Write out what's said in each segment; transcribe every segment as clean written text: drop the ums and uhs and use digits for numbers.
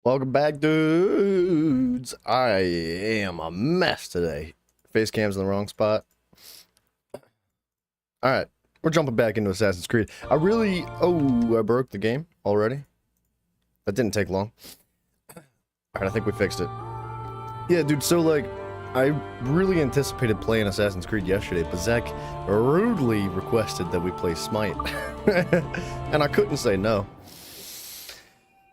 Welcome back, dudes. I am a mess today. Face cam's in the wrong spot. Alright, we're jumping back into Assassin's Creed. I broke the game already. That didn't take long. Alright, I think we fixed it. Yeah, dude, so like, I really anticipated playing Assassin's Creed yesterday, but Zach rudely requested that we play Smite. And I couldn't say no.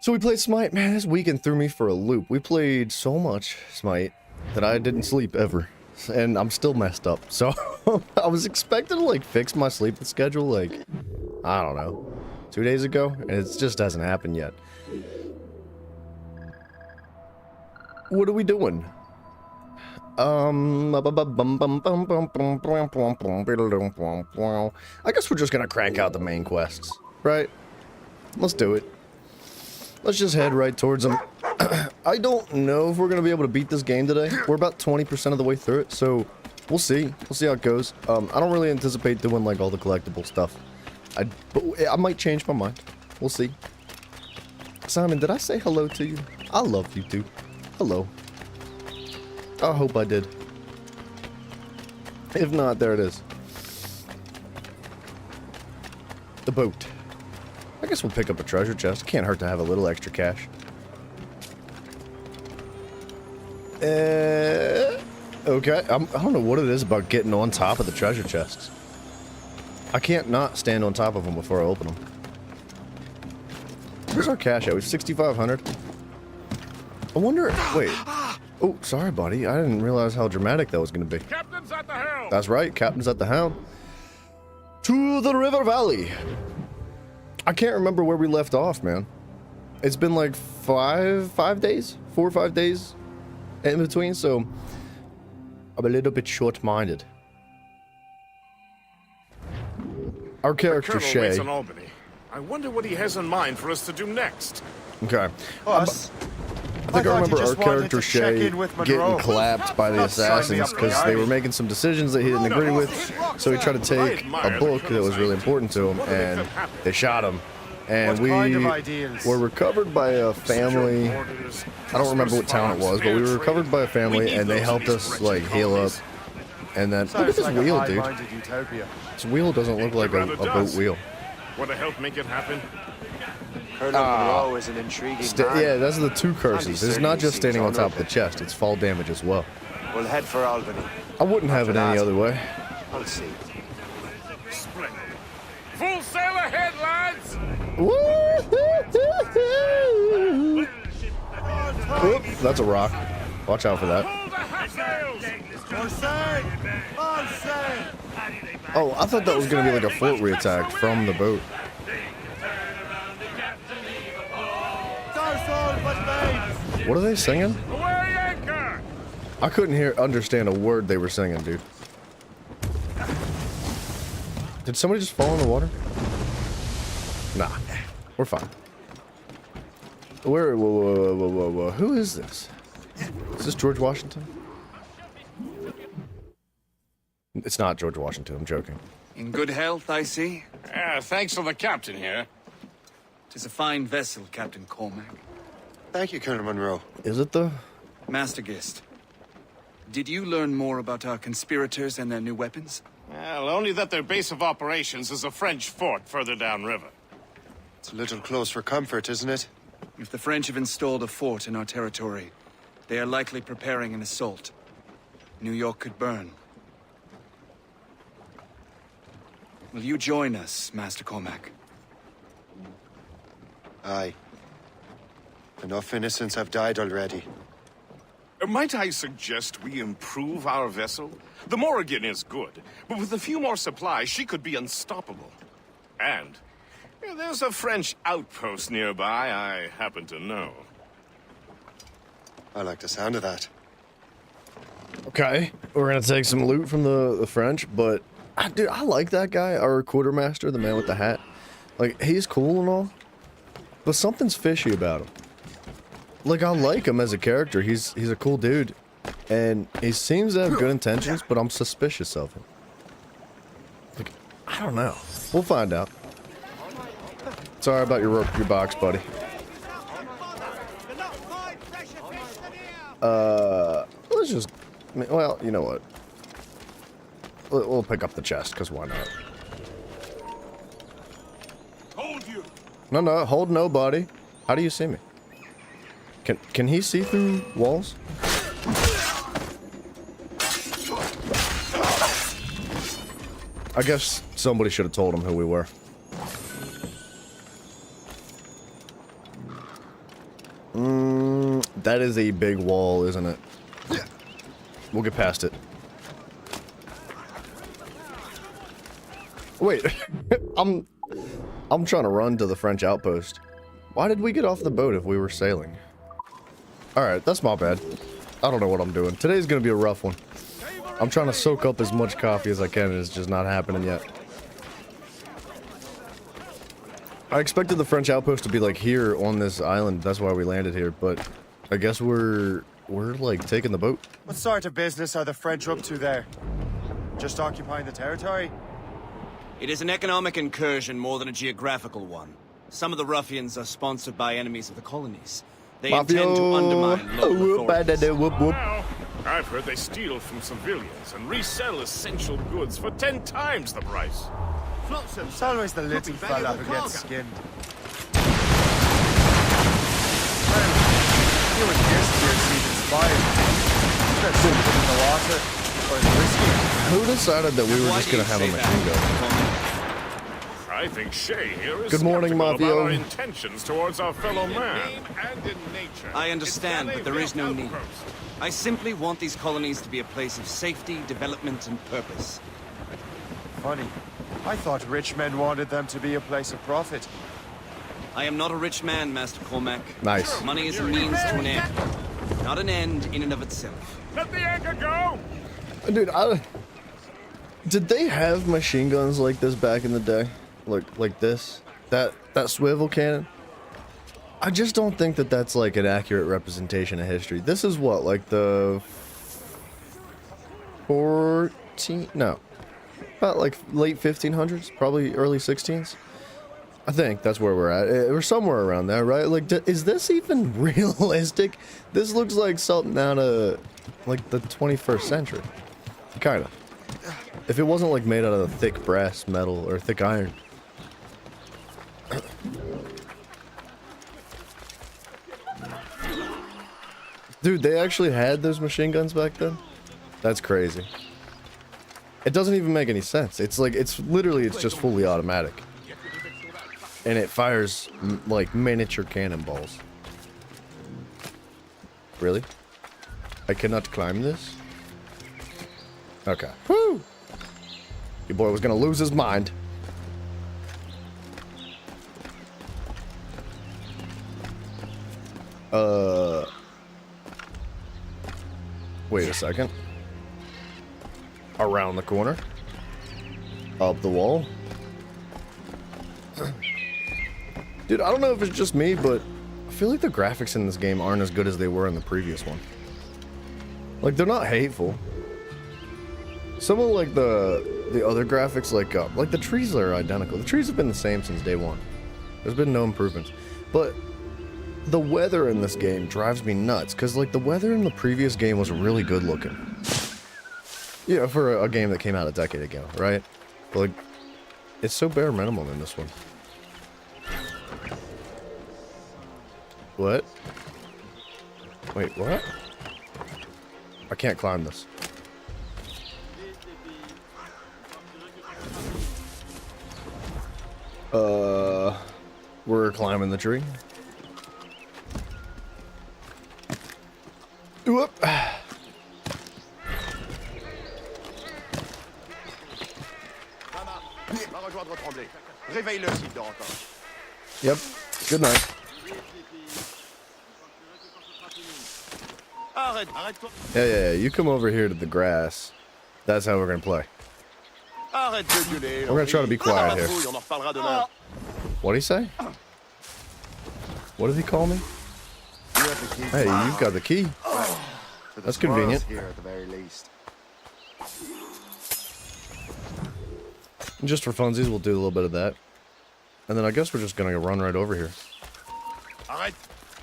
So we played Smite. Man, this weekend threw me for a loop. We played so much Smite that I didn't sleep ever. And I'm still messed up. So I was expecting to like fix my sleeping schedule like, I don't know, 2 days ago. And it just hasn't happened yet. What are we doing? I guess we're just gonna crank out the main quests, right? Let's do it. Let's just head right towards them. I don't know if we're going to be able to beat this game today. We're about 20% of the way through it, so we'll see. We'll see how it goes. I don't really anticipate doing, like, all the collectible stuff. But I might change my mind. We'll see. Simon, did I say hello to you? I love you, too. Hello. I hope I did. If not, there it is. The boat. I guess we'll pick up a treasure chest. Can't hurt to have a little extra cash. Okay. I don't know what it is about getting on top of the treasure chests. I can't not stand on top of them before I open them. Where's our cash at? We have 6,500. I wonder... Wait. Oh, sorry, buddy. I didn't realize how dramatic that was going to be. Captain's at the helm. That's right. Captain's at the helm. To the river valley. I can't remember where we left off, man. It's been like 4 or 5 days in between, so I'm a little bit short-minded. Our character, Colonel Shay. waits in Albany. I wonder what he has in mind for us to do next. Okay. Us? I think I remember our character, Shay, getting getting clapped by the assassins because they were making some decisions that he didn't agree with. So he tried to take a book that was really important to him, and they shot him. And we were recovered by a family. I don't remember what town it was, but we were recovered by a family, and they helped us, like, heal up. And then, look at this wheel, dude. This wheel doesn't look like a boat wheel. Want to help make it happen? Colonel Monroe is an intriguing man. Yeah, those are the two curses. It's not just standing on top of the chest, it's fall damage as well. We'll head for Albany. I wouldn't have it any other way. I'll see. Splendid. Full sail ahead, lads! Oop, that's a rock. Watch out for that. Hold the half-sails! Oh, I thought that was going to be like a fort we attacked from the boat. What are they singing? Away anchor! I couldn't understand a word they were singing, dude. Did somebody just fall in the water? Nah, we're fine. Whoa. Who is this? Is this George Washington? It's not George Washington, I'm joking. In good health, I see. Thanks to the captain here. 'Tis a fine vessel, Captain Cormac. Thank you, Colonel Monroe. Is it the... Master Gist, did you learn more about our conspirators and their new weapons? Well, only that their base of operations is a French fort further downriver. It's a little close for comfort, isn't it? If the French have installed a fort in our territory, they are likely preparing an assault. New York could burn. Will you join us, Master Cormac? Aye. Enough innocents have died already. Might I suggest we improve our vessel? The Morrigan is good, but with a few more supplies, she could be unstoppable. And there's a French outpost nearby I happen to know. I like the sound of that. Okay, we're gonna take some loot from the French, but... Dude, I like that guy, our quartermaster, the man with the hat. Like, he's cool and all, but something's fishy about him. Like, I like him as a character. He's a cool dude, and he seems to have good intentions, but I'm suspicious of him. Like, I don't know. We'll find out. Sorry about your box, buddy. Let's just... Well, you know what? We'll pick up the chest, because why not? Hold you! No, hold nobody. How do you see me? Can he see through walls? I guess somebody should have told him who we were. That is a big wall, isn't it? We'll get past it. Wait, I'm trying to run to the French outpost. Why did we get off the boat if we were sailing? Alright, that's my bad. I don't know what I'm doing. Today's gonna be a rough one. I'm trying to soak up as much coffee as I can, and it's just not happening yet. I expected the French outpost to be like here on this island. That's why we landed here, but I guess we're like taking the boat. What sort of business are the French up to there? Just occupying the territory? It is an economic incursion more than a geographical one. Some of the ruffians are sponsored by enemies of the colonies. They intend to undermine local authorities. Well, I've heard they steal from civilians and resell essential goods for 10 times the price. It's always the little fella who gets skinned. Well, you and Gears seem inspired. That's it, put in the water or in the whiskey. Who decided that we were just gonna have a machine gun? I think Shay here is Good morning, skeptical Mafia. about our intentions towards our fellow man. I understand, but there is no need. I simply want these colonies to be a place of safety, development, and purpose. Funny. I thought rich men wanted them to be a place of profit. I am not a rich man, Master Cormac. Nice. Money is a means to an end, not an end in and of itself. Let the anchor go! Dude, did they have machine guns like this back in the day? Like this? That swivel cannon? I just don't think that that's like an accurate representation of history. This is what, like the 14? No. About like late 1500s, probably early 16s. I think that's where we're at. We're somewhere around there, right? Like, is this even realistic? This looks like something out of like the 21st century. Kind of. If it wasn't like made out of thick brass metal or thick iron. Dude, they actually had those machine guns back then? That's crazy. It doesn't even make any sense. It's like, it's just fully automatic. And it fires, like, miniature cannonballs. Really? I cannot climb this? Okay. Woo! Your boy was gonna lose his mind. Wait a second. Around the corner. Up the wall. Dude, I don't know if it's just me, but I feel like the graphics in this game aren't as good as they were in the previous one. Like, they're not hateful. Some of, like, the other graphics, like the trees are identical. The trees have been the same since day one. There's been no improvements. But the weather in this game drives me nuts, because, like, the weather in the previous game was really good looking. You know, for a game that came out a decade ago, right? But, like, it's so bare minimum in this one. What? Wait, what? I can't climb this. We're climbing the tree. Whoop. Yep. Good night. Yeah. You come over here to the grass. That's how we're gonna play. We're gonna try to be quiet here. What'd he say? What did he call me? Hey, you've got the key. That's convenient. Here at the very least. And just for funsies, we'll do a little bit of that. And then I guess we're just gonna run right over here.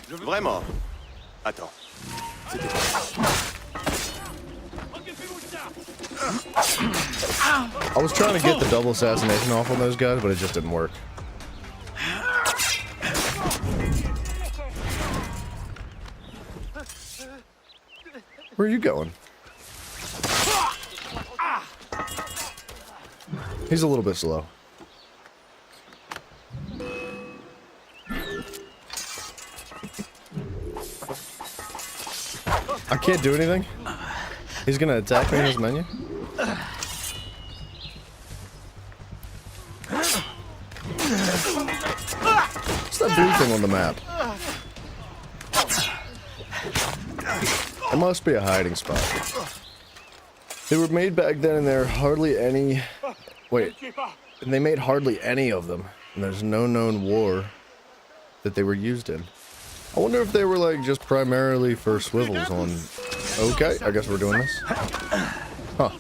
Vraiment? Attends. I was trying to get the double assassination off on those guys, but it just didn't work. Where are you going? He's a little bit slow. I can't do anything. He's gonna attack me in his menu. What's that blue thing on the map? It must be a hiding spot. They were made back then and there are hardly any... Wait. And they made hardly any of them. And there's no known war that they were used in. I wonder if they were like just primarily for swivels on... Okay, I guess we're doing this. Huh.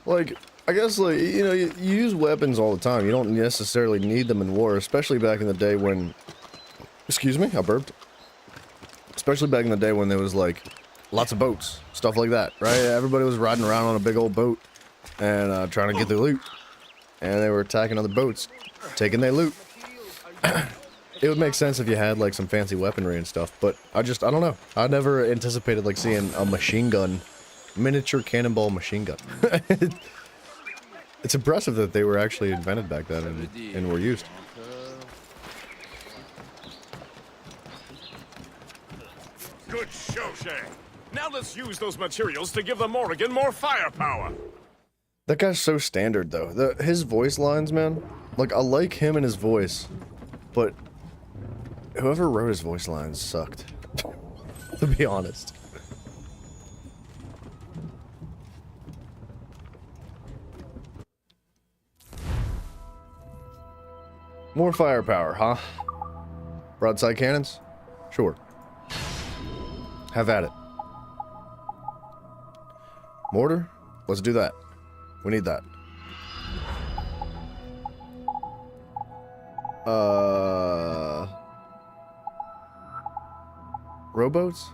Like, I guess, like, you know, you use weapons all the time. You don't necessarily need them in war, especially back in the day when... Excuse me, I burped. Especially back in the day when there was, like, lots of boats. Stuff like that, right? Everybody was riding around on a big old boat and trying to get their loot. And they were attacking other boats, taking their loot. It would make sense if you had, like, some fancy weaponry and stuff, but I don't know. I never anticipated, like, seeing a machine gun, miniature cannonball machine gun. It's impressive that they were actually invented back then and were used. Good show, Shay. Now let's use those materials to give the Morrigan more firepower. That guy's so standard, though. His voice lines, man. Like, I like him and his voice, but whoever wrote his voice lines sucked. To be honest. More firepower, huh? Broadside cannons? Sure. Have at it. Mortar? Let's do that. We need that. Rowboats?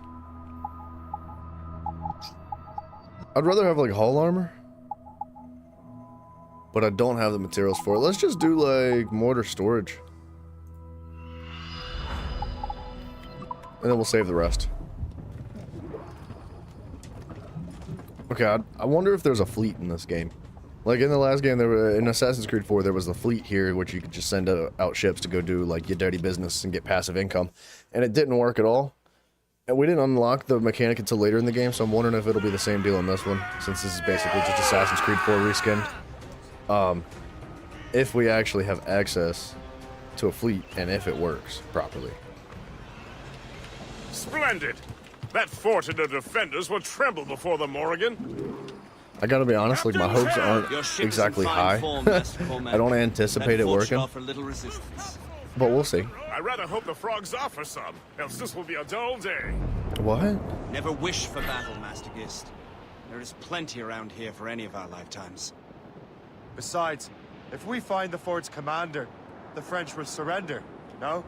I'd rather have like hull armor, but I don't have the materials for it. Let's just do like mortar storage, and then we'll save the rest. Okay, I wonder if there's a fleet in this game. Like in the last game, in Assassin's Creed 4, there was the fleet here, which you could just send out ships to go do like your dirty business and get passive income, and it didn't work at all. And we didn't unlock the mechanic until later in the game, so I'm wondering if it'll be the same deal in this one, since this is basically just Assassin's Creed 4 reskinned. If we actually have access to a fleet, and if it works properly. Splendid! That fort and the defenders will tremble before the Morrigan. I gotta be honest, like my hopes aren't Your ship exactly is in high. fine form, Master Coleman. I don't anticipate That it fort should working, offer little resistance. but we'll see. I rather hope the frogs offer some, else this will be a dull day. What? Never wish for battle, Master Gist. There is plenty around here for any of our lifetimes. Besides, if we find the fort's commander, the French will surrender, no?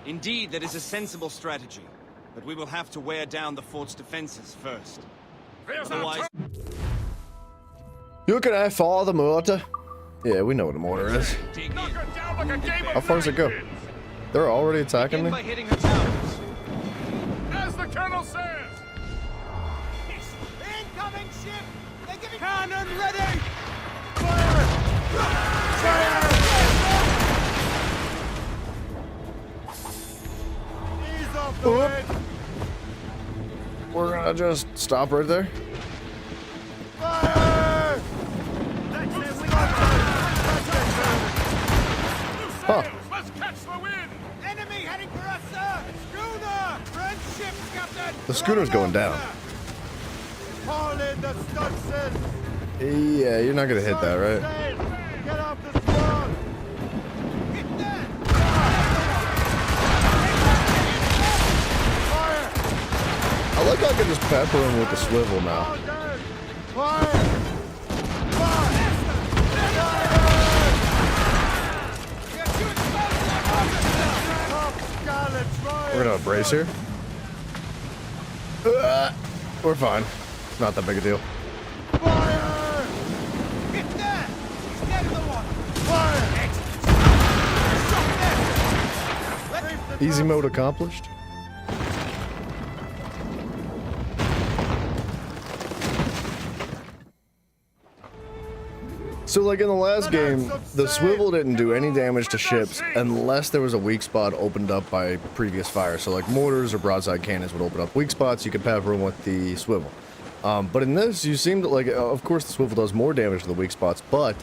Indeed, that is a sensible strategy. But we will have to wear down the fort's defenses first. There's Otherwise... You can I follow the mortar? Yeah, we know what a mortar is. Dig in. knock her down like a game of How far does it go? ninepins. They're already attacking Begin me? by hitting her towers. As the colonel says. Incoming ship! They're giving cannon ready! Ease off the Oop. wind! We're gonna just stop right there. Fire! Huh. Let's catch the wind. Enemy heading for us, sir! Schooner! French ship, Captain! The schooner's going down. Haul in the stunsail! Yeah, you're not gonna hit that, right? Sail! Get off the squad! Hit that! Fire! I like how I can just pepper him with the swivel now. All down! Fire! Fire! Fire! We're gonna brace here. We're fine. Not that big a deal. Fire! Hit there! Scatter the one! Fire! Excellent! Shot there! Easy mode accomplished. So like in the last game, the swivel didn't do any damage to ships unless there was a weak spot opened up by previous fire. So like mortars or broadside cannons would open up weak spots, you could pepper them with the swivel. But in this, you seem to like, of course the swivel does more damage to the weak spots, but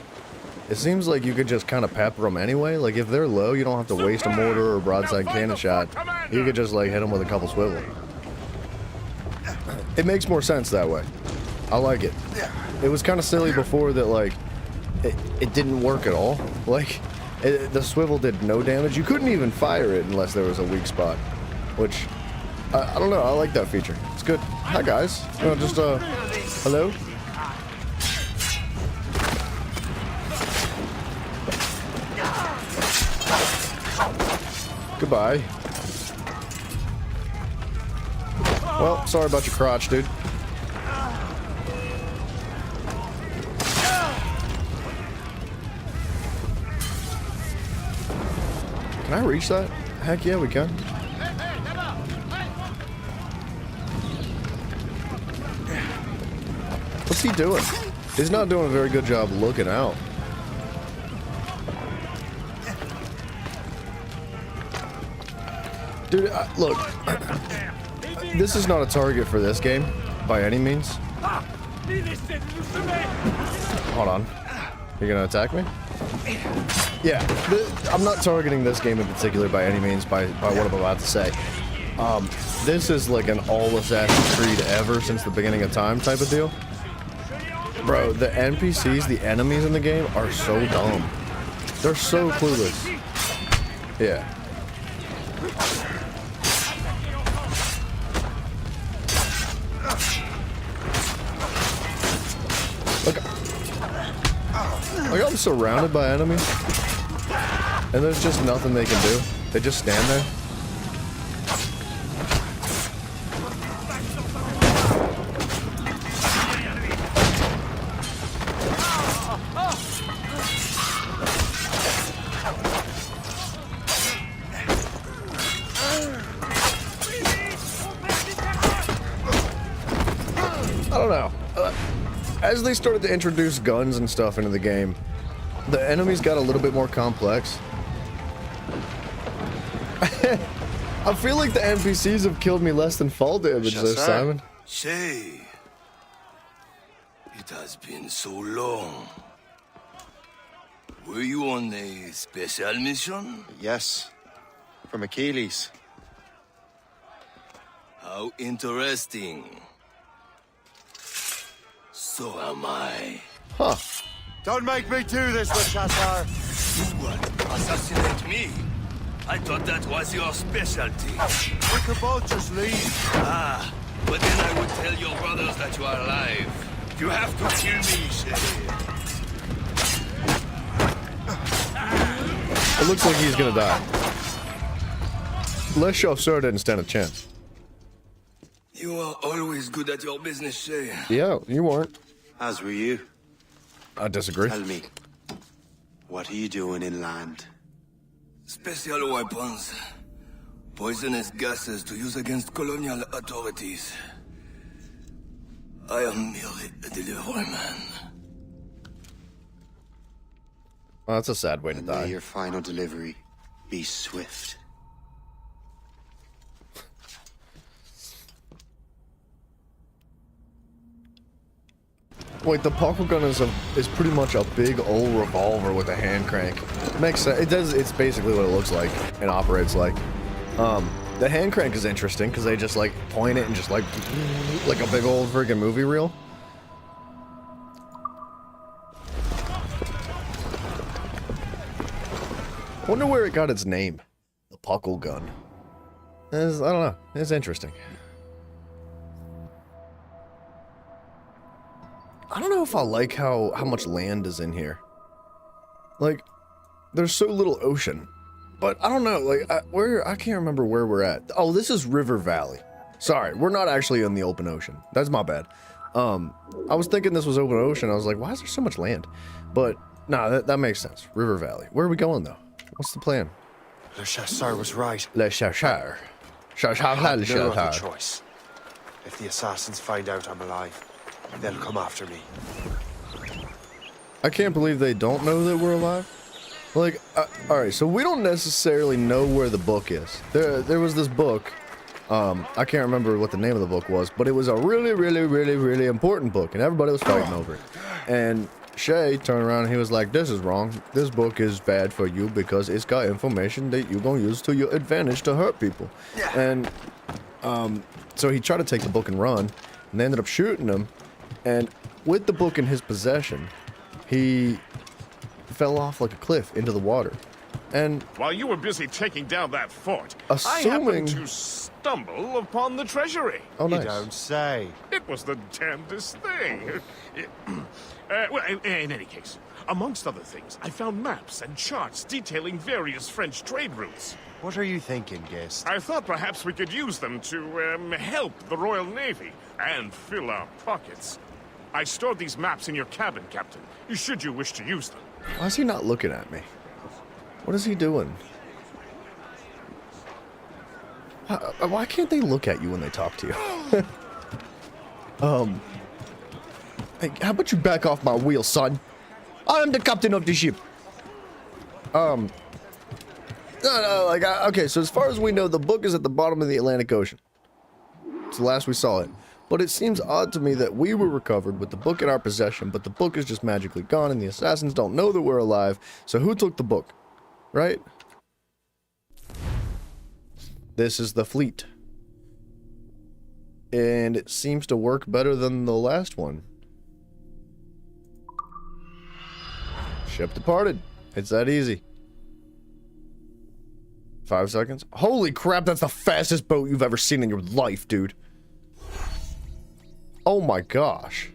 it seems like you could just kind of pepper them anyway. Like if they're low, you don't have to waste a mortar or broadside cannon shot. You could just like hit them with a couple swivel. It makes more sense that way. I like it. It was kind of silly before that like, it didn't work at all. Like, the swivel did no damage. You couldn't even fire it unless there was a weak spot. Which, I don't know, I like that feature. It's good. Hi guys. Just, hello? Goodbye. Well, sorry about your crotch, dude. Can I reach that? Heck yeah, we can. What's he doing? He's not doing a very good job looking out. Dude, look. This is not a target for this game, by any means. Hold on. You're gonna attack me? Yeah, I'm not targeting this game in particular by any means by what I'm about to say. This is like an all Assassin's Creed ever since the beginning of time type of deal. Bro, the NPCs, the enemies in the game are so dumb. They're so clueless. Yeah. Like I'm surrounded by enemies, and there's just nothing they can do. They just stand there. I don't know. As they started to introduce guns and stuff into the game, the enemies got a little bit more complex. I feel like the NPCs have killed me less than fall damage though, Simon. Say, it has been so long. Were you on a special mission? Yes, from Achilles. How interesting. So am I. Huh. Don't make me do this, Winchester! You would assassinate me? I thought that was your specialty. We could both just leave. Ah, but then I would tell your brothers that you are alive. You have to kill me, Shay. It looks like he's gonna die. Les Chausseur didn't stand a chance. You are always good at your business, Shay. Yeah, you weren't. As were you. I disagree. Tell me, what are you doing inland? Special weapons. Poisonous gases to use against colonial authorities. I am merely a delivery man. Well, that's a sad way to May die. your final delivery be swift. Wait, the puckle gun is pretty much a big old revolver with a hand crank. Makes sense. It does. It's basically what it looks like and operates like. The hand crank is interesting because they just like point it and just like a big old friggin' movie reel. I wonder where it got its name. The puckle gun. I don't know. It's interesting. I don't know if I like how much land is in here. Like, there's so little ocean. But I don't know, like, I can't remember where we're at. Oh, this is River Valley. Sorry, we're not actually in the open ocean. That's my bad. I was thinking this was open ocean. I was like, why is there so much land? But, nah, that makes sense. River Valley. Where are we going, though? What's the plan? Le Chasseur was right. Le Chercheur. I have no other choice. If the assassins find out I'm alive, they'll come after me. I can't believe they don't know that we're alive. Like, alright, so we don't necessarily know where the book is. There was this book, I can't remember what the name of the book was, but it was a really, really, really, really important book, and everybody was fighting over it. And Shay turned around and he was like, this is wrong. This book is bad for you because it's got information that you're gonna use to your advantage to hurt people. And, so he tried to take the book and run, and they ended up shooting him, and with the book in his possession, he fell off like a cliff into the water. And While you were busy taking down that fort, I assuming... happened to stumble upon the treasury. Oh, You nice. don't say. It was the damnedest thing. Well, in any case, amongst other things, I found maps and charts detailing various French trade routes. What are you thinking, guest? I thought perhaps we could use them to help the Royal Navy and fill our pockets. I stored these maps in your cabin, Captain, should you wish to use them. Why is he not looking at me? What is he doing? Why can't they look at you when they talk to you? Hey, how about you back off my wheel, son? I am the captain of the ship. No, like, okay, so as far as we know, the book is at the bottom of the Atlantic Ocean. It's the last we saw it. But it seems odd to me that we were recovered with the book in our possession, but the book is just magically gone and the assassins don't know that we're alive. So who took the book? Right? This is the fleet. And it seems to work better than the last one. Ship departed. It's that easy. 5 seconds. Holy crap, that's the fastest boat you've ever seen in your life, dude. Oh my gosh.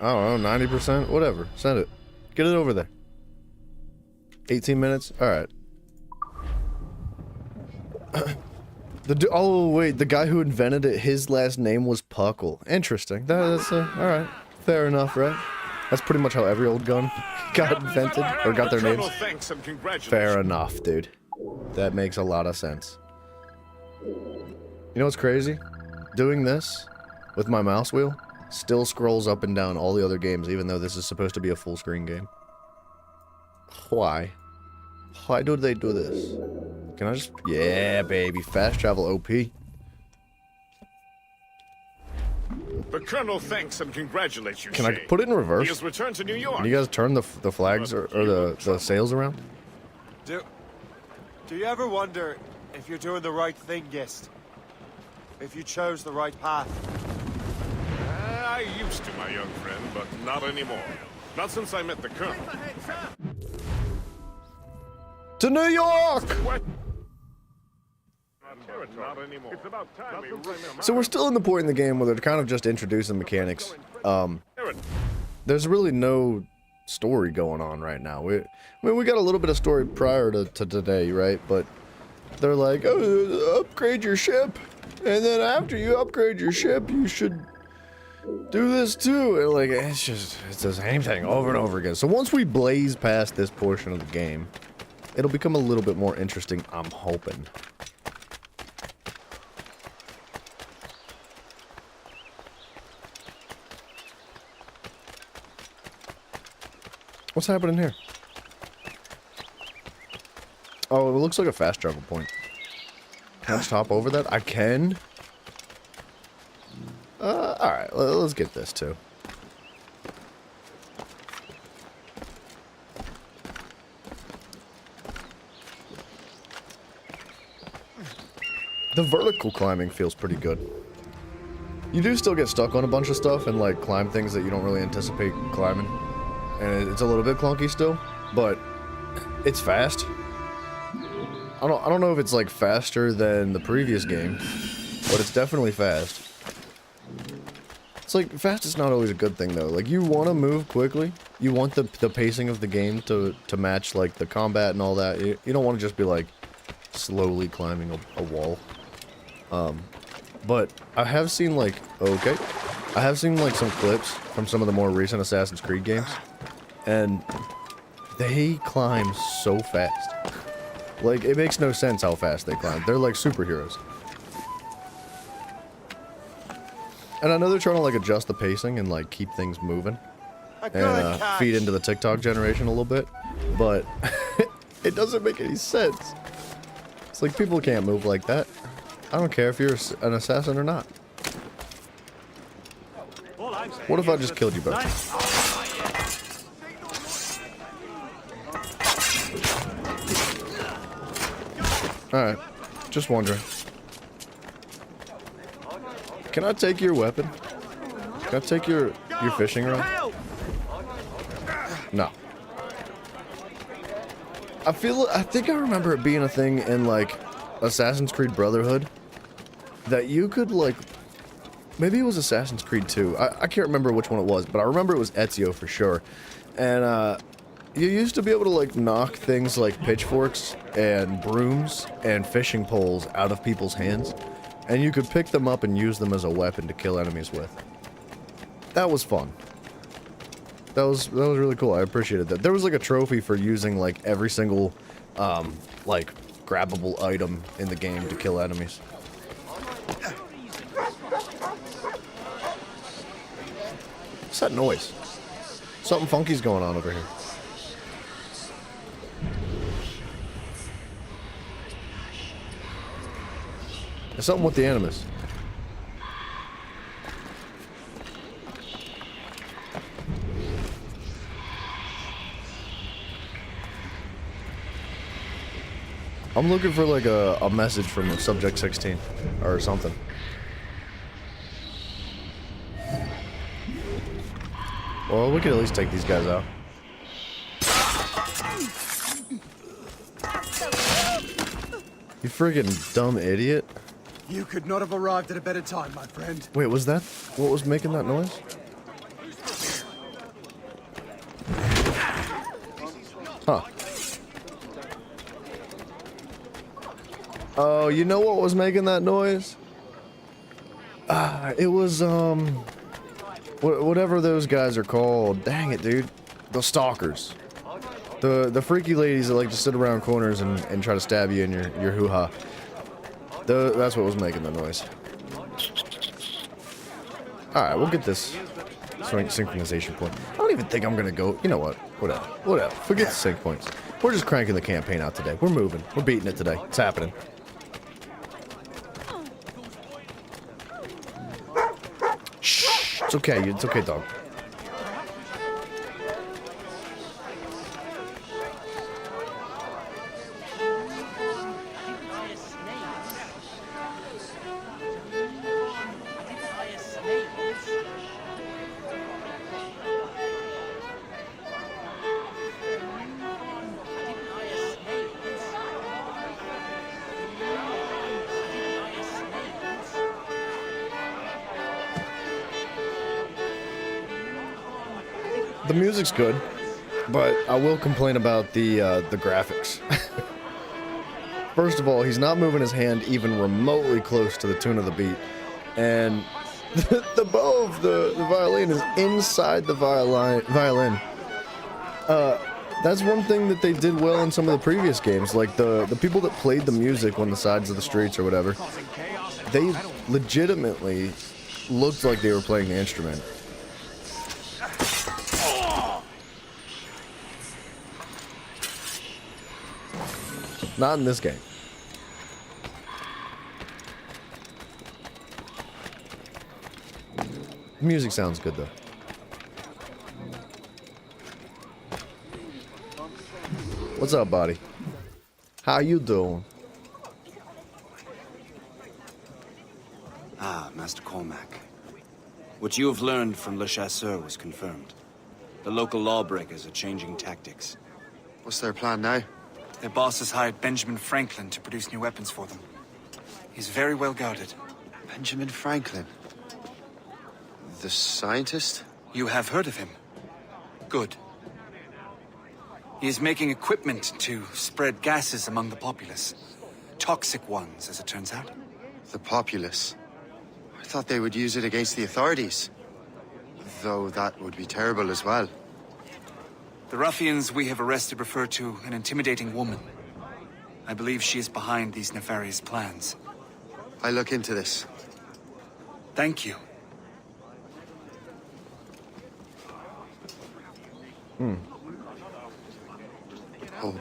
I don't know, 90%? Whatever. Send it. Get it over there. 18 minutes? Alright. Oh, wait. The guy who invented it, his last name was Puckle. Interesting. That's, alright. Fair enough, right? That's pretty much how every old gun got invented, or got their names. Thanks and congratulations. Fair enough, dude. That makes a lot of sense. You know what's crazy? Doing this with my mouse wheel still scrolls up and down all the other games, even though this is supposed to be a full screen game. Why? Why do they do this? Can I just... Yeah, baby. Fast travel OP. The Colonel thanks and congratulates you, Can I Shay. put it in He reverse? has returned to New York. Can you guys turn the flags or the sails around? Do you ever wonder if you're doing the right thing, guest? If you chose the right path? I used to, my young friend, but not anymore. Not since I met the Colonel. To New York! What? Not anymore. It's about time we remember. So we're still in the point in the game where they're kind of just introducing mechanics. There's really no story going on right now. I mean, we got a little bit of story prior to today, right? But they're like, oh, upgrade your ship. And then after you upgrade your ship, you should do this too. And like, it's the same thing over and over again. So once we blaze past this portion of the game, it'll become a little bit more interesting, I'm hoping. What's happening here? Oh, it looks like a fast travel point. Can I just hop over that? I can? Alright, let's get this too. The vertical climbing feels pretty good. You do still get stuck on a bunch of stuff and like climb things that you don't really anticipate climbing. And it's a little bit clunky still, but it's fast. I don't know if it's like faster than the previous game, but it's definitely fast. It's like, fast is not always a good thing, though. Like, you want to move quickly. You want the pacing of the game to match, like, the combat and all that. You don't want to just be, like, slowly climbing a wall. But I have seen, like, okay. I have seen, like, some clips from some of the more recent Assassin's Creed games. And they climb so fast. Like, it makes no sense how fast they climb. They're like superheroes. And I know they're trying to, like, adjust the pacing and, like, keep things moving. And feed into the TikTok generation a little bit. But it doesn't make any sense. It's like, people can't move like that. I don't care if you're an assassin or not. What if I just killed you both? Alright. Just wondering. Can I take your weapon? Can I take your fishing rod? No. I think I remember it being a thing in, like, Assassin's Creed Brotherhood that you could, like, maybe it was Assassin's Creed 2. I can't remember which one it was, but I remember it was Ezio for sure. And you used to be able to, like, knock things like pitchforks and brooms and fishing poles out of people's hands, and you could pick them up and use them as a weapon to kill enemies with. That was fun. That was really cool. I appreciated that. There was, like, a trophy for using, like, every single like, grabbable item in the game to kill enemies. What's that noise? Something funky's going on over here. There's something with the Animus. I'm looking for, like, a message from Subject 16 or something. Well, we could at least take these guys out. You friggin' dumb idiot. You could not have arrived at a better time, my friend. Wait, was that what was making that noise? Huh. Oh, you know what was making that noise? It was, whatever those guys are called. Dang it, dude. The stalkers. The freaky ladies that like to sit around corners and try to stab you in your hoo-ha. That's what was making the noise. Alright, we'll get this synchronization point. I don't even think I'm gonna go. You know what? Whatever. Forget the sync points. We're just cranking the campaign out today. We're moving. We're beating it today. It's happening. Shh. It's okay. It's okay, dog. The music's good, but I will complain about the graphics. First of all, he's not moving his hand even remotely close to the tune of the beat, and the bow of the violin is inside the violin. That's one thing that they did well in some of the previous games, like the people that played the music on the sides of the streets or whatever, they legitimately looked like they were playing the instrument. Not in this game. The music sounds good though. What's up, buddy? How you doing? Ah, Master Cormac. What you have learned from Le Chasseur was confirmed. The local lawbreakers are changing tactics. What's their plan now? Their boss has hired Benjamin Franklin to produce new weapons for them. He's very well guarded. Benjamin Franklin? The scientist? You have heard of him? Good. He is making equipment to spread gases among the populace. Toxic ones, as it turns out. The populace. I thought they would use it against the authorities. Though that would be terrible as well. The ruffians we have arrested refer to an intimidating woman. I believe she is behind these nefarious plans. I'll look into this. Thank you. Hope.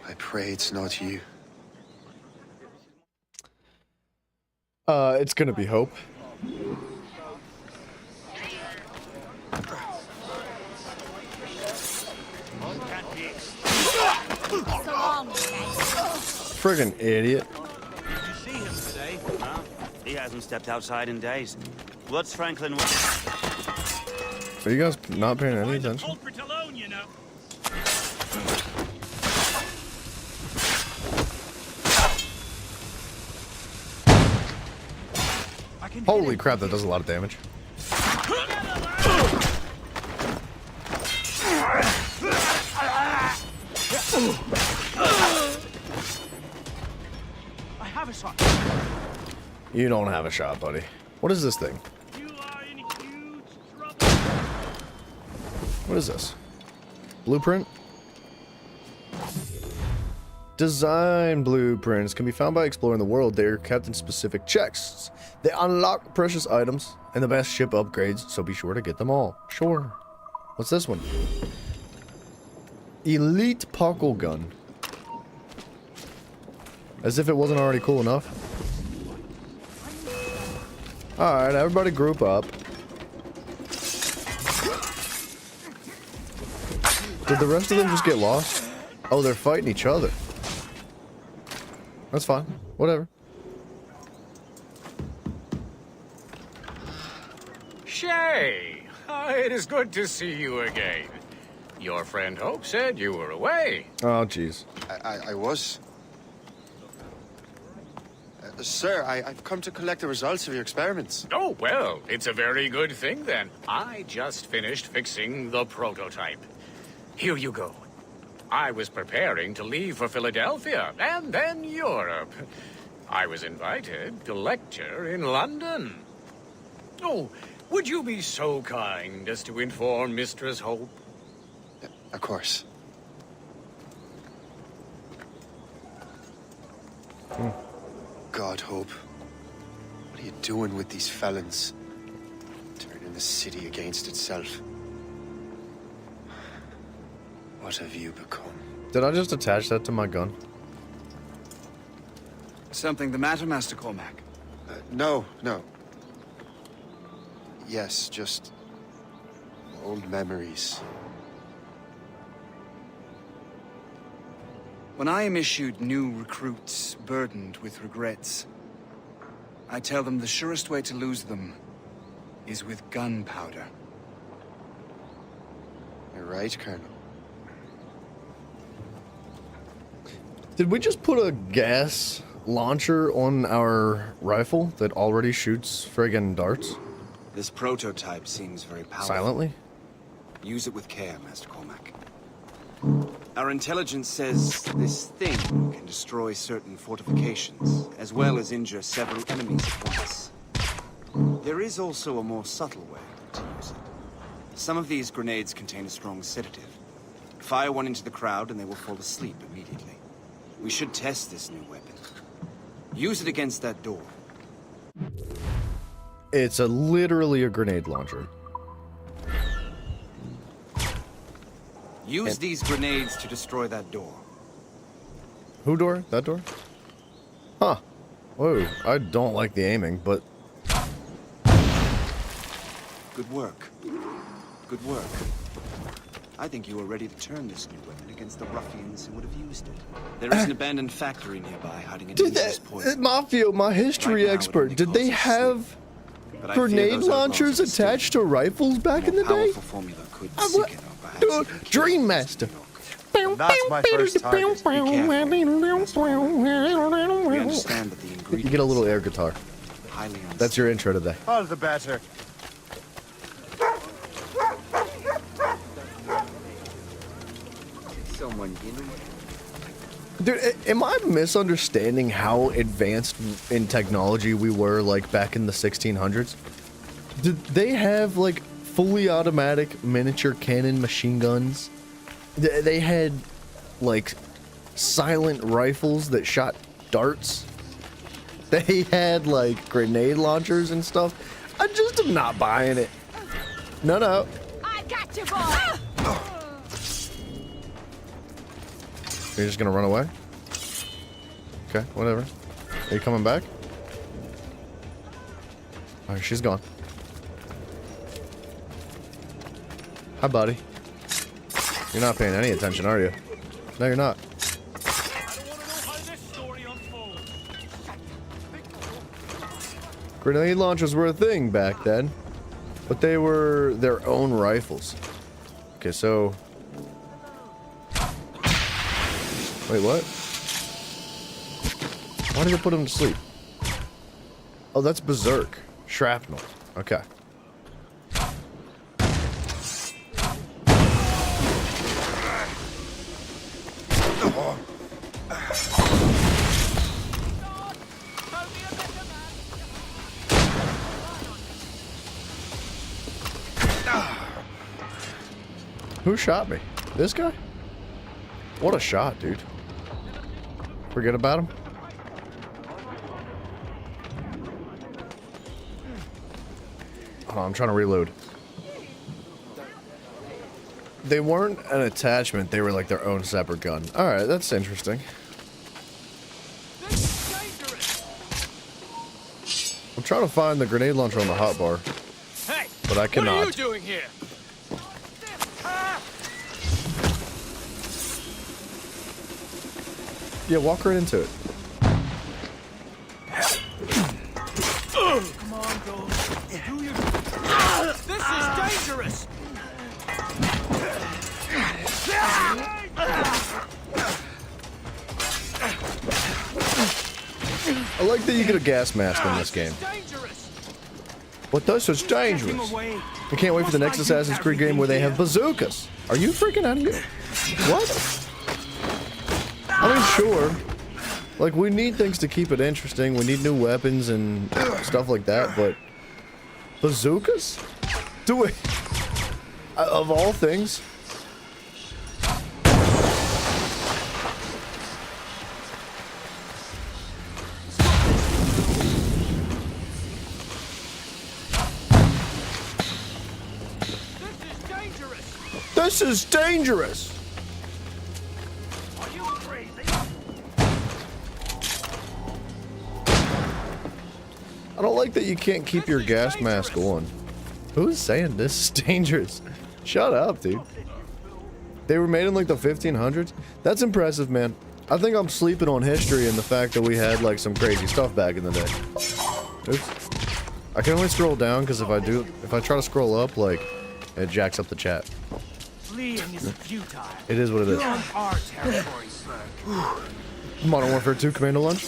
I pray it's not you. It's gonna be Hope. Friggin' idiot. See him today? No, he hasn't stepped outside in days. What's Franklin? Are you guys not paying any attention? Culprit alone, you know. Holy crap, that does a lot of damage. I have a shot. You don't have a shot, buddy. What is this thing? You are in huge trouble. What is this? Blueprint? Design blueprints can be found by exploring the world. They are kept in specific chests. They unlock precious items and the best ship upgrades, so be sure to get them all. Sure. What's this one? Elite Puckle Gun. As if it wasn't already cool enough. Alright, everybody group up. Did the rest of them just get lost? Oh, they're fighting each other. That's fine. Whatever. Shay, it is good to see you again. Your friend Hope said you were away. Oh, jeez. I was. Sir, I've come to collect the results of your experiments. Oh, well, it's a very good thing then. I just finished fixing the prototype. Here you go. I was preparing to leave for Philadelphia and then Europe. I was invited to lecture in London. Oh, would you be so kind as to inform Mistress Hope? Of course. God, Hope. What are you doing with these felons? Turning the city against itself. What have you become? Did I just attach that to my gun? Something the matter, Master Cormac? No. Yes, just old memories. When I am issued new recruits burdened with regrets, I tell them the surest way to lose them is with gunpowder. You're right, Colonel. Did we just put a gas launcher on our rifle that already shoots friggin' darts? This prototype seems very powerful. Silently? Use it with care, Master Cormac. Our intelligence says this thing can destroy certain fortifications, as well as injure several enemies at once. There is also a more subtle way to use it. Some of these grenades contain a strong sedative. Fire one into the crowd and they will fall asleep immediately. We should test this new weapon. Use it against that door. It's literally a grenade launcher. Use these grenades to destroy that door. Who door? That door? Huh. Whoa, I don't like the aiming, but... Good work. Good work. I think you are ready to turn this new weapon against the ruffians who would have used it. There is an abandoned factory nearby hiding a dangerous poison. Mafia, my history Right now, expert, it did only they causes have sleep. But I fear grenade those launchers outlaws are attached to rifles back in the More day? powerful formula could I sicken wa- or perhaps Dude, even kill Dream Master Master. Enoch. That's my first target. We understand that the You ingredients get a little air guitar. are highly unstable. That's your intro today. All the better. someone, you know. Dude, am I misunderstanding how advanced in technology we were, like, back in the 1600s? Did they have, like, fully automatic miniature cannon machine guns? They had, like, silent rifles that shot darts? They had, like, grenade launchers and stuff? I just am not buying it. No. I got you, boy! You're just gonna run away? Okay, whatever. Are you coming back? Alright, she's gone. Hi, buddy. You're not paying any attention, are you? No, you're not. Grenade launchers were a thing back then, but they were their own rifles. Okay, so... Wait, what? Why did it put him to sleep? Oh, that's Berserk. Shrapnel. Okay. Who shot me? This guy? What a shot, dude. Forget about him. Hold on, I'm trying to reload. They weren't an attachment, they were like their own separate gun. Alright, that's interesting. I'm trying to find the grenade launcher on the hotbar. Hey! But I cannot. What are you doing here? Yeah, walk right into it. Come on, go. Do your... This is dangerous! I like that you get a gas mask in this game. What this is dangerous. I can't wait for the next Assassin's Creed game where they have bazookas. Are you freaking out of here? What? I mean, sure. Like, we need things to keep it interesting. We need new weapons and stuff like that, but... Bazookas? Do it. Of all things. This is dangerous. Are you crazy? I don't like that you can't keep your gas mask on. Who's saying this is dangerous? Shut up, dude. They were made in like the 1500s? That's impressive, man. I think I'm sleeping on history and the fact that we had like some crazy stuff back in the day. Oops. I can only scroll down because if I try to scroll up, like, it jacks up the chat. Fleeing is futile. It is what it is. You're on our territory, sir. Modern Warfare 2 Commando Lunch?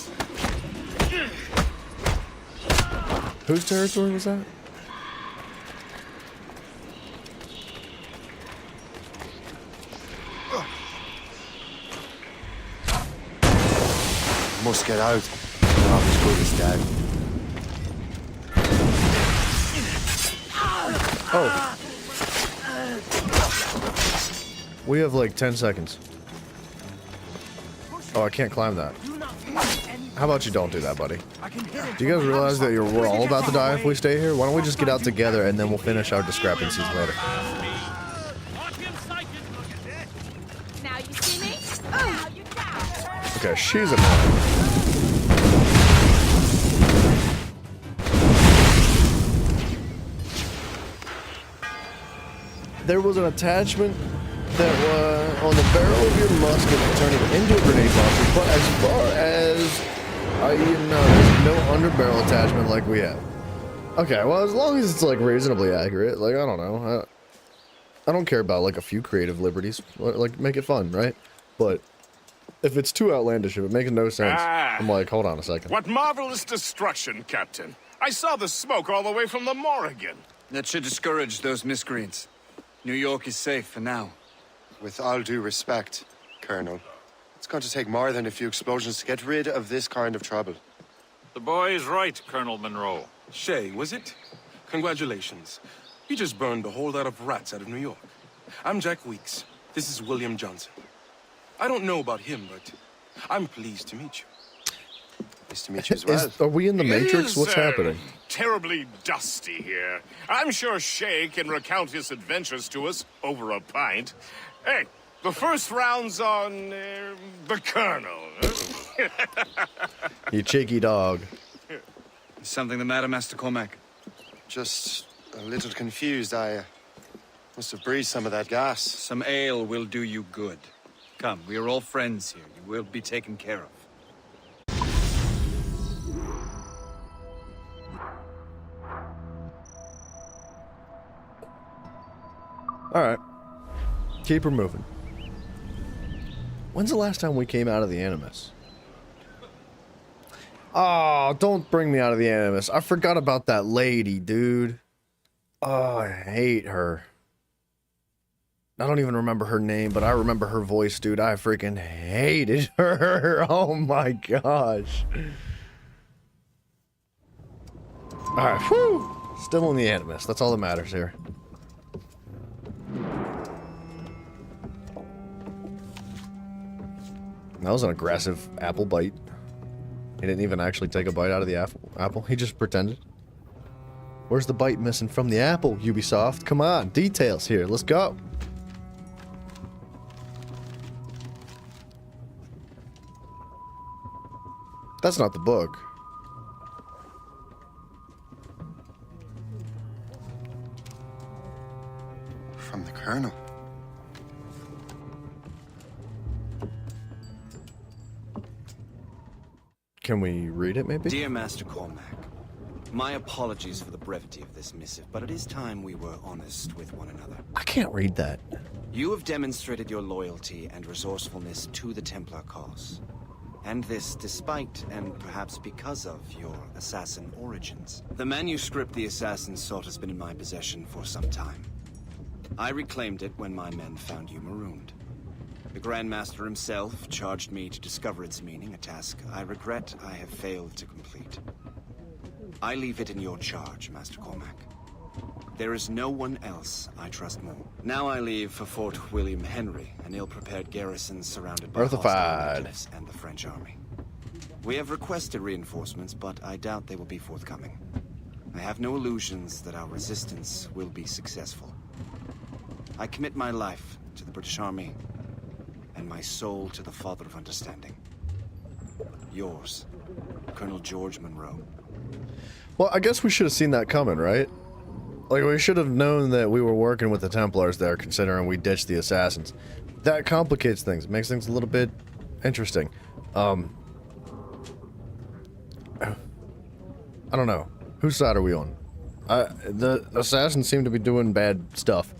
Whose territory was that? Must get out. I'm as good as dead. Oh. We have like 10 seconds. Oh, I can't climb that. How about you don't do that, buddy? Do you guys realize that we're all about to die if we stay here? Why don't we just get out together and then we'll finish our discrepancies later? Now you see me? Now you down. Okay, she's annoying. There was an attachment that was on the barrel of your musket to turn it into a grenade launcher, but as far as you know, there's no underbarrel attachment like we have. Okay, well, as long as it's like reasonably accurate, like, I don't know. I don't care about like a few creative liberties. Like, make it fun, right? But if it's too outlandish, if it makes no sense, I'm like, hold on a second. What marvelous destruction, Captain. I saw the smoke all the way from the Morrigan. That should discourage those miscreants. New York is safe for now. With all due respect, Colonel. It's going to take more than a few explosions to get rid of this kind of trouble. The boy is right, Colonel Monroe. Shay, was it? Congratulations. You just burned a whole lot of rats out of New York. I'm Jack Weeks. This is William Johnson. I don't know about him, but I'm pleased to meet you. Nice to meet you as well. Are we in the Matrix? It is, What's happening? Terribly dusty here. I'm sure Shay can recount his adventures to us over a pint. Hey, the first round's on the Colonel. You cheeky dog. Is something the matter, Master Cormac? Just a little confused. I must have breathed some of that gas. Some ale will do you good. Come, we are all friends here. You will be taken care of. Alright. Keep her moving. When's the last time we came out of the Animus? Oh, don't bring me out of the Animus. I forgot about that lady, dude. Oh, I hate her. I don't even remember her name, but I remember her voice, dude. I freaking hated her. Oh my gosh. Alright, whew. Still in the Animus. That's all that matters here. That was an aggressive apple bite. He didn't even actually take a bite out of the apple. He just pretended. Where's the bite missing from the apple, Ubisoft? Come on, details here. Let's go. That's not the book. From the Colonel. Can we read it, maybe? Dear Master Cormac, my apologies for the brevity of this missive, but it is time we were honest with one another. I can't read that. You have demonstrated your loyalty and resourcefulness to the Templar cause. And this despite, and perhaps because of, your assassin origins. The manuscript the assassin sought has been in my possession for some time. I reclaimed it when my men found you marooned. The Grand Master himself charged me to discover its meaning, a task I regret I have failed to complete. I leave it in your charge, Master Cormac. There is no one else I trust more. Now I leave for Fort William Henry, an ill-prepared garrison surrounded by hostile natives and the French army. We have requested reinforcements, but I doubt they will be forthcoming. I have no illusions that our resistance will be successful. I commit my life to the British Army, and my soul to the Father of Understanding. Yours, Colonel George Monroe. Well, I guess we should have seen that coming, right? Like, we should have known that we were working with the Templars there, considering we ditched the assassins. That complicates things, makes things a little bit interesting. I don't know. Whose side are we on? The assassins seem to be doing bad stuff.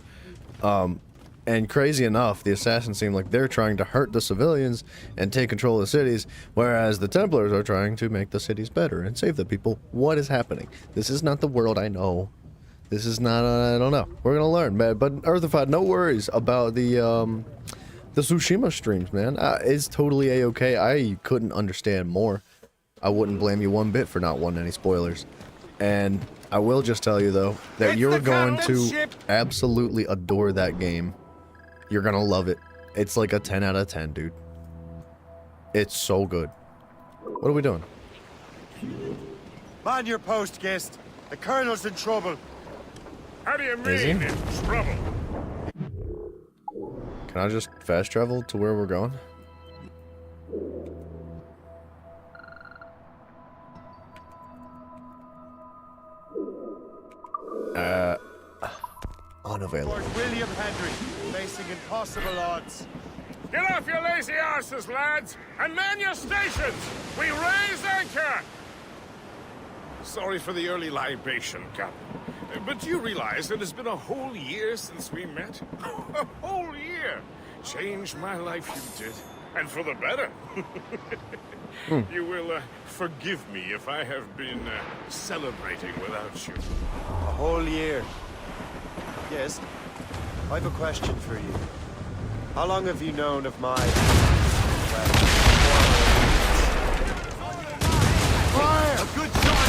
And crazy enough, the assassins seem like they're trying to hurt the civilians and take control of the cities, whereas the Templars are trying to make the cities better and save the people. What is happening? This is not the world I know. This is not, I don't know. We're gonna learn, man. But Earthified, no worries about the Tsushima streams, man. It's totally a-okay. I couldn't understand more. I wouldn't blame you one bit for not wanting any spoilers. And I will just tell you, though, that you're going to absolutely adore that game. You're gonna love it. It's like a 10 out of 10, dude. It's so good. What are we doing? Man your post, guest. The Colonel's in trouble. How do you mean, in trouble? Can I just fast travel to where we're going? Unavailable. Fort William Henry, facing impossible odds. Get off your lazy arses, lads, and man your stations! We raise anchor! Sorry for the early libation, Captain. But you realize it has been a whole year since we met? A whole year! Changed my life, you did. And for the better. You will forgive me if I have been celebrating without you. A whole year. Yes. I've a question for you. How long have you known of my... Fire! A good shot!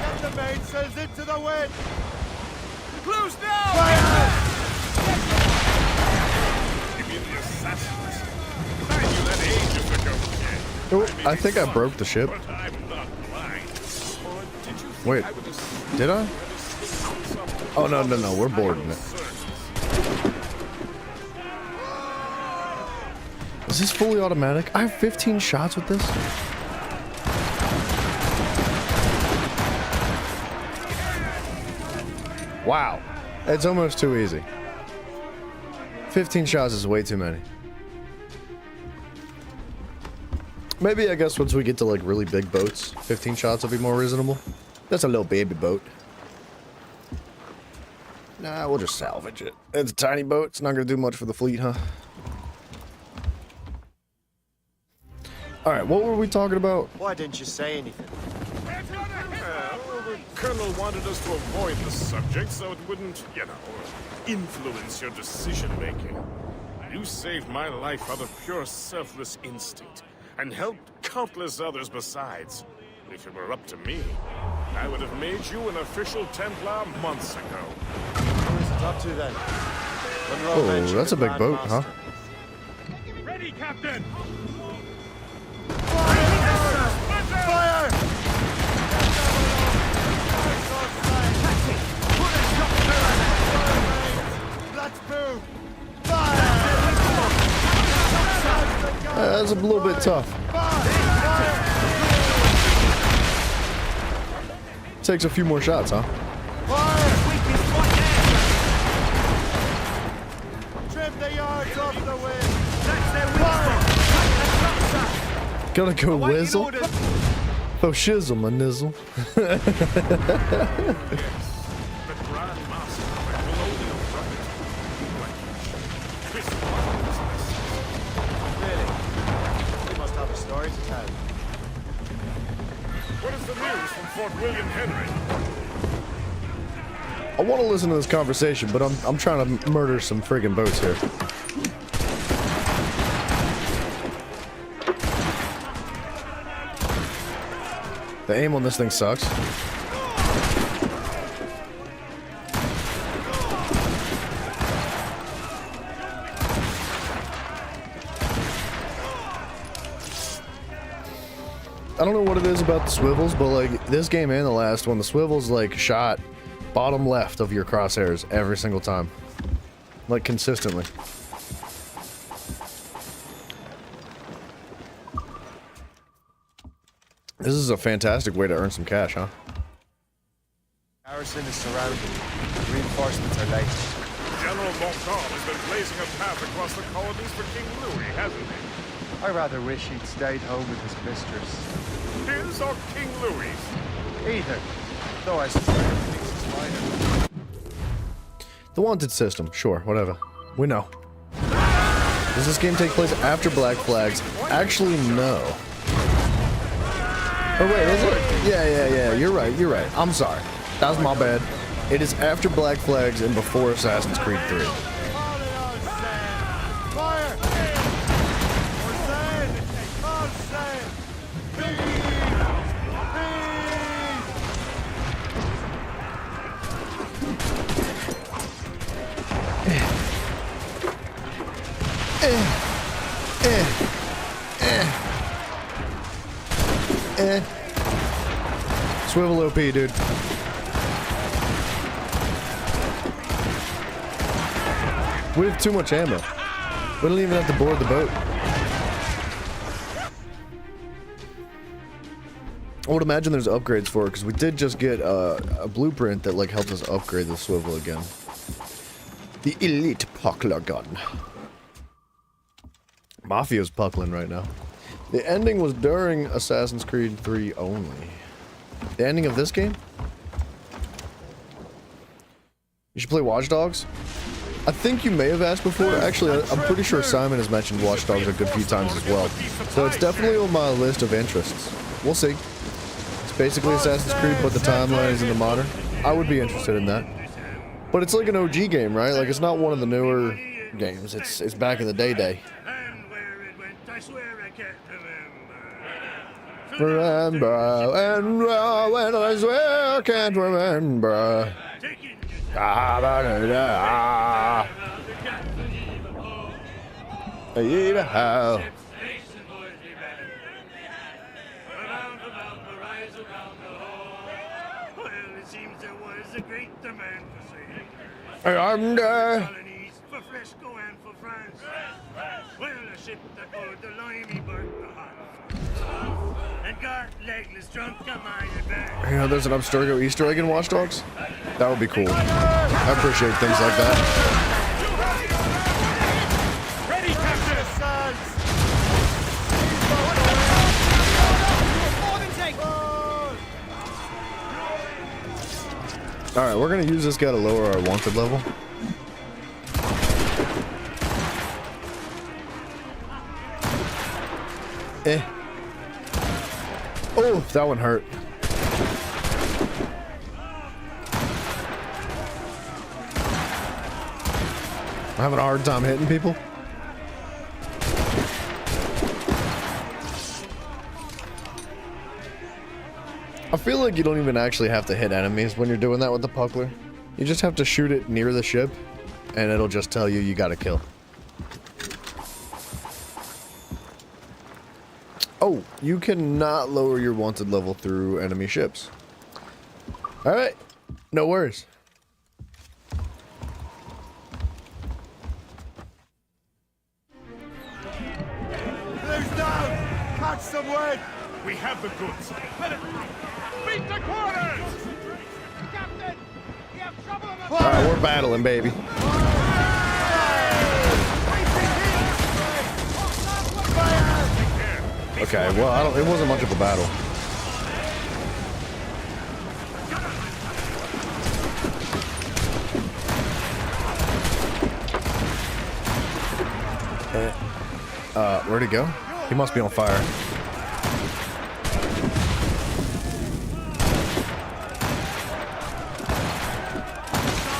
Get the mainsails into the wind! Close now! Fire! Give me the assassins. I knew that ages ago. Oh, I think I broke the ship. But I'm not blind. Or did you think Wait, I would have did I? Oh, no, we're boarding it. Is this fully automatic? I have 15 shots with this? Wow. It's almost too easy. 15 shots is way too many. Maybe I guess once we get to like really big boats, 15 shots will be more reasonable. That's a little baby boat. Nah, we'll just salvage it. It's a tiny boat. It's not going to do much for the fleet, huh? Alright, what were we talking about? Why didn't you say anything? The Colonel wanted us to avoid the subject so it wouldn't, you know, influence your decision-making. You saved my life out of pure selfless instinct, and helped countless others besides. If it were up to me, I would have made you an official Templar months ago. Who is it up to then? Monroe Oh, mentioned that's a the big Grand boat, huh? Master. Ready, Captain! Fire! Let's move! That's a little bit tough. Takes a few more shots, huh? Trim the yards off the wind! Gonna go whizzle? Oh, shizzle, my nizzle. The Grand Master will only run it. This Really? You must have a story to tell. What is the news from Fort William Henry? I want to listen to this conversation, but I'm trying to murder some friggin' boats here. The aim on this thing sucks. I don't know what it is about the swivels, but like this game and the last one, the swivels like shot bottom left of your crosshairs every single time. Like consistently. This is a fantastic way to earn some cash, huh? Harrison is surrounded. Reinforcements are late. General Montcalm has been blazing a path across the colonies for King Louis, hasn't he? I rather wish he'd stayed home with his mistress. His or King Louis? Either. Though I suspect everything's his minor. The wanted system, sure, whatever. We know. Does this game take place after Black Flags? Actually, no. Oh wait, is it? Yeah, you're right. I'm sorry. That was my bad. It is after Black Flags and before Assassin's Creed 3. Fire! Swivel OP, dude. We have too much ammo. We don't even have to board the boat. I would imagine there's upgrades for it, because we did just get a blueprint that like helped us upgrade the swivel again. The Elite Puckler gun. Mafia's puckling right now. The ending was during Assassin's Creed 3 only. The ending of this game? You should play Watch Dogs? I think you may have asked before. Actually, I'm pretty sure Simon has mentioned Watch Dogs a good few times as well. So it's definitely on my list of interests. We'll see. It's basically Assassin's Creed, but the timeline is in the modern. I would be interested in that. But it's like an OG game, right? Like, it's not one of the newer games. It's back in the day. And where it went, I swear I can't remember. Remember, and when I swear I can't remember. Even how. I'm there. For Fresco and for France. Well, a ship that bore the limey bird the hot. And got legless drunk on my advance. You know, there's an Abstergo Easter egg in Watch Dogs. That would be cool. I appreciate things like that. Ready, Captain! Alright, we're gonna use this guy to lower our wanted level. Oh, that one hurt. I'm having a hard time hitting people. I feel like you don't even actually have to hit enemies when you're doing that with the puckler. You just have to shoot it near the ship, and it'll just tell you got a kill. Oh, you cannot lower your wanted level through enemy ships. Alright, no worries. Blue's down! Catch some wind! We have the goods. Beat the quarters! Captain! We have trouble on the Alright, we're battling, baby. Okay, well, it wasn't much of a battle. Where'd he go? He must be on fire.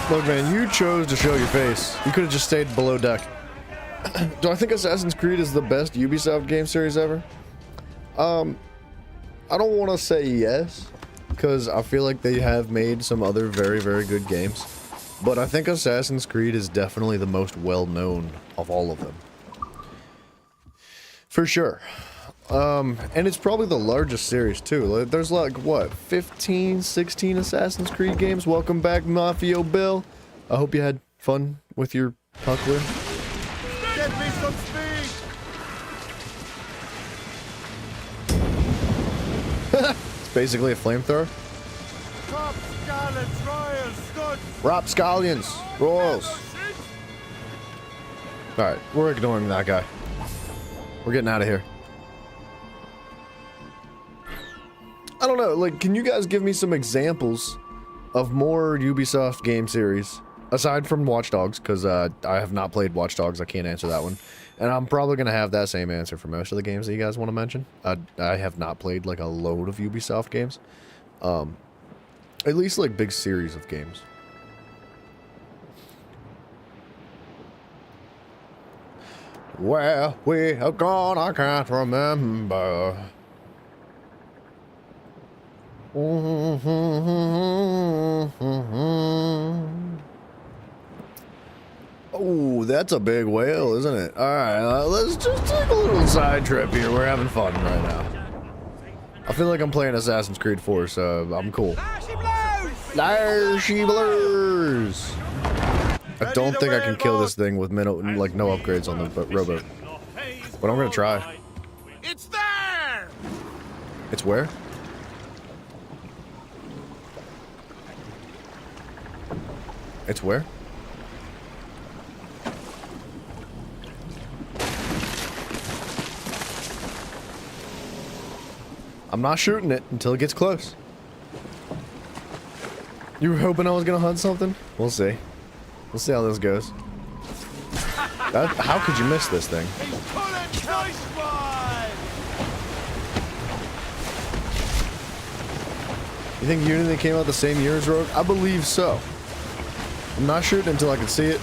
Look, man, you chose to show your face. You could have just stayed below deck. Do I think Assassin's Creed is the best Ubisoft game series ever? I don't want to say yes, because I feel like they have made some other very, very good games. But I think Assassin's Creed is definitely the most well-known of all of them. For sure. And it's probably the largest series, too. Like, there's like, what, 15, 16 Assassin's Creed games? Welcome back, Mafio Bill. I hope you had fun with your puckler. Get me some speed! It's basically a flamethrower. Top scallops, royals, studs! Rapscallions, royals. Alright, we're ignoring that guy. We're getting out of here. I don't know, like, can you guys give me some examples of more Ubisoft game series? Aside from Watch Dogs, because I have not played Watch Dogs, I can't answer that one. And I'm probably going to have that same answer for most of the games that you guys want to mention. I have not played, like, a load of Ubisoft games. At least, like, big series of games. Where we have gone, I can't remember. Oh, that's a big whale, isn't it? Alright, let's just take a little side trip here. We're having fun right now. I feel like I'm playing Assassin's Creed 4, so I'm cool. There she blows! I don't think I can kill this thing with no upgrades on the rowboat. But I'm gonna try. It's there! It's where? It's where? I'm not shooting it until it gets close. You were hoping I was gonna hunt something? We'll see. We'll see how this goes. How could you miss this thing? Nice one! You think Unity came out the same year as Rogue? I believe so. I'm not shooting until I can see it.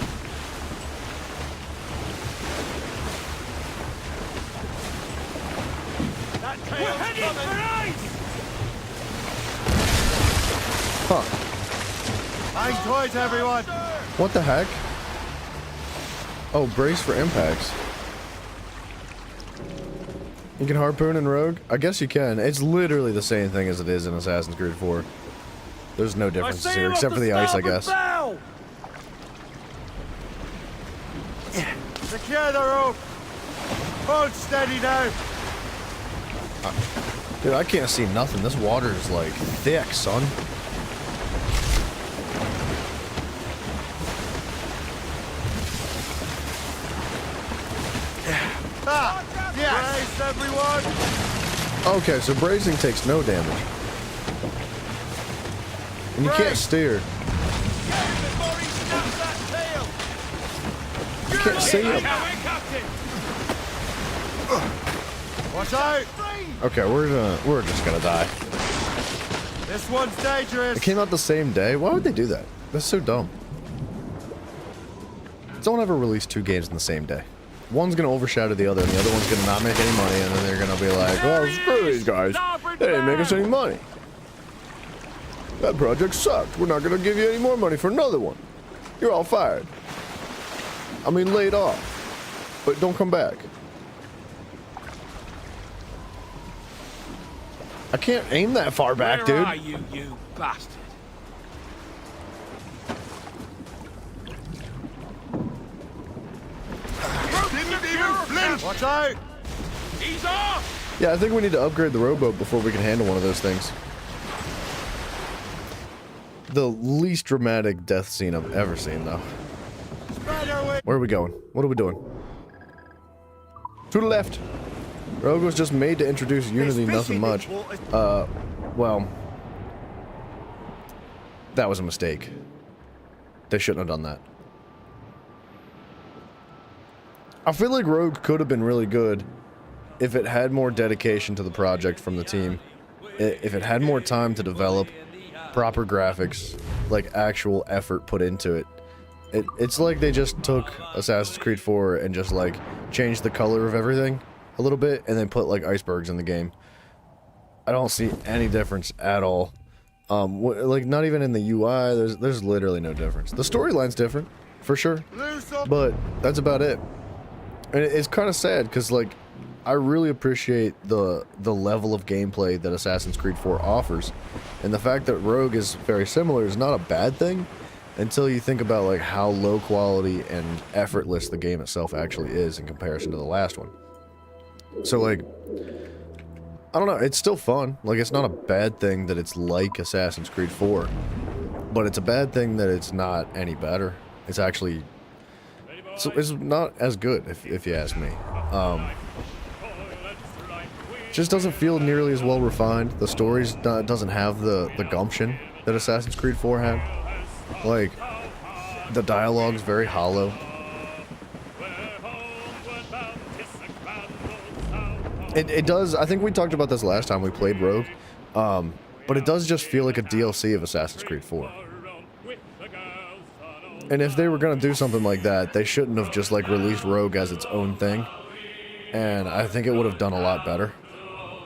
Huh. Hang tight, everyone. What the heck? Oh, brace for impacts. You can harpoon in Rogue? I guess you can. It's literally the same thing as it is in Assassin's Creed 4. There's no differences here, except for the ice, I guess. Secure the rope. Hold steady now. Dude, I can't see nothing. This water is like thick, son. Yes, everyone. Okay, so bracing takes no damage. And you can't steer. You can't see him. Watch out. Okay, we're just gonna die. This one's dangerous. It came out the same day? Why would they do that? That's so dumb. Don't ever release 2 games in the same day. One's gonna overshadow the other, and the other one's gonna not make any money, and then they're gonna be like, oh, screw these guys. They didn't make us any money. That project sucked. We're not gonna give you any more money for another one. You're all fired. I mean, laid off. But don't come back. I can't aim that far back, dude. Where are you, you bastard? Watch out! He's off! Yeah, I think we need to upgrade the rowboat before we can handle one of those things. The least dramatic death scene I've ever seen, though. Where are we going? What are we doing? To the left. Rogue was just made to introduce Unity, nothing much. Well, that was a mistake. They shouldn't have done that. I feel like Rogue could have been really good if it had more dedication to the project from the team. If it had more time to develop proper graphics, like actual effort put into it. It's like they just took Assassin's Creed 4 and just like changed the color of everything a little bit and then put like icebergs in the game. I don't see any difference at all. Like not even in the UI, there's literally no difference. The storyline's different, for sure, but that's about it. And it's kind of sad because like I really appreciate the level of gameplay that Assassin's Creed 4 offers, and the fact that Rogue is very similar is not a bad thing until you think about like how low quality and effortless the game itself actually is in comparison to the last one. So like, I don't know, it's still fun. Like, it's not a bad thing that it's like Assassin's Creed 4, but it's a bad thing that it's not any better. It's actually, it's not as good, if you ask me. Just doesn't feel nearly as well refined. The story doesn't have the gumption that Assassin's Creed 4 had. Like, the dialogue's very hollow. It does, I think we talked about this last time we played Rogue, but it does just feel like a DLC of Assassin's Creed 4. And if they were going to do something like that, they shouldn't have just like released Rogue as its own thing. And I think it would have done a lot better.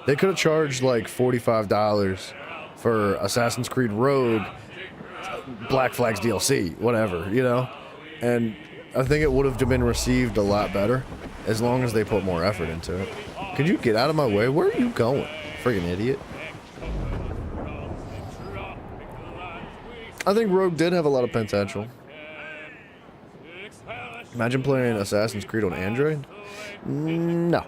They could have charged like $45 for Assassin's Creed Rogue, Black Flag's DLC, whatever, you know? And I think it would have been received a lot better as long as they put more effort into it. Could you get out of my way? Where are you going? Friggin' idiot. I think Rogue did have a lot of potential. Imagine playing Assassin's Creed on Android? No.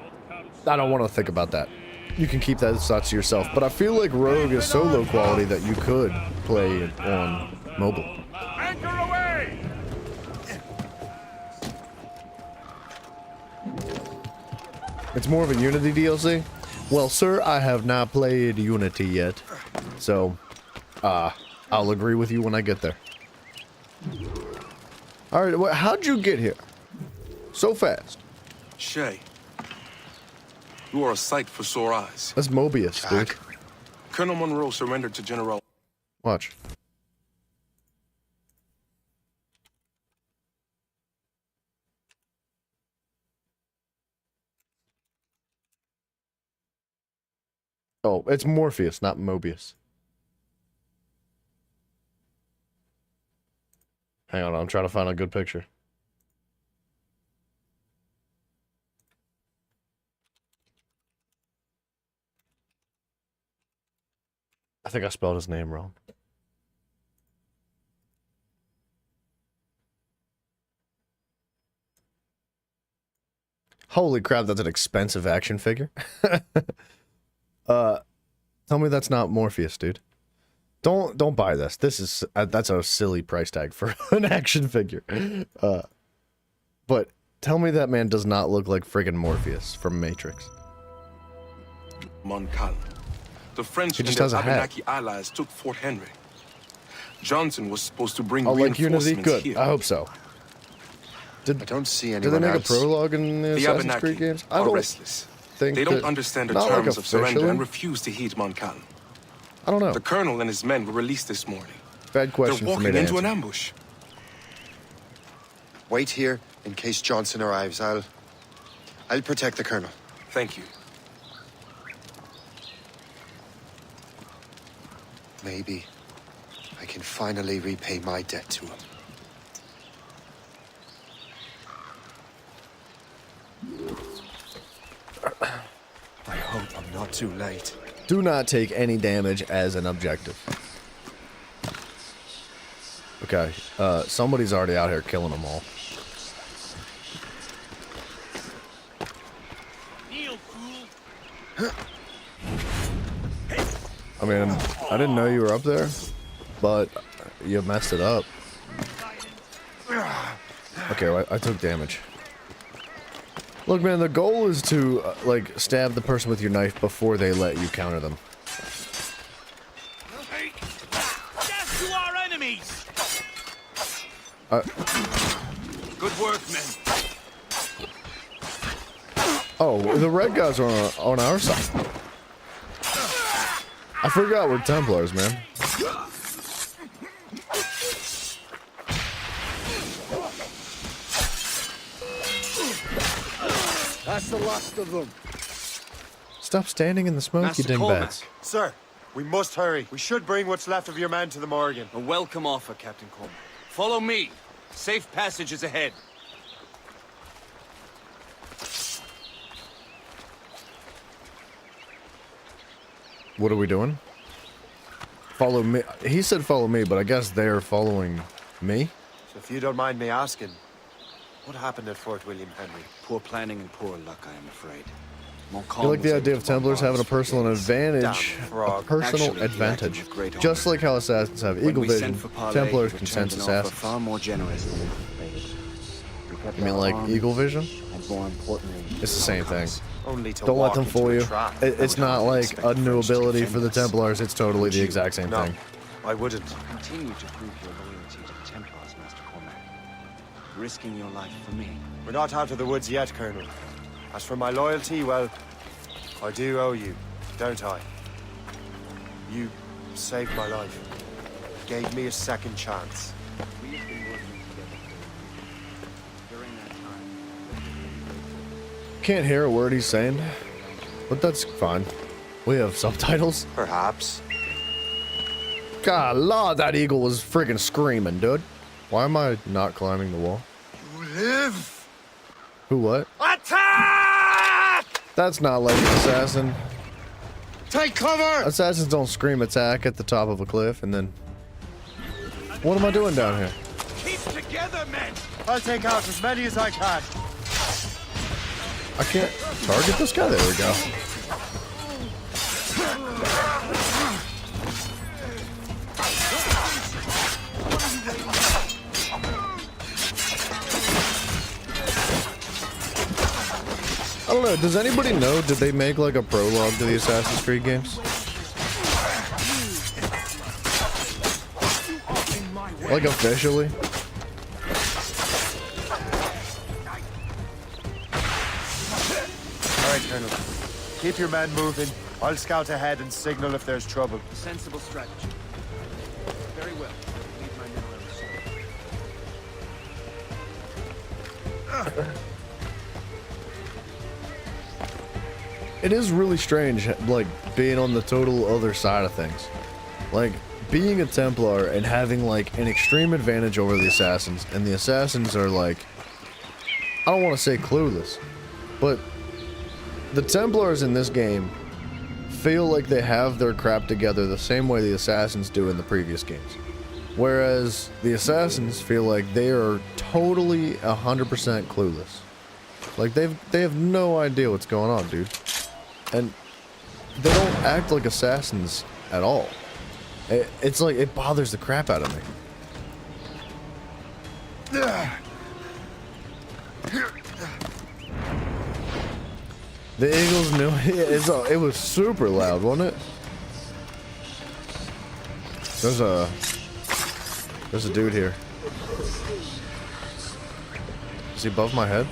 I don't want to think about that. You can keep that thought to yourself. But I feel like Rogue is so low quality that you could play it on mobile. Anchor away! It's more of a Unity DLC? Well, sir, I have not played Unity yet. So, I'll agree with you when I get there. Alright, well, how'd you get here? So fast. Shay, you are a sight for sore eyes. That's Mobius, dude. Colonel Monroe surrendered to General... Watch. Oh, it's Morpheus, not Mobius. Hang on, I'm trying to find a good picture. I think I spelled his name wrong. Holy crap, that's an expensive action figure. Tell me that's not Morpheus, dude. Don't buy this. This is that's a silly price tag for an action figure. But tell me that man does not look like friggin' Morpheus from Matrix. Montcalm. The French He and just their has a hat. Abenaki allies took Fort Henry. Johnson was supposed to bring Oh, like reinforcements Unity? Good. here. I hope so. I don't see Did they anyone make else. a prologue in the The Assassin's Abenaki Creed games? I are don't restless. think They don't that- understand the not like terms of surrender officially. and refuse to heed Montcalm. I don't know. The colonel and his men were released this morning. Bad question They're for me walking to into answer. an ambush. Wait here in case Johnson arrives. I'll protect the colonel. Thank you. Maybe I can finally repay my debt to him. I hope I'm not too late. Do not take any damage as an objective. Okay, somebody's already out here killing them all. I mean, I didn't know you were up there, but you messed it up. Okay, well, I took damage. Look, man, the goal is to, like, stab the person with your knife before they let you counter them. Death to our enemies! Good work, men. Oh, the red guys are on our side. I forgot we're Templars, man. That's the last of them. Stop standing in the smoke, Master you Cormac. dingbats. Sir, we must hurry. We should bring what's left of your men to the Morrigan. A welcome offer, Captain Cormac. Follow me. Safe passage is ahead. What are we doing? Follow me. He said follow me, but I guess they're following me. So if you don't mind me asking, what happened at Fort William Henry? Poor planning and poor luck, I am afraid. You like the idea of Templars having a personal advantage, a personal Actually, he advantage, acted with great just honor. like how Assassins have When Eagle we Vision, sent for Parley, Templars he can returned sense an offer assassins. far more generous than You mean like Eagle Vision? and more importantly, It's the same thing. Only to Don't let walk them into fool a you. trap. It's not like a new ability for the Templars, it's totally the exact same No, thing. I wouldn't. Continue to prove your loyalty to the Templars, Master Cormac. Risking your life for me. We're not out of the woods yet, Colonel. As for my loyalty, well, I do owe you, don't I? You saved my life. Gave me a second chance. We have been working together during that time. Can't hear a word he's saying, but that's fine. We have subtitles. Perhaps. God, Lord, that eagle was freaking screaming, dude. Why am I not climbing the wall? You live! Who what? Attack! That's not like an assassin. Take cover! Assassins don't scream attack at the top of a cliff and then... What am I doing down here? Keep together, men! I'll take out as many as I can. I can't target this guy? There we go. I don't know, does anybody know, did they make like a prologue to the Assassin's Creed games? Like officially? All right, Colonel. Keep your men moving. I'll scout ahead and signal if there's trouble. Sensible strategy. Very well. Leave my men where we it is really strange, like, being on the total other side of things. Like, being a Templar and having, like, an extreme advantage over the Assassins, and the Assassins are, like, I don't want to say clueless, but the Templars in this game feel like they have their crap together the same way the Assassins do in the previous games. Whereas the Assassins feel like they are totally 100% clueless. Like, they have no idea what's going on, dude. And they don't act like assassins at all. It's like, it bothers the crap out of me. The Eagles knew it was super loud, wasn't it? There's a dude here. Is he above my head?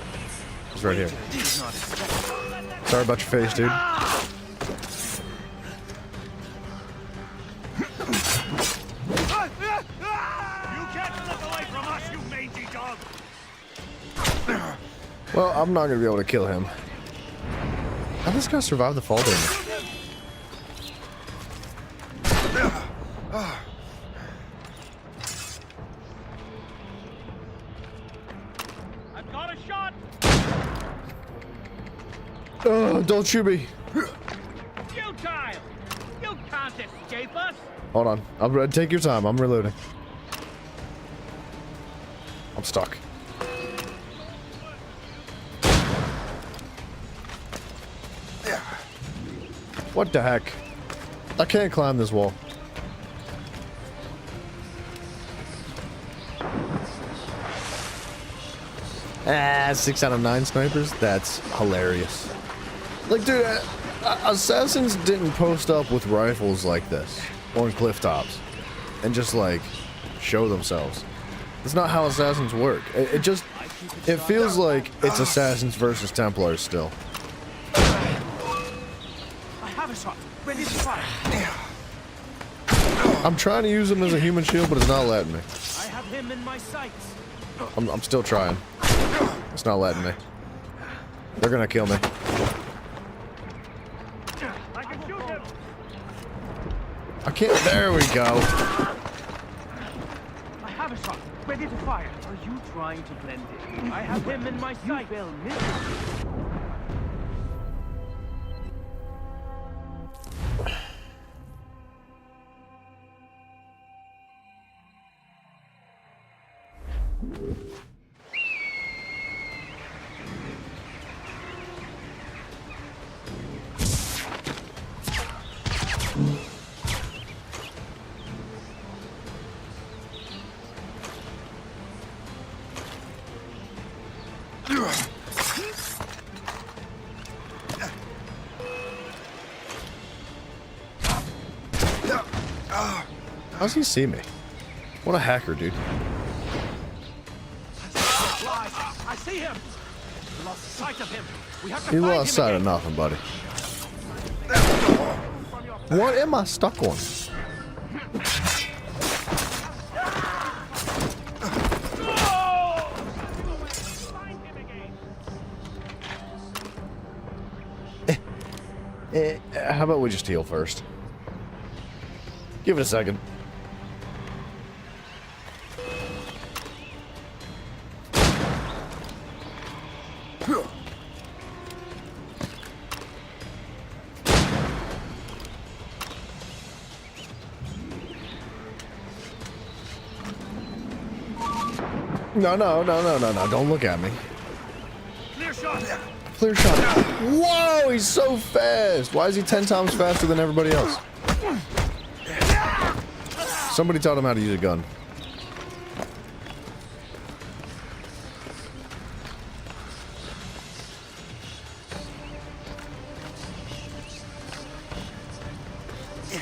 He's right here. Sorry about your face, dude. Well, I'm not gonna be able to kill him. How'd this guy survive the fall damage? I've got a shot. Oh, don't shoot me. Futile! You can't escape us. Hold on. Take your time. I'm reloading. I'm stuck. What the heck? I can't climb this wall. Ah, 6 out of 9 snipers? That's hilarious. Like, dude, Assassins didn't post up with rifles like this on cliff tops and just, like, show themselves. That's not how Assassins work. It feels like it's Assassins versus Templars still. Ready to fire. I'm trying to use him as a human shield, but it's not letting me. I have him in my sights. I'm still trying. It's not letting me. They're gonna kill me. I can shoot him. I can't. There we go. I have a shot. Ready to fire. Are you trying to blend in? I have him in my sights. You will miss it. How's he see me? What a hacker, dude. I see him. We lost sight of him. We have to You find lost him sight again. of nothing, buddy. What am I stuck on? How about we just heal first? Give it a second. No, don't look at me. Clear shot. Clear shot. Whoa, he's so fast. Why is he 10 times faster than everybody else? Somebody taught him how to use a gun.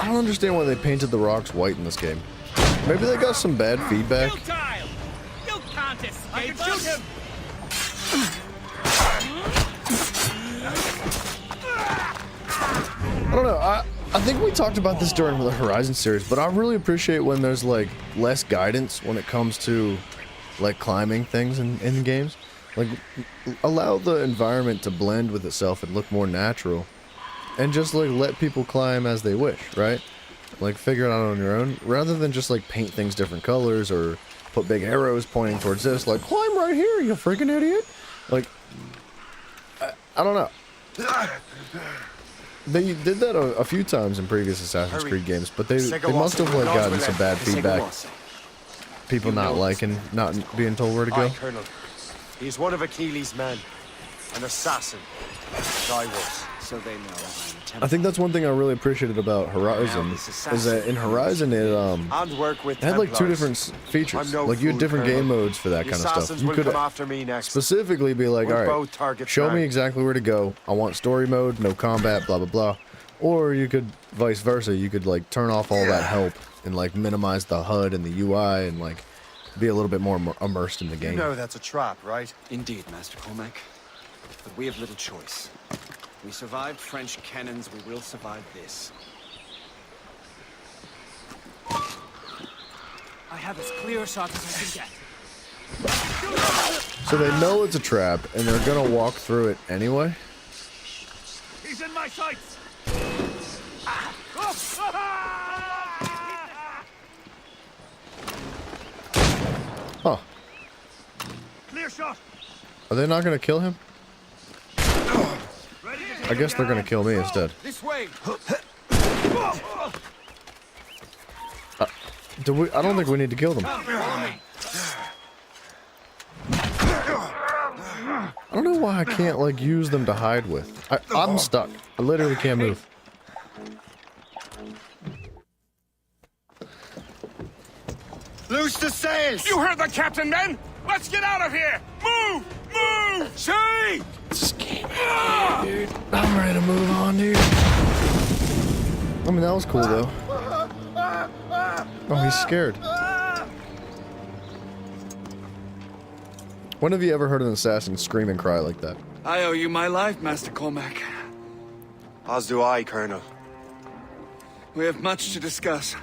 I don't understand why they painted the rocks white in this game. Maybe they got some bad feedback. You can't escape. I can shoot him. I don't know. I think we talked about this during the Horizon series, but I really appreciate when there's like less guidance when it comes to like climbing things in games. Like allow the environment to blend with itself and look more natural and just like let people climb as they wish, right? Like figure it out on your own, rather than just like paint things different colors or put big arrows pointing towards this. Like climb right here, you freaking idiot! Like I don't know. They did that a few times in previous Assassin's Creed games, but they must have like gotten some bad feedback. People not liking, not being told where to go. Aye, Colonel. He's one of Achilles' men. An assassin. I was. So they know I'm I think that's one thing I really appreciated about Horizon, is that in Horizon it And work with had like two Templars. different features. I'm no Like you had fool, different Colonel. game modes for that The kind of stuff. assassins You will could come after me next. specifically be like, We'll all both right, target show me Frank. exactly where to go. I want story mode, no combat, blah blah blah. Or you could vice versa. You could like turn off all that help and like minimize the HUD and the UI and like be a little bit more immersed in the game. You know that's a trap, right? Indeed, Master Cormac. But we have little choice. We survived French cannons, we will survive this. I have as clear a shot as I can get. So they know it's a trap and they're gonna walk through it anyway. He's in my sights! Huh. Clear shot! Are they not gonna kill him? I guess they're gonna kill me instead. This way! Do we? I don't think we need to kill them. Follow me! I don't know why I can't like use them to hide with. I'm stuck. I literally can't move. Loose the sails! You heard the captain, men! Let's get out of here! Move! Move! See! Dude, I'm ready to move on, dude. I mean, that was cool though. Oh, he's scared. When have you ever heard an assassin scream and cry like that? I owe you my life, Master Cormac. As do I, Colonel. We have much to discuss.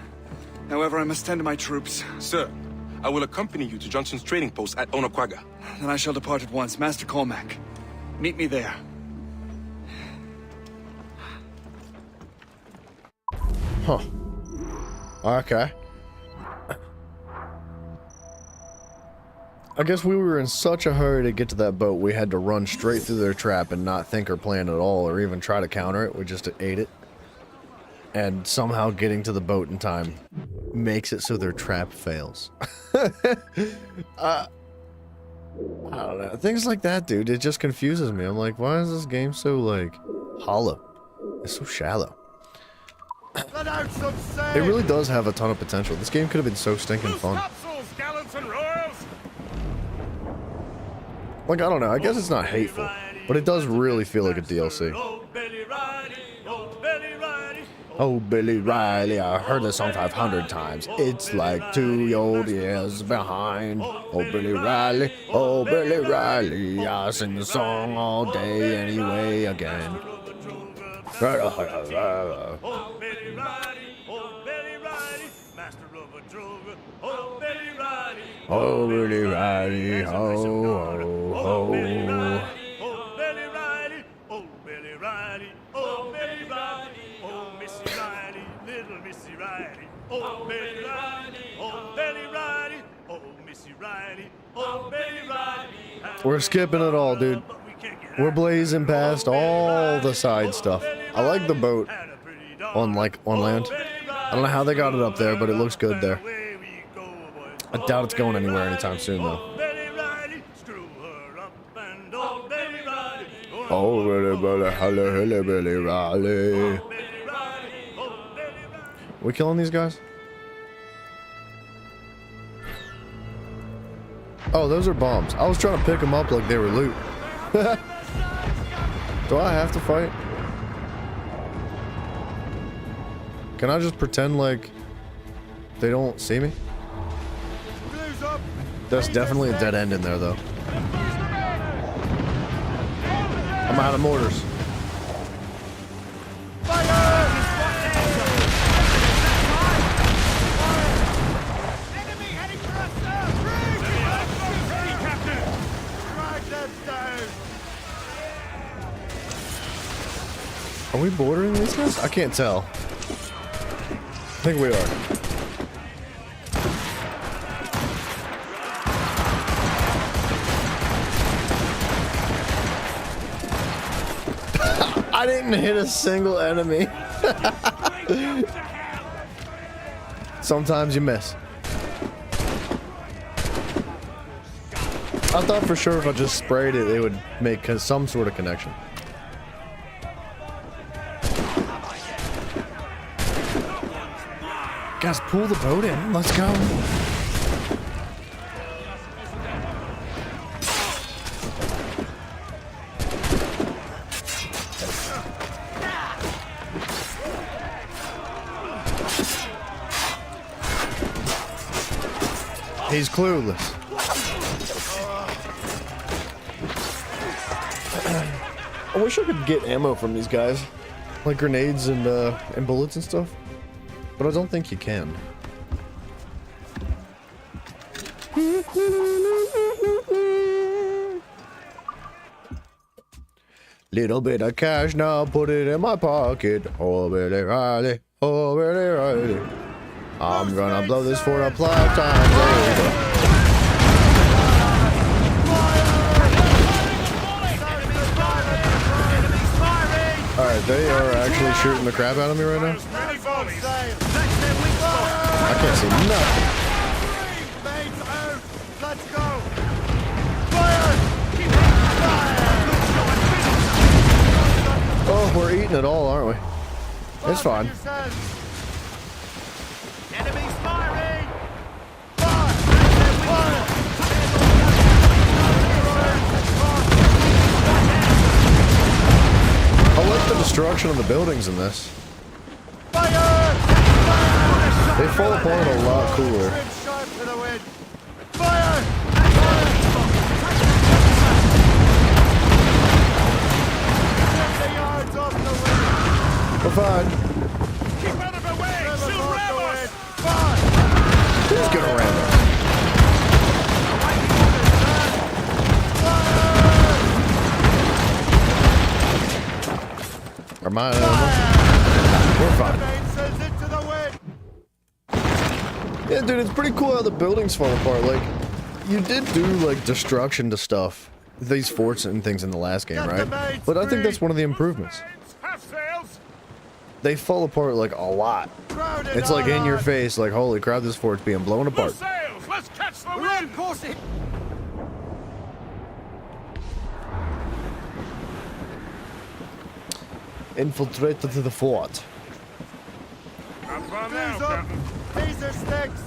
However, I must tend to my troops. Sir, I will accompany you to Johnson's trading post at Onaqaga. Then I shall depart at once. Master Cormac, meet me there. Huh. Okay. I guess we were in such a hurry to get to that boat, we had to run straight through their trap and not think or plan at all, or even try to counter it. We just ate it. And somehow getting to the boat in time makes it so their trap fails. I don't know. Things like that, dude, it just confuses me. I'm like, why is this game so, like, hollow? It's so shallow. Let out some sail! It really does have a ton of potential. This game could have been so stinking fun. Topsails, gallants and royals! Like, I don't know. I guess it's not hateful, but it does really feel like a DLC. Oh, Billy Riley, I heard this song 500 times. It's like 2 old years behind. Oh, Billy Riley, I sing the song all day anyway again. Oh, Billy Riley, oh, Billy Riley, master of a drover. Oh, Billy Riley, Oh, Billy Riley, ho, ho, Billy ho. Riley, oh, Billy Riley, oh, Billy Riley, oh, Billy Riley, oh, Missy Riley, little Missy Riley, oh, Billy Riley, oh, Billy Riley, oh, Missy Riley, oh, Billy Riley. We're skipping it all, dude. We're blazing past all the side stuff. I like the boat on land. I don't know how they got it up there, but it looks good there. I doubt it's going anywhere anytime soon, though. Oh, Billy, Billy, Billy, Billy, Riley. We killing these guys? Oh, those are bombs. I was trying to pick them up like they were loot. Do I have to fight? Can I just pretend like they don't see me? There's definitely a dead end in there, though. I'm out of mortars. Enemy heading for us, sir! Ready, Captain! Drag them down! Are we bordering these guys? I can't tell. I think we are. I didn't hit a single enemy. Sometimes you miss. I thought for sure if I just sprayed it, it would make some sort of connection. Guys, pull the boat in. Let's go. He's clueless. I wish I could get ammo from these guys, like grenades and bullets and stuff, but I don't think you can. Little bit of cash now, put it in my pocket. Oh, Billy Riley, oh, Billy Riley. I'm gonna blow this for a lifetime. Alright, they are actually shooting the crap out of me right now. I can't see nothing. Oh, we're eating it all, aren't we? It's fine. I like the destruction of the buildings in this. They fall apart a lot cooler. We're fine. Who's gonna ram us? Are mine? We're fine. Yeah, dude, it's pretty cool how the buildings fall apart. Like, you did do like destruction to stuff, these forts and things in the last game, right? But I think that's one of the improvements. They fall apart like a lot. It's like in your face, like holy crap, this fort's being blown apart. Let's catch the wind! Infiltrate to the fort. These are sticks.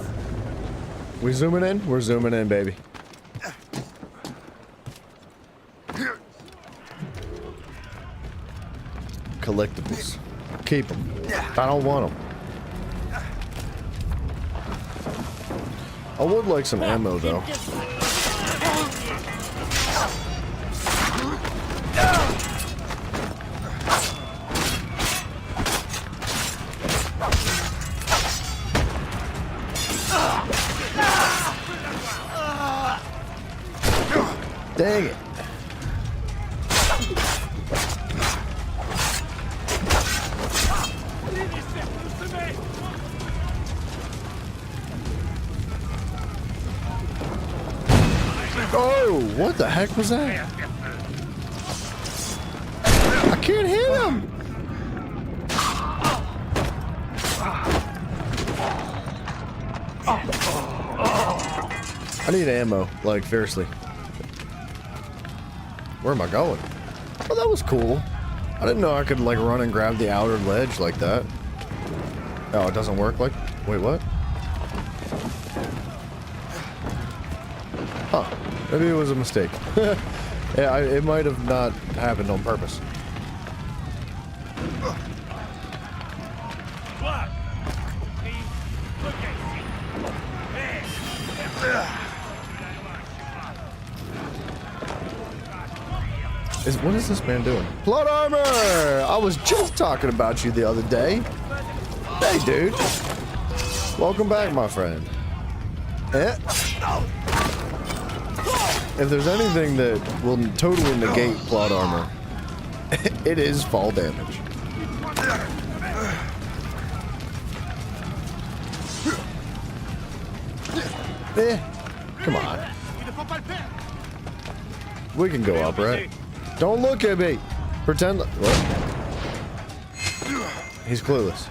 We zooming in? We're zooming in, baby. Collectibles. Keep them. I don't want them. I would like some ammo, though. Dang it. Oh, what the heck was that? I can't hit him. I need ammo, like, seriously. Where am I going? Oh, that was cool. I didn't know I could, like, run and grab the outer ledge like that. Oh, it doesn't work like... Wait, what? Huh. Maybe it was a mistake. Yeah, it might have not happened on purpose. What is this man doing? Plot armor! I was just talking about you the other day. Hey, dude. Welcome back, my friend. If there's anything that will totally negate plot armor, it is fall damage. Come on. We can go up, right? Don't look at me. Pretend. What? He's clueless.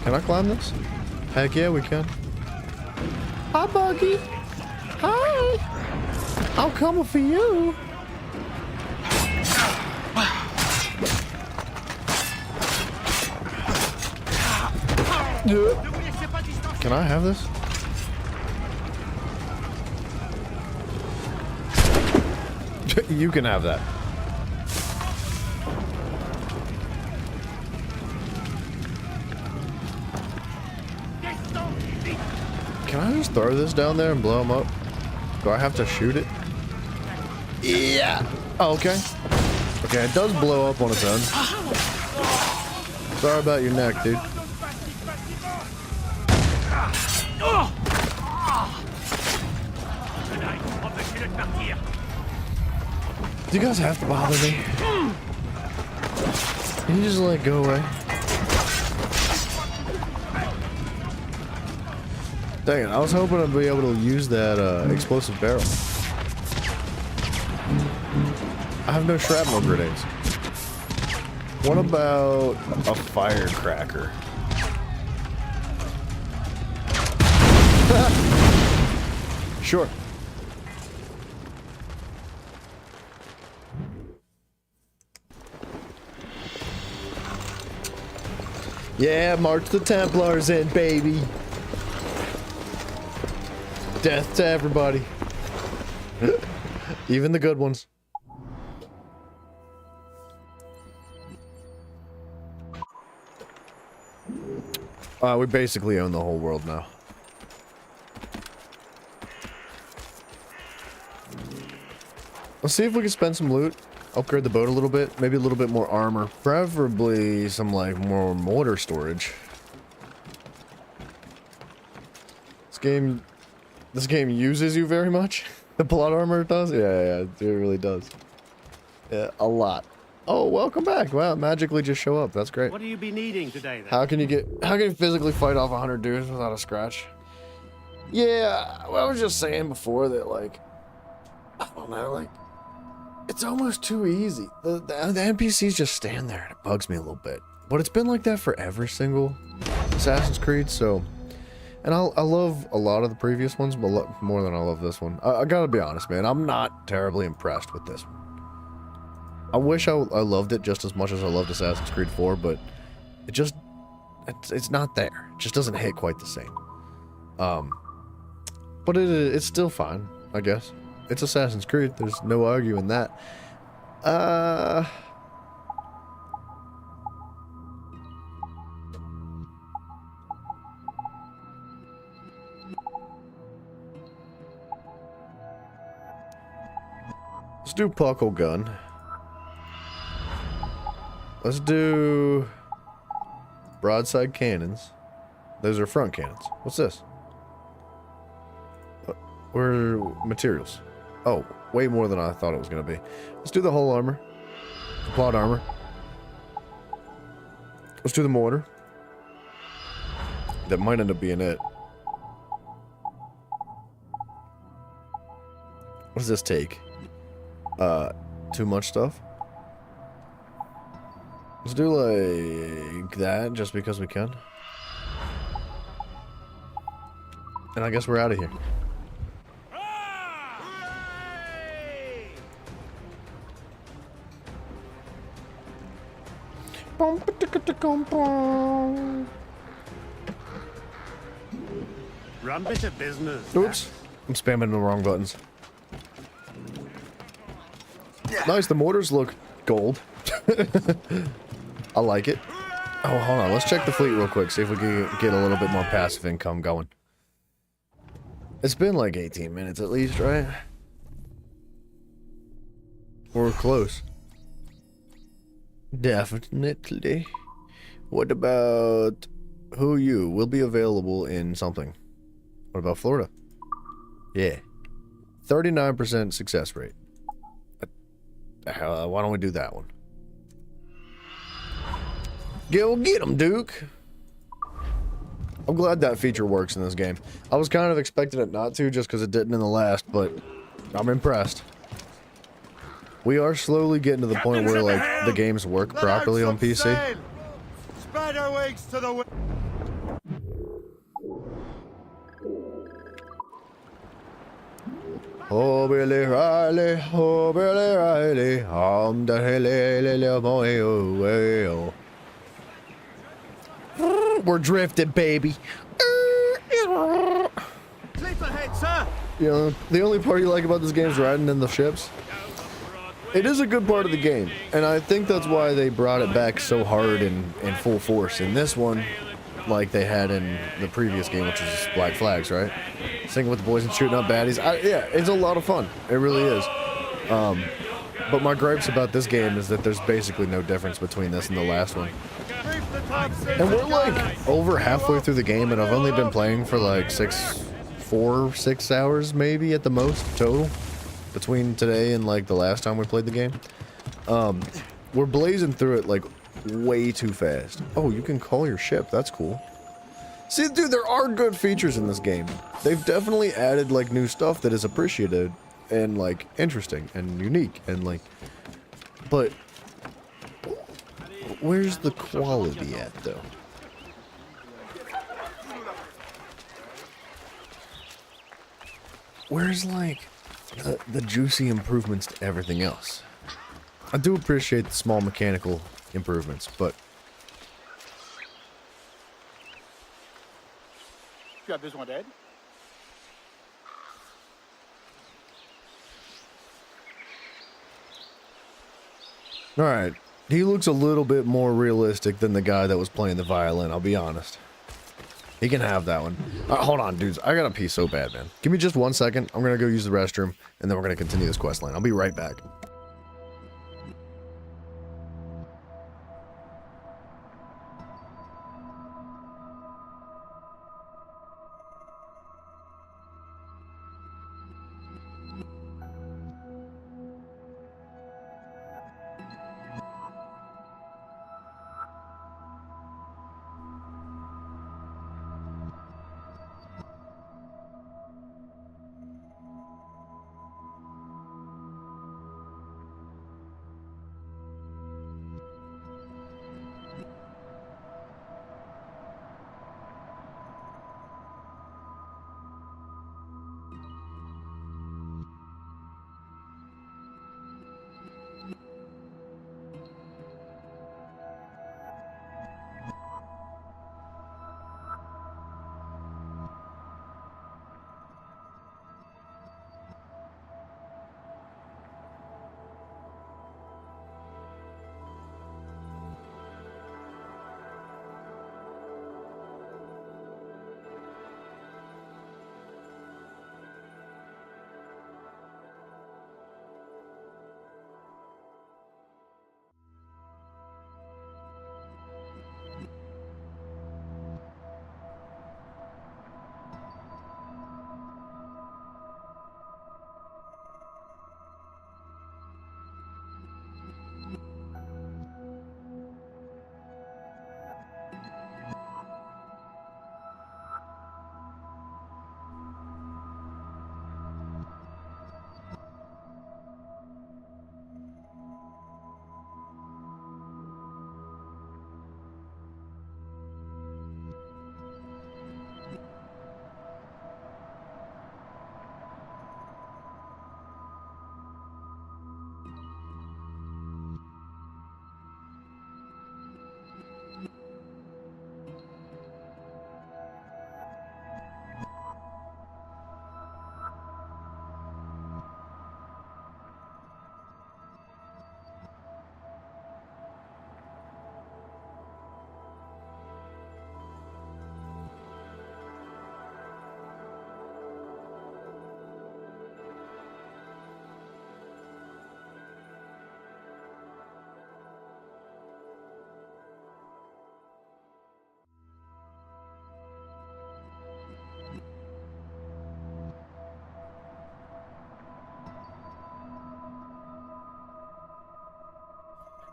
Can I climb this? Heck yeah, we can. Hi, Buggy. Hi. I'm coming for you. Can I have this? You can have that. Can I just throw this down there and blow him up? Do I have to shoot it? Yeah. Oh, okay. Okay, it does blow up on its own. Sorry about your neck, dude. Do you guys have to bother me? Can you just like go away? Dang it, I was hoping I'd be able to use that explosive barrel. I have no shrapnel grenades. What about a firecracker? Sure. Yeah, march the Templars in, baby. Death to everybody. Even the good ones. We basically own the whole world now. Let's see if we can spend some loot. Upgrade the boat a little bit. Maybe a little bit more armor. Preferably some, like, more mortar storage. This game uses you very much. The plot armor does? Yeah, it really does. Yeah, a lot. Oh, welcome back. Wow, magically just show up. That's great. What do you be needing today, then? How can you physically fight off 100 dudes without a scratch? Yeah, well, I was just saying before that, like, I don't know, like, it's almost too easy. The NPCs just stand there and it bugs me a little bit. But it's been like that for every single Assassin's Creed, so... And I love a lot of the previous ones, but more than I love this one. I gotta be honest, man. I'm not terribly impressed with this one. I wish I loved it just as much as I loved Assassin's Creed 4, but it just... It's not there. It just doesn't hit quite the same. But it's still fine, I guess. It's Assassin's Creed. There's no arguing that. Let's do Puckle Gun. Let's do broadside cannons. Those are front cannons. What's this? Where materials? Oh, way more than I thought it was going to be. Let's do the whole armor. The plot armor. Let's do the mortar. That might end up being it. What does this take? Too much stuff? Let's do like that just because we can. And I guess we're out of here. Run bit of business. Oops. I'm spamming the wrong buttons. Nice, the mortars look gold. I like it. Oh, hold on. Let's check the fleet real quick. See if we can get a little bit more passive income going. It's been like 18 minutes at least, right? We're close. Definitely. What about who you will be available in something? What about Florida? Yeah. 39% success rate. Why don't we do that one? Go get him, Duke. I'm glad that feature works in this game. I was kind of expecting it not to, just because it didn't in the last, but I'm impressed. We are slowly getting to the point where, like, the games work properly on PC. Spread our wings to the wind. Oh, Billy Riley, I'm the we're drifting, baby. Sleep ahead, sir. You know, the only part you like about this game is riding in the ships. It is a good part of the game, and I think that's why they brought it back so hard and in full force in this one, like they had in the previous game, which is Black Flags, right? Singing with the boys and shooting up baddies. Yeah, it's a lot of fun. It really is. But my gripes about this game is that there's basically no difference between this and the last one. And we're like over halfway through the game, and I've only been playing for like 4 or 6 hours maybe at the most total between today and like the last time we played the game. We're blazing through it like way too fast. Oh, you can call your ship. That's cool. See, dude, there are good features in this game. They've definitely added like new stuff that is appreciated and like interesting and unique and like, but where's the quality at though? Where's like the juicy improvements to everything else? I do appreciate the small mechanical improvements, but You got this one, Dad? alright. He looks a little bit more realistic than the guy that was playing the violin, I'll be honest. He can have that one. Hold on, dudes. I gotta pee so bad, man. Give me just 1 second. I'm gonna go use the restroom, and then we're gonna continue this quest line. I'll be right back.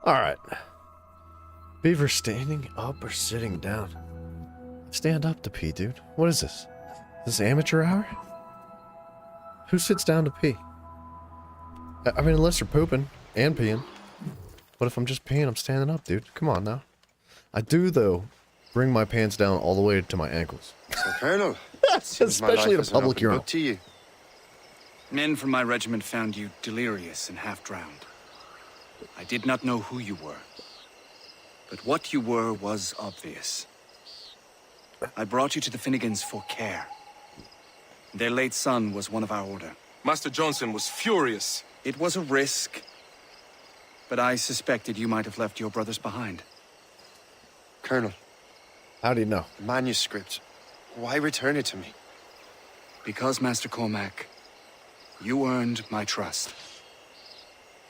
Alright. Beaver standing up or sitting down? Stand up to pee, dude. What is this? Is this amateur hour? Who sits down to pee? I mean, unless you're pooping and peeing. But if I'm just peeing, I'm standing up, dude. Come on now. I do, though, bring my pants down all the way to my ankles. So, Colonel, Especially in a public urinal. To you. Men from my regiment found you delirious and half-drowned. I did not know who you were. But what you were was obvious. I brought you to the Finnegans for care. Their late son was one of our order. Master Johnson was furious. It was a risk, but I suspected you might have left your brothers behind. Colonel. How do you know? The manuscript. Why return it to me? Because, Master Cormac, you earned my trust.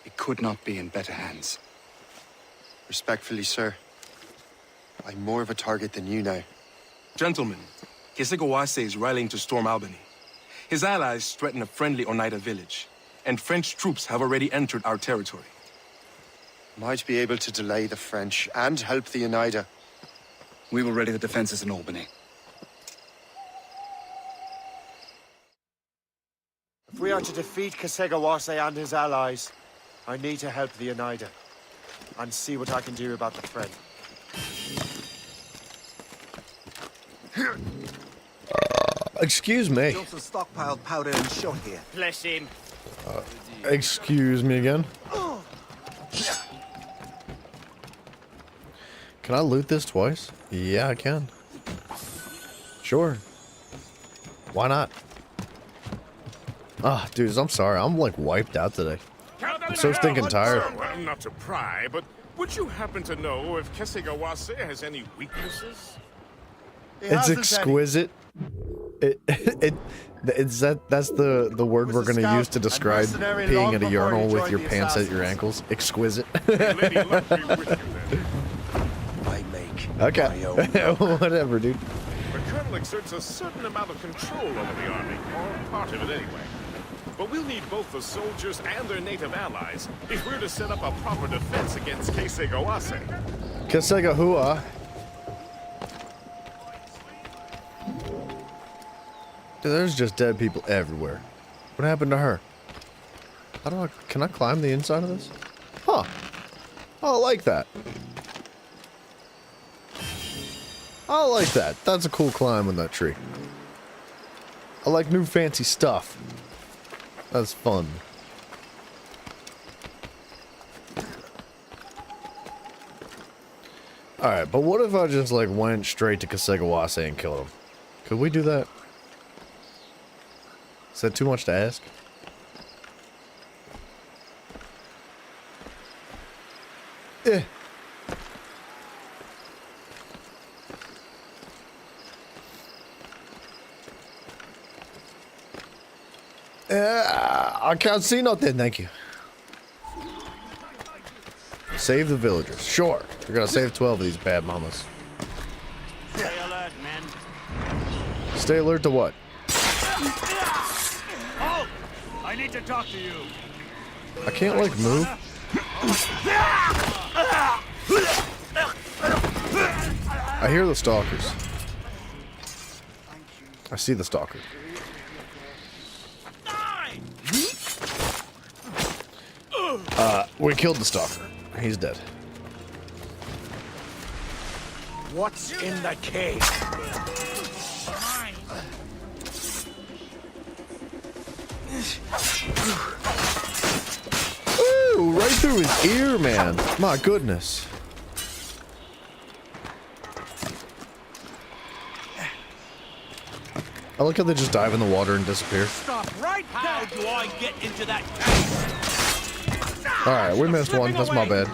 It could not be in better hands. Respectfully, sir. I'm more of a target than you now. Gentlemen, Kesegoase is rallying to storm Albany. His allies threaten a friendly Oneida village, and French troops have already entered our territory. Might be able to delay the French and help the Oneida. We will ready the defenses in Albany. If we are to defeat Kesegawase and his allies, I need to help the Oneida and see what I can do about the threat. Excuse me. Johnson stockpiled powder and shot here. Bless him. Excuse me again. Can I loot this twice? Yeah, I can. Sure. Why not? Ah, dudes, I'm sorry. I'm like wiped out today. I'm so stinking tired. Well, not to pry, but would you happen to know if Kesegoase has any weaknesses? It's exquisite. That's the word we're gonna use to describe peeing at a urinal with your pants at your ankles. Exquisite. Okay. Whatever, dude. The Colonel exerts a certain amount of control over the army, or part of it anyway. But we'll need both the soldiers and their native allies if we're to set up a proper defense against Kesegoase. Kesegahua. Dude, there's just dead people everywhere. What happened to her? Can I climb the inside of this? Huh. Oh, I like that. I like that. That's a cool climb on that tree. I like new fancy stuff. That's fun. Alright, but what if I just like went straight to Kesegawase and killed him? Could we do that? Is that too much to ask? Eh. I can't see nothing, thank you. Save the villagers. Sure. We're gonna save 12 of these bad mamas. Stay alert, men. Stay alert to what? Halt! I need to talk to you. I can't, like, move. I hear the stalkers. I see the stalker. We killed the stalker. He's dead. What's in the cave? Ooh, right through his ear, man. My goodness. I like how they just dive in the water and disappear. Stop right there! How do I get into that cave? Alright, we missed one. That's my bad.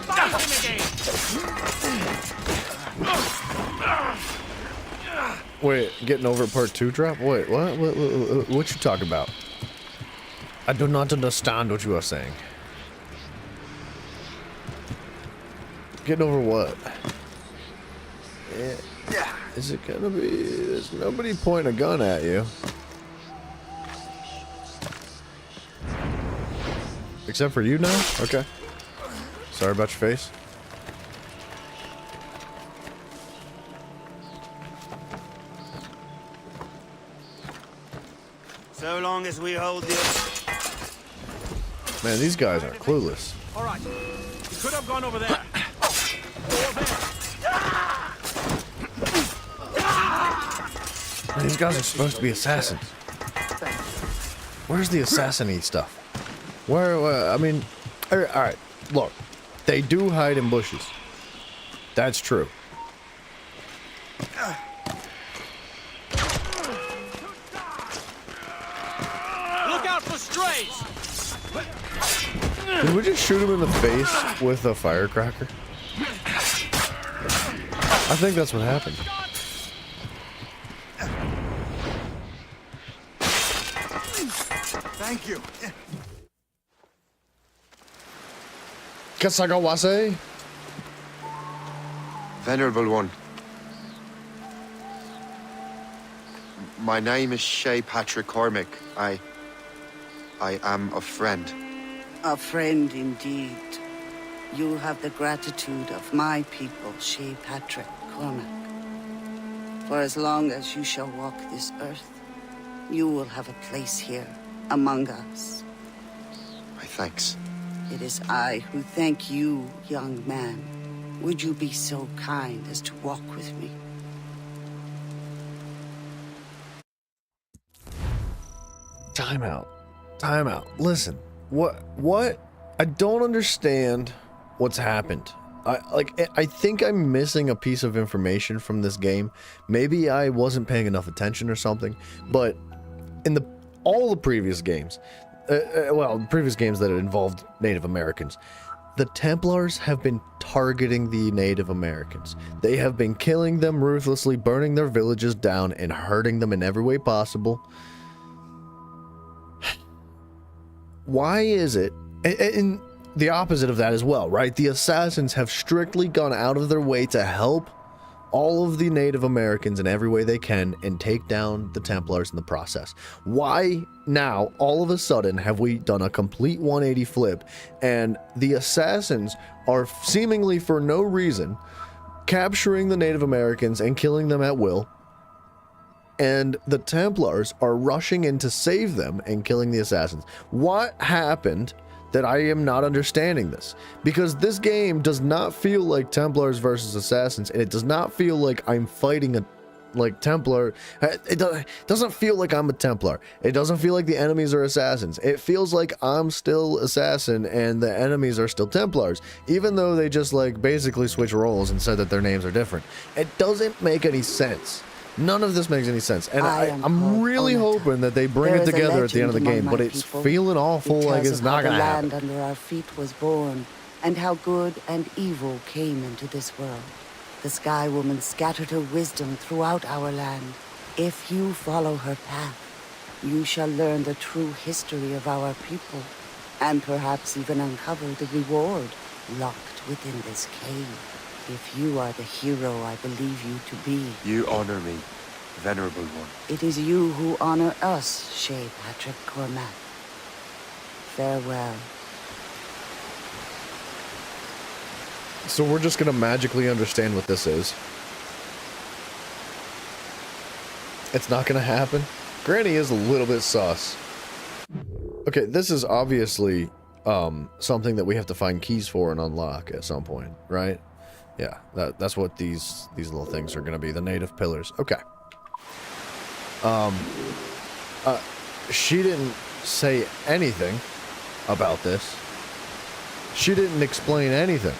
Wait, getting over at part 2 drop? Wait, what? What you talking about? I do not understand what you are saying. Getting over what? Yeah. Is it gonna be... There's nobody pointing a gun at you. Except for you now? Okay. Sorry about your face. So long as we hold the... Man, these guys are clueless. All right. He could have gone over there. Man, these guys are supposed to be assassins. Where's the assassin-y stuff? Where, I mean, alright, look. They do hide in bushes. That's true. Look out for strays! Did we just shoot him in the face with a firecracker? I think that's what happened. Thank you. Kasagawase? Venerable One. My name is Shay Patrick Cormac. I am a friend. A friend indeed. You have the gratitude of my people, Shay Patrick Cormac. For as long as you shall walk this earth, you will have a place here among us. My thanks. It is I who thank you, young man. Would you be so kind as to walk with me? Time out. Time out. Listen. What? I don't understand what's happened. I think I'm missing a piece of information from this game. Maybe I wasn't paying enough attention or something, but in all the previous games, previous games that involved Native Americans, the Templars have been targeting the Native Americans. They have been killing them ruthlessly, burning their villages down, and hurting them in every way possible. Why is it, and the opposite of that as well, right? The assassins have strictly gone out of their way to help all of the Native Americans in every way they can and take down the Templars in the process. Why now, all of a sudden, have we done a complete 180 flip and the assassins are seemingly for no reason capturing the Native Americans and killing them at will, and the Templars are rushing in to save them and killing the assassins? What happened that I am not understanding this? Because this game does not feel like Templars versus assassins, and it does not feel like I'm fighting a Templar. It doesn't feel like I'm a Templar. It doesn't feel like the enemies are assassins. It feels like I'm still assassin and the enemies are still Templars, even though they just basically switch roles and said that their names are different. It doesn't make any sense. None of this makes any sense, and I'm really hoping that they bring it together at the end of the game, but it's feeling awful like it's not gonna happen. The land under our feet was born, and how good and evil came into this world. The Sky Woman scattered her wisdom throughout our land. If you follow her path, you shall learn the true history of our people, and perhaps even uncover the reward locked within this cave. If you are the hero I believe you to be. You honor me, Venerable One. It is you who honor us, Shay Patrick Cormac. Farewell. So we're just gonna magically understand what this is. It's not gonna happen. Granny is a little bit sus. Okay, this is obviously something that we have to find keys for and unlock at some point, right? Yeah, that's what these little things are gonna be, the native pillars. Okay. She didn't say anything about this. She didn't explain anything.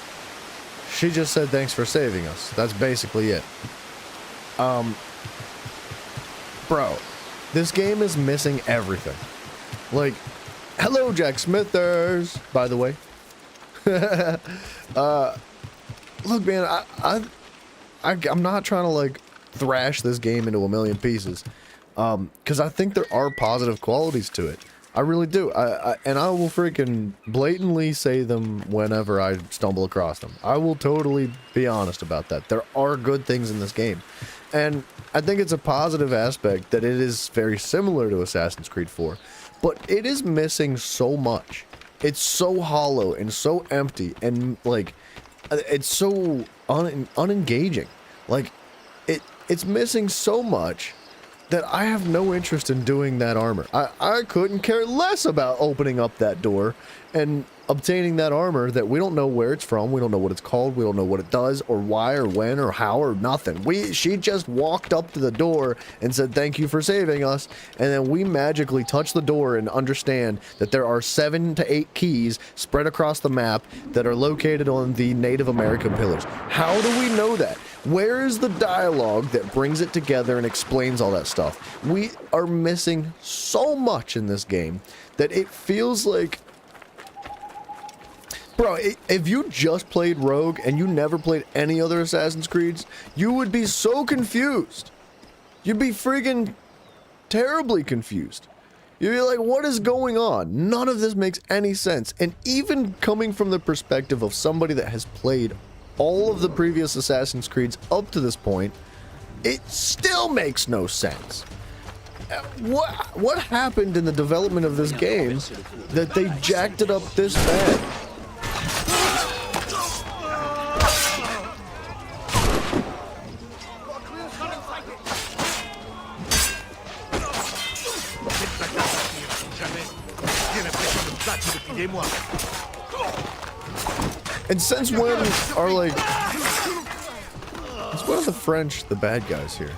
She just said thanks for saving us. That's basically it. Bro, this game is missing everything. Hello, Jack Smithers, by the way. Look, man, I'm not trying to thrash this game into a million pieces, because I think there are positive qualities to it. I really do. And I will freaking blatantly say them whenever I stumble across them. I will totally be honest about that. There are good things in this game, and I think it's a positive aspect that it is very similar to Assassin's Creed 4, but it is missing so much. It's so hollow and so empty, and it's so unengaging. It's missing so much that I have no interest in doing that armor. I couldn't care less about opening up that door and obtaining that armor that we don't know where it's from, we don't know what it's called, we don't know what it does, or why, or when, or how, or nothing. She just walked up to the door and said, thank you for saving us, and then we magically touch the door and understand that there are 7 to 8 keys spread across the map that are located on the Native American pillars. How do we know that? Where is the dialogue that brings it together and explains all that stuff? We are missing so much in this game that it feels like... Bro, if you just played Rogue and you never played any other Assassin's Creeds, you would be so confused. You'd be freaking terribly confused. You'd be like, what is going on? None of this makes any sense. And even coming from the perspective of somebody that has played all of the previous Assassin's Creeds up to this point, it still makes no sense. What happened in the development of this game that they jacked it up this bad? And since when are, like... Since when are the French the bad guys here?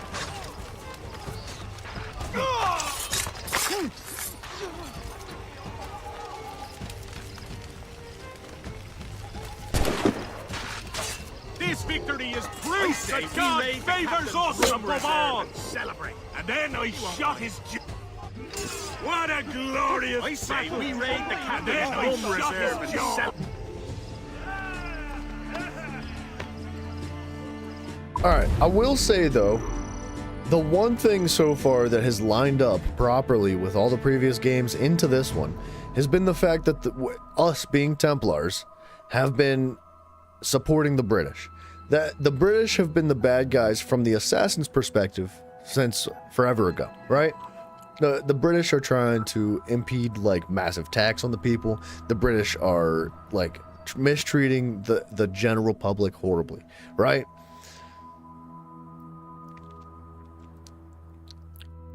This victory is proof that God favors us above all. Celebrate. And then I shot his... What a glorious... I say we raid the captain's home reserve and celebrate. Alright, I will say though, the one thing so far that has lined up properly with all the previous games into this one has been the fact that us being Templars have been supporting the British. That the British have been the bad guys from the Assassin's perspective since forever ago, right? The British are trying to impede like massive tax on the people. The British are like mistreating the general public horribly, right?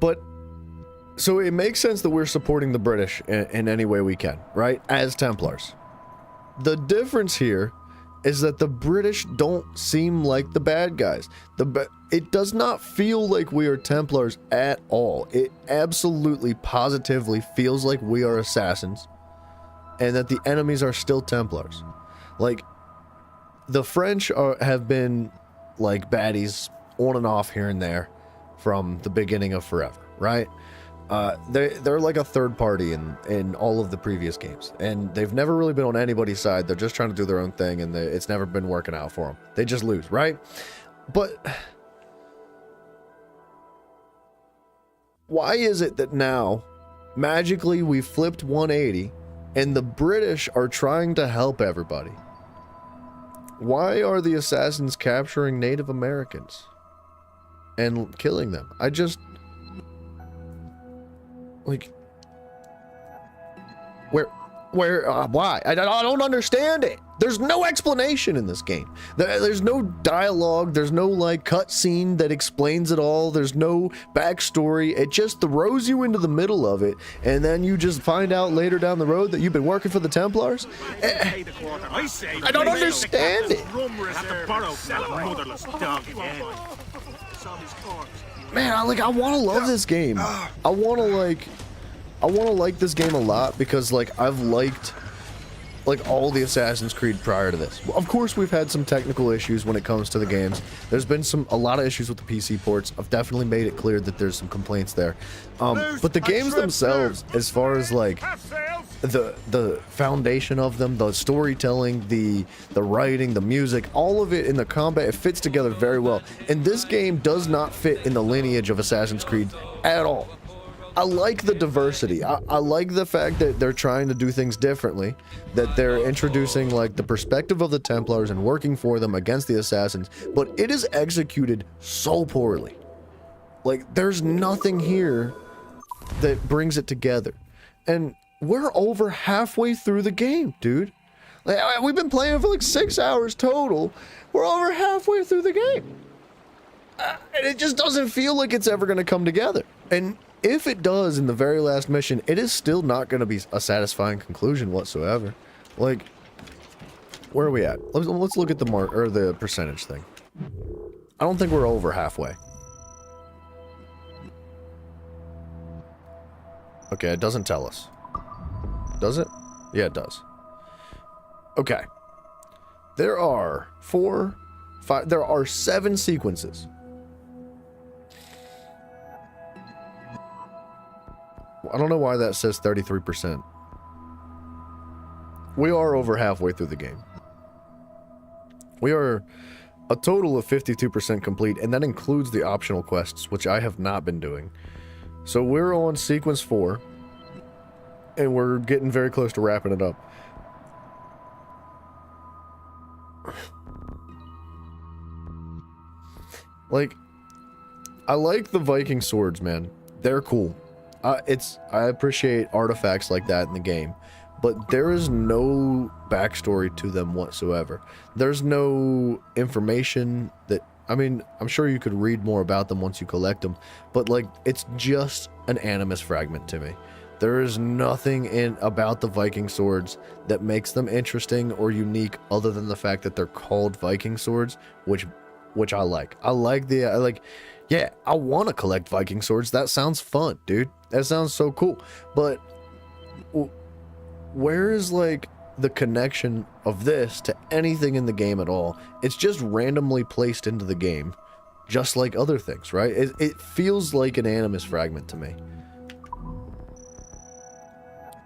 But, so it makes sense that we're supporting the British in any way we can, right? As Templars. The difference here is that the British don't seem like the bad guys. It does not feel like we are Templars at all. It absolutely, positively feels like we are assassins, and that the enemies are still Templars. Like, the French have been, like, baddies on and off here and there from the beginning of forever, right? They're like a third party in all of the previous games, and they've never really been on anybody's side. They're just trying to do their own thing, and it's never been working out for them. They just lose, right? But why is it that now magically we flipped 180 and the British are trying to help everybody? Why are the assassins capturing Native Americans and killing them? I just, like, why? I don't understand it. There's no explanation in this game. There's no dialogue. There's no, like, cutscene that explains it all. There's no backstory. It just throws you into the middle of it, and then you just find out later down the road that you've been working for the Templars. I don't understand it. Man, I want to love this game. I want to like this game a lot because, like, I've liked, like, all the Assassin's Creed prior to this. Of course, we've had some technical issues when it comes to the games. There's been a lot of issues with the PC ports. I've definitely made it clear that there's some complaints there. But the games themselves, as far as, like, the foundation of them, the storytelling, the writing, the music, all of it in the combat, it fits together very well. And this game does not fit in the lineage of Assassin's Creed at all. I like the diversity. I like the fact that they're trying to do things differently, that they're introducing, like, the perspective of the Templars and working for them against the Assassins, but it is executed so poorly. Like, there's nothing here that brings it together. And we're over halfway through the game, dude. Like, we've been playing for like 6 hours total. We're over halfway through the game. And it just doesn't feel like it's ever going to come together. And if it does in the very last mission, it is still not going to be a satisfying conclusion whatsoever. Like, where are we at? Let's look at the mark or the percentage thing. I don't think we're over halfway. Okay, it doesn't tell us. Does it? Yeah, it does. Okay. There are 7 sequences. I don't know why that says 33%. We are over halfway through the game. We are a total of 52% complete, and that includes the optional quests, which I have not been doing. So we're on sequence 4, and we're getting very close to wrapping it up. Like, I like the Viking swords, man. They're cool. I appreciate artifacts like that in the game, but there is no backstory to them whatsoever. There's no information that, I mean, I'm sure you could read more about them once you collect them, but like, it's just an Animus fragment to me. There is nothing about the Viking swords that makes them interesting or unique other than the fact that they're called Viking swords, which I like. Yeah, I want to collect Viking swords. That sounds fun, dude. That sounds so cool. But where is like the connection of this to anything in the game at all? It's just randomly placed into the game, just like other things, right? It feels like an Animus fragment to me.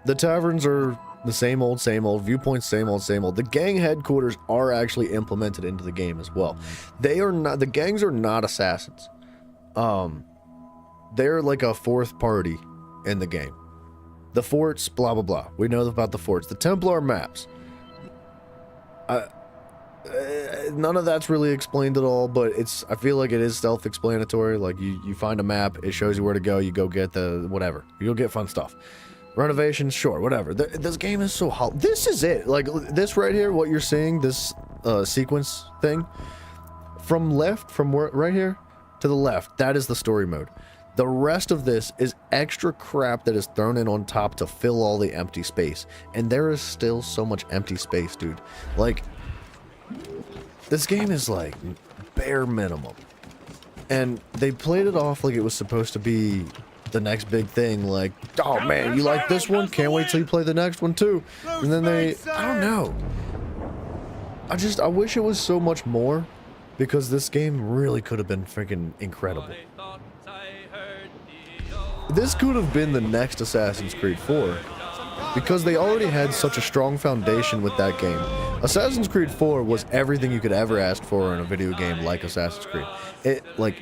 The taverns are the same old, viewpoints same old. The gang headquarters are actually implemented into the game as well. They are not, the gangs are not assassins. They're like a fourth party in the game. The forts, blah blah blah. We know about the forts. The Templar maps. None of that's really explained at all, but I feel like it is self-explanatory. Like you find a map, it shows you where to go, you go get the whatever. You'll get fun stuff. Renovations, sure, whatever. This game is so hollow. This is it. Like, this right here, what you're seeing, this sequence thing, from right here to the left, that is the story mode. The rest of this is extra crap that is thrown in on top to fill all the empty space. And there is still so much empty space, dude. Like, this game is like bare minimum. And they played it off like it was supposed to be the next big thing, like, oh man, you like this one? Can't wait till you play the next one too. And then I don't know. I wish it was so much more, because this game really could have been freaking incredible. This could have been the next Assassin's Creed 4, because they already had such a strong foundation with that game. Assassin's Creed 4 was everything you could ever ask for in a video game like Assassin's Creed.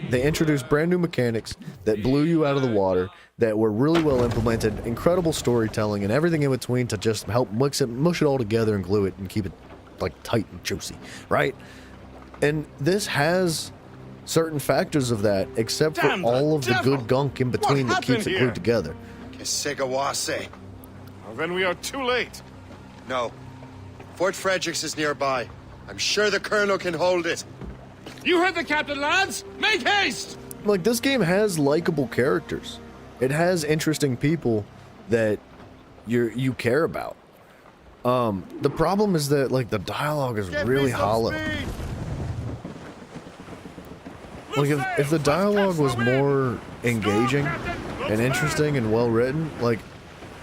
They introduced brand new mechanics that blew you out of the water, that were really well implemented, incredible storytelling, and everything in between to just help mush it all together and glue it and keep it like tight and juicy, right? And this has certain factors of that, except for all of the good gunk in between that keeps it glued together. Kesegawase. Well, then we are too late. No. Fort Fredericks is nearby. I'm sure the Colonel can hold it. You heard the captain, lads! Make haste! Like, this game has likable characters. It has interesting people that you care about. The problem is that, like, the dialogue is really hollow. Like, if the dialogue was more engaging and interesting and well written, like,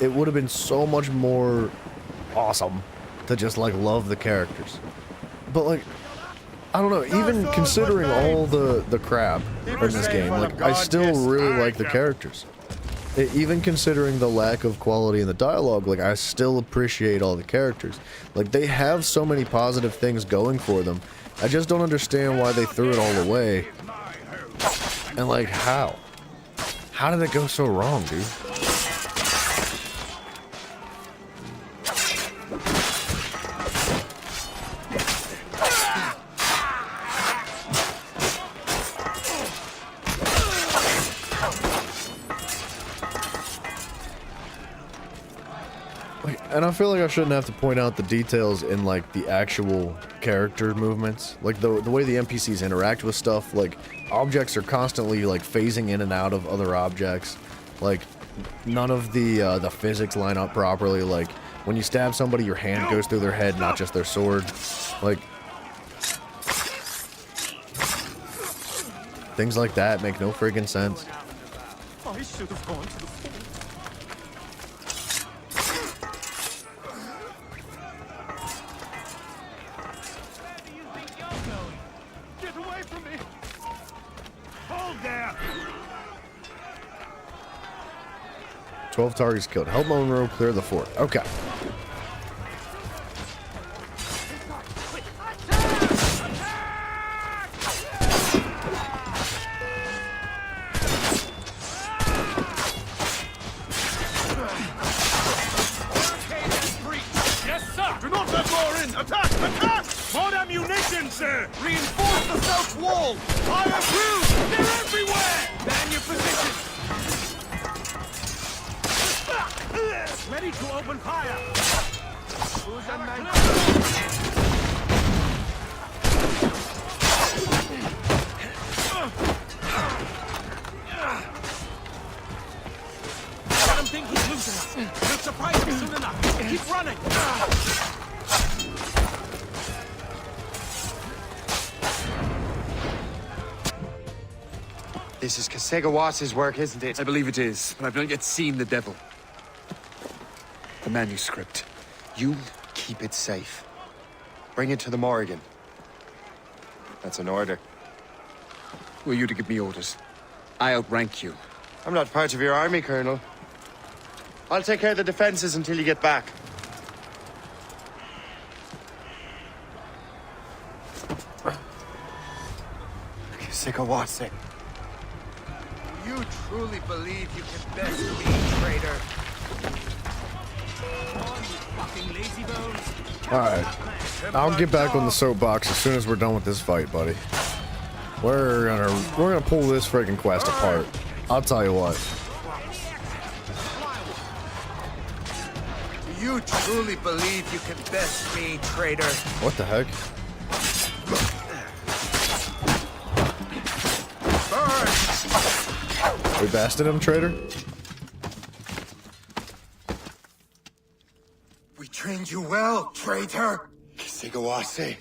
it would have been so much more awesome to just, like, love the characters. But, like, I don't know, even considering all the crap in this game, like, I still really like the characters. Even considering the lack of quality in the dialogue, like, I still appreciate all the characters. Like, they have so many positive things going for them. I just don't understand why they threw it all away. And, like, how? How did it go so wrong, dude? And I feel like I shouldn't have to point out the details in like the actual character movements, like the way the NPCs interact with stuff. Like objects are constantly like phasing in and out of other objects. Like none of the physics line up properly. Like when you stab somebody, your hand goes through their head, not just their sword. Like things like that make no friggin' sense. I should have gone to the fort. Get away from me! Hold there! 12 targets killed. Help Monroe clear the fort. Okay. Yes, sir! Do not let more in! Attack! Attack! More ammunition, sir! Reinforce the south wall! Fire through! They're everywhere! Man your position! Ready to open fire! Who's on man? I don't think he's losing us. He'll surprise me soon enough. Keep running! This is Kasegawasa's work, isn't it? I believe it is, but I've not yet seen the devil. The manuscript. You keep it safe. Bring it to the Morrigan. That's an order. Who are you to give me orders? I outrank you. I'm not part of your army, Colonel. I'll take care of the defenses until you get back. Kasekawase. You truly believe you can best me, traitor? Alright. I'll get back on the soapbox as soon as we're done with this fight, buddy. We're gonna pull this friggin' quest apart. I'll tell you what. You truly believe you can best me, traitor? What the heck? We basted him, traitor? We trained you well, traitor. Kasekawase.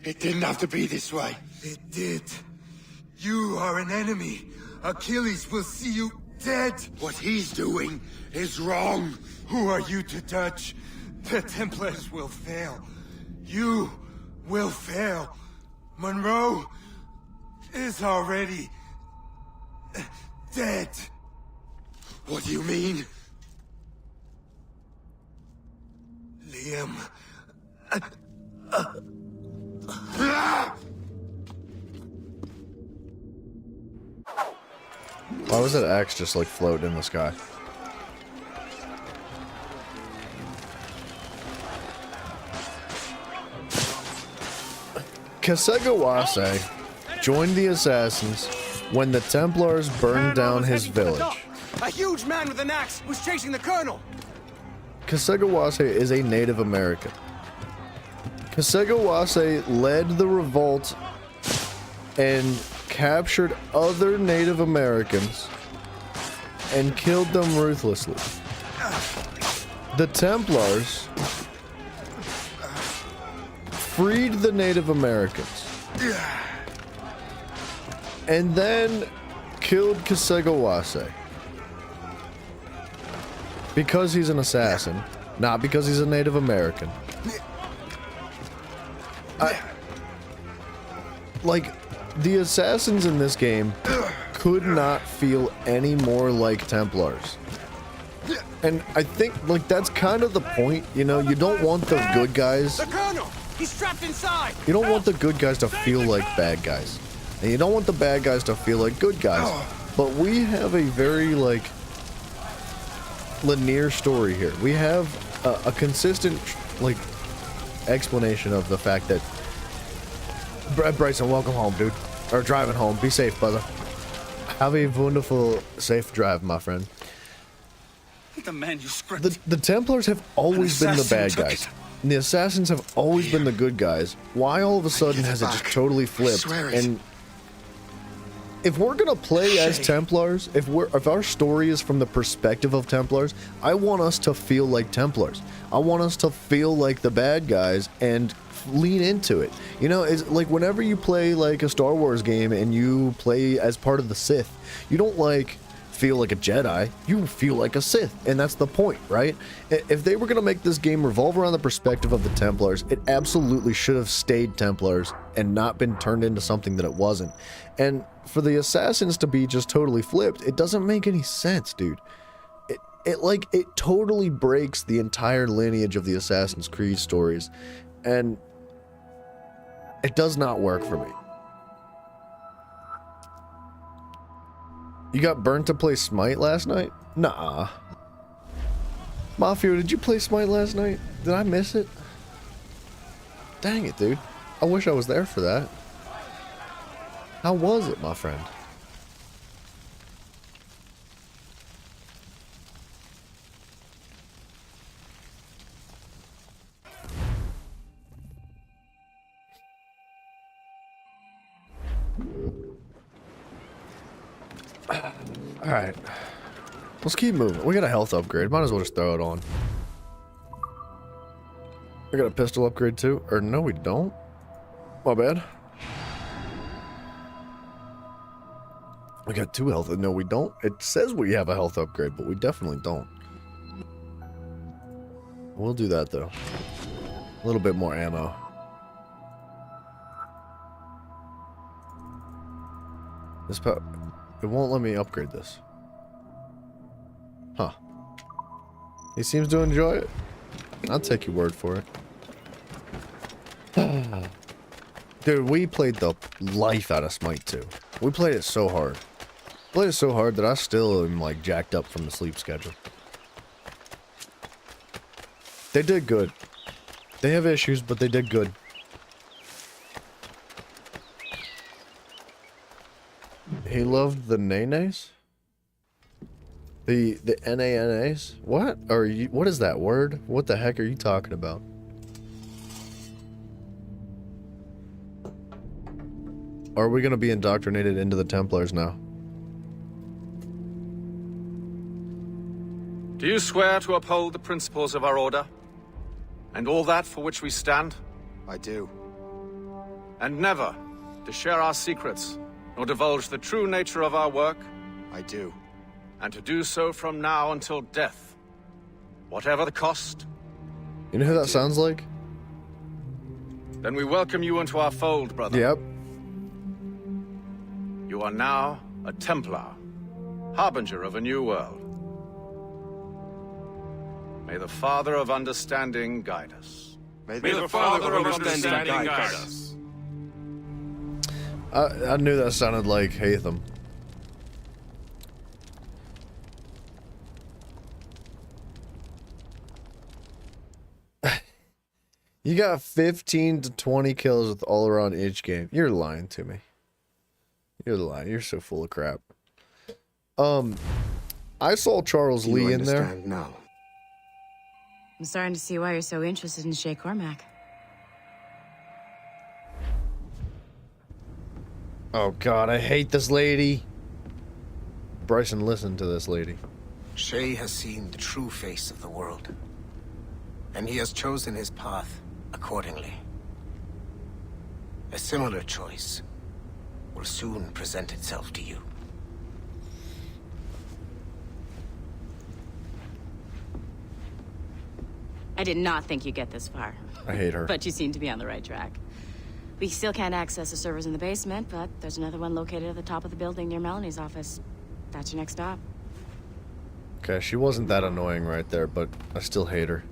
It didn't have to be this way. It did. You are an enemy. Achilles will see you dead. What he's doing is wrong. Who are you to judge? The Templars will fail. You will fail. Monroe is already dead. What do you mean? Liam. Why was that axe just like floating in the sky? Kasegawase joined the assassins when the Templars burned down his village. A huge man with an axe was chasing the colonel. Kasegawase is a Native American. Kasegawase led the revolt and captured other Native Americans and killed them ruthlessly. The Templars freed the Native Americans and then killed Kasegawase because he's an assassin, not because he's a Native American. Like, the assassins in this game could not feel any more like Templars. And I think, like, that's kind of the point, you know? You don't want the good guys... The colonel! He's trapped inside! You don't want the good guys to feel like bad guys. And you don't want the bad guys to feel like good guys. But we have a very, like, linear story here. We have a consistent, like, explanation of the fact that... Bryson, welcome home, dude. Or driving home. Be safe, brother. Have a wonderful, safe drive, my friend. the manuscript. The Templars have always been the bad guys. And the Assassins have always been the good guys. Why all of a sudden has it just totally flipped? And if we're gonna play as Templars, if our story is from the perspective of Templars, I want us to feel like Templars. I want us to feel like the bad guys and lean into it. You know, it's like whenever you play like a Star Wars game and you play as part of the Sith, you don't like feel like a Jedi, you feel like a Sith, and that's the point, right? If they were going to make this game revolve around the perspective of the Templars, it absolutely should have stayed Templars and not been turned into something that it wasn't. And for the Assassins to be just totally flipped, it doesn't make any sense, dude. It totally breaks the entire lineage of the Assassin's Creed stories, and it does not work for me. You got burnt to play Smite last night? Nah. Mafia, did you play Smite last night? Did I miss it? Dang it, dude. I wish I was there for that. How was it, my friend? Alright. Let's keep moving. We got a health upgrade. Might as well just throw it on. We got a pistol upgrade too. Or no, we don't. My bad. We got 2 health. No, we don't. It says we have a health upgrade, but we definitely don't. We'll do that though. A little bit more ammo. This it won't let me upgrade this. Huh. He seems to enjoy it. I'll take your word for it. Dude, we played the life out of Smite 2. We played it so hard. Played it so hard that I still am like jacked up from the sleep schedule. They did good. They have issues, but they did good. He loved the nays? The NANAs? What? Are you, what is that word? What the heck are you talking about? Are we gonna be indoctrinated into the Templars now? Do you swear to uphold the principles of our order? And all that for which we stand? I do. And never to share our secrets, nor divulge the true nature of our work? I do. And to do so from now until death, whatever the cost? You know who that sounds like? Then we welcome you into our fold, brother. Yep. You are now a Templar, harbinger of a new world. May the Father of Understanding guide us. May the Father of Understanding guide us. I knew that sounded like Hatham. You got 15 to 20 kills with all around each game. You're lying to me. You're lying. You're so full of crap. I saw Charles Lee in there. Now. I'm starting to see why you're so interested in Shay Cormac. Oh god, I hate this lady. Bryson, listen to this lady. Shay has seen the true face of the world, and he has chosen his path accordingly. A similar choice will soon present itself to you. I did not think you'd get this far. I hate her. But you seem to be on the right track. We still can't access the servers in the basement, but there's another one located at the top of the building near Melanie's office. That's your next stop. Okay, she wasn't that annoying right there, but I still hate her.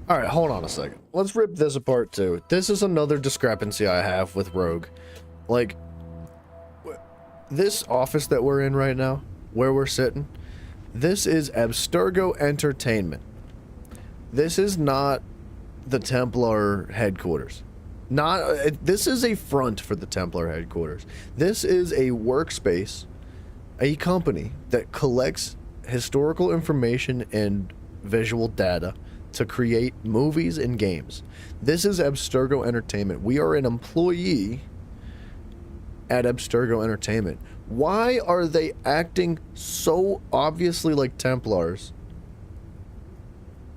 Alright, hold on a second. Let's rip this apart too. This is another discrepancy I have with Rogue. Like, this office that we're in right now, where we're sitting, this is Abstergo Entertainment. This is not the Templar headquarters. This is a front for the Templar headquarters. This is a workspace, a company that collects historical information and visual data to create movies and games. This is Abstergo Entertainment. We are an employee at Abstergo Entertainment. Why are they acting so obviously like Templars?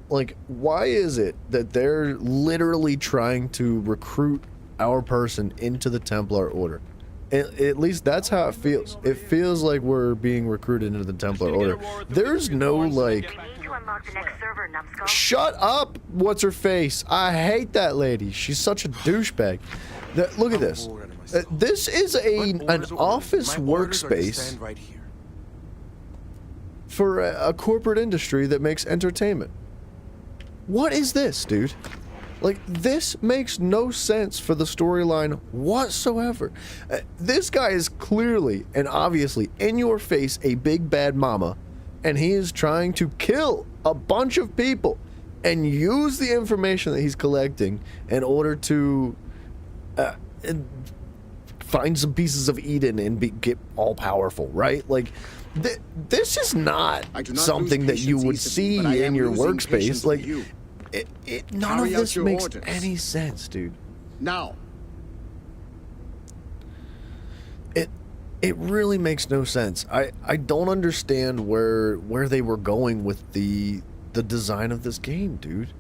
Like, why is it that they're literally trying to recruit our person into the Templar Order? At least that's how it feels. It feels like we're being recruited into the Templar Order. There's no, like... Shut up! What's her face? I hate that lady. She's such a douchebag. Look at this. This is an office workspace for a corporate industry that makes entertainment. What is this, dude? Like, this makes no sense for the storyline whatsoever. This guy is clearly and obviously in your face a big bad mama, and he is trying to kill a bunch of people and use the information that he's collecting in order to find some pieces of Eden and get all powerful, right? Like, this is not something that you would see in your workspace. Like, none of this makes any sense, dude. Now. It really makes no sense. I don't understand where they were going with the design of this game, dude.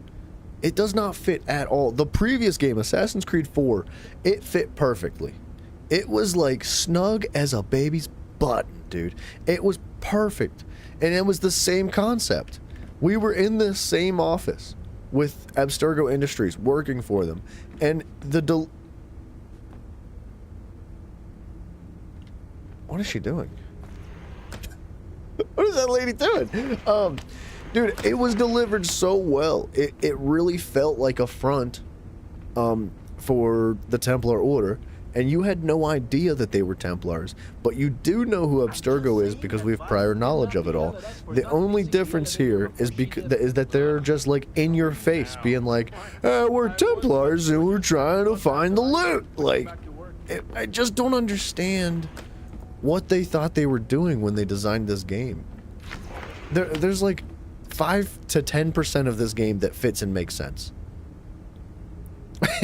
It does not fit at all. The previous game, Assassin's Creed 4, it fit perfectly. It was like snug as a baby's butt, dude. It was perfect. And it was the same concept. We were in the same office with Abstergo Industries working for them. And what is she doing? What is that lady doing? Dude, it was delivered so well. It really felt like a front for the Templar Order. And you had no idea that they were Templars, but you do know who Abstergo is because we have prior knowledge of it all. The only difference here is that they're just like in your face, being like, we're Templars and we're trying to find the loot. Like, I just don't understand what they thought they were doing when they designed this game. There's like 5 to 10% of this game that fits and makes sense.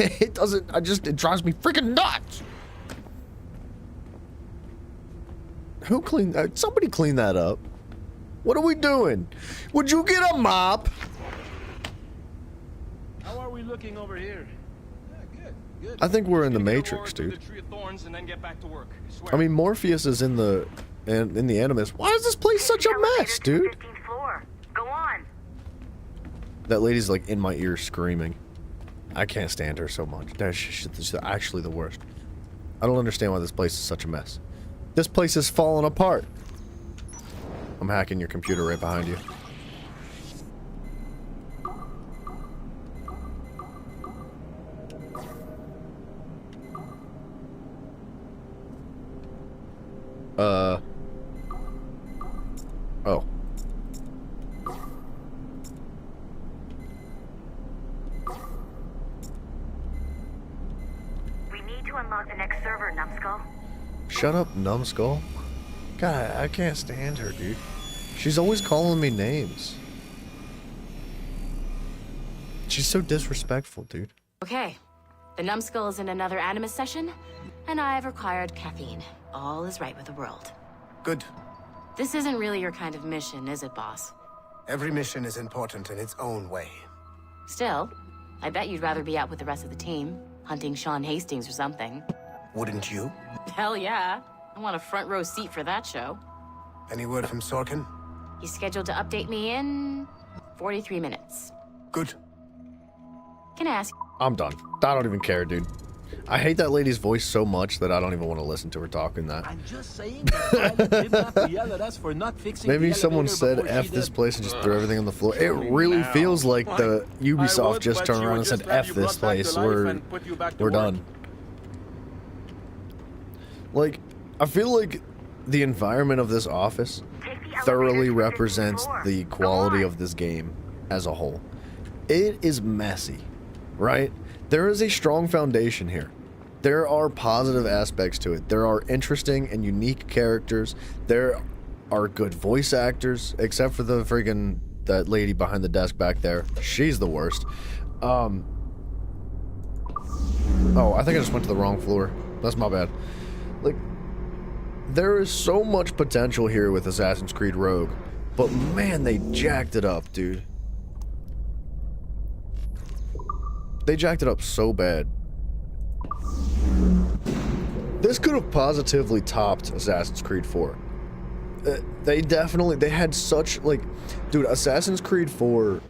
It doesn't, it drives me freaking nuts. Who cleaned that? Somebody clean that up. What are we doing? Would you get a mop? How are we looking over here? Yeah, good. I think we're in the Matrix, dude. I mean, Morpheus is in the Animus. Why is this place such a mess, dude? Go on. That lady's like in my ear screaming. I can't stand her so much. She's actually the worst. I don't understand why this place is such a mess. This place is falling apart. I'm hacking your computer right behind you. Oh. Unlock the next server, Numbskull. Shut up, Numbskull. God, I can't stand her, dude. She's always calling me names. She's so disrespectful, dude. Okay. The Numbskull is in another Animus session, and I've required caffeine. All is right with the world. Good. This isn't really your kind of mission, is it, boss? Every mission is important in its own way. Still, I bet you'd rather be out with the rest of the team. Hunting Sean Hastings or something. Wouldn't you? Hell yeah. I want a front row seat for that show. Any word from Sorkin? He's scheduled to update me in 43 minutes. Good. Can I ask? I'm done. I don't even care, dude. I hate that lady's voice so much that I don't even want to listen to her talking that. I'm just saying that Violet didn't have to yell at us for not fixing Maybe the someone elevator said before F she this did. place and just threw everything on the floor. It really feels like the Ubisoft just turned around and said F this place. We're done. Like, I feel like the environment of this office thoroughly represents the quality of this game as a whole. It is messy, right? There is a strong foundation here. There are positive aspects to it. There are interesting and unique characters. There are good voice actors, except for the friggin' that lady behind the desk back there. She's the worst. Oh, I think I just went to the wrong floor. That's my bad. Like, there is so much potential here with Assassin's Creed Rogue, but man, they jacked it up, dude. They jacked it up so bad. This could have positively topped Assassin's Creed 4. They had such, like, dude, Assassin's Creed 4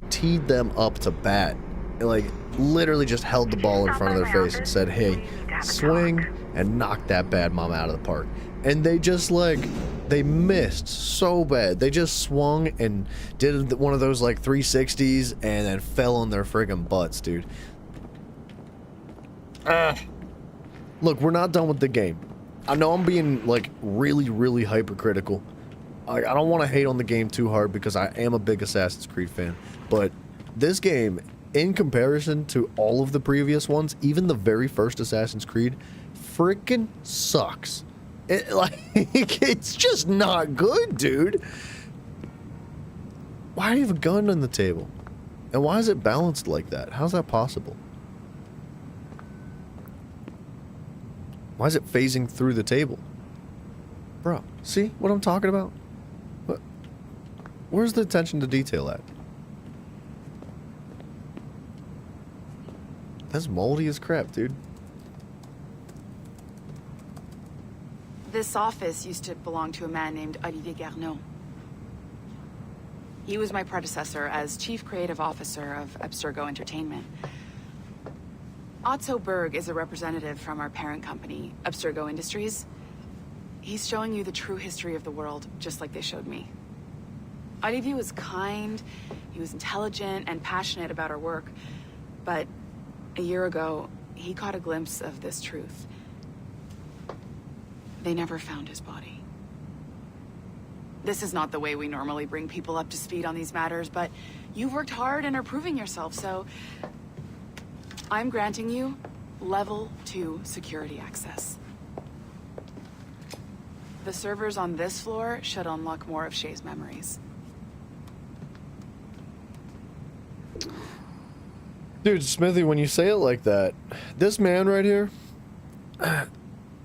teed them up to bat. Like, literally just held the ball in front of their face and said, hey, swing and knock that bad mom out of the park. And they just, like, they missed so bad. They just swung and did one of those, like, 360s and then fell on their friggin' butts, dude. Look, we're not done with the game. I know I'm being, like, really, really hypercritical. I don't want to hate on the game too hard because I am a big Assassin's Creed fan. But this game, in comparison to all of the previous ones, even the very first Assassin's Creed, freaking sucks. It's just not good, dude. Why do you have a gun on the table? And why is it balanced like that? How's that possible? Why is it phasing through the table? Bro, see what I'm talking about? What? Where's the attention to detail at? That's moldy as crap, dude. This office used to belong to a man named Olivier Garneau. He was my predecessor as Chief Creative Officer of Abstergo Entertainment. Otto Berg is a representative from our parent company, Abstergo Industries. He's showing you the true history of the world, just like they showed me. Olivier was kind, he was intelligent and passionate about our work, but a year ago, he caught a glimpse of this truth. They never found his body. This is not the way we normally bring people up to speed on these matters, but you've worked hard and are proving yourself, so I'm granting you level 2 security access. The servers on this floor should unlock more of Shay's memories. Dude, Smithy, when you say it like that, this man right here,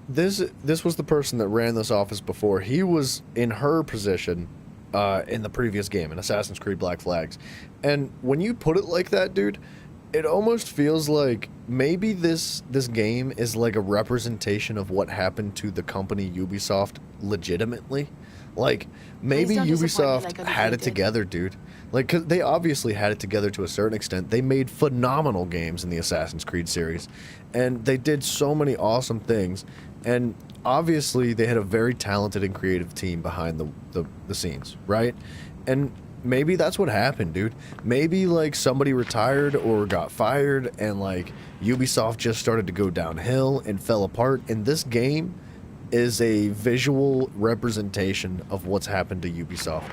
this was the person that ran this office before. He was in her position in the previous game, in Assassin's Creed Black Flags. And when you put it like that, dude, it almost feels like maybe this game is like a representation of what happened to the company Ubisoft legitimately. Like, maybe Ubisoft had it together, dude. Like, 'cause they obviously had it together to a certain extent. They made phenomenal games in the Assassin's Creed series. And they did so many awesome things. And obviously, they had a very talented and creative team behind the scenes, right? And maybe that's what happened, dude. Maybe, like, somebody retired or got fired and, like, Ubisoft just started to go downhill and fell apart. And this game is a visual representation of what's happened to Ubisoft.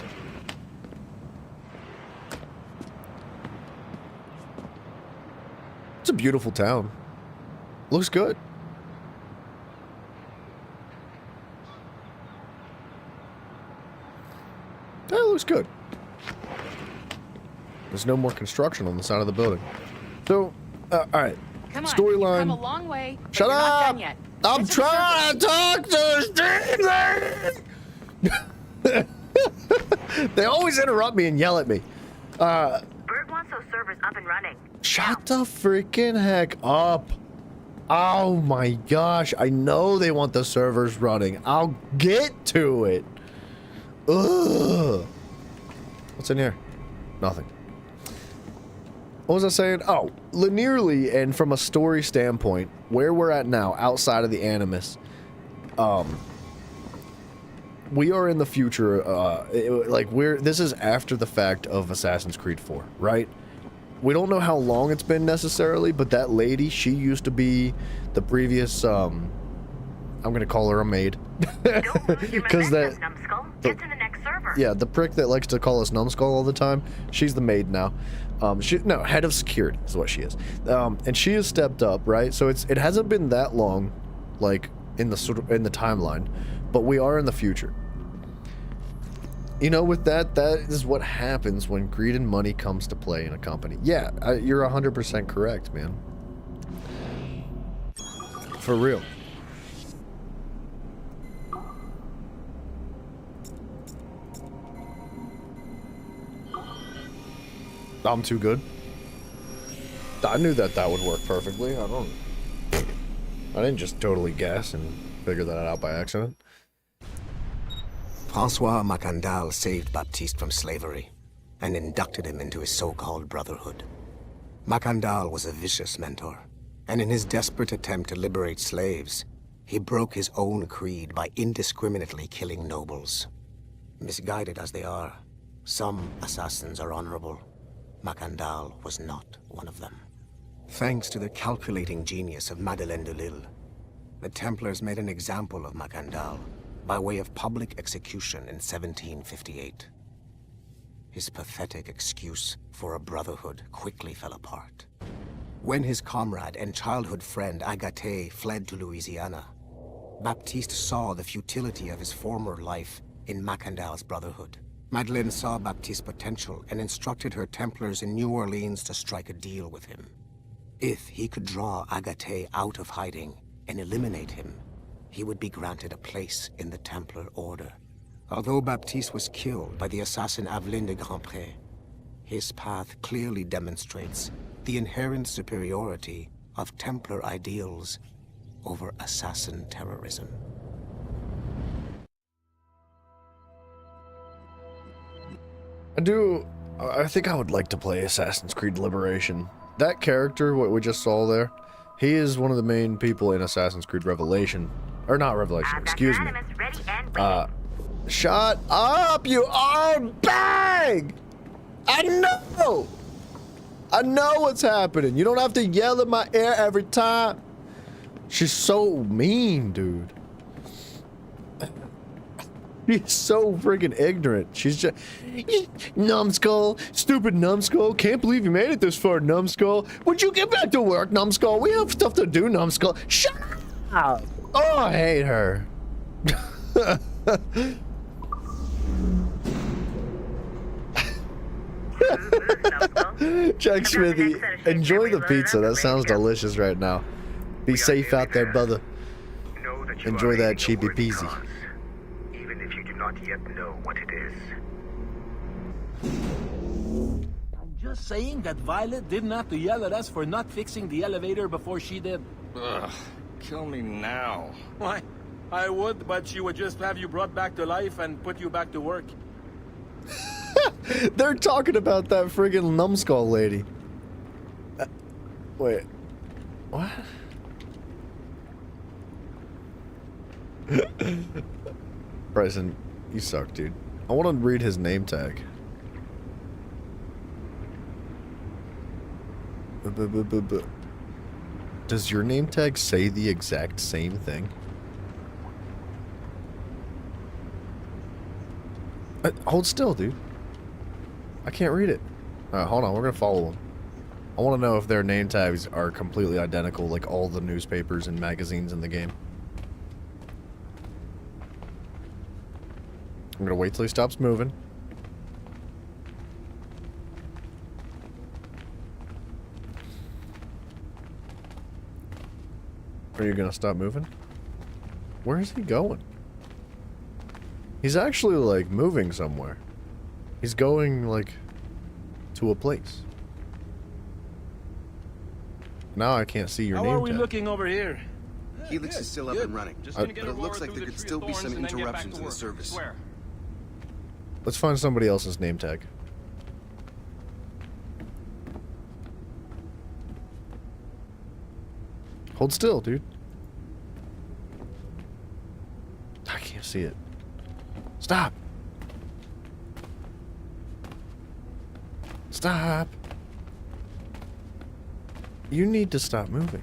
It's a beautiful town. Looks good. That looks good. There's no more construction on the side of the building. So, alright. Storyline. Come a long way. Shut up! up! Not done yet. I'm trying to talk to Steven! They always interrupt me and yell at me. Bird wants those servers up and running. Shut the freaking heck up. Oh my gosh. I know they want the servers running. I'll get to it. Ugh. What's in here? Nothing. What was I saying? Oh, linearly and from a story standpoint, where we're at now, outside of the Animus, we are in the future, this is after the fact of Assassin's Creed 4, right? We don't know how long it's been necessarily, but that lady, she used to be the previous, I'm gonna call her a maid. Because that, Get to the next server. yeah, the prick that likes to call us Numbskull all the time, she's the maid now. Head of security is what she is. And she has stepped up, right? So it hasn't been that long, like in the timeline, but we are in the future. You know, with that is what happens when greed and money comes to play in a company. Yeah, you're 100% correct, man. For real. I'm too good. I knew that would work perfectly. I didn't just totally guess and figure that out by accident. Francois Macandal saved Baptiste from slavery and inducted him into his so-called brotherhood. Macandal was a vicious mentor, and in his desperate attempt to liberate slaves, he broke his own creed by indiscriminately killing nobles. Misguided as they are, some assassins are honorable. Macandal was not one of them. Thanks to the calculating genius of Madeleine de Lille, the Templars made an example of Macandal by way of public execution in 1758. His pathetic excuse for a brotherhood quickly fell apart. When his comrade and childhood friend Agathe fled to Louisiana, Baptiste saw the futility of his former life in Macandal's brotherhood. Madeleine saw Baptiste's potential and instructed her Templars in New Orleans to strike a deal with him. If he could draw Agathe out of hiding and eliminate him, he would be granted a place in the Templar Order. Although Baptiste was killed by the assassin Aveline de Grandpré, his path clearly demonstrates the inherent superiority of Templar ideals over assassin terrorism. I think I would like to play Assassin's Creed Liberation. That character, what we just saw there, he is one of the main people in Assassin's Creed Revelation. Or not Revelation, excuse me. Shut up, you old bag! I know what's happening. You don't have to yell in my ear every time. She's so mean, dude. She's so freaking ignorant. She's just... Numbskull. Stupid Numbskull. Can't believe you made it this far, Numbskull. Would you get back to work, Numbskull? We have stuff to do, Numbskull. Shut up! Oh, I hate her. Jack Smithy, enjoy the pizza. That sounds delicious right now. Be safe out there, brother. Enjoy that cheapy peasy. Even if you do not yet know what it is. I'm just saying that Violet didn't have to yell at us for not fixing the elevator before she did. Ugh, kill me now. Why? I would, but she would just have you brought back to life and put you back to work. They're talking about that friggin' Numbskull lady. Wait. What? Bryson, you suck, dude. I want to read his name tag. Does your name tag say the exact same thing? Hold still, dude. I can't read it. Alright, hold on. We're gonna follow them. I want to know if their name tags are completely identical, like all the newspapers and magazines in the game. I'm gonna wait till he stops moving. Are you gonna stop moving? Where is he going? He's actually, like, moving somewhere. He's going, like, to a place. Now I can't see your name How are we tag. looking over here? Helix is still up and running, but it looks like there could still be some interruptions in the service. Let's find somebody else's name tag. Hold still, dude. I can't see it. Stop. Stop. You need to stop moving.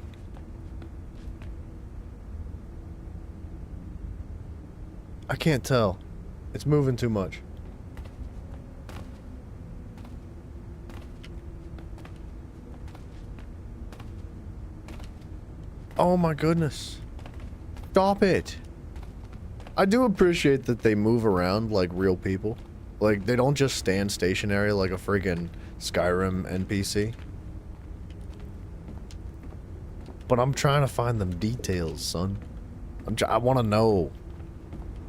I can't tell. It's moving too much. Oh my goodness. Stop it. I do appreciate that they move around like real people. Like, they don't just stand stationary like a freaking Skyrim NPC. But I'm trying to find them details, son. I want to know.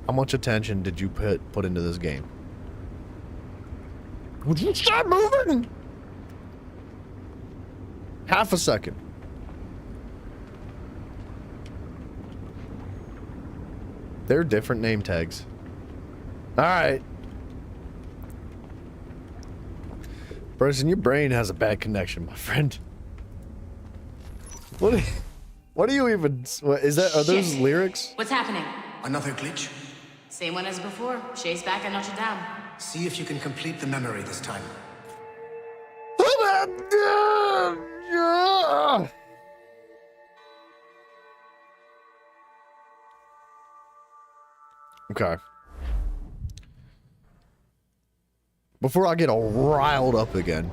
How much attention did you put into this game? Would you stop moving? Half a second. They're different name tags. Alright. Bryson, your brain has a bad connection, my friend. What do you even... What, is that... Are those lyrics? What's happening? Another glitch? Same one as before. Shay's back at Notre Dame. See if you can complete the memory this time. Okay. Before I get all riled up again,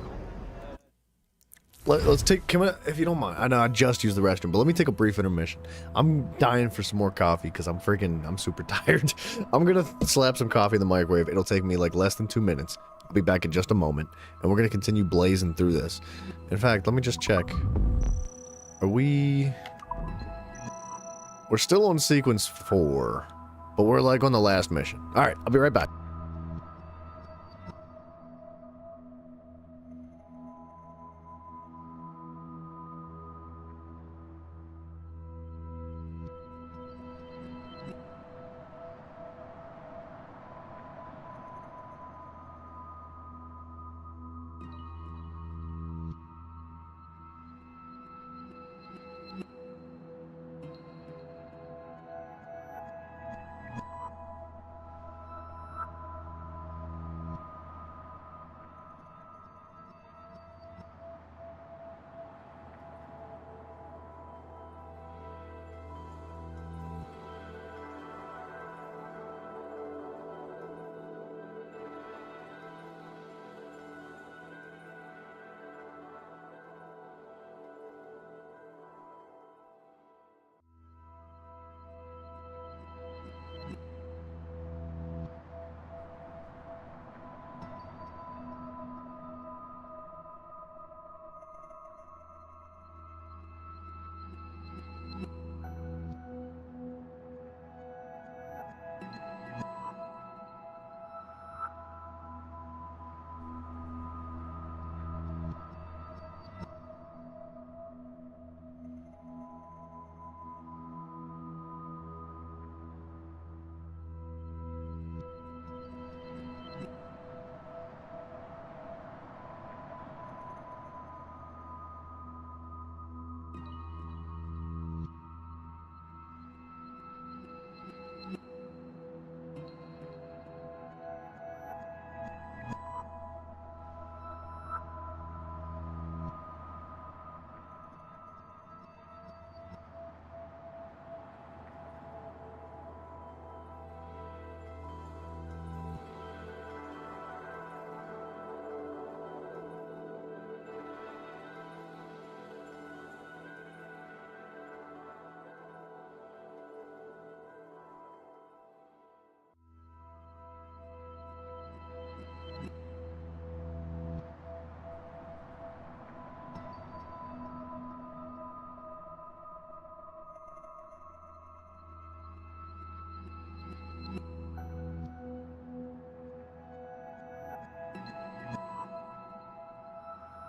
let's take, if you don't mind, I know I just used the restroom, but let me take a brief intermission. I'm dying for some more coffee because I'm super tired. I'm gonna slap some coffee in the microwave. It'll take me like less than 2 minutes. I'll be back in just a moment, and we're gonna continue blazing through this. In fact, let me just check. We're still on sequence 4, but we're like on the last mission. All right, I'll be right back.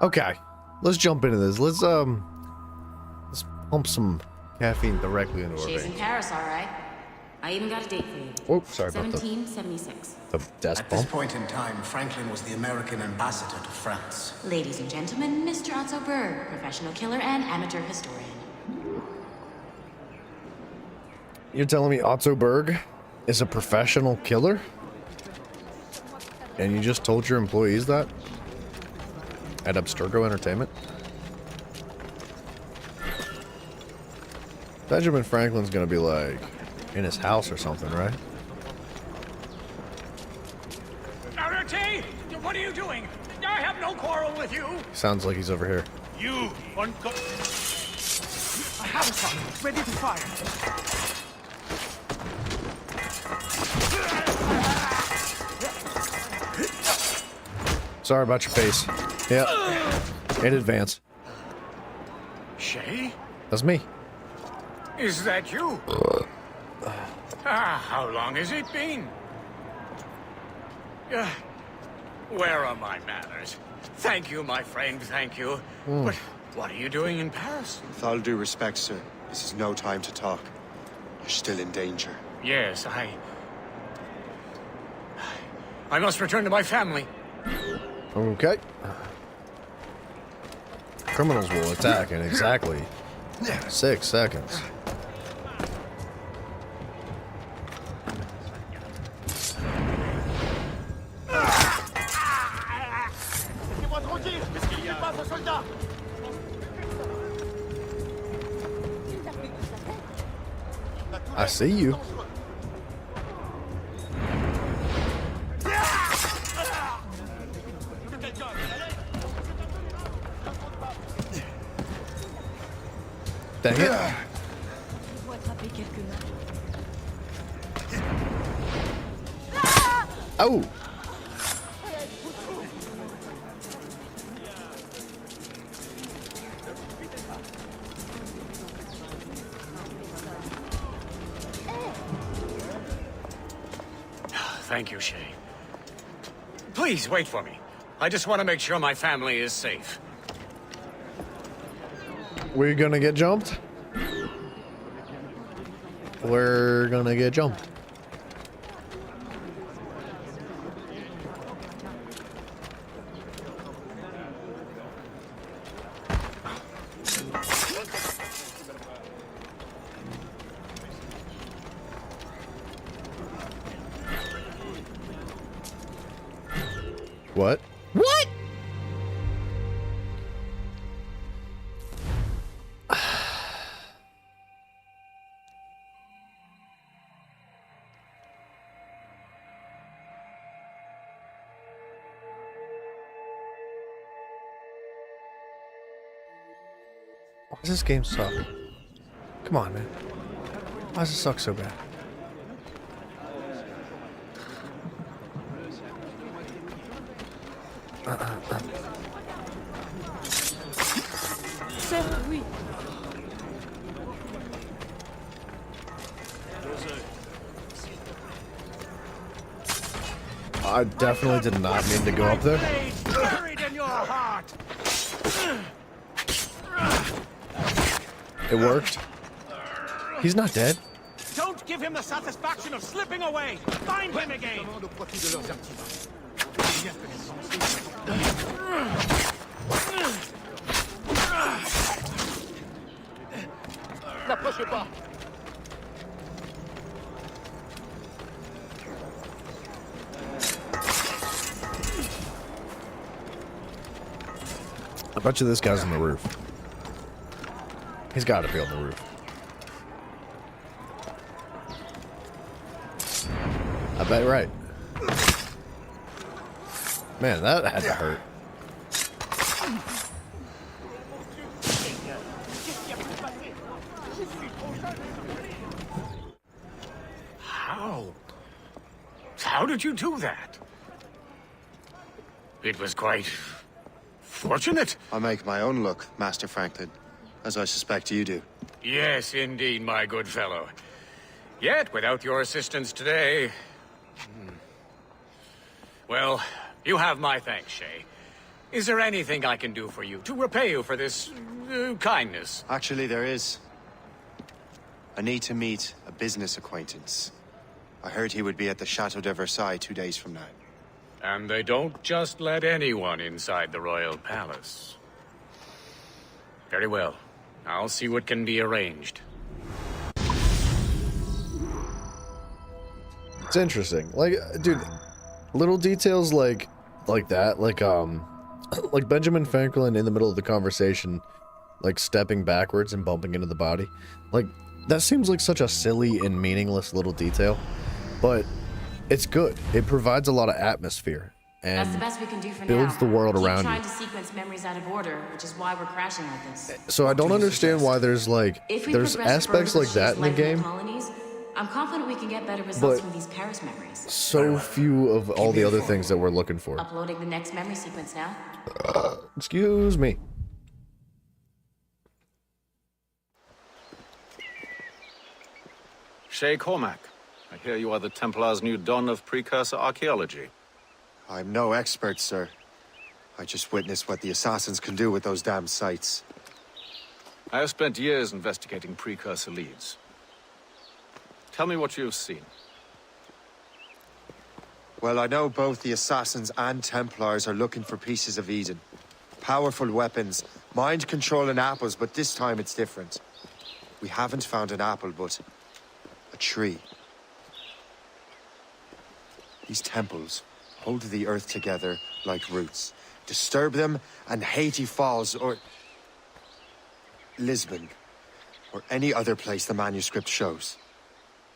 Okay, let's jump into this. Let's pump some caffeine directly into our Shay's in veins. Paris, all right. I even got a date for you. Oh, sorry about that. 1776. The desk At this bump. point in time, Franklin was the American ambassador to France. Ladies and gentlemen, Mr. Otto Berg, professional killer and amateur historian. You're telling me Otto Berg is a professional killer? And you just told your employees that? At Abstergo Entertainment? Benjamin Franklin's gonna be like in his house or something, right? RT! What are you doing? I have no quarrel with you! Sounds like he's over here. You I have a shot, ready to fire. Sorry about your face. Yep. In advance. Shay? That's me. Is that you? How long has it been? Where are my manners? Thank you, my friend, thank you. But what are you doing in Paris? With all due respect, sir, this is no time to talk. You're still in danger. Yes, I must return to my family. Okay. Criminals will attack in exactly 6 seconds. I see you. Dang it. Oh. Thank you, Shay. Please wait for me. I just want to make sure my family is safe. We're gonna get jumped. We're gonna get jumped. What? What? Why does this game suck? Come on, man. Why does it suck so bad? I definitely did not mean to go up there. Buried in your heart. It worked. He's not dead. Don't give him the satisfaction of slipping away. Find him again. N'approchez pas. I bet you this guy's on the roof. He's got to be on the roof. I bet you're right. Man, that had to hurt. How did you do that? It was quite fortunate. I make my own luck, Master Franklin, as I suspect you do. Yes, indeed, my good fellow. Yet, without your assistance today... Well, you have my thanks, Shay. Is there anything I can do for you to repay you for this kindness? Actually, there is. I need to meet a business acquaintance. I heard he would be at the Chateau de Versailles 2 days from now. And they don't just let anyone inside the royal palace. Very well. I'll see what can be arranged. It's interesting. Like, dude, little details like that, like Benjamin Franklin in the middle of the conversation, like stepping backwards and bumping into the body. Like, that seems like such a silly and meaningless little detail, but it's good. It provides a lot of atmosphere and That's the best we can do for builds now. the world Keep around trying you. to sequence memories out of order, which is why we're crashing like this. So I don't understand why there's like If we there's progress aspects further like that in the with Shay's life game, colonies, I'm confident we can get better results But from these Paris memories. so few of all the other things that we're looking for. Uploading the next memory sequence now. Excuse me. Shay Cormac, I hear you are the Templar's new don of precursor archaeology. I'm no expert, sir. I just witnessed what the assassins can do with those damn sites. I have spent years investigating precursor leads. Tell me what you have seen. Well, I know both the assassins and Templars are looking for pieces of Eden. Powerful weapons, mind-controlling apples, but this time it's different. We haven't found an apple, but a tree. These temples hold the earth together like roots. Disturb them, and Haiti falls, or Lisbon, or any other place the manuscript shows.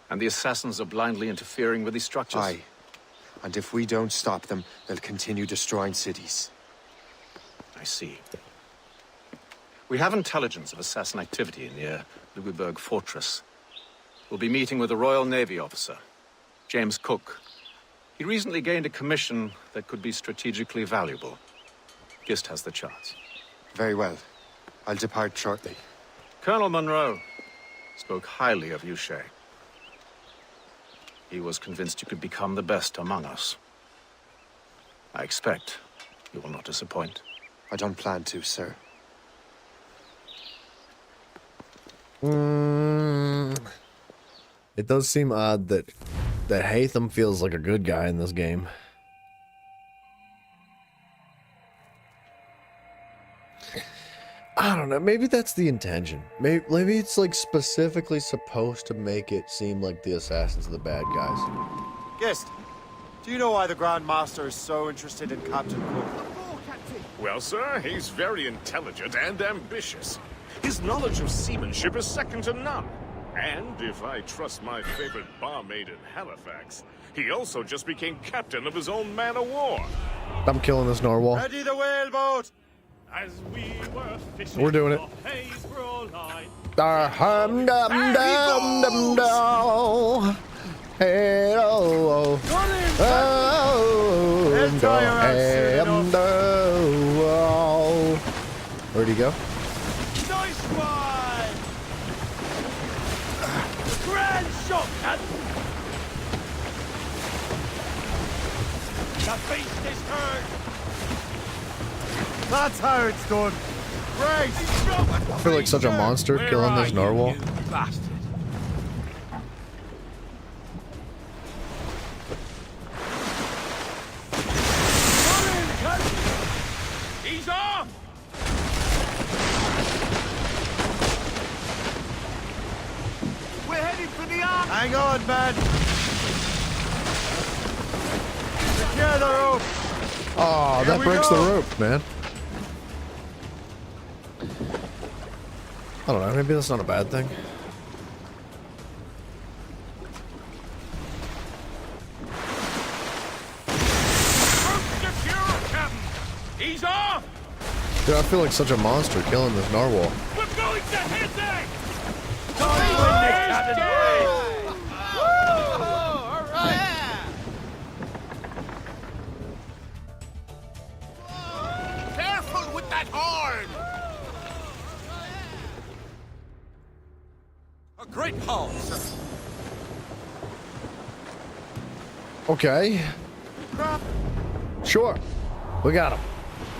And the assassins are blindly interfering with these structures? Aye. And if we don't stop them, they'll continue destroying cities. I see. We have intelligence of assassin activity near Louisburg Fortress. We'll be meeting with a Royal Navy officer, James Cook. He recently gained a commission that could be strategically valuable. Gist has the charts. Very well. I'll depart shortly. Colonel Monroe spoke highly of you, Shay. He was convinced you could become the best among us. I expect you will not disappoint. I don't plan to, sir. It does seem odd that Hatham feels like a good guy in this game. I don't know. Maybe that's the intention. Maybe it's like specifically supposed to make it seem like the assassins are the bad guys. Gist, do you know why the Grand Master is so interested in Captain Cook? Well, sir, he's very intelligent and ambitious. His knowledge of seamanship is second to none. And if I trust my favorite barmaid in Halifax, he also just became captain of his own man-of-war. I'm killing this narwhal. Ready the whaleboat! As we were fishing, We're doing it. the haze grow light. Hey, oh, oh. Where'd he go? Nice one! Grand shot, Captain! The beast is hurt! That's how it's done. Great! I feel like such a monster killing this narwhal. Bastard! He's off! We're heading for the ark! Hang on, man. Secure the rope. Oh, that breaks the rope, man. I don't know, maybe that's not a bad thing. He's off! Dude, I feel like such a monster killing this narwhal. We're going to hit it! Careful with that horn! A great haul, sir. Okay. Sure. We got him.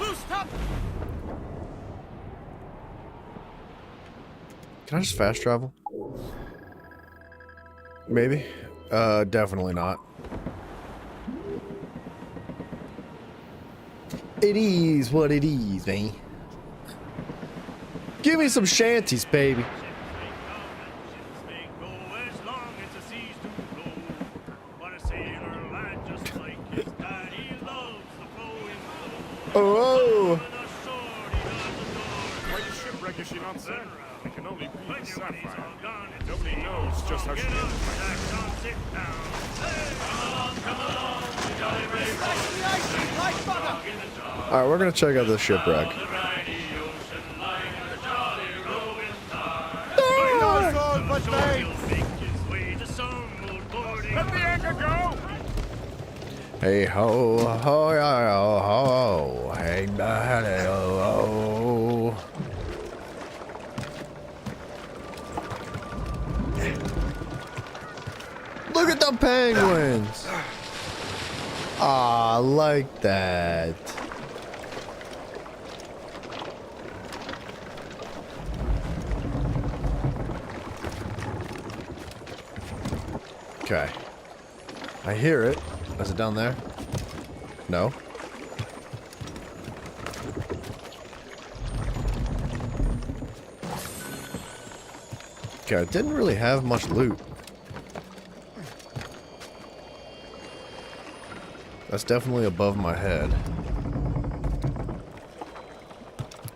Loosed up! Can I just fast travel? Maybe. Definitely not. It is what it is, man. Give me some shanties, baby. Oh! Why the shipwreck is she not sir? It can only be the Sapphire. Nobody knows just how she is. Alright, we're gonna check out this shipwreck. Hey ho ho ho ho, hey ho ho. Look at the penguins. Ah, I like that. Okay. I hear it. Is it down there? No. Okay, I didn't really have much loot. That's definitely above my head.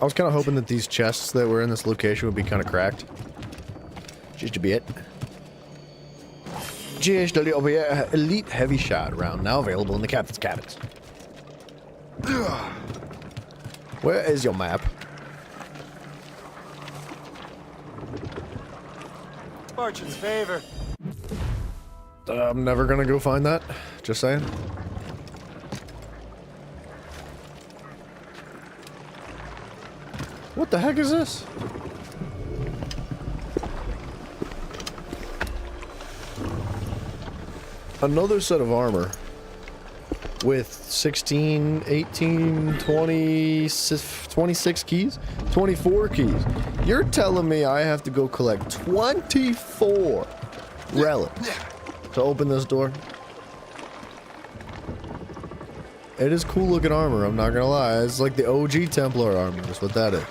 I was kind of hoping that these chests that were in this location would be kind of cracked. Just a bit. Just a little bit. Elite heavy shot round now available in the captain's cabins. Where is your map? Fortune's favor. I'm never gonna go find that. Just saying. What the heck is this? Another set of armor with 16, 18, 20, 26 keys? 24 keys. You're telling me I have to go collect 24 relics to open this door? It is cool looking armor, I'm not gonna lie. It's like the OG Templar armor, that's what that is.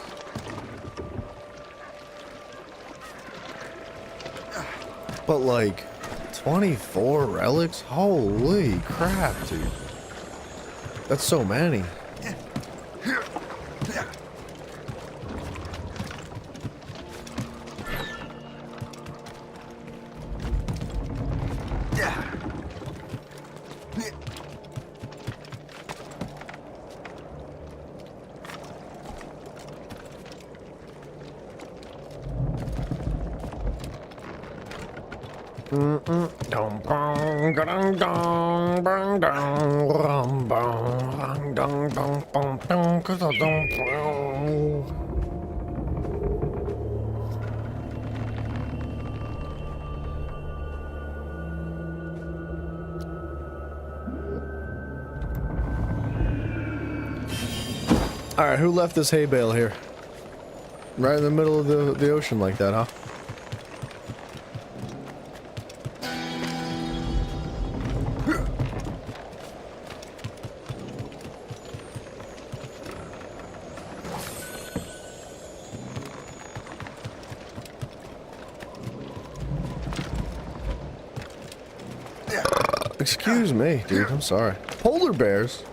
But like, 24 relics? Holy crap, dude. That's so many. Alright, who left this hay bale here? Right in the middle of the ocean like that, huh? Excuse me, dude. I'm sorry. Polar bears?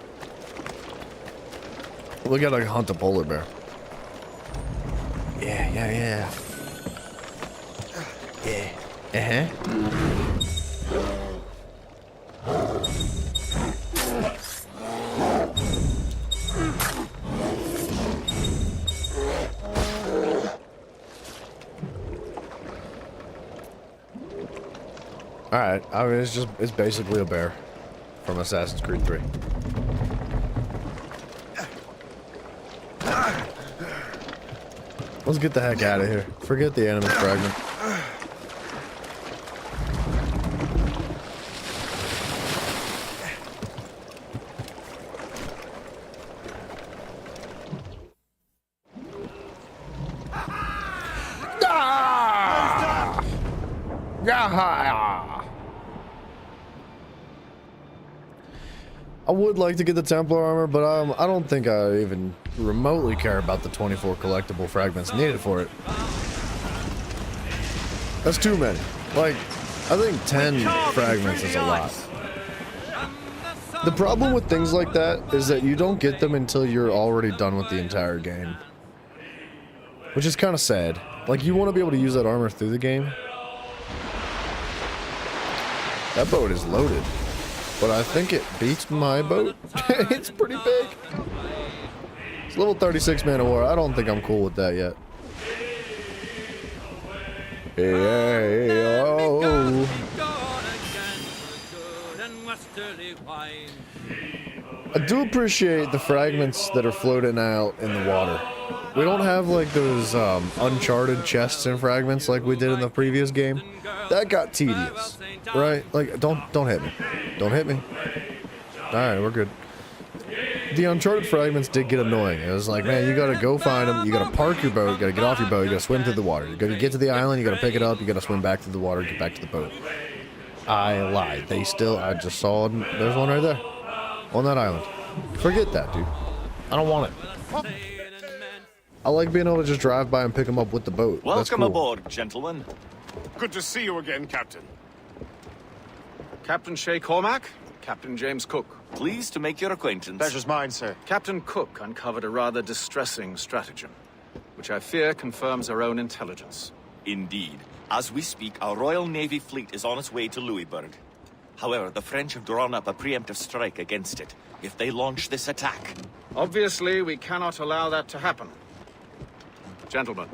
We gotta hunt a polar bear. Yeah. Yeah. Alright, I mean, it's basically a bear from Assassin's Creed 3. Let's get the heck out of here. Forget the animus fragment. I would like to get the Templar armor, but I don't think I even remotely care about the 24 collectible fragments needed for it. That's too many. Like, I think 10 fragments is a lot. The problem with things like that is that you don't get them until you're already done with the entire game. Which is kind of sad. Like, you want to be able to use that armor through the game. That boat is loaded. But I think it beats my boat. It's pretty big. It's level 36 man of war. I don't think I'm cool with that yet. Hey, oh. I do appreciate the fragments that are floating out in the water. We don't have like those uncharted chests and fragments like we did in the previous game. That got tedious, right? Like, don't hit me. Don't hit me. Alright, we're good. The uncharted fragments did get annoying. It was like, man, you gotta go find them, you gotta park your boat, you gotta get off your boat, you gotta swim through the water. You gotta get to the island, you gotta pick it up, you gotta swim back through the water, get back to the boat. I lied. I just saw, there's one right there. On that island. Forget that, dude. I don't want it. I like being able to just drive by and pick them up with the boat. That's Welcome cool. aboard, gentlemen. Good to see you again, Captain. Captain Shay Cormac, Captain James Cook. Pleased to make your acquaintance. Pleasure's mine, sir. Captain Cook uncovered a rather distressing stratagem, which I fear confirms our own intelligence. Indeed. As we speak, our Royal Navy fleet is on its way to Louisburg. However, the French have drawn up a preemptive strike against it if they launch this attack. Obviously, we cannot allow that to happen. Gentlemen,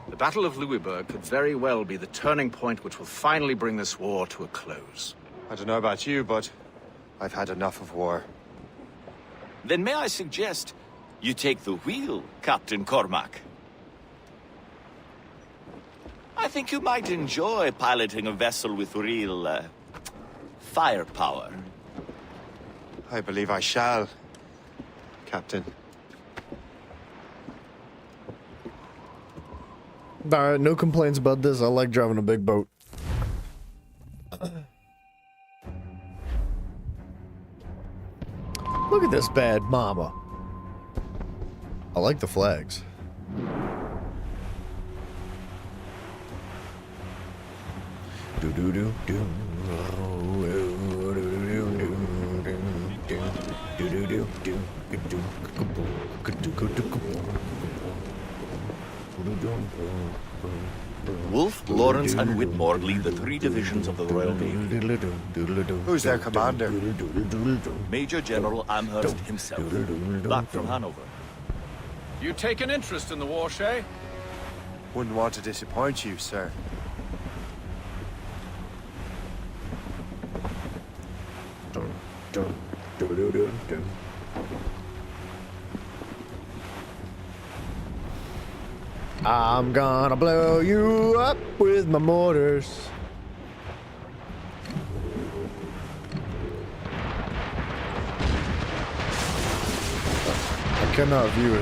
the Battle of Louisburg could very well be the turning point which will finally bring this war to a close. I don't know about you, but I've had enough of war. Then may I suggest you take the wheel, Captain Cormac? I think you might enjoy piloting a vessel with real, firepower. I believe I shall, Captain. Alright, no complaints about this. I like driving a big boat. Look at this bad mama. I like the flags. Do do do do. Wolf, Lawrence, and Whitmore lead the 3 divisions of the Royal Navy. Who's their commander? Major General Amherst himself, back from Hanover. You take an interest in the war, Shay? Wouldn't want to disappoint you, sir. I'm gonna blow you up with my mortars. I cannot view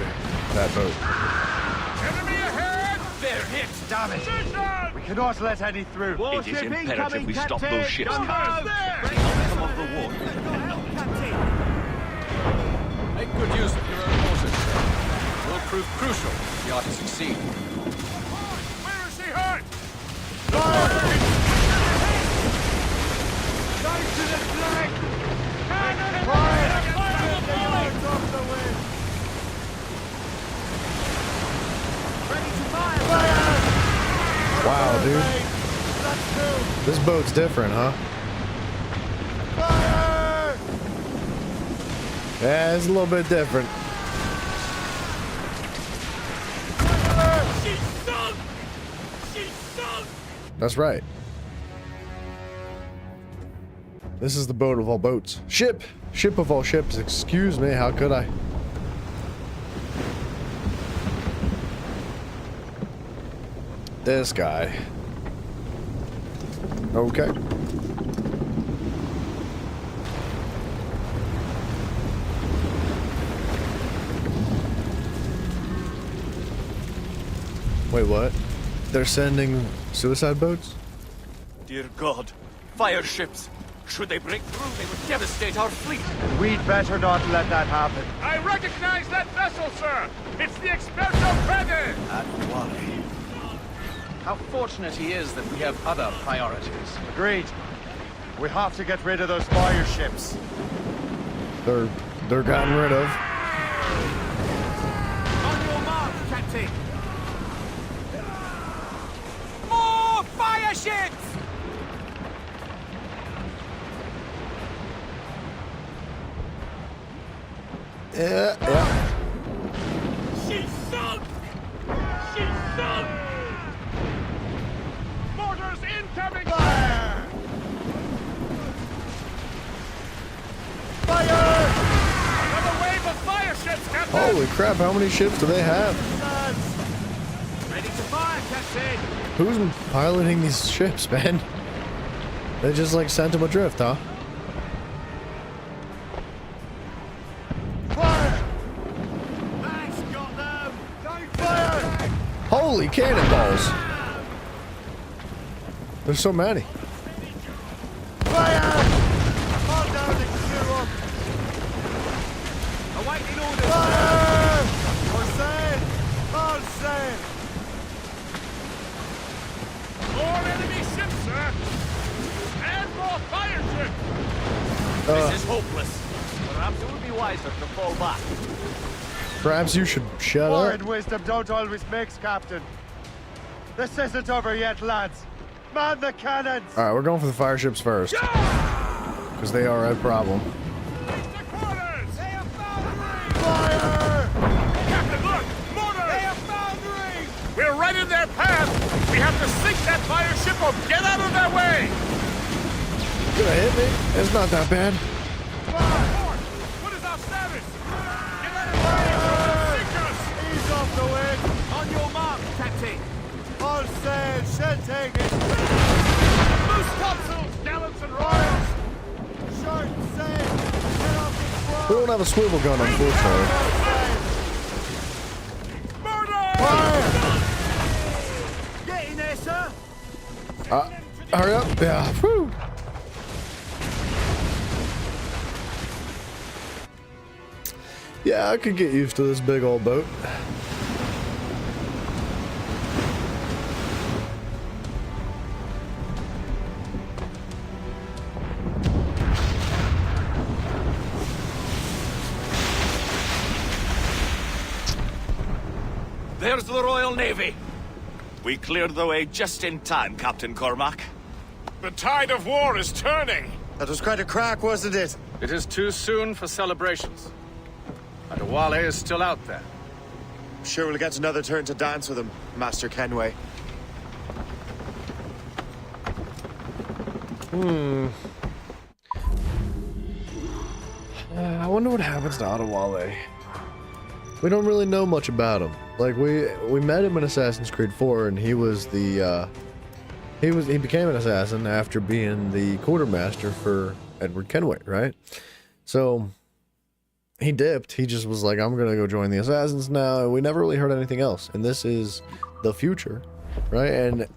that boat. Enemy ahead! They're hit, damn it! We cannot let any through. It is imperative we stop those ships. Come Come off the water. Make good use of your own forces, sir. It will prove crucial if we are to succeed. Where is he hurt? Knife to the flank! Wow, dude. This boat's different, huh? Yeah, it's a little bit different. She sunk! She sunk! That's right. This is the boat of all boats. Ship! Ship of all ships. Excuse me, how could I? This guy. Okay. Wait, what? They're sending suicide boats? Dear God, fire ships! Should they break through, they would devastate our fleet. We'd better not let that happen. I recognize that vessel, sir! It's the Experto Crede! And why? How fortunate he is that we have other priorities. Agreed. We have to get rid of those fire ships. They're gotten rid of. On your mark, Captain! More fire ships! Yeah. She sunk! She sunk! Mortars incoming! Fire! Holy crap, how many ships do they have? Ready to fire, Captain! Who's piloting these ships, man? They just like sent them adrift, huh? Fire! Nice, got them! Don't fire! Holy cannonballs! There's so many. Fire! Fall down and clear up! Awaiting orders! Fire! All sail! All sail! More enemy ships, sir! And more fire ships! This is hopeless. Perhaps it would be wiser to fall back. Perhaps you should shut War up. and wisdom don't always mix, Captain. This isn't over yet, lads. Man the cannons! Alright, we're going for the fire ships first. Because they are a problem. Fire! Captain, look! Mortar! They are foundering! We're right in their path! We have to sink that fire ship or get out of their way! Gonna hit me? It's not that bad. What is our status? Get out of the way! Sink us! Ease off the wind! On your mark, Captain! All sail! Shell taken! Loose topsails, gallants and royals! Short sail! Get off the We don't have a swivel gun, unfortunately. Get in there, sir! Hurry up. Yeah. Whew. Yeah, I could get used to this big old boat. There's the Royal Navy. We cleared the way just in time, Captain Cormac. The tide of war is turning. That was quite a crack, wasn't it? It is too soon for celebrations. Adewale is still out there. I'm sure we'll get another turn to dance with him, Master Kenway. I wonder what happens to Adewale. We don't really know much about him. Like we met him in Assassin's Creed 4, and he was the he became an assassin after being the quartermaster for Edward Kenway, right? So he dipped. He just was like, I'm gonna go join the assassins now, and we never really heard anything else. And this is the future, right? And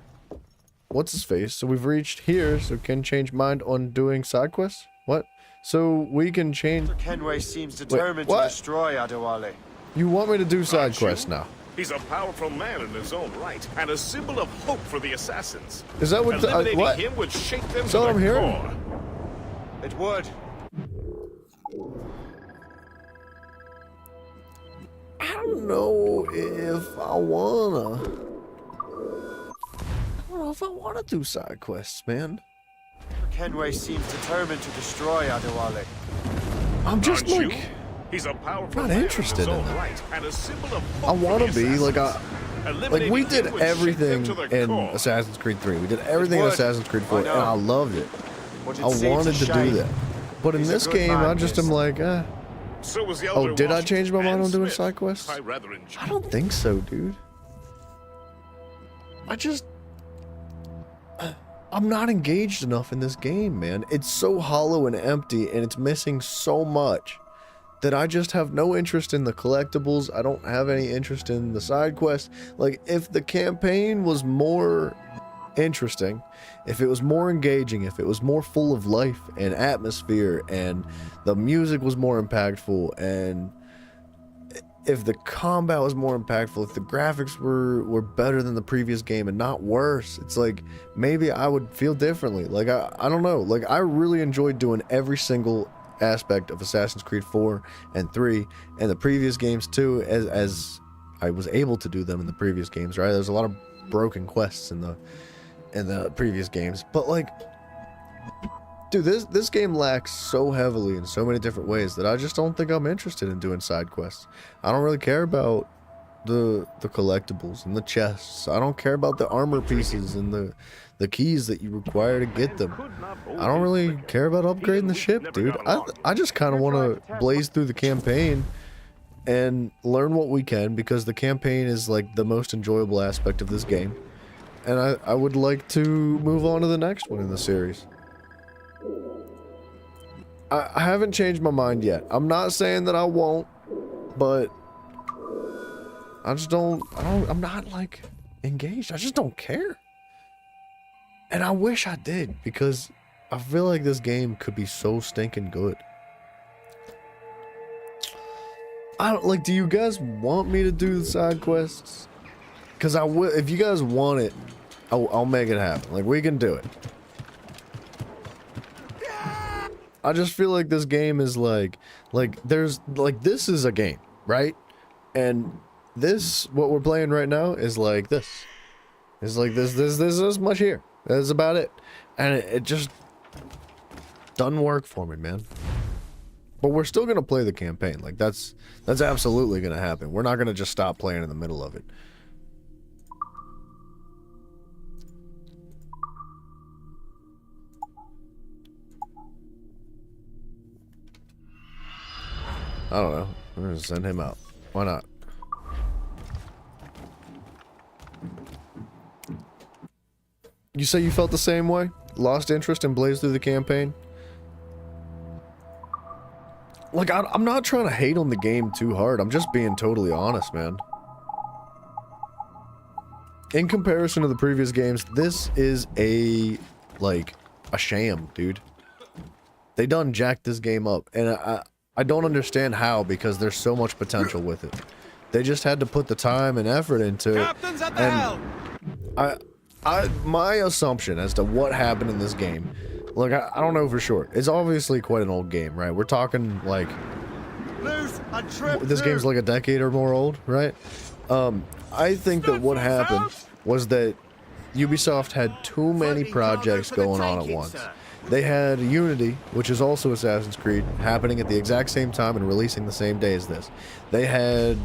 what's his face? So we've reached here, so can change mind on doing side quests. What? So we can change. Master Kenway seems determined to what? destroy Adewale. You want me to do side quests now? He's a powerful man in his own right, and a symbol of hope for the assassins. Is that what? Eliminating What? him would shake them Is that to what the I'm hearing? core. It would. I don't know if I wanna. I don't know if I wanna do side quests, man. Kenway seems determined to destroy Adewale. I'm just Aren't like you? He's a powerful not man interested in in his own that. right, and a symbol of hope I want for to the be like assassins. like we did Eliminating him would shake everything them to the in core. Assassin's Creed 3. We did everything in would. Assassin's Creed 4, I and know. I loved it. But it I seems wanted a to do shame. that, but in He's a this good game, man, I just yes. am like, So was the oh, elder did I Washington change my mind and on doing Smith. side quests? I rather enjoy. I don't think so, dude. I'm not engaged enough in this game, man. It's so hollow and empty, and it's missing so much that I just have no interest in the collectibles. I don't have any interest in the side quests. Like, if the campaign was more interesting, if it was more engaging, if it was more full of life and atmosphere, and the music was more impactful, and if the combat was more impactful, if the graphics were better than the previous game and not worse, it's like maybe I would feel differently. Like I don't know. Like I really enjoyed doing every single aspect of Assassin's Creed 4 and 3 and the previous games too, as I was able to do them in the previous games, right? There's a lot of broken quests in the previous games, but like, dude, this game lacks so heavily in so many different ways that I just don't think I'm interested in doing side quests. I don't really care about the collectibles and the chests. I don't care about the armor pieces and the keys that you require to get them. I don't really care about upgrading the ship, dude. I just kind of want to blaze through the campaign and learn what we can, because the campaign is like the most enjoyable aspect of this game. And I would like to move on to the next one in the series. I haven't changed my mind yet. I'm not saying that I won't, but I just I'm not like engaged. I just don't care. And I wish I did, because I feel like this game could be so stinking good. Do you guys want me to do the side quests? Because I will, if you guys want it, I'll make it happen. Like, we can do it. I just feel like this game is this is a game, right? And this, what we're playing right now, is like this. It's like this is much here. That's about it. And it just doesn't work for me, man. But we're still gonna play the campaign. Like, that's absolutely gonna happen. We're not gonna just stop playing in the middle of it. I don't know. We're gonna send him out. Why not? You say you felt the same way? Lost interest and blazed through the campaign? Like, I'm not trying to hate on the game too hard. I'm just being totally honest, man. In comparison to the previous games, this is a sham, dude. They done jacked this game up, and I don't understand how, because there's so much potential with it. They just had to put the time and effort into it. And my assumption as to what happened in this game, like, I don't know for sure. It's obviously quite an old game, right? We're talking like this game's like a decade or more old, right? I think that what happened was that Ubisoft had too many projects going on at once. They had Unity, which is also Assassin's Creed, happening at the exact same time and releasing the same day as this. They had,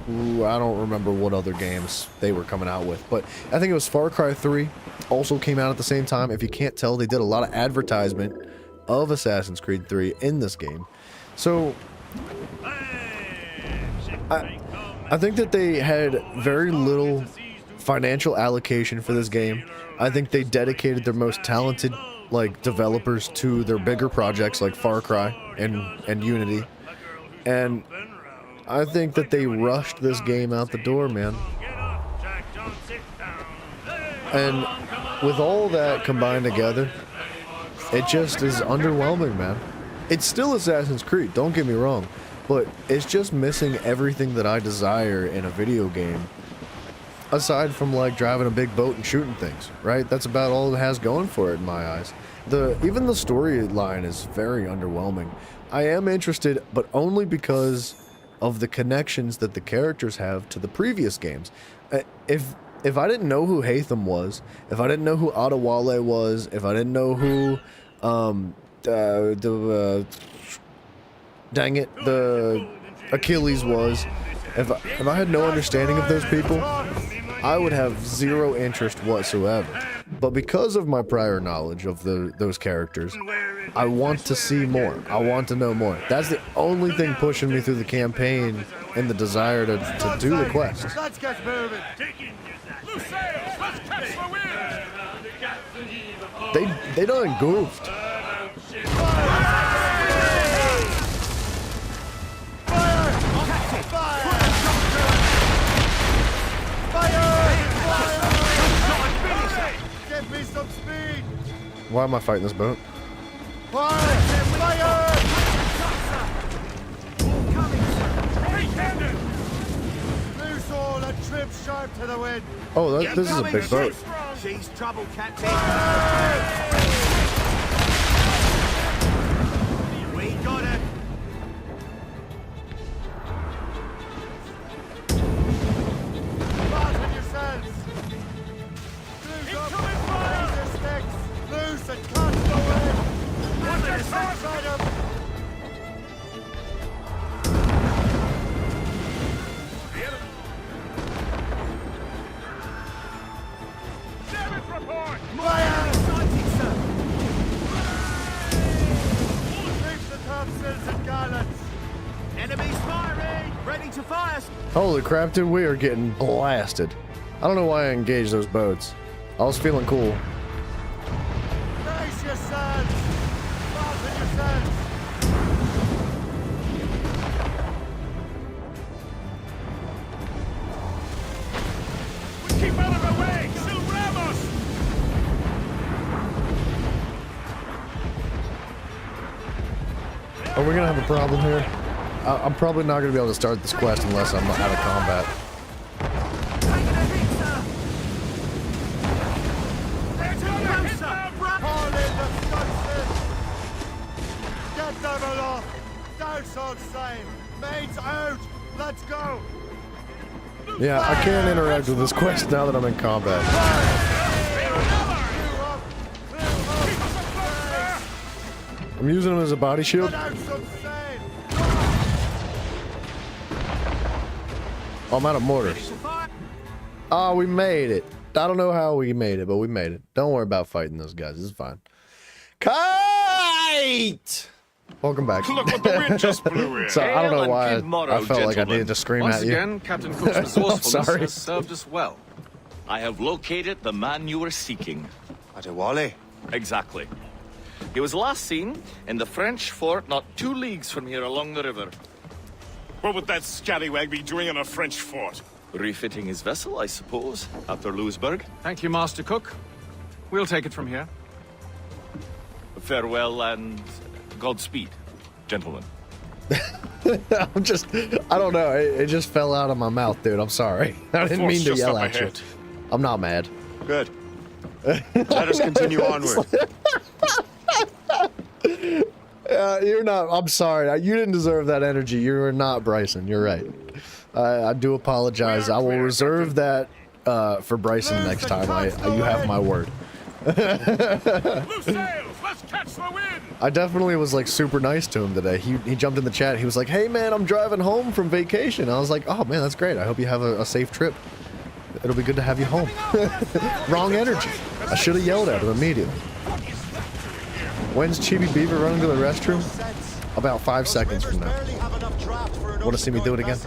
I don't remember what other games they were coming out with, but I think it was Far Cry 3 also came out at the same time. If you can't tell, they did a lot of advertisement of Assassin's Creed 3 in this game. So I think that they had very little financial allocation for this game. I think they dedicated their most talented developers to their bigger projects like Far Cry and Unity. And I think that they rushed this game out the door, man. And with all that combined together, it just is underwhelming, man. It's still Assassin's Creed, don't get me wrong, but it's just missing everything that I desire in a video game. Aside from driving a big boat and shooting things, right? That's about all it has going for it in my eyes. Even the storyline is very underwhelming. I am interested, but only because of the connections that the characters have to the previous games. If I didn't know who Haytham was, if I didn't know who Adewale was, if I didn't know who the Achilles was, if I had no understanding of those people, I would have zero interest whatsoever. But because of my prior knowledge of those characters, I want to see more. I want to know more. That's the only thing pushing me through the campaign and the desire to do the quest. Let's get moving. They done goofed. Give me some speed. Why am I fighting this boat? Fire! Loose all and trim sharp to the wind. Oh, this is a big boat. She's trouble, Captain. We got it. Fasten yourselves. Loose up. Raise the sticks. Loose and catch the wind. Watch your side, Adam. Report! Fire! to fire! Holy crap, dude, we are getting blasted. I don't know why I engaged those boats. I was feeling cool. Brace yourselves! Fasten yourselves! Keep out of the way! Silvramos! Are we gonna have a problem here? I'm probably not gonna be able to start this quest unless I'm out of combat. Get them aloft! Douse all sail! Mates out! Let's go! Yeah, I can't interact with this quest now that I'm in combat. I'm using him as a body shield. Oh, I'm out of mortars. Oh, we made it. I don't know how we made it, but we made it. Don't worry about fighting those guys. This is fine. Kite! Welcome back. Look what the wind just blew in. So I don't know Hail why and good morrow, I felt like I gentlemen. needed to scream Once at you. again, Captain Cook's resourcefulness Sorry. has served us well. I have located the man you were seeking. Adewale? Exactly. He was last seen in the French fort not 2 leagues from here along the river. What would that scallywag be doing in a French fort? Refitting his vessel, I suppose, after Louisburg. Thank you, Master Cook. We'll take it from here. Farewell and Godspeed, gentlemen. I'm just, I don't know. It just fell out of my mouth, dude. I'm sorry. I didn't fort's mean to just yell up at you. ahead. I'm not mad. Good. Let us continue onward. You're not. I'm sorry. You didn't deserve that energy. You are not Bryson. You're right. I do apologize. I will reserve that for Bryson next time. You have my word. Loose sails! Let's catch the wind! I definitely was like super nice to him today. He jumped in the chat. He was like, "Hey man, I'm driving home from vacation." I was like, "Oh man, that's great. I hope you have a safe trip. It'll be good to have you home." Wrong energy. I should have yelled at him immediately. When's Chibi Beaver running to the restroom? About 5 seconds from now. Want to see me do it again?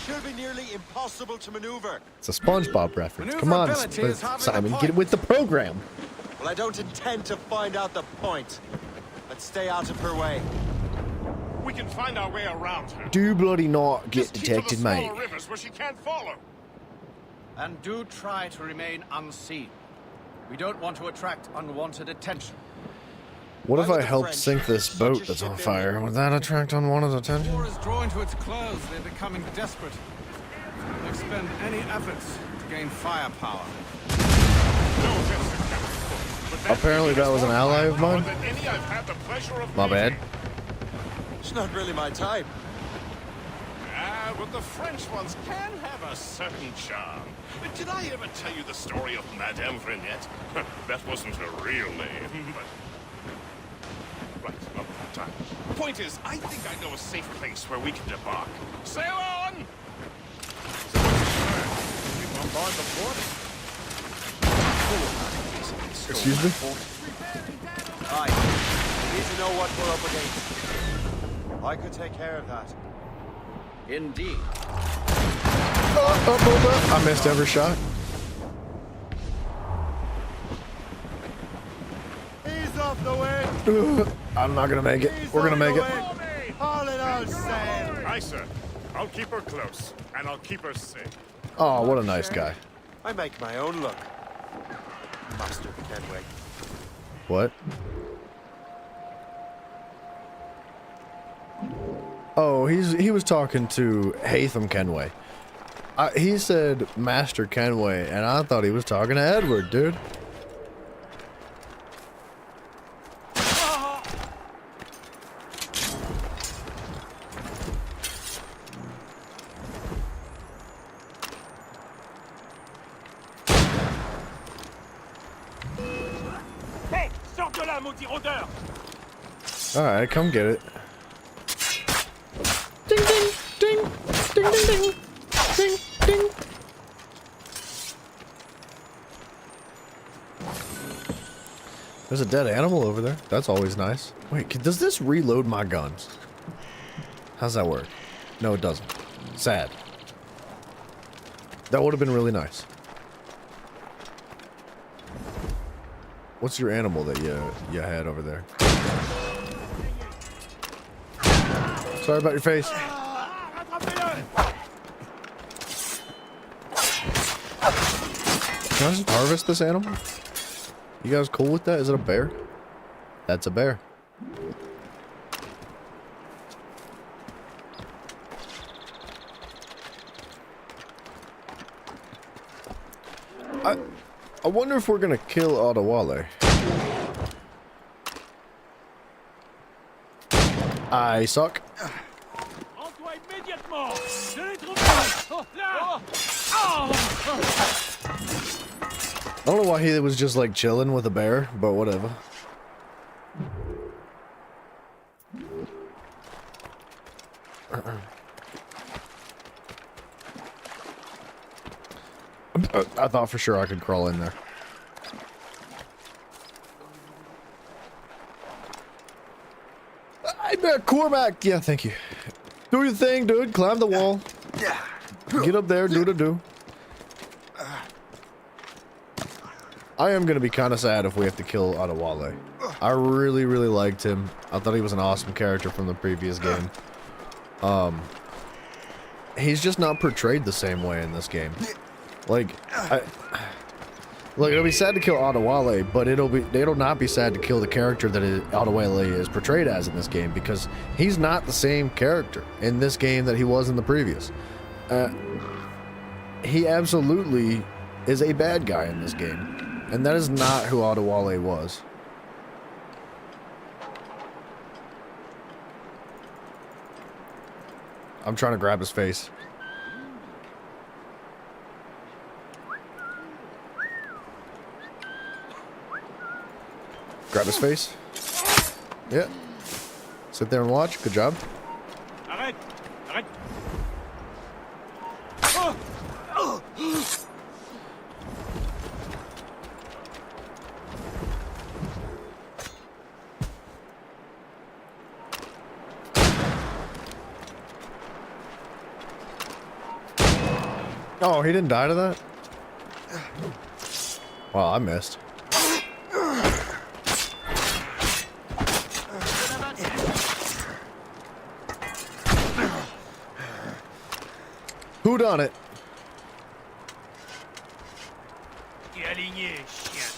Should be nearly impossible to maneuver. It's a SpongeBob reference. Come on, Simon, get with the program. Well, I don't intend to find out the point. Let's stay out of her way. We can find our way around her. Do bloody not get Just keep to detected, the mate. smaller rivers where she can't follow. And do try to remain unseen. We don't want to attract unwanted attention. What if I helped sink this boat that's on fire? Would that attract unwanted attention? War is drawing to its close. They're becoming desperate. They'll expend any efforts to gain firepower. Apparently that was an ally of mine. Than any I've had the pleasure of My bad. It's not really my type. Ah, but the French ones can have a certain charm. Did I ever tell you the story of Madame Renette? That wasn't her real name, but... Right, not that time. Point is, I think I know a safe place where we can debark. Sail on! So what's your plan? Bombard the fort? Excuse me? Aye. We need to know what we're up against. I could take care of that. Indeed. I missed every shot. Ease off the wind! I'm not gonna make it. We're gonna make it. Haul it all sail! Aye, sir. I'll keep her close, and I'll keep her safe. Oh, what a nice guy. I make my own luck. Master Kenway. What? Oh, he was talking to Hatham Kenway. He said Master Kenway, and I thought he was talking to Edward, dude. Hey, sors de là, maudit rôdeur! Alright, come get it. Ding ding ding ding ding ding ding ding. There's a dead animal over there. That's always nice. Wait, does this reload my guns? How's that work? No, it doesn't. sad. That would have been really nice. What's your animal that you had over there? Sorry about your face. Can I just harvest this animal? You guys cool with that? Is it a bear? That's a bear. I wonder if we're gonna kill Adewale. I suck. I don't know why he was just like chilling with a bear, but whatever. I thought for sure I could crawl in there. I bet Cormac. Yeah, thank you. Do your thing, dude. Climb the wall. Get up there. Do. I am gonna be kind of sad if we have to kill Adewale. I really liked him. I thought he was an awesome character from the previous game. He's just not portrayed the same way in this game. Like, it'll be sad to kill Adewale, but it'll not be sad to kill the character that Adewale is portrayed as in this game, because he's not the same character in this game that he was in the previous. He absolutely is a bad guy in this game. And that is not who Adewale was. I'm trying to grab his face. Grab his face. Yeah. Sit there and watch. Good job. Arrête! Arrête! Oh, he didn't die to that? Well, I missed. Who done it? T'es aligné, chien.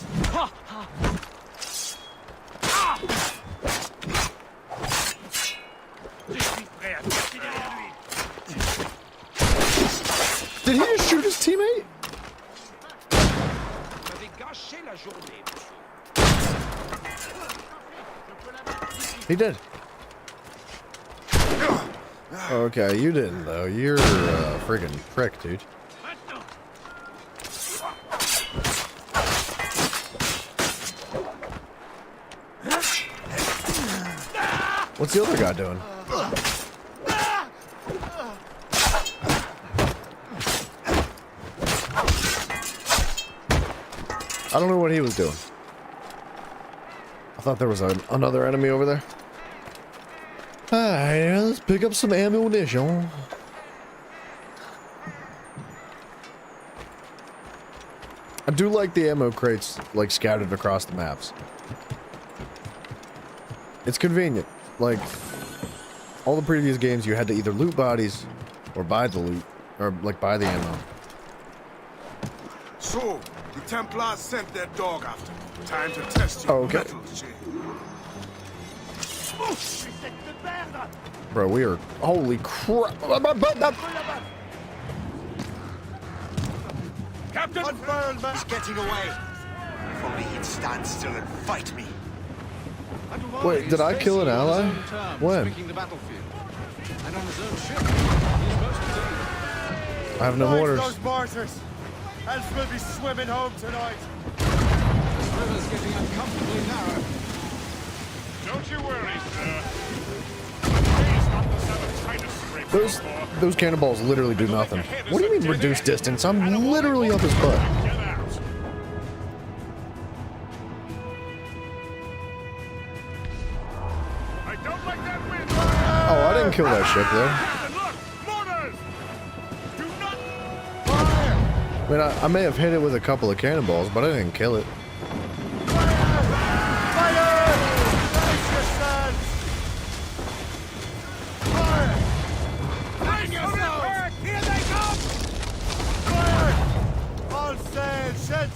Je suis prêt à passer derrière lui. Did he just shoot his teammate? Vous m'avez gâché la journée, He did. Okay, you didn't though. You're a friggin' prick, dude. What's the other guy doing? I don't know what he was doing. I thought there was another enemy over there. Alright, let's pick up some ammunition. I do like the ammo crates, like, scattered across the maps. It's convenient. Like, all the previous games you had to either loot bodies or buy the loot, or, like, buy the ammo. So, the Templars sent their dog after me. Time to test your Okay. mettle, Jay. Bro, we are... Holy crap. Captain! He's getting away. If only he'd stand still and fight me. Wait, did I kill an ally? When? And on his own ship. I have no orders. Those martyrs! Else we'll be swimming home tonight. This river's getting uncomfortably narrow. Don't you worry, sir. Those cannonballs literally do nothing. What do you mean reduce distance? I'm literally up his butt. I don't like that wind. Oh, I didn't kill that ship though. And look, mortars! I mean, I may have hit it with a couple of cannonballs, but I didn't kill it.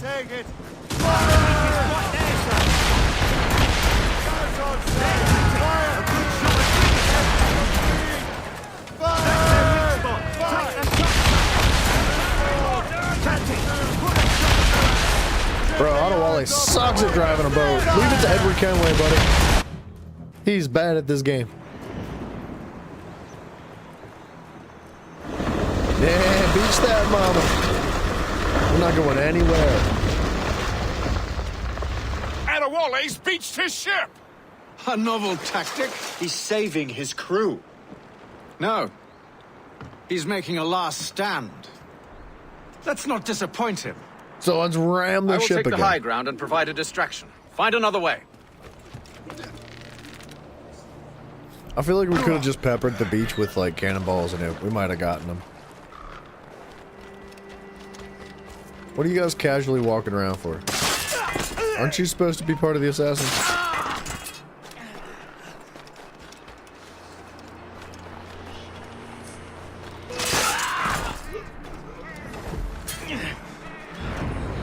Take it! Bro, Ottawale sucks at driving a boat. Leave it to Edward Kenway, buddy. He's bad at this game. Yeah, beach that, mama. We're not going anywhere. Adewale's beached his ship! A novel tactic? He's saving his crew. No. He's making a last stand. Let's not disappoint him. So let's ram the I will ship take again. the high ground and provide a distraction. Find another way. I feel like we could have just peppered the beach with like cannonballs and we might have gotten them. What are you guys casually walking around for? Aren't you supposed to be part of the assassins?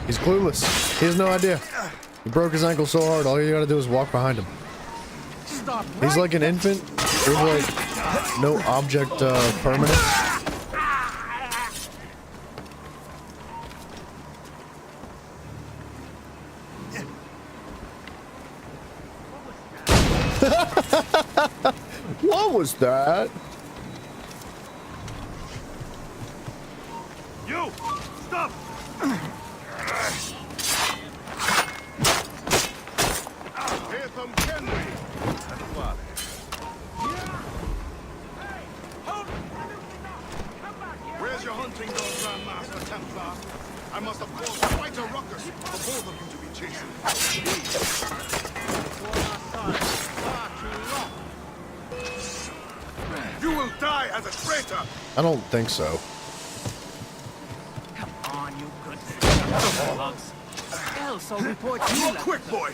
He's clueless. He has no idea. He broke his ankle so hard, all you gotta do is walk behind him. He's like an infant with like no object permanence. What was that? You! Stop! Here from Kenway. Where's your hunting dog, Grandmaster Templar? I must have caused quite a ruckus for both of you to be chasing. You will die as a traitor! I don't think so. Come on, you good slugs. Else I'll report you. You're a quick boy,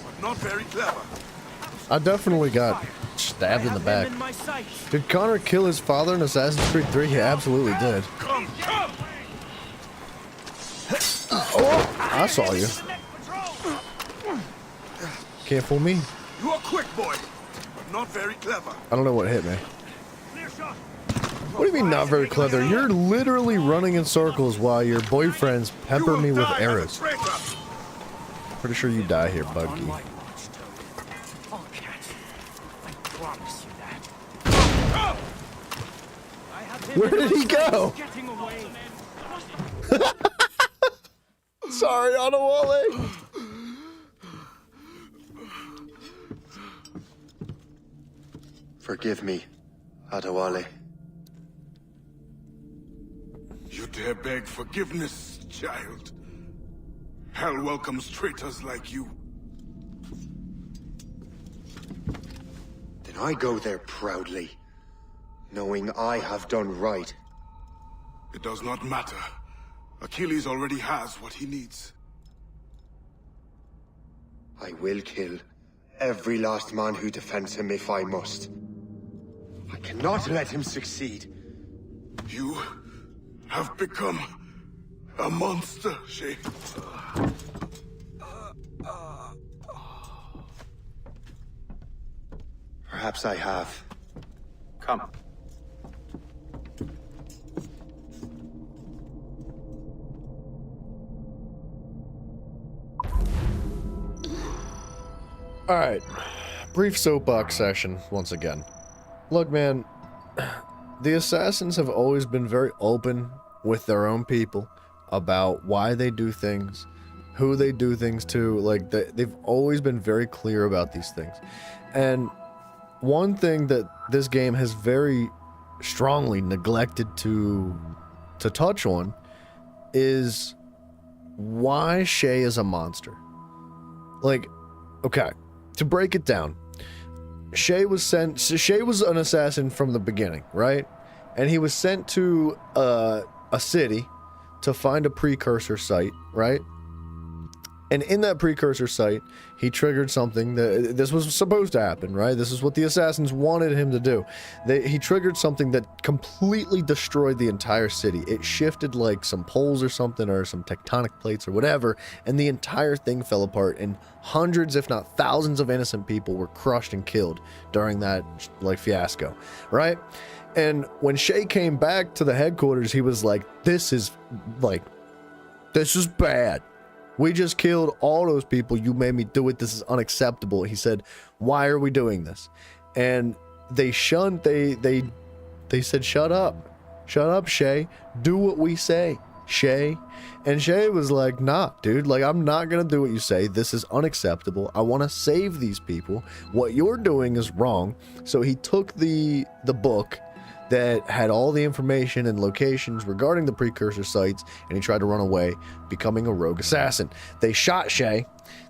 but not very clever. I definitely got stabbed in the back. Did Connor kill his father in Assassin's Creed 3? He absolutely did. Come, come! Oh, I saw you. Can't fool me. You're a quick boy, but not very clever. I don't know what hit me. What do you mean not very clever? You're literally running in circles while your boyfriends pepper me with arrows. Pretty sure you die here, Buggy. Where did he go? Sorry, Ottawale. Forgive me, Adewale. You dare beg forgiveness, child? Hell welcomes traitors like you. Then I go there proudly, knowing I have done right. It does not matter. Achilles already has what he needs. I will kill every last man who defends him if I must. I cannot let him succeed. You have become a monster, Shay. Perhaps I have. Come. Alright. Brief soapbox session once again. Look, man, the assassins have always been very open with their own people about why they do things, who they do things to. Like, they've always been very clear about these things. And one thing that this game has very strongly neglected to touch on is why Shay is a monster. Like, okay, to break it down, Shay was an assassin from the beginning, right? And he was sent to a city to find a precursor site, right? And in that precursor site, he triggered something that this was supposed to happen, right? This is what the assassins wanted him to do. He triggered something that completely destroyed the entire city. It shifted like some poles or something, or some tectonic plates or whatever, and the entire thing fell apart, and hundreds, if not thousands of innocent people were crushed and killed during that like fiasco, right? And when Shay came back to the headquarters, he was like, this is bad. We just killed all those people. You made me do it. This is unacceptable. He said, why are we doing this? And they shunned, they said, shut up. Shut up, Shay. Do what we say, Shay. And Shay was like, nah, dude, like, I'm not going to do what you say. This is unacceptable. I want to save these people. What you're doing is wrong. So he took the book that had all the information and locations regarding the precursor sites, and he tried to run away, becoming a rogue assassin. They shot Shay.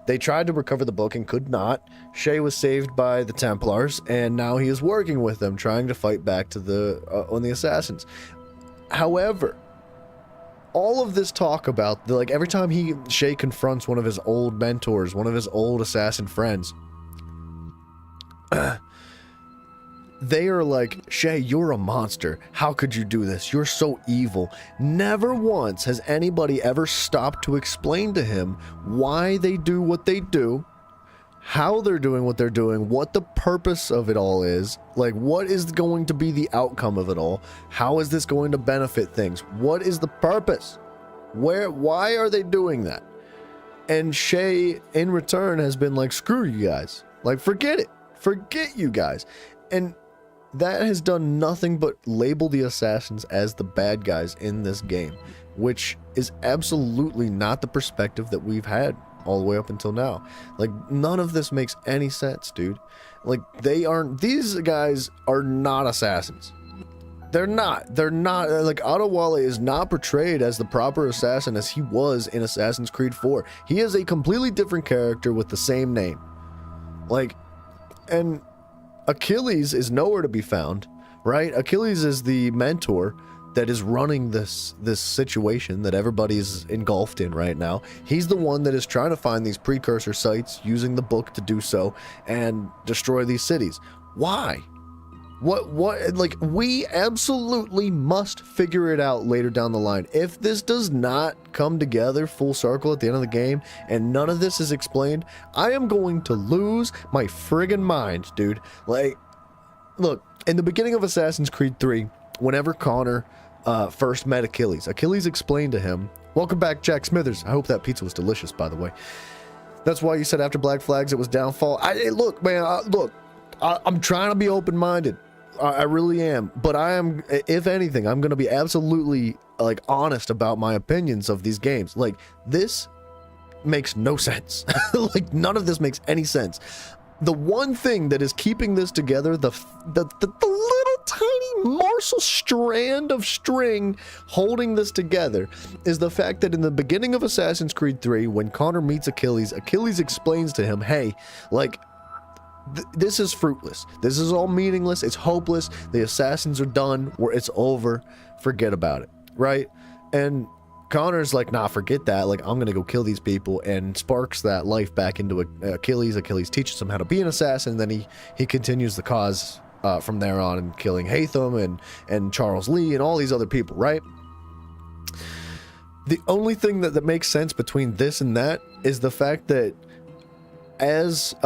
They tried to recover the book and could not. Shay was saved by the Templars, and now he is working with them, trying to fight back to on the assassins. However, all of this talk about, like, every time Shay confronts one of his old mentors, one of his old assassin friends, they are like, Shay, you're a monster. How could you do this? You're so evil. Never once has anybody ever stopped to explain to him why they do what they do, how they're doing what they're doing, what the purpose of it all is, like, what is going to be the outcome of it all, how is this going to benefit things, what is the purpose, why are they doing that? And Shay, in return, has been like, screw you guys, like, forget you guys. And that has done nothing but label the assassins as the bad guys in this game, which is absolutely not the perspective that we've had all the way up until now. Like, none of this makes any sense, dude. Like, these guys are not assassins. They're not, like, Adewale is not portrayed as the proper assassin as he was in Assassin's Creed 4. He is a completely different character with the same name. Like, and Achilles is nowhere to be found, right? Achilles is the mentor that is running this situation that everybody's engulfed in right now. He's the one that is trying to find these precursor sites, using the book to do so, and destroy these cities. Why? What, like, we absolutely must figure it out later down the line. If this does not come together full circle at the end of the game, and none of this is explained, I am going to lose my friggin' mind, dude. Like, look, in the beginning of Assassin's Creed 3, whenever Connor first met Achilles explained to him, welcome back, Jack Smithers. I hope that pizza was delicious, by the way. That's why you said after Black Flags it was downfall. Look, man, I'm trying to be open-minded. I really am, but I am, if anything, I'm going to be absolutely, like, honest about my opinions of these games. Like, this makes no sense. Like, none of this makes any sense. The one thing that is keeping this together, the little tiny morsel strand of string holding this together, is the fact that in the beginning of Assassin's Creed 3, when Connor meets Achilles explains to him, hey, like, this is fruitless. This is all meaningless. It's hopeless. The assassins are done. It's over. Forget about it, right? And Connor's like, nah, forget that. Like, I'm gonna go kill these people, and sparks that life back into Achilles. Achilles teaches him how to be an assassin, and then he continues the cause from there on, and killing Hatham and Charles Lee and all these other people, right? The only thing that makes sense between this and that is the fact that as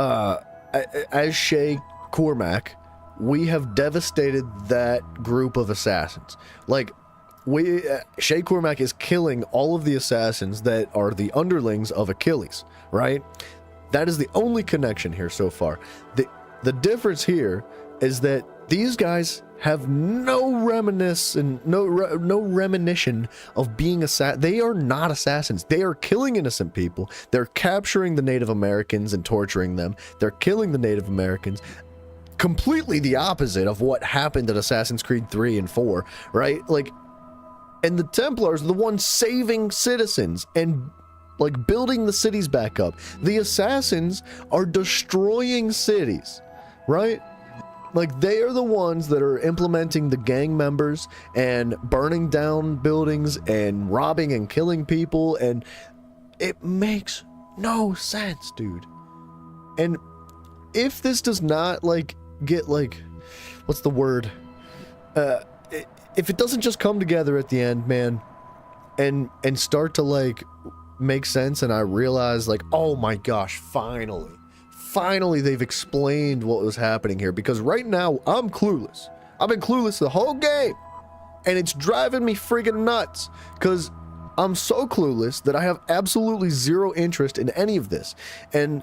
Shay Cormac, we have devastated that group of assassins. Like, Shay Cormac is killing all of the assassins that are the underlings of Achilles, right? That is the only connection here so far. The difference here is that these guys have no reminiscence of being assassins. They are not assassins. They are killing innocent people. They're capturing the Native Americans and torturing them. They're killing the Native Americans. Completely the opposite of what happened at Assassin's Creed 3 and 4, right? Like, and the Templars are the ones saving citizens and, like, building the cities back up. The assassins are destroying cities, right? Like, they are the ones that are implementing the gang members and burning down buildings and robbing and killing people, and it makes no sense, dude. And if this does not, like, get, like, what's the word? If it doesn't just come together at the end, man, and start to, like, make sense, and I realize, like, oh my gosh, finally they've explained what was happening here, because right now I'm clueless. I've been clueless the whole game, and it's driving me friggin' nuts, because I'm so clueless that I have absolutely zero interest in any of this. And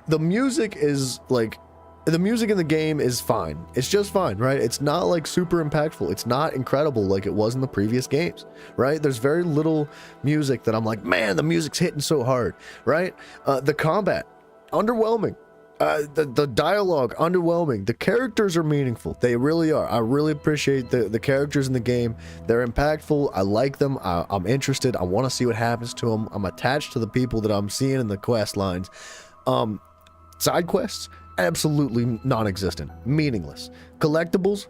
the music is like, the music in the game is fine. It's just fine, right? It's not like super impactful. It's not incredible like it was in the previous games, right? There's very little music that I'm like, man, the music's hitting so hard, right? The combat, underwhelming. The dialogue, underwhelming. The characters are meaningful. They really are. I really appreciate the characters in the game. They're impactful. I like them. I'm interested. I want to see what happens to them. I'm attached to the people that I'm seeing in the quest lines. Side quests, absolutely non-existent. Meaningless. Collectibles,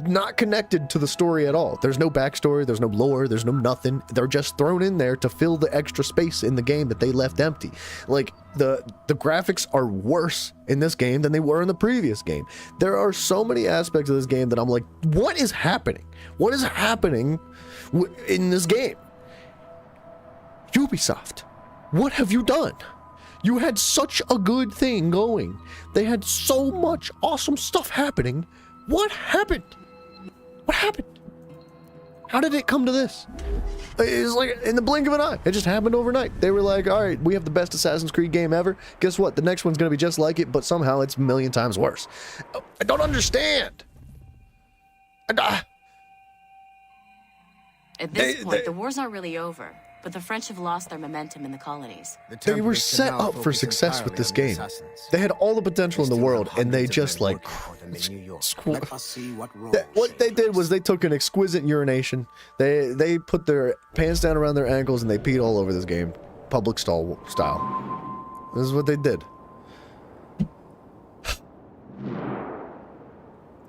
not connected to the story at all. There's no backstory, there's no lore, there's no nothing. They're just thrown in there to fill the extra space in the game that they left empty. Like, the graphics are worse in this game than they were in the previous game. There are so many aspects of this game that I'm like, what is happening? What is happening in this game? Ubisoft, what have you done? You had such a good thing going. They had so much awesome stuff happening. What happened? What happened? How did it come to this? It's like in the blink of an eye. It just happened overnight. They were like, all right, we have the best Assassin's Creed game ever. Guess what? The next one's going to be just like it, but somehow it's a million times worse. I don't understand. At this point, the war's not really over, but the French have lost their momentum in the colonies. They were set up for success with this game. They had all the potential in the world, and they just like... What they did was they took an exquisite urination. They put their pants down around their ankles and they peed all over this game, public stall style. This is what they did.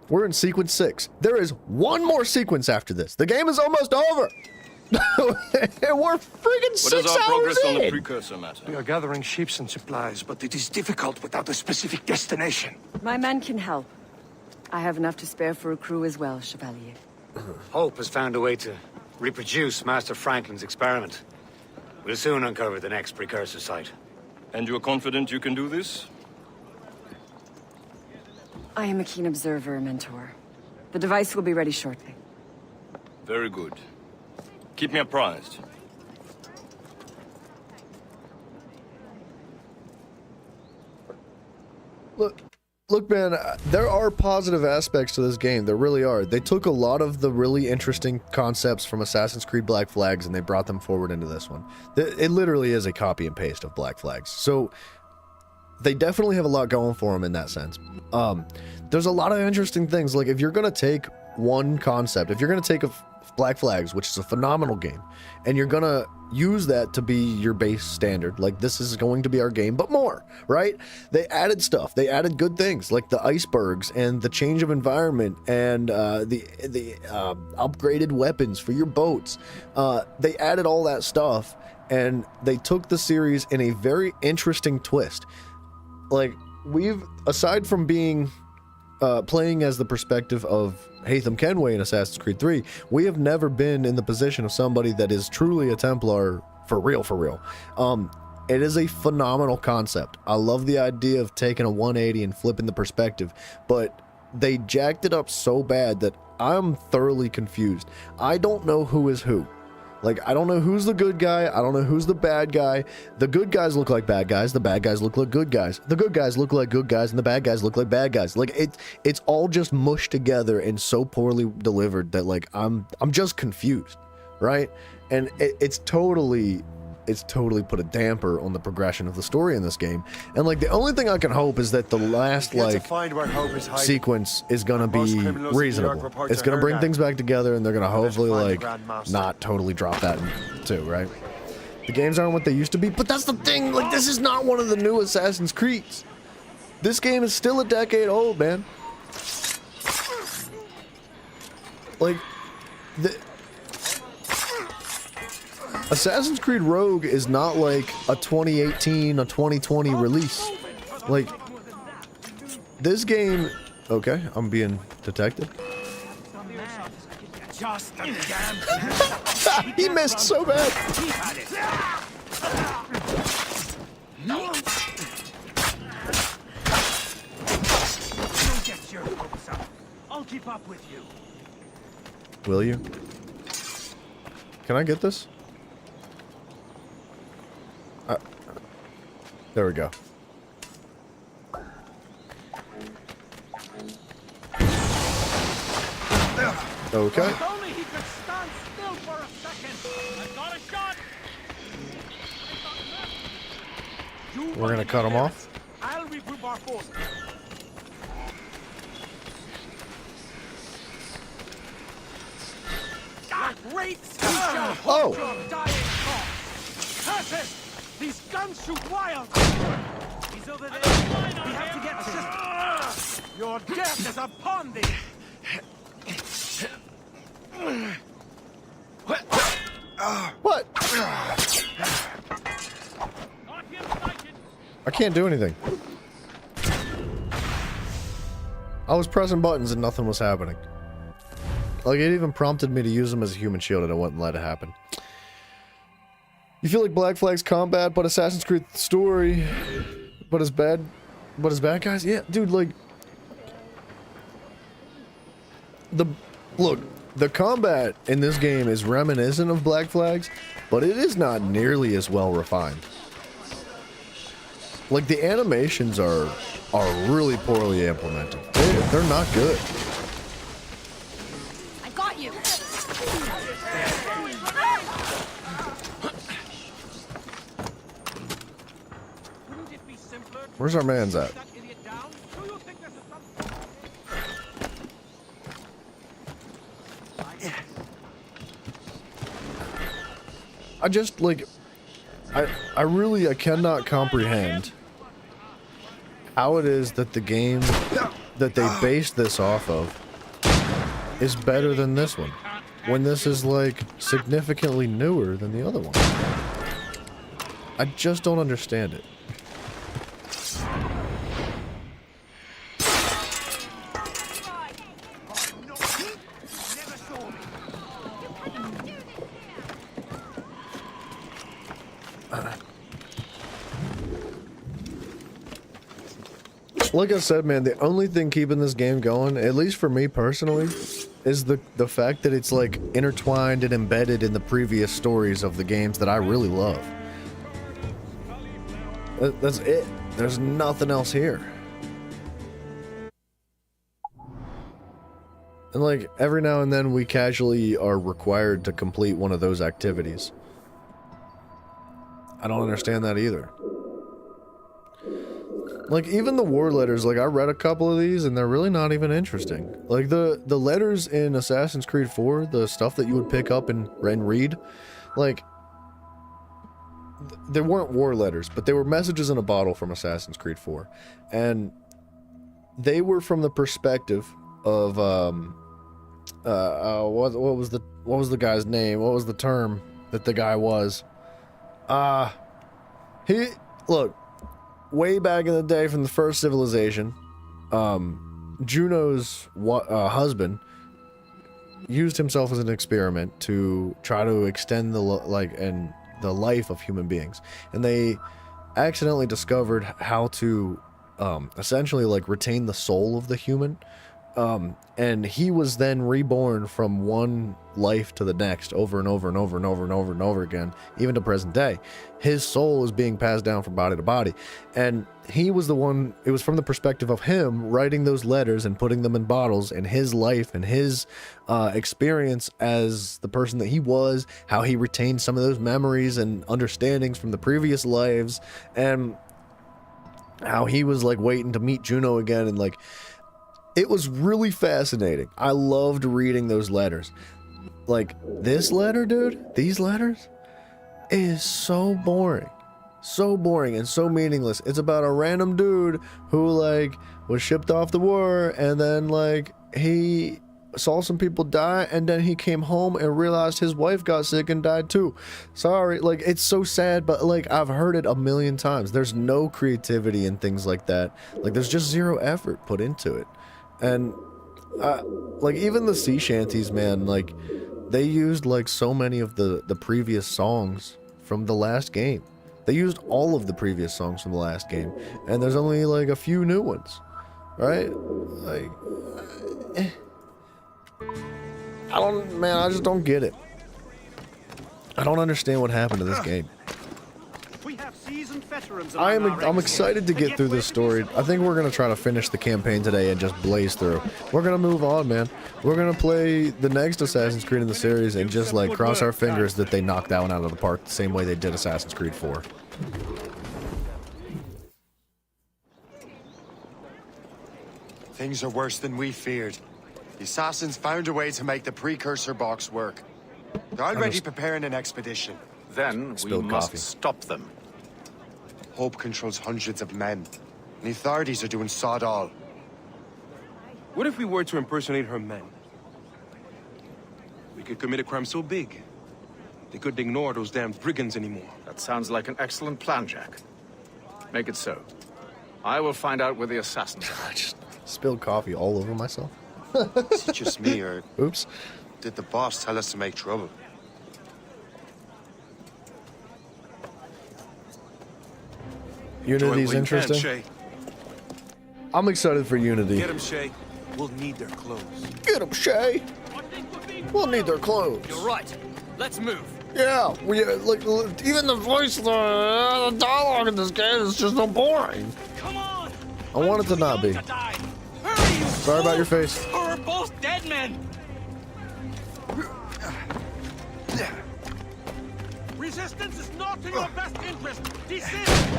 We're in sequence 6. There is one more sequence after this. The game is almost over. We're friggin' 6 hours in. What is our progress on the precursor matter? We are gathering ships and supplies, but it is difficult without a specific destination. My men can help. I have enough to spare for a crew as well, Chevalier. Hope has found a way to reproduce Master Franklin's experiment. We'll soon uncover the next precursor site. And you're confident you can do this? I am a keen observer, Mentor. The device will be ready shortly. Very good. Keep me apprised. Look, man, there are positive aspects to this game. There really are. They took a lot of the really interesting concepts from Assassin's Creed Black Flags and they brought them forward into this one. It literally is a copy and paste of Black Flags. So they definitely have a lot going for them in that sense. There's a lot of interesting things. Like, if you're going to take one concept, if you're going to take Black Flags, which is a phenomenal game, and you're going to use that to be your base standard, like, this is going to be our game, but more, right? They added stuff. They added good things, like the icebergs and the change of environment and the upgraded weapons for your boats. They added all that stuff, and they took the series in a very interesting twist. Like, we've, aside from being playing as the perspective of Haytham Kenway in Assassin's Creed 3, we have never been in the position of somebody that is truly a Templar for real, for real. It is a phenomenal concept. I love the idea of taking a 180 and flipping the perspective, but they jacked it up so bad that I'm thoroughly confused. I don't know who is who. Like, I don't know who's the good guy. I don't know who's the bad guy. The good guys look like bad guys. The bad guys look like good guys. The good guys look like good guys, and the bad guys look like bad guys. Like, it's all just mushed together and so poorly delivered that, like, I'm just confused, right? And it's totally put a damper on the progression of the story in this game. And, like, the only thing I can hope is that the last, like, sequence is gonna be reasonable. It's gonna bring things back together, and they're gonna hopefully, like, not totally drop that too, right? The games aren't what they used to be, but that's the thing. Like, this is not one of the new Assassin's Creeds. This game is still a decade old, man. Like, the Assassin's Creed Rogue is not like a 2018, a 2020 release. Like, this game... Okay, I'm being detected. Just a damn He missed so bad. Don't get your hopes up. I'll keep up with you. Will you? Can I get this? There we go. Okay. If only he could stand still for a second. I've got a shot. We're gonna cut him off. I'll regroup our forces. Like wraiths, we shall hold your dying cause. Curses! These guns shoot wild. He's over there. We have to get assistance. Your death is upon thee. What? I can't do anything. I was pressing buttons and nothing was happening. Like, it even prompted me to use them as a human shield and I wouldn't let it happen. You feel like Black Flag's combat, but Assassin's Creed story, but as bad guys? Yeah, dude, like... Look, the combat in this game is reminiscent of Black Flag's, but it is not nearly as well refined. Like, the animations are really poorly implemented. They're not good. I got you. Where's our man's at? I just, like, I cannot comprehend how it is that the game that they based this off of is better than this one, when this is, like, significantly newer than the other one. I just don't understand it. Like I said, man, the only thing keeping this game going, at least for me personally, is the fact that it's like intertwined and embedded in the previous stories of the games that I really love. That's it. There's nothing else here. And like every now and then we casually are required to complete one of those activities. I don't understand that either. Like, even the war letters, like, I read a couple of these, and they're really not even interesting. Like, the letters in Assassin's Creed 4, the stuff that you would pick up and read, like, they weren't war letters, but they were messages in a bottle from Assassin's Creed 4. And they were from the perspective of, what was the guy's name? What was the term that the guy was? Look, way back in the day from the first civilization, Juno's husband used himself as an experiment to try to extend the life of human beings, and they accidentally discovered how to essentially like retain the soul of the human, and he was then reborn from one life to the next over and over and over and over and over and over again, even to present day. His soul is being passed down from body to body, and he was the one. It was from the perspective of him writing those letters and putting them in bottles, and his life and his experience as the person that he was, how he retained some of those memories and understandings from the previous lives, and how he was like waiting to meet Juno again, and like it was really fascinating. I loved reading those letters. Like, this letter, dude, these letters, is so boring. So boring and so meaningless. It's about a random dude who, like, was shipped off the war, and then, like, he saw some people die, and then he came home and realized his wife got sick and died too. Sorry, like, it's so sad, but like, I've heard it a million times. There's no creativity in things like that. Like, there's just zero effort put into it. And like, even the sea shanties, man, like, they used like so many of the previous songs from the last game. They used all of the previous songs from the last game, and there's only like a few new ones, right? Like, I just don't get it. I don't understand what happened to this game. We have seasoned veterans. I'm excited to get through this story. I think we're gonna try to finish the campaign today and just blaze through. We're gonna move on, man. We're gonna play the next Assassin's Creed in the series and just like cross our fingers that they knock that one out of the park the same way they did Assassin's Creed 4. Things are worse than we feared. The assassins found a way to make the precursor box work. They're already preparing an expedition. Then we must stop them. Hope controls hundreds of men. And the authorities are doing sod all. What if we were to impersonate her men? We could commit a crime so big, they couldn't ignore those damn brigands anymore. That sounds like an excellent plan, Jack. Make it so. I will find out where the assassins are. I just spilled coffee all over myself. Is it just me, or... Oops. Did the boss tell us to make trouble? Unity's interesting. Shay. I'm excited for Unity. Get him, Shay. We'll need their clothes. Get him, Shay. We'll need their clothes. You're right. Let's move. Yeah, like even the voice, the dialogue in this game is just so boring. Come on. I want it to not be. Sorry about your face. We're both dead men. Resistance is not in your best interest. Desist.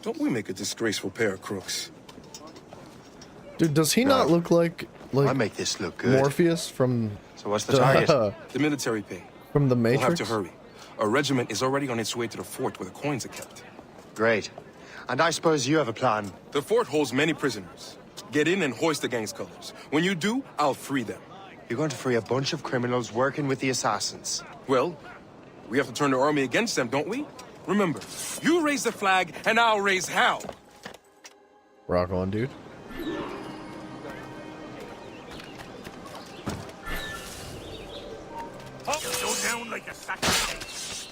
Don't we make a disgraceful pair of crooks? Dude, does he not look like I make this look good. Morpheus from? So what's the target? The military pay. From the Matrix? We'll have to hurry. A regiment is already on its way to the fort where the coins are kept. Great. And I suppose you have a plan. The fort holds many prisoners. Get in and hoist the gang's colors. When you do, I'll free them. You're going to free a bunch of criminals working with the assassins. Well, we have to turn the army against them, don't we? Remember, you raise the flag, and I'll raise hell. Rock on, dude. Go down like a sack of cakes.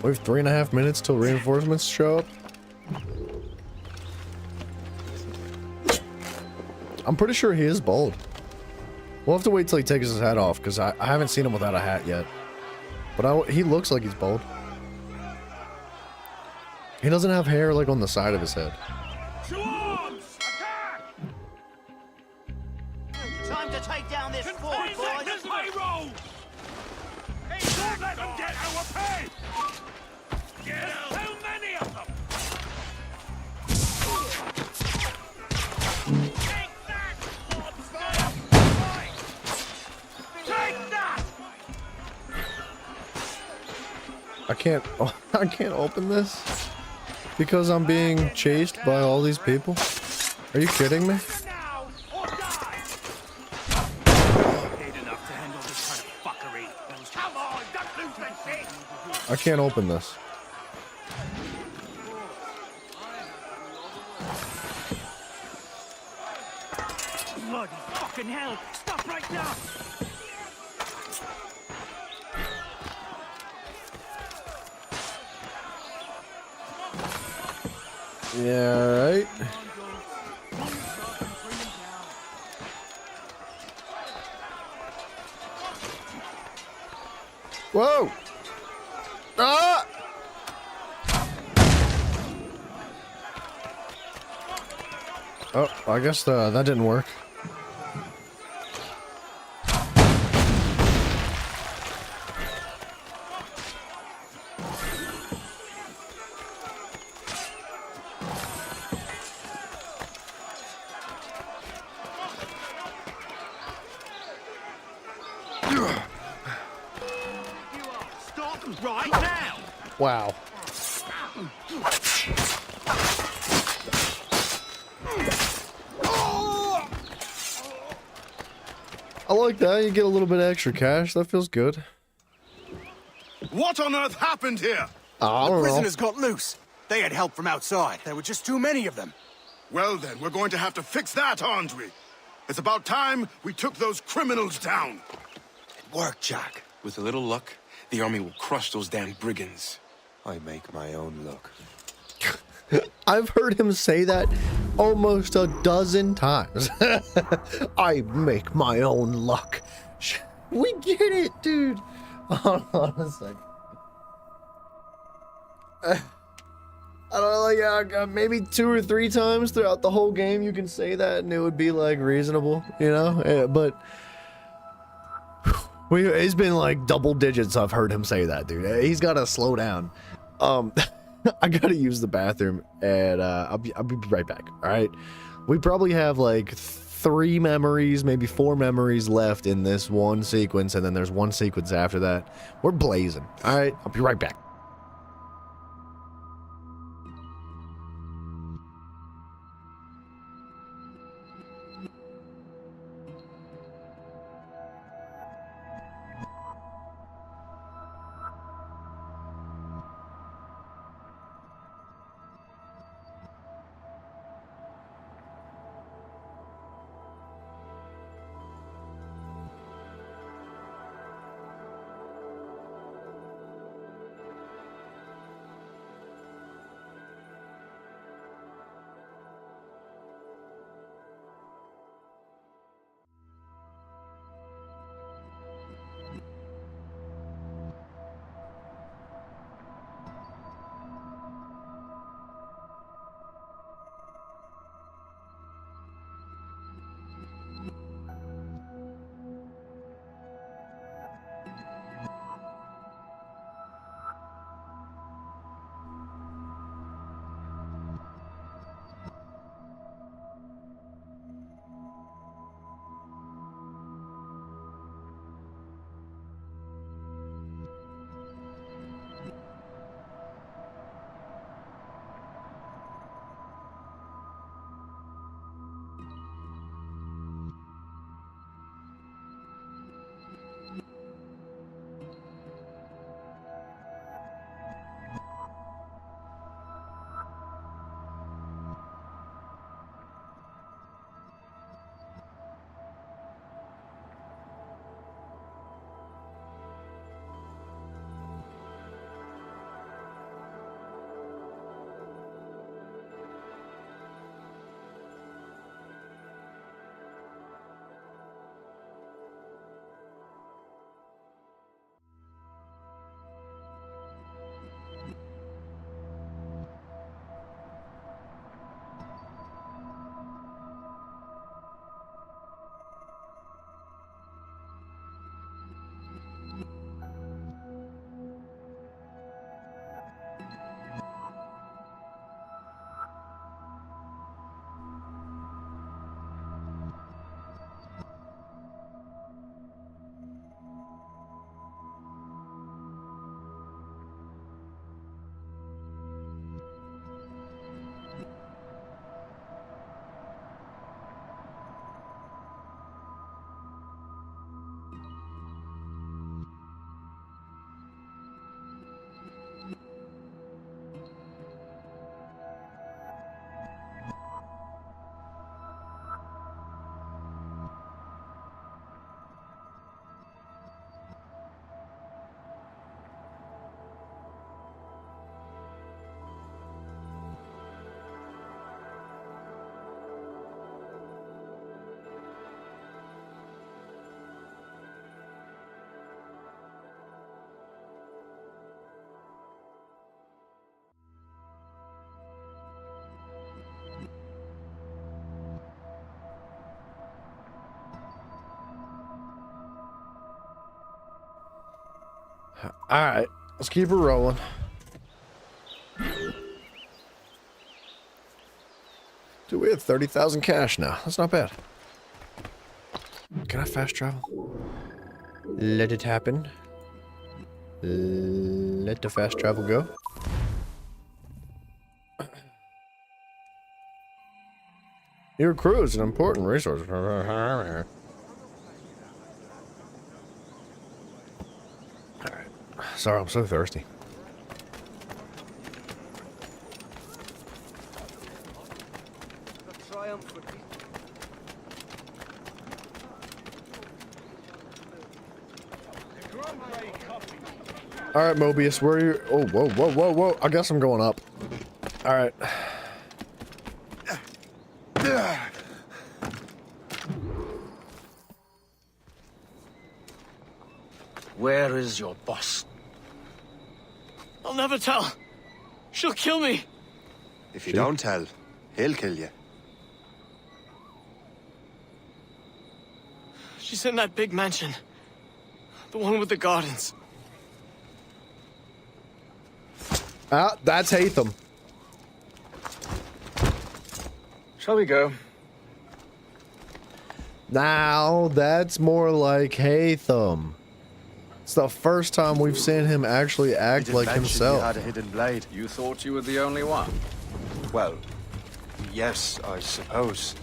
We have 3.5 minutes till reinforcements show up. I'm pretty sure he is bald. We'll have to wait till he takes his hat off, because I haven't seen him without a hat yet. But he looks like he's bald. He doesn't have hair like on the side of his head. To arms! Attack! Time to take down this fort, boys! This payroll! Hey, don't let them get our pay! There's so many of them! Take that! Take that! I can't open this because I'm being chased by all these people. Are you kidding me? I can't open this. Bloody fucking hell! Stop right now! Yeah, right. Whoa! Ah! Oh, I guess that didn't work. Stop right now! Wow. I like that. You get a little bit of extra cash. That feels good. What on earth happened here? I don't know. Prisoners got loose. They had help from outside. There were just too many of them. Well then, we're going to have to fix that, aren't we? It's about time we took those criminals down. It worked, Jack. With a little luck, the army will crush those damn brigands. I make my own luck. I've heard him say that almost a dozen times. I make my own luck. We get it, dude. Hold on a second. I don't know, like maybe 2 or 3 times throughout the whole game you can say that and it would be like reasonable, you know? But it's been like double digits I've heard him say that, dude. He's got to slow down. I gotta use the bathroom, and I'll be right back. All right, we probably have like 3 memories, maybe 4 memories left in this one sequence, and then there's one sequence after that. We're blazing. All right, I'll be right back. Alright, let's keep her rolling. Dude, we have 30,000 cash now. That's not bad. Can I fast travel? Let it happen. Let the fast travel go. Your crew is an important resource. Alright. Sorry, I'm so thirsty. Alright, Mobius, where are you? Oh, whoa, whoa, whoa, whoa. I guess I'm going up. Alright. Where is your boss? I'll never tell. She'll kill me. If you don't tell, he'll kill you. She's in that big mansion. The one with the gardens. Ah, that's Hatham. Shall we go? Now, that's more like Hatham. It's the first time we've seen him actually act like himself. He had a hidden blade. You thought you were the only one? Well, yes, I suppose.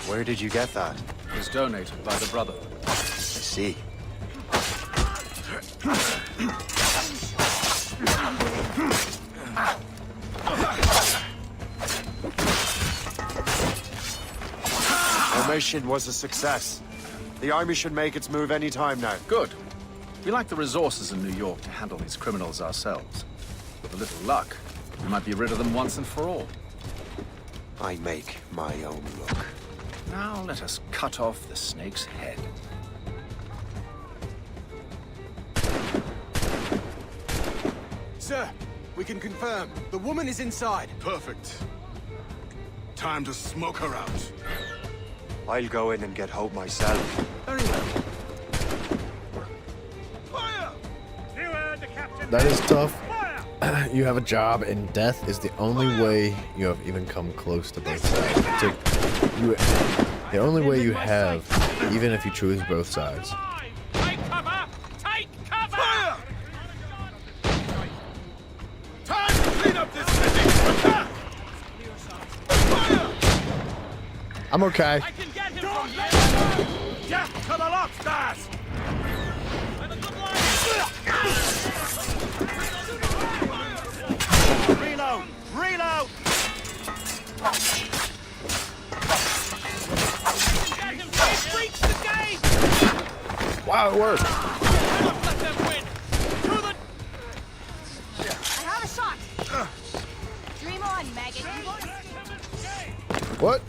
Where did you get that? It was donated by the Brotherhood. I see. Our mission was a success. The army should make its move any time now. Good. We lack the resources in New York to handle these criminals ourselves. With a little luck, we might be rid of them once and for all. I make my own luck. Now let us cut off the snake's head. Sir, we can confirm. The woman is inside. Perfect. Time to smoke her out. I'll go in and get Hope myself. Very well. That is tough. You have a job, and death is the only way you have even come close to both sides. The only way you have, even if you choose both sides. Take cover! Take cover! Fire! Time to clean up this city! Fire! I'm okay. I can get him from here! Jack to the lobsters! Reload! Reload! Reach the gate! Wow, it worked. Let them win! To the... I have a shot. Dream on, maggot. What?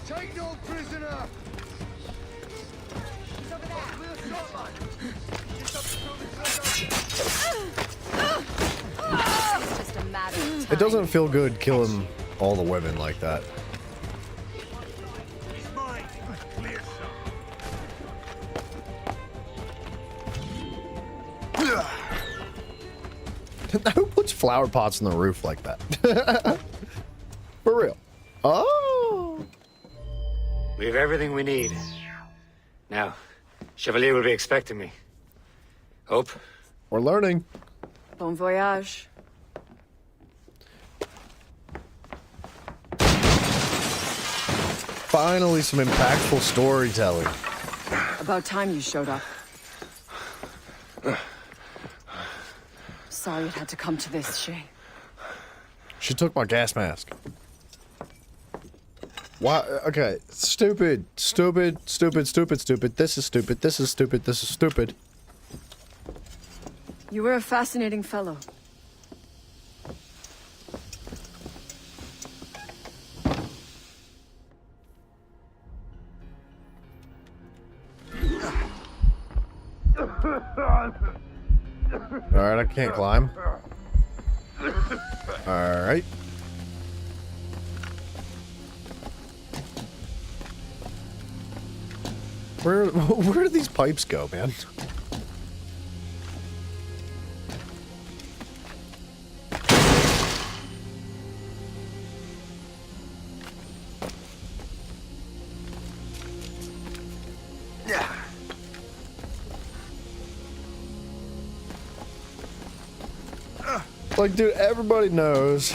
Take no prisoner! He's over there. It's just a matter of time. It doesn't feel good killing all the women like that. Who puts flower pots on the roof like that? For real. Oh. We have everything we need. Now, Chevalier will be expecting me. Hope? We're learning. Bon voyage. Finally, some impactful storytelling. About time you showed up. Sorry it had to come to this, Shay. She took my gas mask. Why? Okay. Stupid. Stupid. Stupid. Stupid. Stupid. This is stupid. This is stupid. This is stupid. You were a fascinating fellow. Alright, I can't climb. Alright. Where do these pipes go, man? Like, dude, everybody knows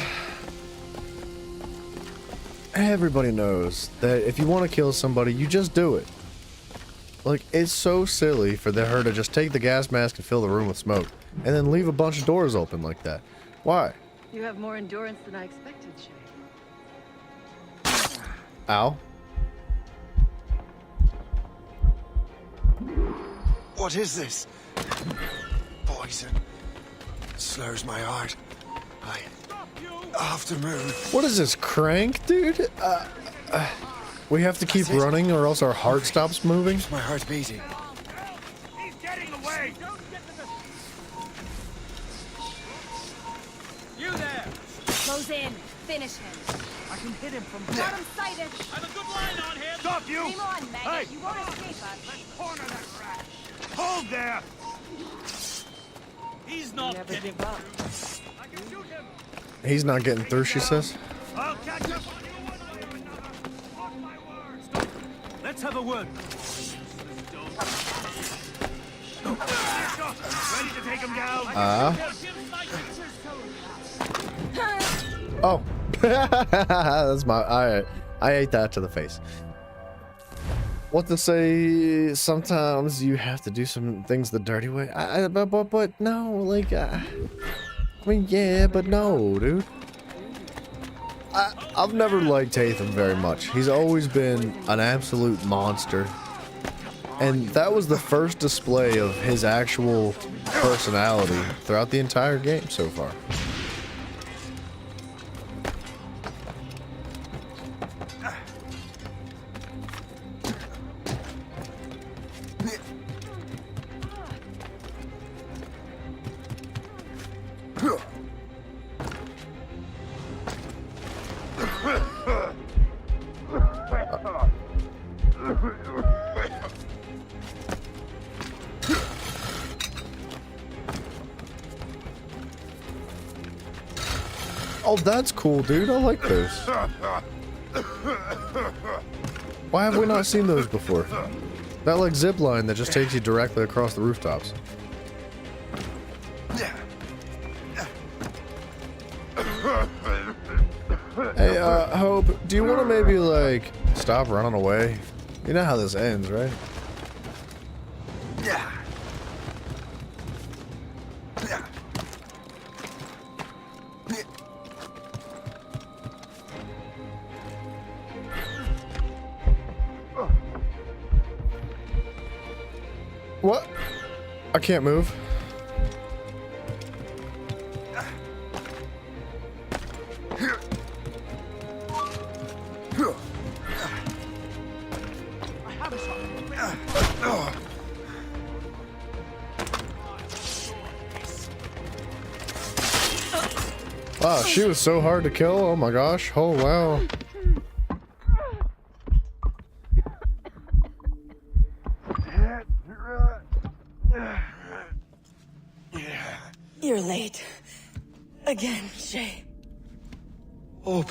that if you want to kill somebody, you just do it. Like, it's so silly for her to just take the gas mask and fill the room with smoke, and then leave a bunch of doors open like that. Why? You have more endurance than I expected, Shay. Ow. What is this? Poison. Slurs my heart. I have to move. What is this, crank, dude? We have to keep running or else our heart stops moving? My heart beating. He's getting away! You there! Close in. Finish him. I can hit him from Got him sighted. I've a good line on him! Stop you! Dream on, maggot. Hey! You won't escape us. Let's corner that rat! Hold there! He's not getting through. I can shoot him! He's not getting through, she says. I'll catch up on you one way or another. Mark my words. Let's have a word. Ready to take him down? Oh. That's my... I ate that to the face. What to say, sometimes you have to do some things the dirty way. But no, like... I mean, yeah, but no, dude. I've never liked Tatham very much. He's always been an absolute monster. And that was the first display of his actual personality throughout the entire game so far. Oh, that's cool, dude. I like those. Why have we not seen those before? That like zip line that just takes you directly across the rooftops. Hey, Hope, do you want to maybe like stop running away? You know how this ends, right? Yeah. What? I can't move. Wow, she was so hard to kill. Oh my gosh. Oh wow. You're late. Again, Shay. Hope.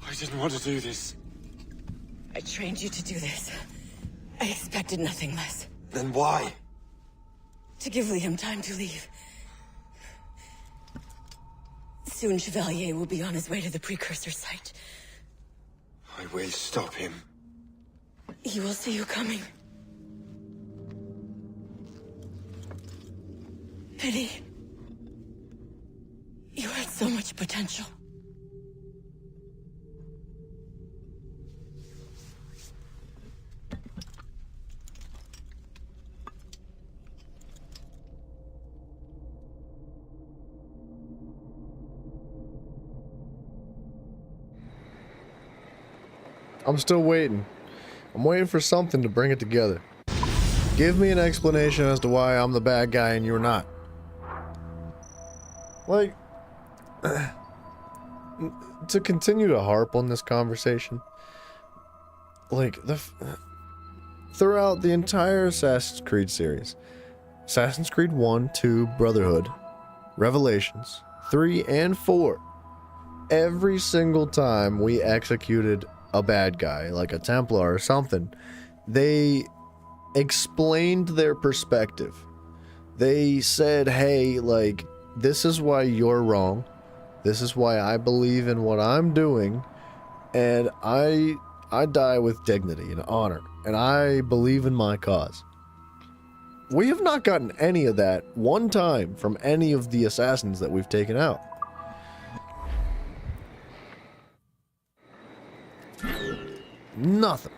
I didn't want to do this. I trained you to do this. I expected nothing less. Then why? To give Liam time to leave. Soon Chevalier will be on his way to the precursor site. I will stop him. He will see you coming. Pity. You had so much potential. I'm still waiting. I'm waiting for something to bring it together. Give me an explanation as to why I'm the bad guy and you're not. Like, to continue to harp on this conversation, like, throughout the entire Assassin's Creed series, Assassin's Creed 1, 2, Brotherhood, Revelations, 3, and 4, every single time we executed a bad guy, like a Templar or something, they explained their perspective. They said, hey, like, this is why you're wrong. This is why I believe in what I'm doing, and I die with dignity and honor, and I believe in my cause. We have not gotten any of that one time from any of the assassins that we've taken out. Nothing.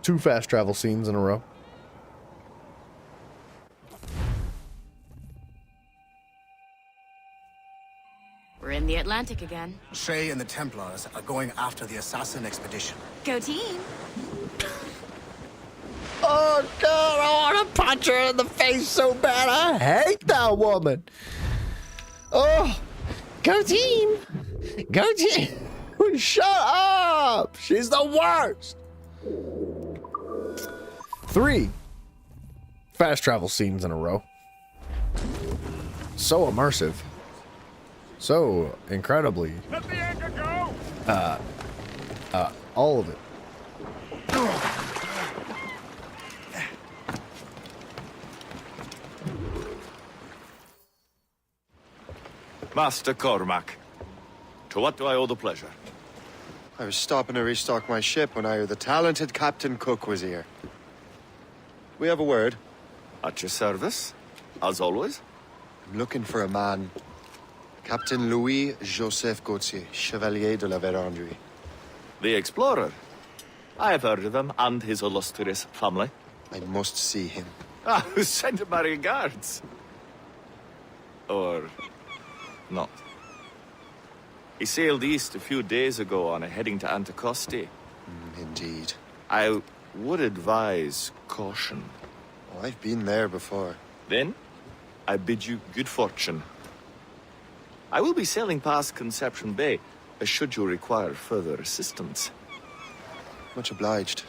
Two fast travel scenes in a row. We're in the Atlantic again. Shay and the Templars are going after the assassin expedition. Go team! Oh God, I want to punch her in the face so bad. I hate that woman. Oh, go team. Go team. Shut up. She's the worst. 3 fast travel scenes in a row. So immersive. So incredibly. Let the anchor go! All of it. Master Cormac, to what do I owe the pleasure? I was stopping to restock my ship when I heard the talented Captain Cook was here. We have a word. At your service, as always. I'm looking for a man. Captain Louis-Joseph Gauthier, Chevalier de la Vérendrye. The explorer. I have heard of him and his illustrious family. I must see him. Ah, send him my regards. Or not. He sailed east a few days ago on a heading to Anticosti. Indeed. I would advise caution. Oh, I've been there before. Then, I bid you good fortune. I will be sailing past Conception Bay, should you require further assistance. Much obliged.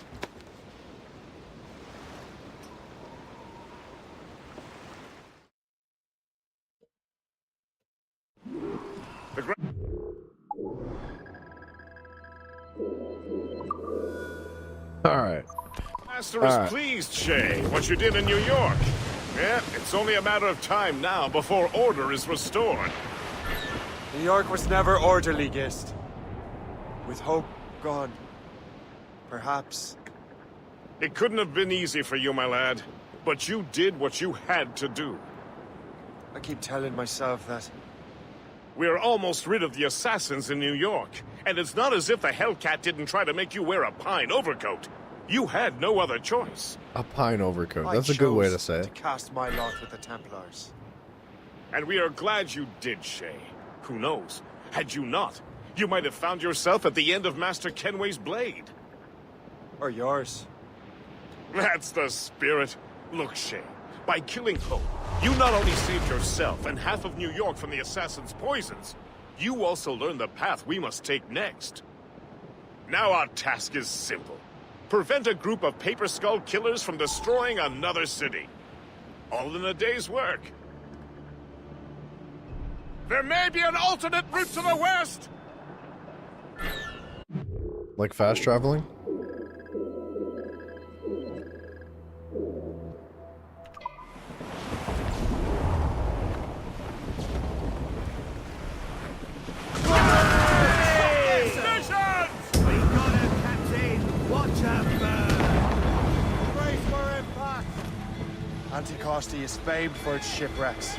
Alright. Master is pleased, Shay, what you did in New York. Yeah, it's only a matter of time now before order is restored. New York was never orderly, Gist. With hope gone, perhaps. It couldn't have been easy for you, my lad. But you did what you had to do. I keep telling myself that. We're almost rid of the assassins in New York. And it's not as if the Hellcat didn't try to make you wear a pine overcoat. You had no other choice. A pine overcoat. That's a good way to say it. To cast my lot with the Templars. And we are glad you did, Shay. Who knows? Had you not, you might have found yourself at the end of Master Kenway's blade. Or yours. That's the spirit. Look, Shay, by killing Poe, you not only saved yourself and half of New York from the assassin's poisons, you also learned the path we must take next. Now our task is simple. Prevent a group of Paper Skull killers from destroying another city. All in a day's work. There may be an alternate route to the west! Like fast traveling? Anticosti is famed for its shipwrecks.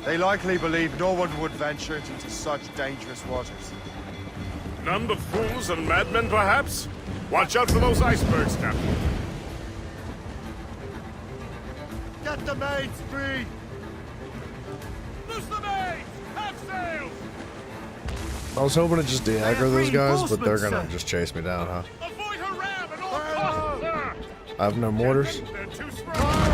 They likely believe no one would venture into such dangerous waters. None but fools and madmen, perhaps? Watch out for those icebergs, Captain. Get the maids free! Loose the maids! Have sails! I was hoping to just de-aggro those guys, but they're gonna just chase me down, huh? Avoid her ram at all costs, sir! I have no mortars. They're too strong!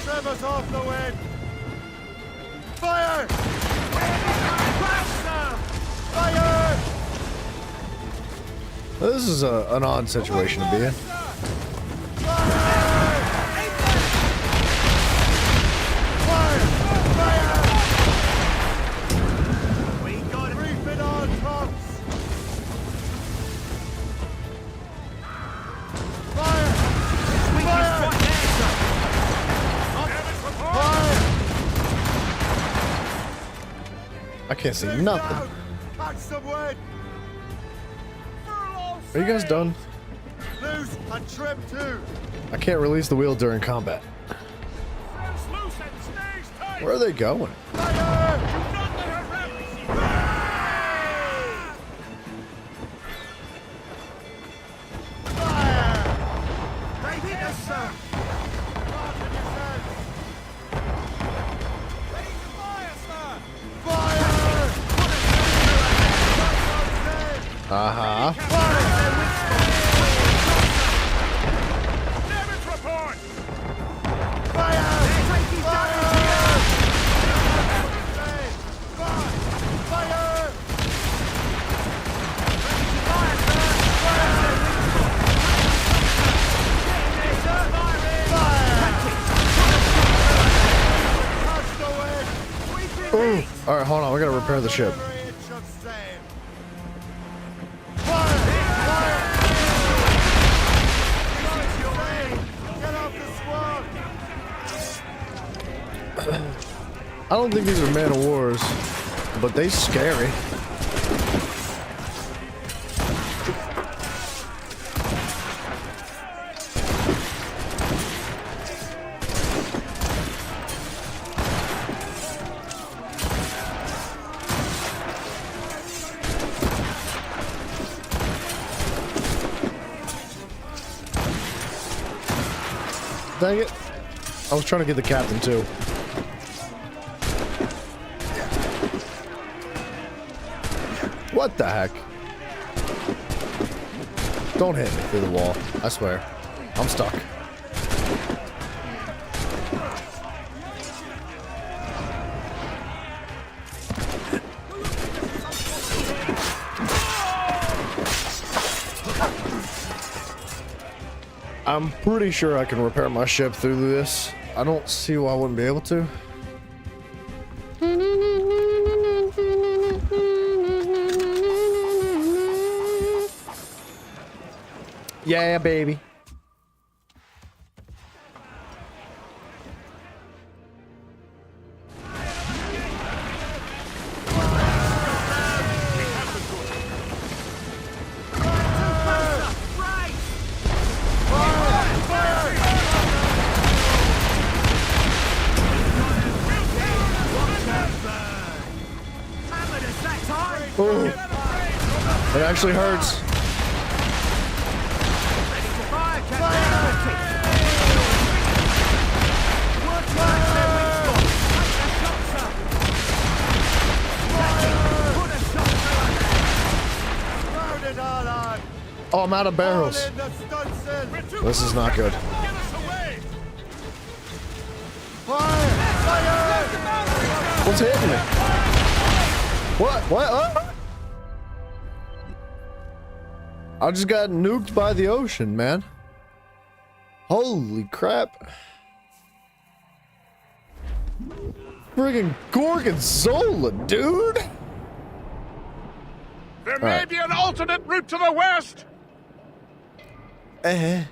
Trevor's off the wind! Fire! This is an odd situation to be in. I can't see nothing. Are you guys done? Loose and trim too. I can't release the wheel during combat. Where are they going? Uh-huh. Ooh. All right, hold on. We gotta repair the ship. I don't think these are man of wars, but they scary. Dang it. I was trying to get the captain too. What the heck? Don't hit me through the wall. I swear. I'm stuck. I'm pretty sure I can repair my ship through this. I don't see why I wouldn't be able to. Yeah, baby. Ooh. It actually hurts. Oh, I'm out of barrels. This is not good. What's hitting me? What? What? I just got nuked by the ocean, man. Holy crap. Friggin' Gorgonzola, dude. There may be an alternate route to the west. An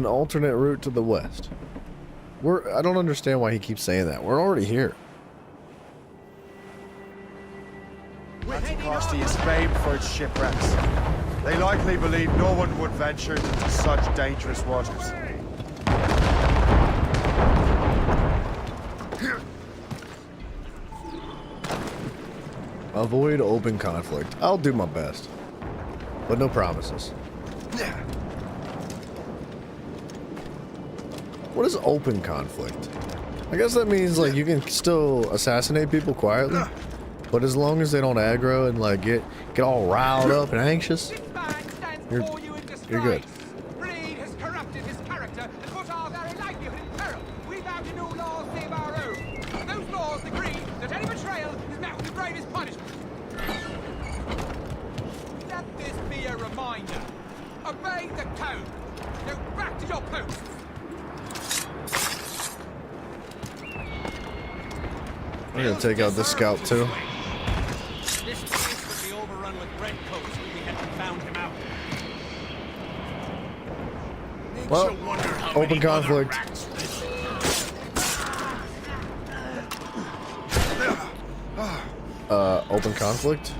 alternate route to the west. I don't understand why he keeps saying that. We're already here. Anticosti is famed for its shipwrecks. They likely believe no one would venture into such dangerous waters. Avoid open conflict. I'll do my best. But no promises. What is open conflict? I guess that means like you can still assassinate people quietly, but as long as they don't aggro and like get all riled up and anxious, you're good. Reed has corrupted his character and put our very livelihood in peril. We vow to no laws save our own. Those laws agree that any betrayal is met with the gravest punishment. We're gonna take out this scout too. This place would be overrun with redcoats if we hadn't found him out. Well, open conflict. Open conflict?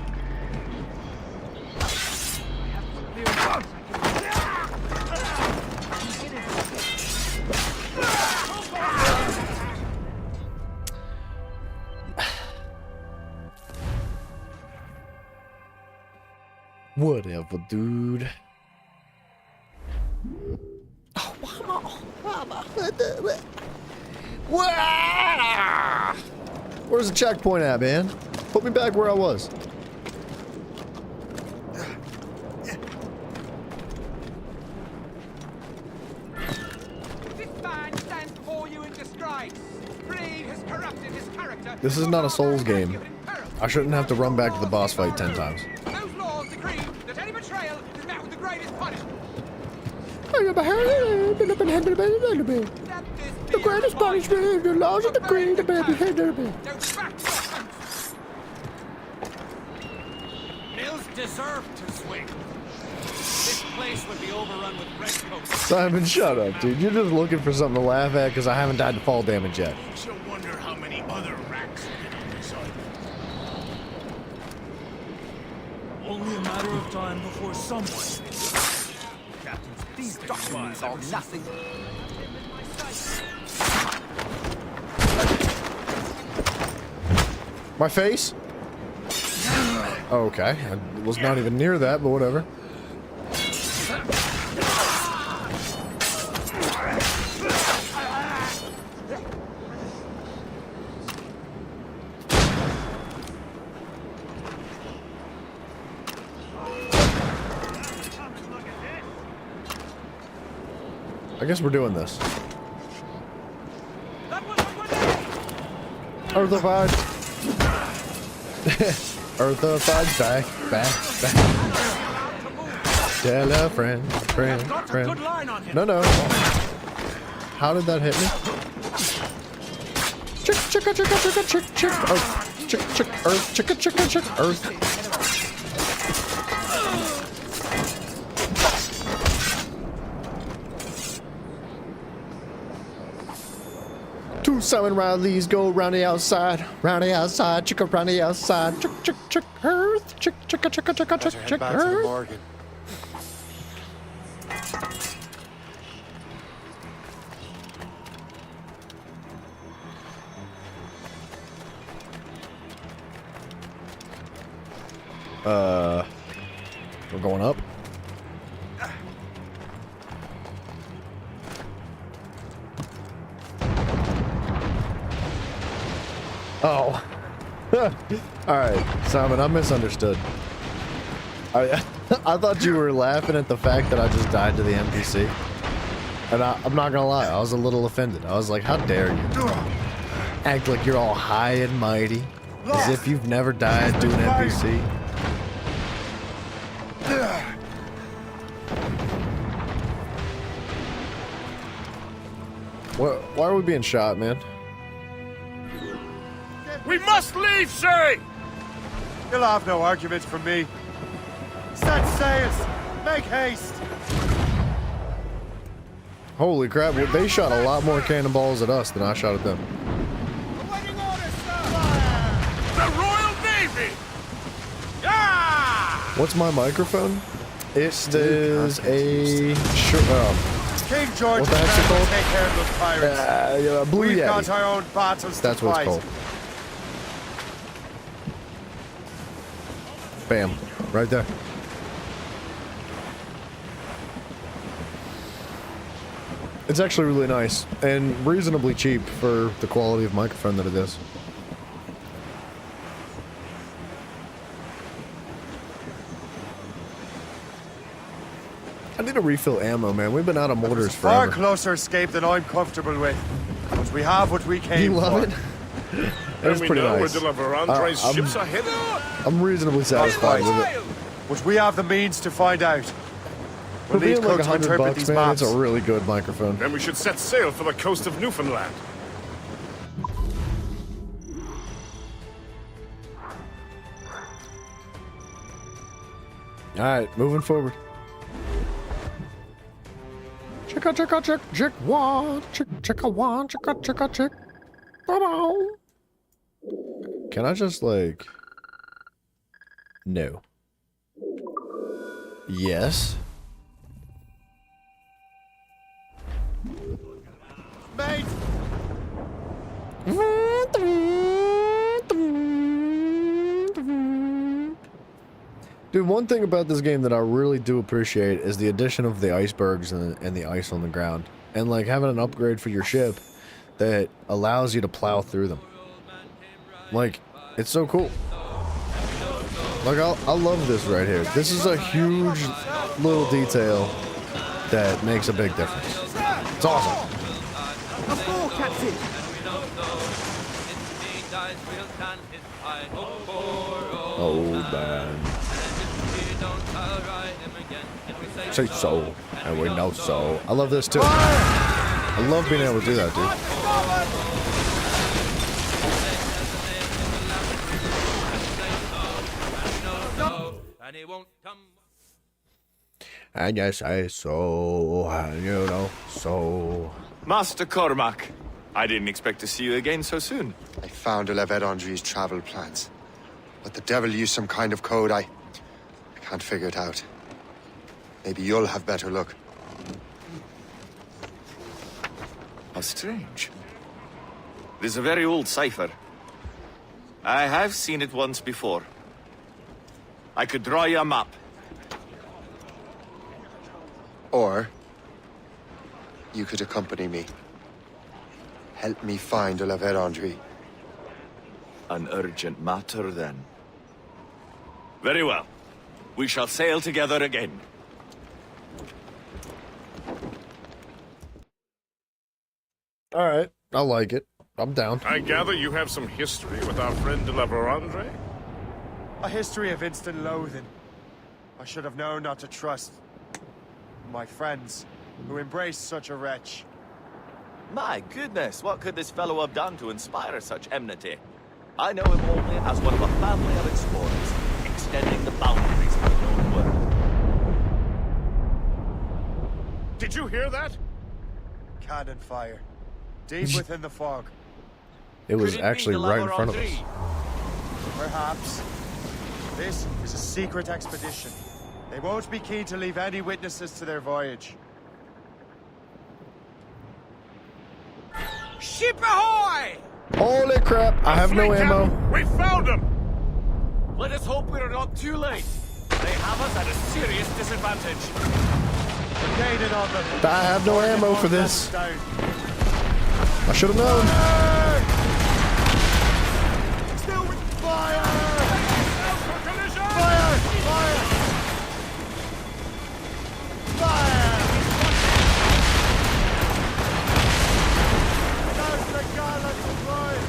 Whatever, dude. Where's the checkpoint at, man? Put me back where I was. This man stands before you in disgrace. Greed has corrupted his character. This is not a Souls game. I shouldn't have to run back to the boss fight 10 times. Those laws decree that any betrayal is met with the greatest punishment. The greatest punishment is the laws of the green, the baby head. Mills deserved to swing. This place would be overrun with redcoats. Simon, shut up, dude. You're just looking for something to laugh at because I haven't died to fall damage yet. Makes you wonder how many other racks get on this island. Only a matter of time before someone. These documents are nothing. My face? Okay, I was not even near that, but whatever. I guess we're doing this. Earthified. Earthified, back. Tell a friend. No. How did that hit me? Chick, earth. Two Simon Rileys go round the outside, chicka round the outside, chick, earth, chick, earth. Morgan. We're going up. Oh. Alright, Simon, I misunderstood. I thought you were laughing at the fact that I just died to the NPC. And I'm not gonna lie, I was a little offended. I was like, how dare you act like you're all high and mighty, as if you've never died to an NPC. Why are we being shot, man? We must leave, Sherry! You'll have no argument from me. Set sails! Make haste! Holy crap, they shot a lot more cannonballs at us than I shot at them. The Royal Navy! Yeah! What's my microphone? It is a... King George what the heck's it called? Take care of those pirates. Blue We've Yeti. got our own battles That's to what fight. it's called. Bam. Right there. It's actually really nice and reasonably cheap for the quality of microphone that it is. I need to refill ammo, man. We've been out of mortars Far forever. closer escape than I'm comfortable with. But we have what we came You love for. it? That's pretty nice. Ships are headed. I'm reasonably satisfied with it. But we have the means to find out. For We'll need being like Cook to interpret $100, these man, maps. it's a really good microphone. Then we should set sail for the coast of Newfoundland. Alright, moving forward. Chicka chicka chick chick one chick chicka one chicka chicka chick. Can I just like no. Yes. Mate! Dude, one thing about this game that I really do appreciate is the addition of the icebergs and the ice on the ground. And like having an upgrade for your ship that allows you to plow through them. Like, it's so cool. Like, I love this right here. This is a huge little detail that makes a big difference. It's awesome. Captain! Oh, man. Say so, and we know so. I love this too. I love being able to do that, dude. And yes, I so, and you know, so. Master Cormac, I didn't expect to see you again so soon. I found Olivet Andre's travel plans. But the devil used some kind of code. I can't figure it out. Maybe you'll have better luck. How strange. It is a very old cipher. I have seen it once before. I could draw you a map. Or you could accompany me. Help me find Olivet Andre. An urgent matter, then. Very well. We shall sail together again. Alright, I like it. I'm down. I gather you have some history with our friend de la Vérandre? A history of instant loathing. I should have known not to trust my friends who embrace such a wretch. My goodness, what could this fellow have done to inspire such enmity? I know him only as one of a family of explorers, extending the boundaries of the known world. Did you hear that? Cannon fire. Deep within the fog. It was actually right in front of us. Perhaps. This is a secret expedition. They won't be keen to leave any witnesses to their voyage. Ship ahoy! Holy crap, I have no ammo. We found him! Let us hope we are not too late. They have us at a serious disadvantage. Gaining on them. I have no ammo for this. I should have known. Still with fire! Fire! Fire! Fire! There's the gallant deployed!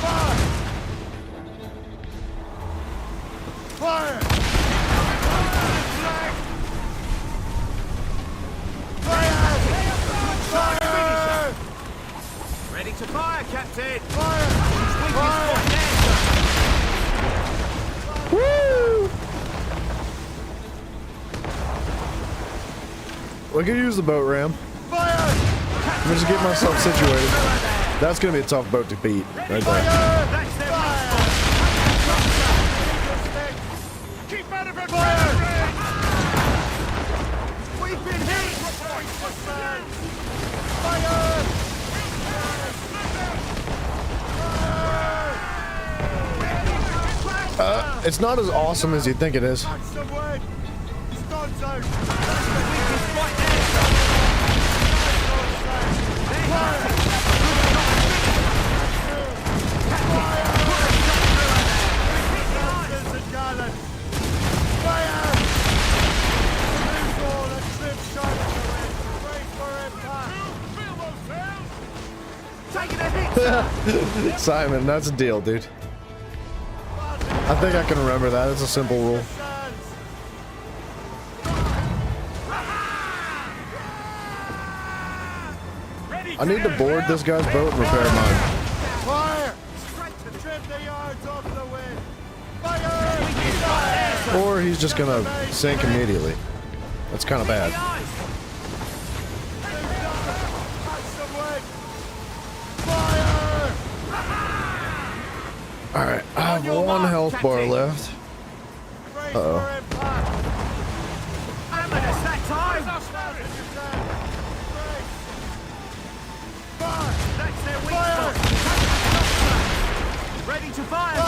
Fire! Fire! Fire! Ready to fire, Captain! Fire! Fire! Woo! We could use the boat ram. Fire! Let me just get myself situated. That's gonna be a tough boat to beat, right there. Keep out of it! Fire! We've been hit! Fire! It's not as awesome as you think it is. Simon, that's a deal, dude. I think I can remember that. It's a simple rule. I need to board this guy's boat and repair mine. Fire! Trim the yards off the wind! Fire! Or he's just gonna sink immediately. That's kind of bad. Alright, I have one health bar left. Uh-oh. Ready to fire!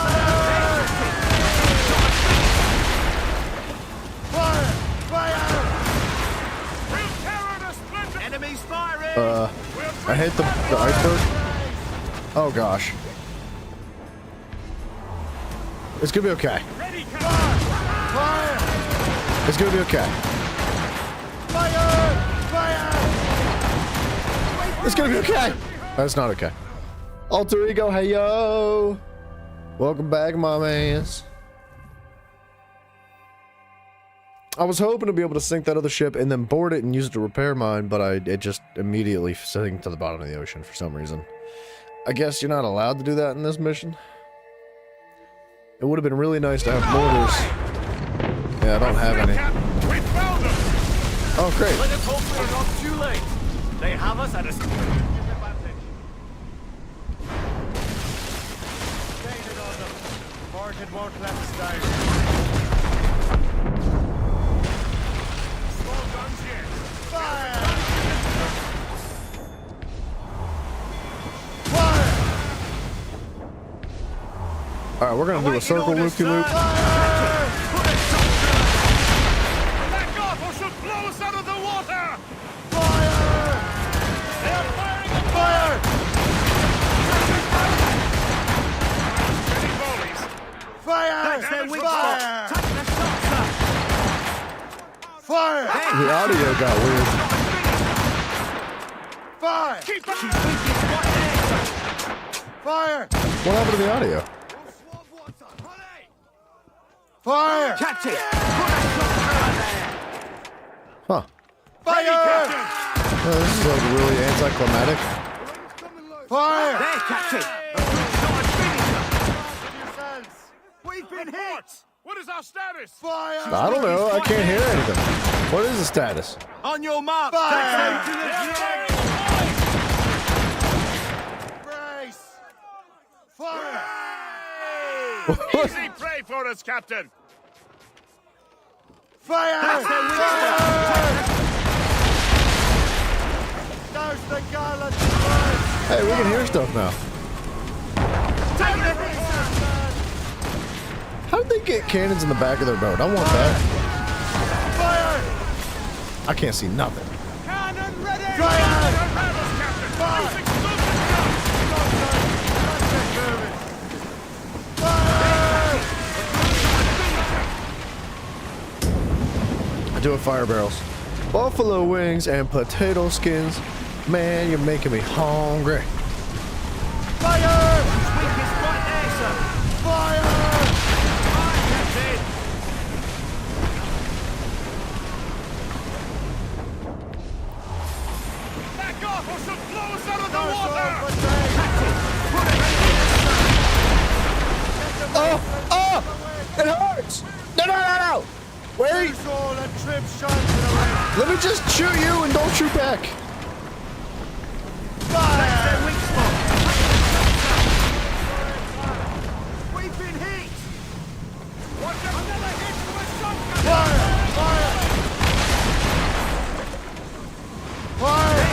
Enemies firing! I hit the iceberg. Oh gosh. It's gonna be okay. It's gonna be okay. It's gonna be okay. That's not okay. Alter Ego, hey yo! Welcome back, my mans. I was hoping to be able to sink that other ship and then board it and use it to repair mine, but it just immediately sank to the bottom of the ocean for some reason. I guess you're not allowed to do that in this mission. It would have been really nice to have mortars. Yeah, I don't have any. Oh, great. Let us hope we're not too late. They have us at a disadvantage. Gated on them. Morgan won't let us down. Small guns here. Fire! Alright, we're gonna do a circle loop-de-loop. Back off or she'll blow us out of the water! Fire! They're firing at fire! Ready volleys. Fire! That's their weak spot. Take the shots, sir. Fire! The audio got weird. Fire! Keep up! She's weak, it's right there, sir. Fire! What happened to the audio? Fire! Catch it! Huh. Fire! Oh, this is like really anticlimactic. Fire! There, Captain! We've been hit! What is our status? Fire! I don't know. I can't hear anything. What is the status? On your mark! Fire! Brace! Fire! Easy prey for us, Captain! Fire! There's the gallant first! Hey, we can hear stuff now. How did they get cannons in the back of their boat? I want that. Fire! I can't see nothing. Cannon ready! Fire! Fire! I do have fire barrels. Buffalo wings and potato skins. Man, you're making me hungry. Fire! Weak is right there, sir. Fire! Fire, Captain! Back off or she'll blow us out of the water! Captain, put it in! Oh! It hurts! No! Wait! Let me just shoot you and don't shoot back. That's their weak spot. We've been hit. Watch out! Another hit from a shotgun. Fire!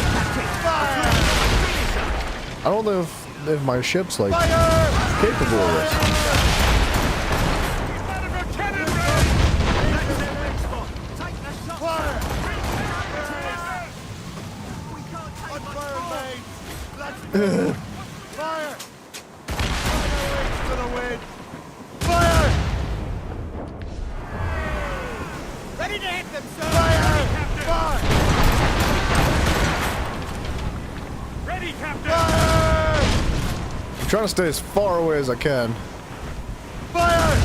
I don't know if my ship's like capable of this. Fire! To the wind! Fire! Ready to hit them, sir! Fire! Fire! Ready, Captain! Fire! I'm trying to stay as far away as I can. Fire!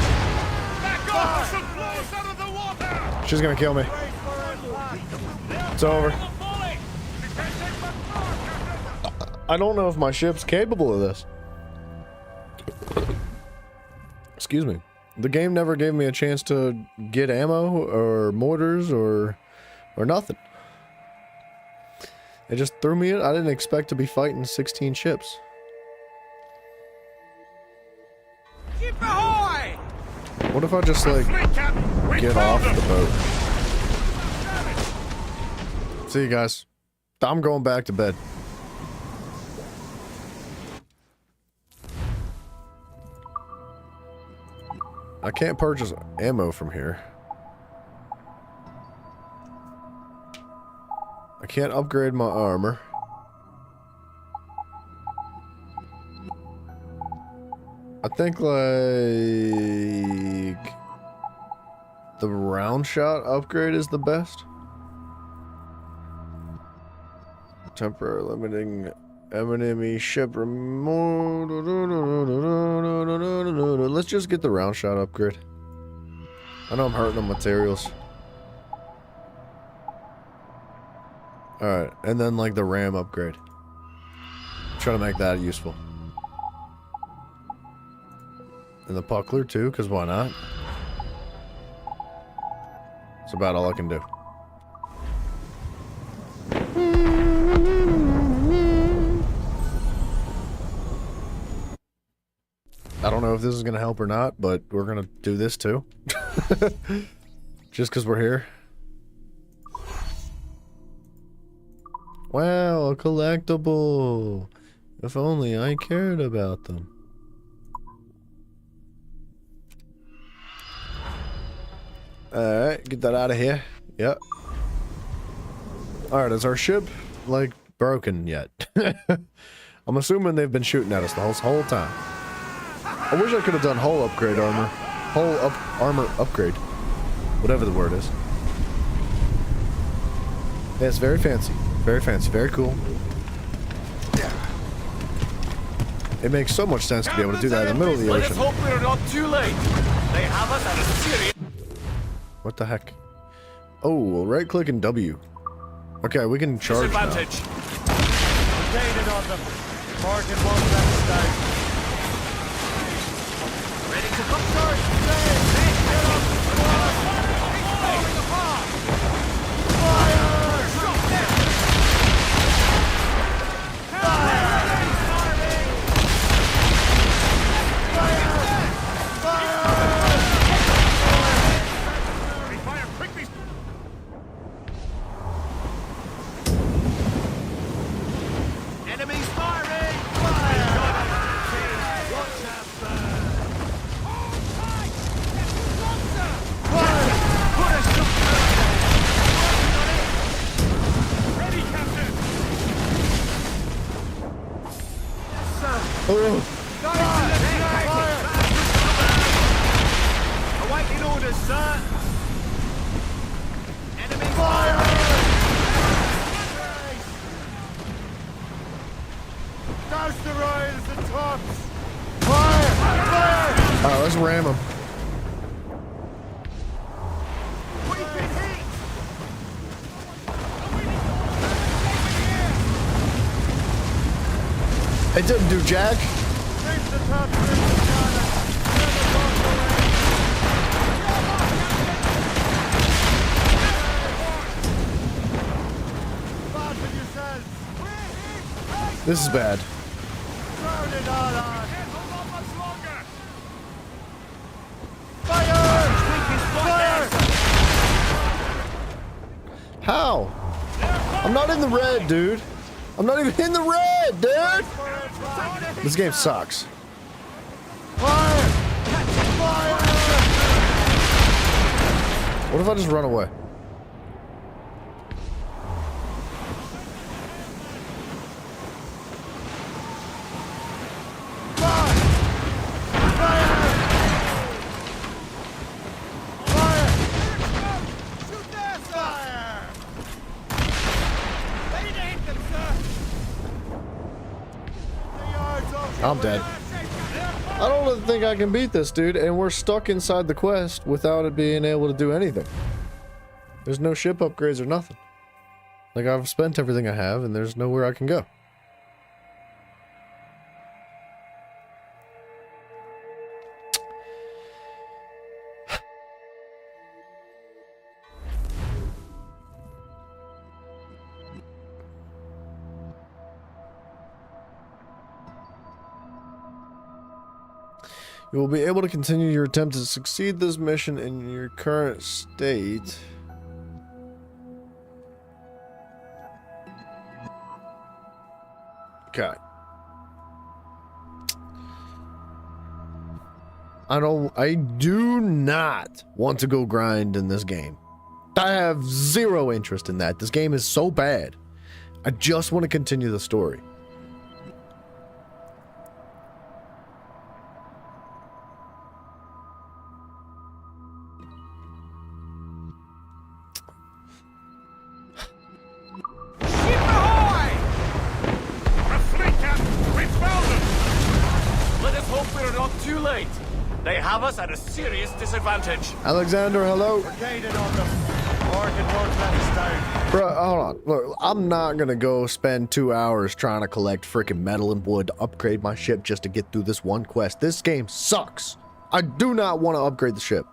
Back off! She'll blow us out of the water! She's gonna kill me. It's over. I don't know if my ship's capable of this. Excuse me. The game never gave me a chance to get ammo or mortars or nothing. It just threw me in. I didn't expect to be fighting 16 ships. Keep ahoy! What if I just like get off the boat? See you guys. I'm going back to bed. I can't purchase ammo from here. I can't upgrade my armor. I think like the round shot upgrade is the best. Temporary limiting enemy ship remote. Let's just get the round shot upgrade. I know I'm hurting on materials. Alright, and then like the RAM upgrade. Try to make that useful. And the buckler too, because why not? That's about all I can do. I don't know if this is going to help or not, but we're going to do this too. Just because we're here. Wow, a collectible. If only I cared about them. Alright, get that out of here. Yep. Alright, is our ship, like, broken yet? I'm assuming they've been shooting at us the whole time. I wish I could have done hull upgrade armor. Armor upgrade. Whatever the word is. Yeah, it's very fancy. Very fancy. Very cool. It makes so much sense to be able to do that in the middle of the ocean. Let's hope we're not too late. They have us at a serious... What the heck? Oh, right click and W. Okay, we can charge now. Disadvantage. Gaining on them. Marking one left side. Ready to come start. Get up. Falling apart. Fire! Shot them. Fire! Enemies firing! Fire! Watch out, put us to ready, Captain! Yes, sir! Oh! Fire! Awaiting orders, sir! Enemy fire! Douse the royals and tops! Fire! Fire! Alright, let's ram them. We've been hit! It didn't do jack. Reach the top, reach the corner. Never walk away. Fasten yourselves. This is bad. Turn it all on. Can't hold on much longer. Fire! Fire! How? I'm not in the red, dude. I'm not even in the red, dude. This game sucks. Fire! Fire! What if I just run away? I'm dead. I don't think I can beat this, dude, and we're stuck inside the quest without it being able to do anything. There's no ship upgrades or nothing. Like, I've spent everything I have, and there's nowhere I can go. You will be able to continue your attempt to succeed this mission in your current state. Okay. I do not want to go grind in this game. I have zero interest in that. This game is so bad. I just want to continue the story. Let us hope we're not too late. They have us at a serious disadvantage. Alexander, hello. We're gated on them. Morgan won't let us down. Bro, hold on. Look, I'm not gonna go spend 2 hours trying to collect freaking metal and wood to upgrade my ship just to get through this one quest. This game sucks. I do not want to upgrade the ship.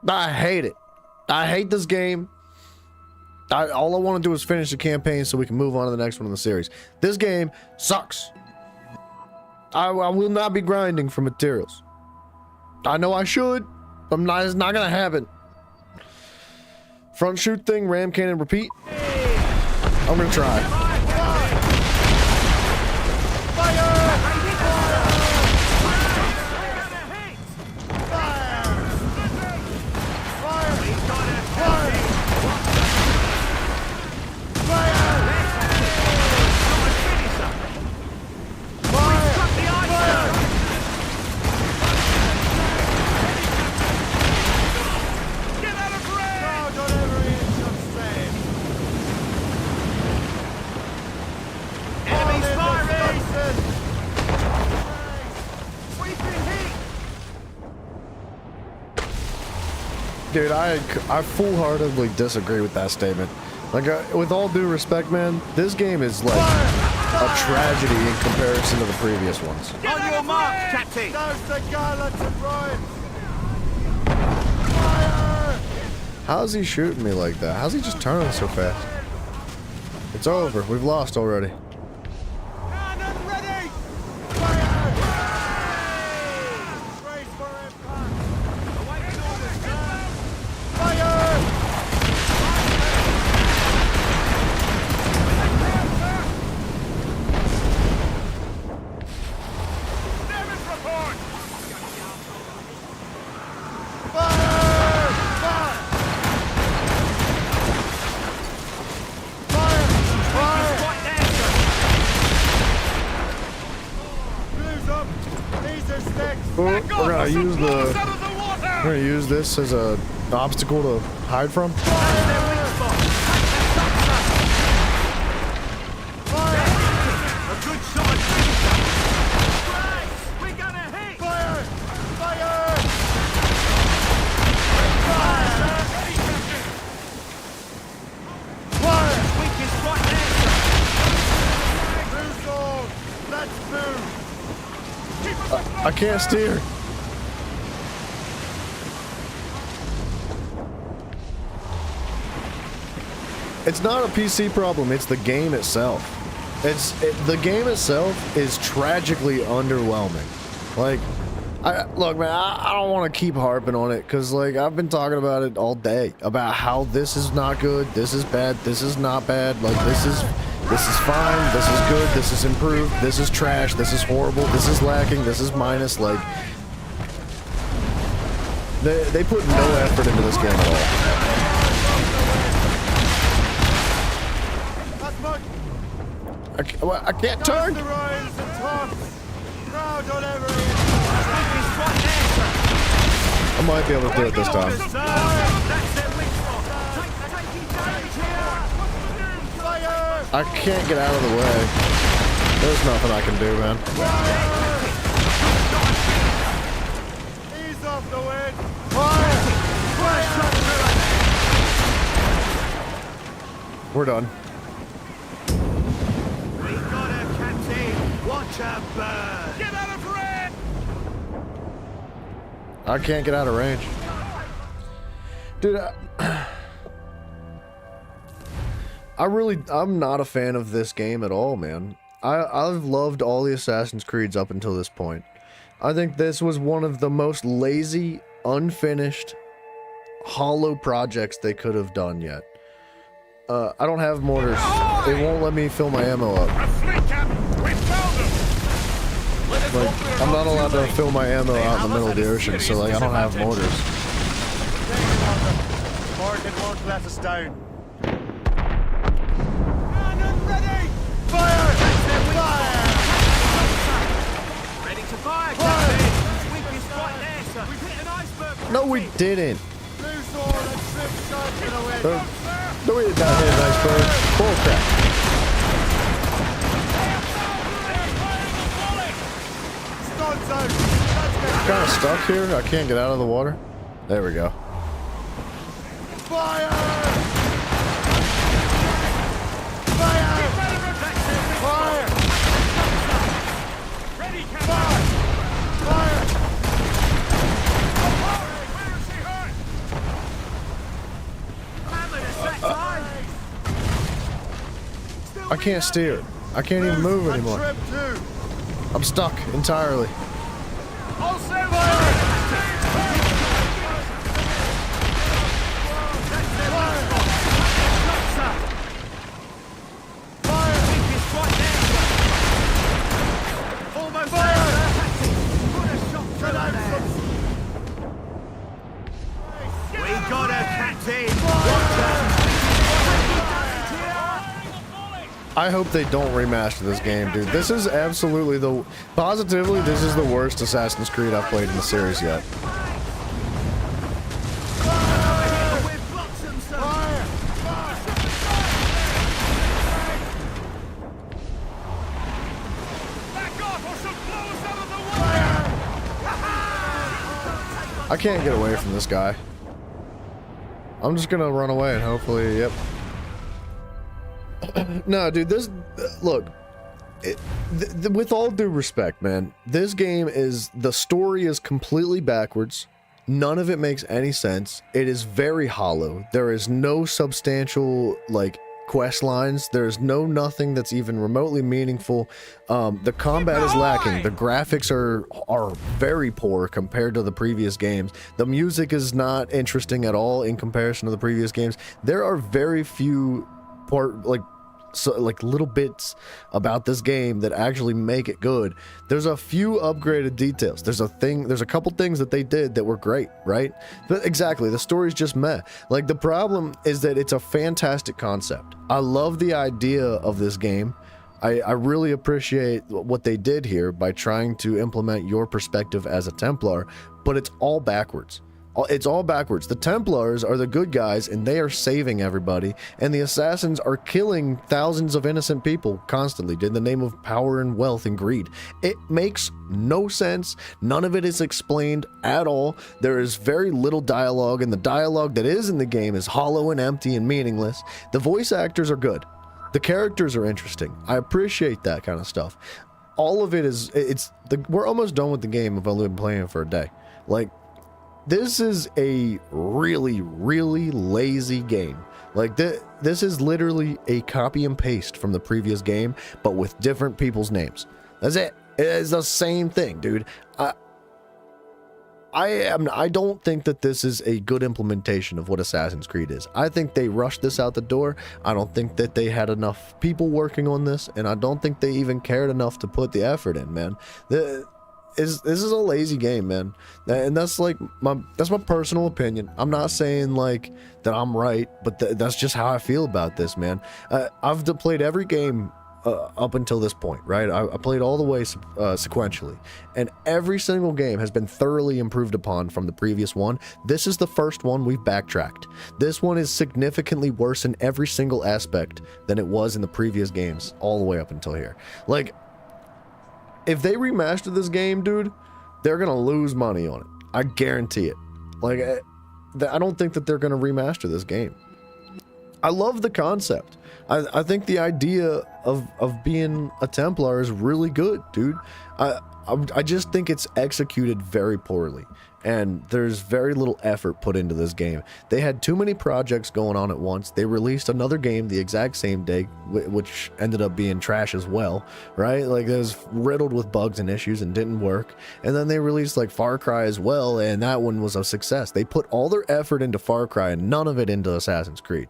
I hate it. I hate this game. All I want to do is finish the campaign so we can move on to the next one in the series. This game sucks. I will not be grinding for materials. I know I should, but it's not gonna happen. Front shoot thing, ram cannon, repeat. I'm gonna try. Dude, I full-heartedly disagree with that statement. Like, with all due respect, man, this game is like a tragedy in comparison to the previous ones. On your mark, Captain. There's the gallants and right. How's he shooting me like that? How's he just turning so fast? It's over. We've lost already. We're gonna use this as a obstacle to hide from. I can't steer. It's not a PC problem, it's the game itself. The game itself is tragically underwhelming. Like, look, man, I don't want to keep harping on it, because, like, I've been talking about it all day, about how this is not good, this is bad, this is not bad, like, this is fine, this is good, this is improved, this is trash, this is horrible, this is lacking, this is minus, like... They put no effort into this game at all. I can't turn! I might be able to do it this time. I can't get out of the way. There's nothing I can do, man. Ease off the wind. We're done. We got her, Captain. Watch her burn. Get out of range. I can't get out of range. Dude, I'm not a fan of this game at all, man. I've loved all the Assassin's Creeds up until this point. I think this was one of the most lazy, unfinished, hollow projects they could have done yet. I don't have mortars. It won't let me fill my ammo up. Like, I'm not allowed to fill my ammo out in the middle of the ocean, so like I don't have mortars. Morgan won't let us down. Cannon ready! Fire! Fire! Ready to fire, Captain! Weakest right there, sir. We've hit an iceberg! No, we didn't. Loose all and trip sharpen away. No, we did not hit an iceberg. Bull crap. I'm kind of stuck here. I can't get out of the water. There we go. Fire! Fire! Fire! Ready, Fire! Fire! Where is he hurt? Hammered us that time! I can't steer. I can't even move anymore. Trip too. I'm stuck entirely. All set! Fire! We got her, Captain! I hope they don't remaster this game, dude. This is absolutely positively, this is the worst Assassin's Creed I've played in the series yet. I can't get away from this guy. I'm just gonna run away and hopefully, yep. No, dude, this, look, with all due respect, man, this game is, the story is completely backwards. None of it makes any sense. It is very hollow. There is no substantial, like, quest lines. There's nothing that's even remotely meaningful. The combat is lacking. The graphics are very poor compared to the previous games. The music is not interesting at all in comparison to the previous games. There are very few little bits about this game that actually make it good. There's a few upgraded details. There's a couple things that they did that were great, right? But exactly, the story's just meh. Like, the problem is that it's a fantastic concept. I love the idea of this game. I really appreciate what they did here by trying to implement your perspective as a Templar, but it's all backwards. It's all backwards. The Templars are the good guys and they are saving everybody, and the assassins are killing thousands of innocent people constantly in the name of power and wealth and greed. It makes no sense. None of it is explained at all. There is very little dialogue, and the dialogue that is in the game is hollow and empty and meaningless. The voice actors are good. The characters are interesting. I appreciate that kind of stuff. All of it is, we're almost done with the game. I've only been playing it for a day. Like, this is a really, really lazy game. Like, this is literally a copy and paste from the previous game, but with different people's names. That's it. It is the same thing, dude. I don't think that this is a good implementation of what Assassin's Creed is. I think they rushed this out the door. I don't think that they had enough people working on this, and I don't think they even cared enough to put the effort in, man. This is a lazy game, man, and that's like my personal opinion. I'm not saying like that I'm right, but that's just how I feel about this, man. I've played every game up until this point, right? I played all the way sequentially, and every single game has been thoroughly improved upon from the previous one. This is the first one we've backtracked. This one is significantly worse in every single aspect than it was in the previous games, all the way up until here. Like, if they remaster this game, dude, they're gonna lose money on it. I guarantee it. Like, I don't think that they're gonna remaster this game. I love the concept. I think the idea of being a Templar is really good, dude. I just think it's executed very poorly, and there's very little effort put into this game. They had too many projects going on at once. They released another game the exact same day, which ended up being trash as well, right? Like, it was riddled with bugs and issues and didn't work. And then they released like Far Cry as well, and that one was a success. They put all their effort into Far Cry and none of it into Assassin's Creed.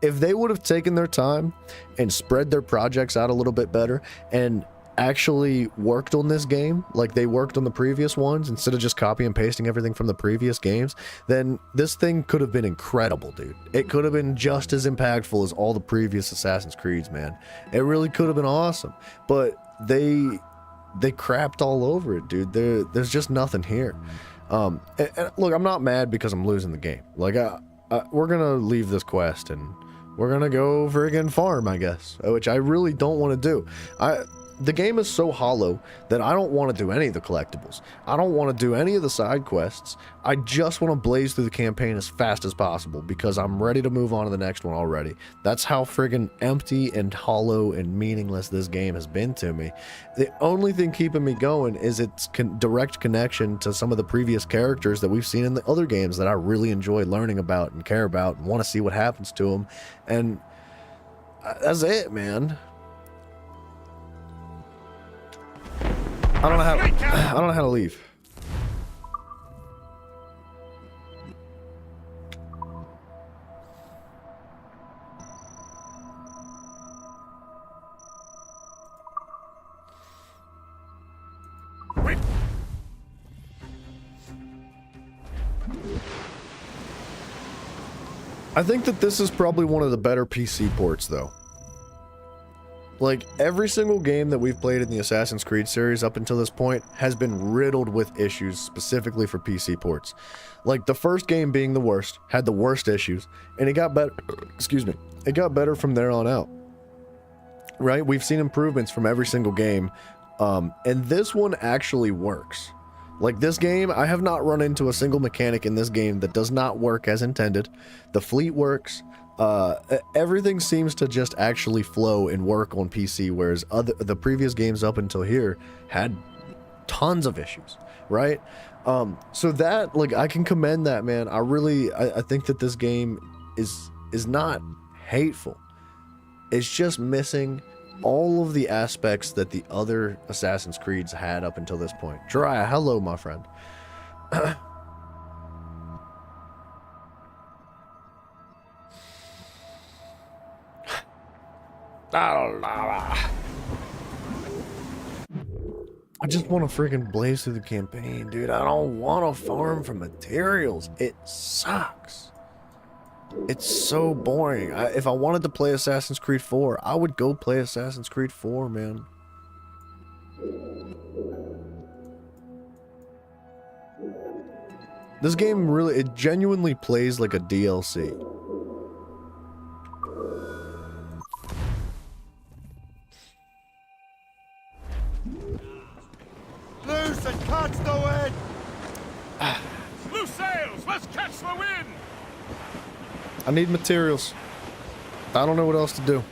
If they would have taken their time and spread their projects out a little bit better and actually worked on this game like they worked on the previous ones, instead of just copy and pasting everything from the previous games, then this thing could have been incredible, dude. It could have been just as impactful as all the previous Assassin's Creeds, man. It really could have been awesome. But they crapped all over it, dude. There's just nothing here. And look, I'm not mad because I'm losing the game. Like, we're gonna leave this quest and we're gonna go friggin' farm, I guess, which I really don't want to do. The game is so hollow that I don't want to do any of the collectibles. I don't want to do any of the side quests. I just want to blaze through the campaign as fast as possible because I'm ready to move on to the next one already. That's how friggin' empty and hollow and meaningless this game has been to me. The only thing keeping me going is its direct connection to some of the previous characters that we've seen in the other games that I really enjoy learning about and care about and want to see what happens to them. And that's it, man. I don't know how to leave. I think that this is probably one of the better PC ports, though. Like, every single game that we've played in the Assassin's Creed series up until this point has been riddled with issues specifically for PC ports. Like, the first game being the worst, had the worst issues, and it got better, excuse me, it got better from there on out. Right? We've seen improvements from every single game, and this one actually works. Like, this game, I have not run into a single mechanic in this game that does not work as intended. The fleet works. Everything seems to just actually flow and work on PC, whereas the previous games up until here had tons of issues, right? So that, like, I can commend that, man. I think that this game is not hateful. It's just missing all of the aspects that the other Assassin's Creeds had up until this point. Jiraiya, hello, my friend. I just want to freaking blaze through the campaign, dude. I don't want to farm for materials. It sucks. It's so boring. If I wanted to play Assassin's Creed 4, I would go play Assassin's Creed 4, man. This game really, it genuinely plays like a DLC. Loose and catch the wind! Loose sails! Let's catch the wind! I need materials. I don't know what else to do.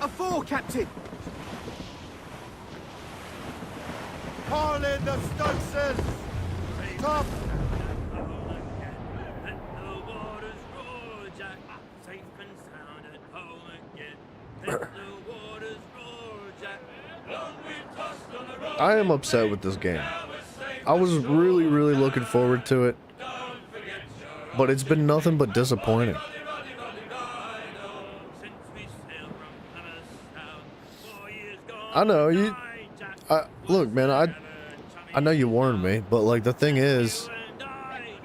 A four, Captain! Call in the stunsails! Top! I am upset with this game. I was really, really looking forward to it, but it's been nothing but disappointing. I know you. Look, man. I know you warned me, but like the thing is,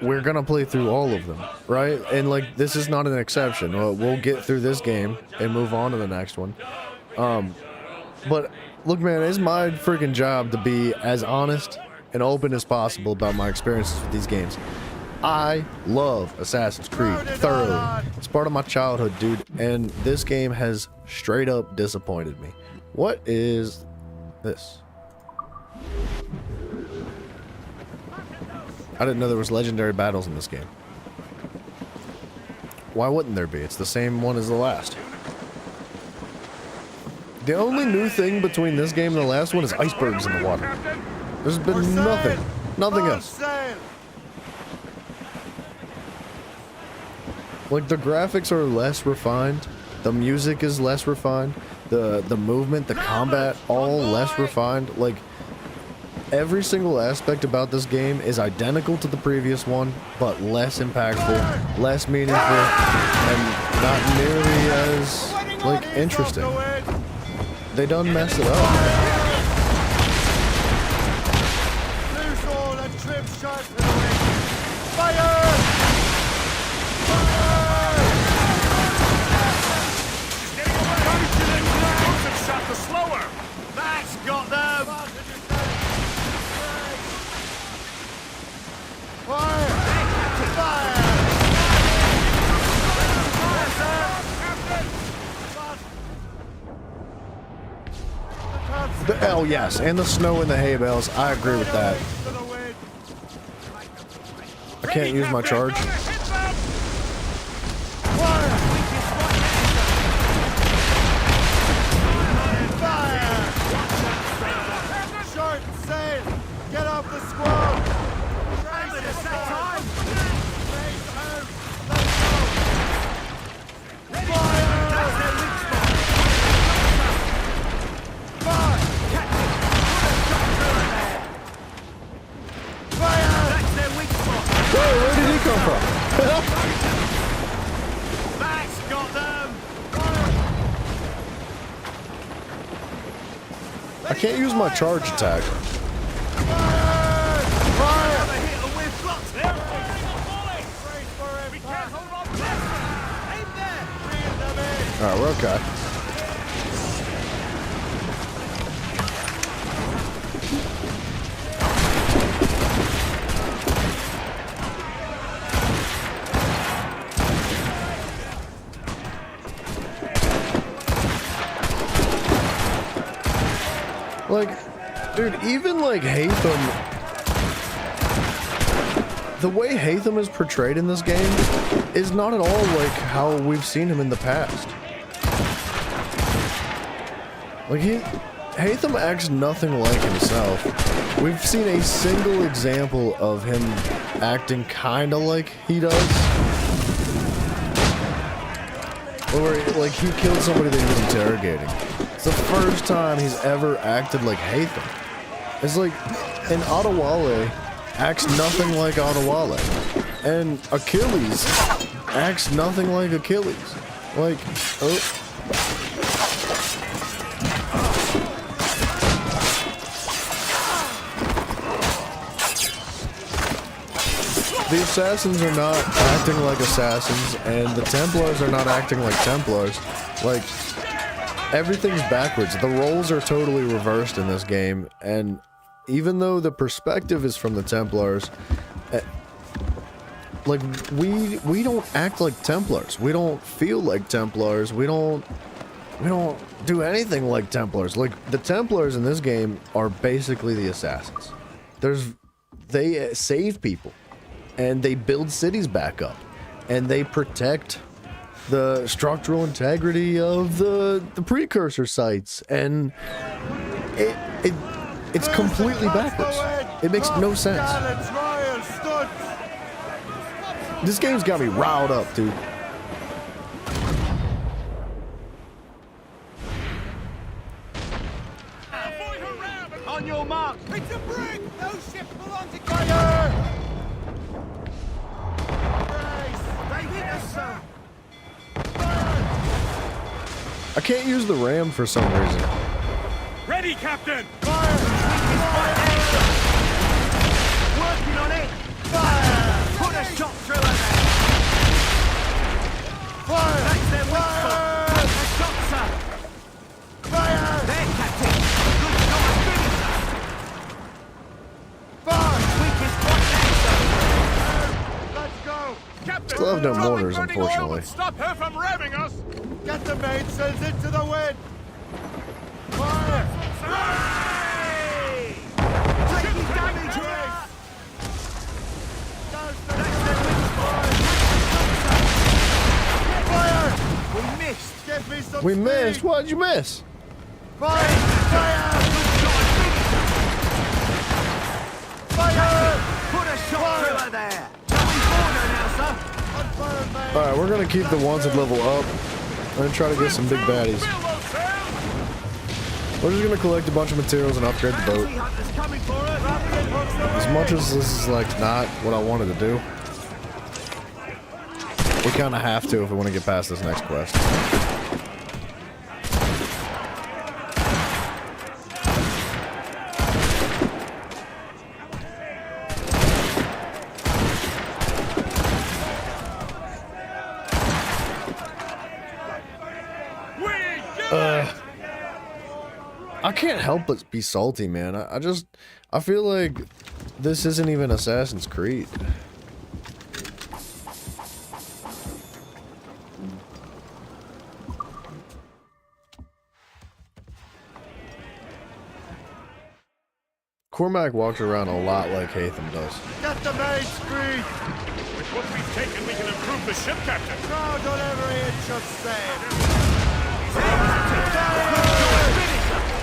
we're gonna play through all of them, right? And like this is not an exception. We'll get through this game and move on to the next one. But look, man, it's my freaking job to be as honest and open as possible about my experiences with these games. I love Assassin's Creed thoroughly. It's part of my childhood, dude, and this game has straight up disappointed me. What is this? I didn't know there was legendary battles in this game. Why wouldn't there be? It's the same one as the last. The only new thing between this game and the last one is icebergs in the water. There's been nothing. Nothing else. Like, the graphics are less refined. The music is less refined. The movement, the combat, all less refined. Like, every single aspect about this game is identical to the previous one, but less impactful, less meaningful, and not nearly as, like, interesting. They done mess it up. Loose all and trim sharp for the wind. Fire! Shot the slower! That's got them! Fire! Oh yes, and the snow in the hay bales. I agree with that. I can't use my charge. Short sail! Get off the squall! Where did he come from? That's got them! I can't use my charge attack. Alright, we're okay. Like, dude, even like Haytham, the way Haytham is portrayed in this game is not at all like how we've seen him in the past. Like, Haytham acts nothing like himself. We've seen a single example of him acting kinda like he does. Or, like, he killed somebody that he was interrogating. It's the first time he's ever acted like Haytham. It's like, and Adewale acts nothing like Adewale. And Achilles acts nothing like Achilles. Like, oh. The assassins are not acting like assassins, and the Templars are not acting like Templars. Like, everything's backwards. The roles are totally reversed in this game, and even though the perspective is from the Templars, like, we don't act like Templars. We don't feel like Templars. We don't do anything like Templars. Like, the Templars in this game are basically the assassins. They save people, and they build cities back up, and they protect the structural integrity of the precursor sites, and it's completely backwards. It makes no sense. This game's got me riled up, dude. On your mark! It's a brig! Those ships belong to fire! They hit us, sir! I can't use the ram for some reason. Ready, Captain! Working on it! Fire! Put a shot through her there! Fire! That's their weak spot! Take the shot, sir! Fire! There, Captain! Good shot! Finish us! Fire! Weakest point there, sir! Let's go! Captain! Still have no mortars, unfortunately. Stop her from ramming us! Get the mainsails into the wind! Fire! Hey! Taking damage here! Fire! We missed! Give me some We speed. missed? Why'd you miss? Put a shot through her there. Alright, we're gonna keep the wanted level up. I'm gonna try to get some big baddies. We're just gonna collect a bunch of materials and upgrade the boat. As much as this is like not what I wanted to do, we kinda have to if we want to get past this next quest. I can't help but be salty, man. I feel like this isn't even Assassin's Creed. Cormac walks around a lot like Haytham does. Get the main screen! With what we've taken, we can improve the ship, Captain. Crowd on every inch of sand.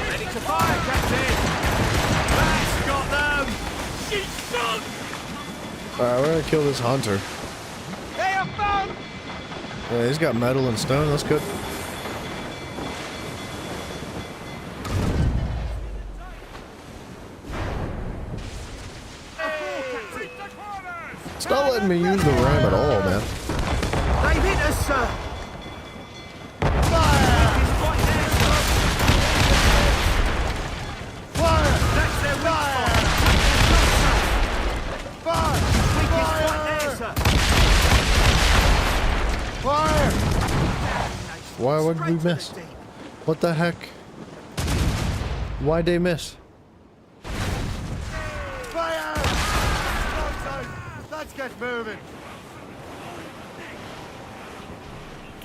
Ready to fire, Captain! That's got them! She's sunk! Alright, we're gonna kill this hunter. They are found! Yeah, he's got metal and stone, that's good. It's not letting me use the ram at all, man. They've hit us, sir! Why would we miss? What the heck? Why'd they miss? Fire! Let's get moving.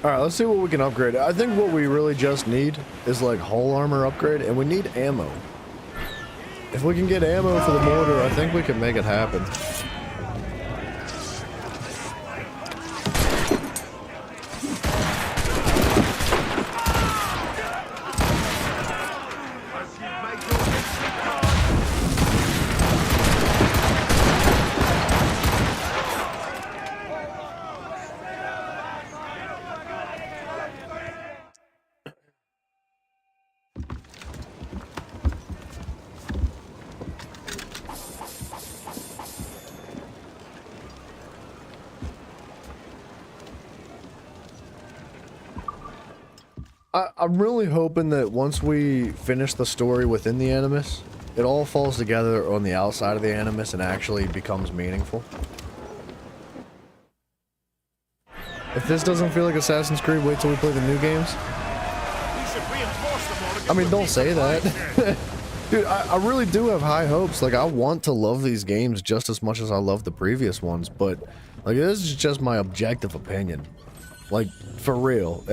Alright, let's see what we can upgrade. I think what we really just need is like hull armor upgrade, and we need ammo. If we can get ammo for the mortar, I think we can make it happen. I'm really hoping that once we finish the story within the Animus, it all falls together on the outside of the Animus and actually becomes meaningful. If this doesn't feel like Assassin's Creed, wait till we play the new games. I mean, don't say that. Dude, I really do have high hopes. Like, I want to love these games just as much as I love the previous ones, but, like, this is just my objective opinion. Like, for real.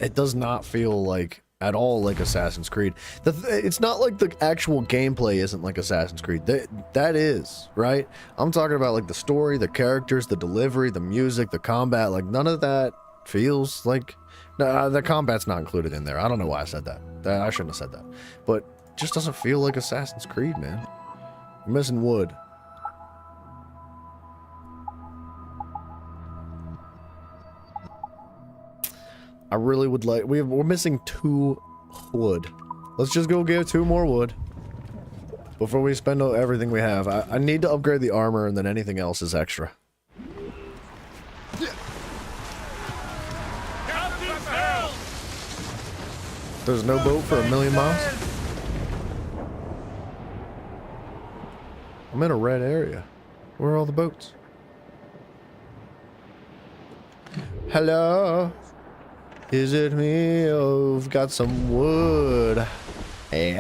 It does not feel like at all like Assassin's Creed. It's not like the actual gameplay isn't like Assassin's Creed. That is, right? I'm talking about like the story, the characters, the delivery, the music, the combat. Like none of that feels like... No, the combat's not included in there. I don't know why I said that. I shouldn't have said that. But it just doesn't feel like Assassin's Creed, man. We're missing wood. I really would like... We're missing 2 wood. Let's just go get 2 more wood before we spend everything we have. I need to upgrade the armor, and then anything else is extra. There's no boat for 1,000,000 miles? I'm in a red area. Where are all the boats? Hello? Is it me? Oh, I've got some wood. Hey,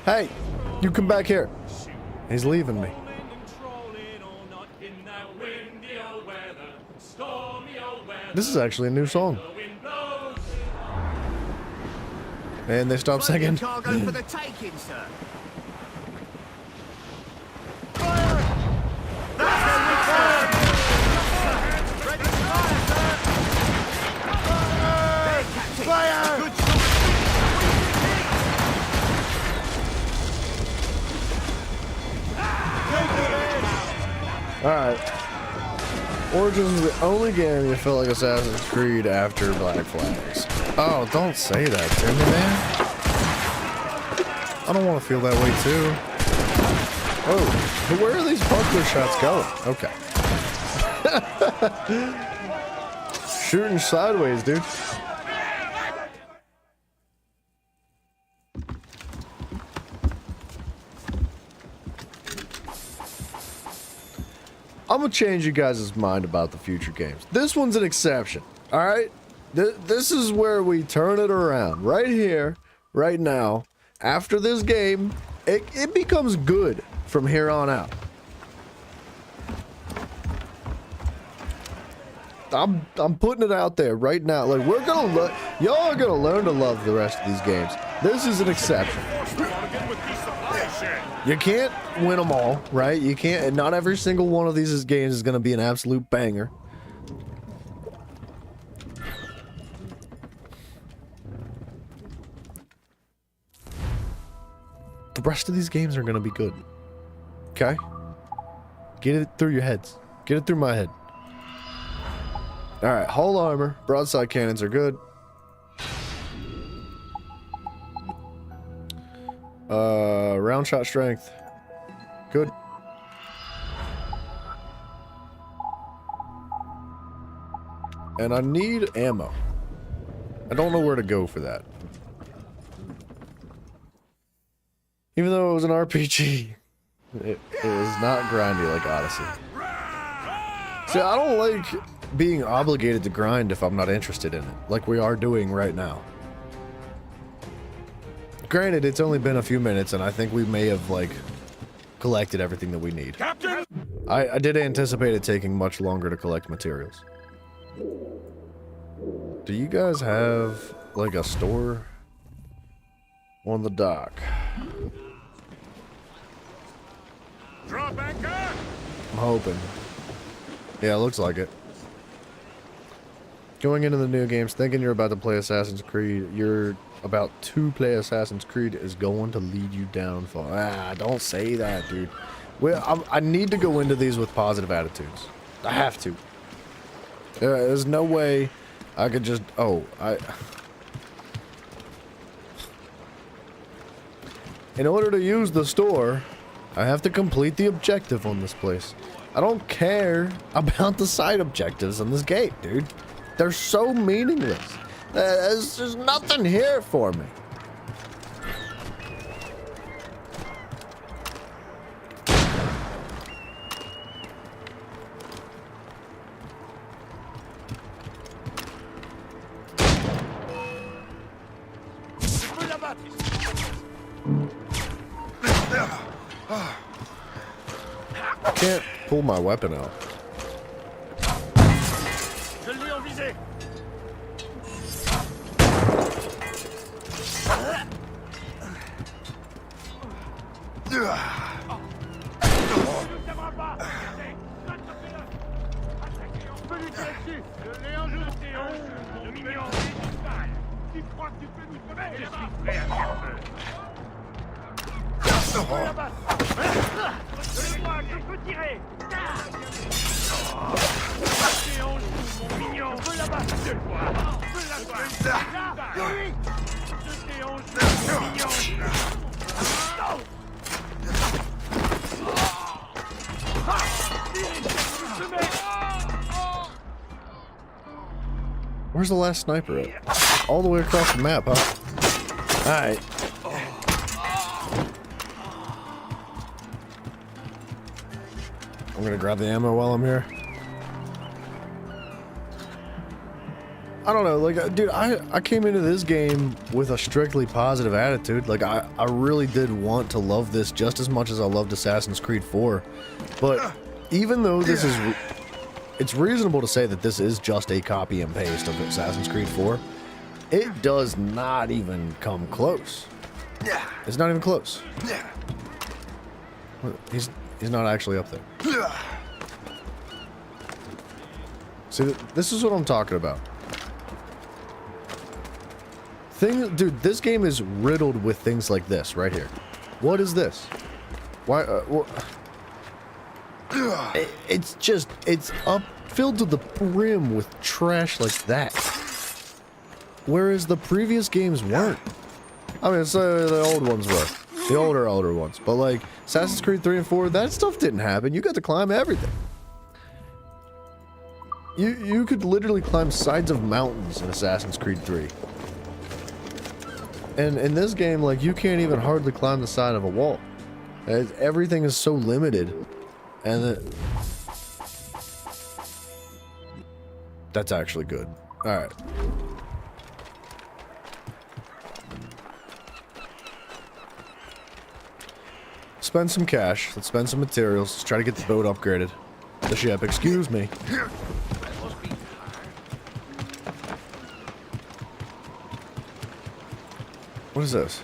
hey, you come back here. He's leaving me. This is actually a new song. And they stopped singing. Cargo for the taking, sir. Alright. Origins is the only game you feel like Assassin's Creed after Black Flags. Oh, don't say that to me, man. I don't want to feel that way, too. Oh, but where are these parkour shots going? Okay. Shooting sideways, dude. I'm gonna change you guys' mind about the future games. This one's an exception, alright? This is where we turn it around. Right here, right now. After this game, it becomes good from here on out. I'm putting it out there right now. Like, y'all are gonna learn to love the rest of these games. This is an exception. You can't win them all, right? You can't, and not every single one of these games is gonna be an absolute banger. The rest of these games are gonna be good. Okay? Get it through your heads. Get it through my head. Alright, hull armor, broadside cannons are good. Round shot strength. Good. And I need ammo. I don't know where to go for that. Even though it was an RPG, it is not grindy like Odyssey. See, I don't like being obligated to grind if I'm not interested in it, like we are doing right now. Granted, it's only been a few minutes, and I think we may have, like, collected everything that we need. Captain! I did anticipate it taking much longer to collect materials. Do you guys have, like, a store on the dock? Drop anchor! I'm hoping. Yeah, it looks like it. Going into the new games, thinking you're about to play Assassin's Creed, you're about to play Assassin's Creed is going to lead you down for. Don't say that, dude. Well, I need to go into these with positive attitudes. I have to. There's no way I could just. In order to use the store, I have to complete the objective on this place. I don't care about the side objectives on this game, dude. They're so meaningless. There's nothing here for me. I can't pull my weapon out. Je l'ai en visée! Where's the last sniper at? All the way across the map, huh? Alright. I'm gonna grab the ammo while I'm here. I don't know, like, dude, I came into this game with a strictly positive attitude. Like, I really did want to love this just as much as I loved Assassin's Creed 4. But even though this is... It's reasonable to say that this is just a copy and paste of Assassin's Creed 4. It does not even come close. It's not even close. He's not actually up there. See, this is what I'm talking about. Dude, this game is riddled with things like this right here. What is this? Why? It's up filled to the brim with trash like that. Whereas the previous games weren't. I mean, so the old ones were. The older ones. But like Assassin's Creed 3 and 4, that stuff didn't happen. You got to climb everything. You could literally climb sides of mountains in Assassin's Creed 3. And in this game, like, you can't even hardly climb the side of a wall. Everything is so limited. And that's actually good. Alright. Spend some cash. Let's spend some materials. Let's try to get the boat upgraded. The ship, excuse me. What is this?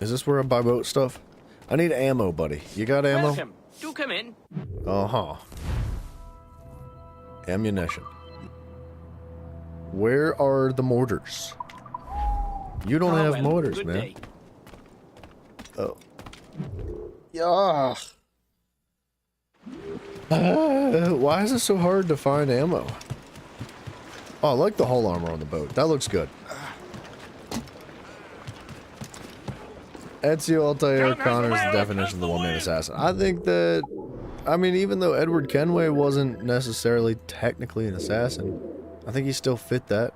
Is this where I buy boat stuff? I need ammo, buddy. You got ammo? Welcome. Do come in. Uh-huh. Ammunition. Where are the mortars? You don't have well, mortars, good man. day. Oh. Yeah. Why is it so hard to find ammo? Oh, I like the hull armor on the boat. That looks good. Ezio Altair Connor's the definition of the one-man assassin. I think that, I mean, even though Edward Kenway wasn't necessarily technically an assassin, I think he still fit that.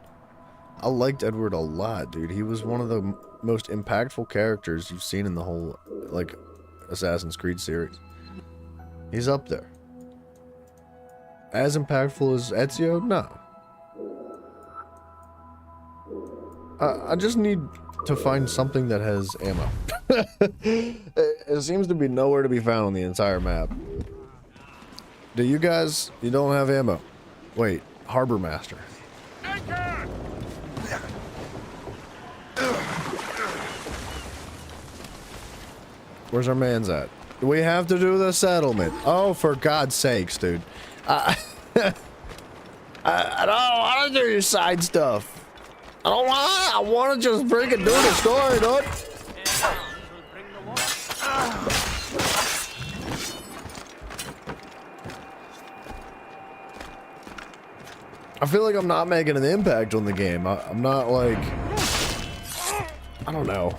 I liked Edward a lot, dude. He was one of the most impactful characters you've seen in the whole, like, Assassin's Creed series. He's up there. As impactful as Ezio? No. I just need to find something that has ammo. It seems to be nowhere to be found on the entire map. Do you guys? You don't have ammo. Wait, Harbor Master. Where's our man's at? We have to do the settlement. Oh, for God's sakes, dude. I don't want to do your side stuff. I want to just bring and do the story, dude. I feel like I'm not making an impact on the game. I'm not like... I don't know.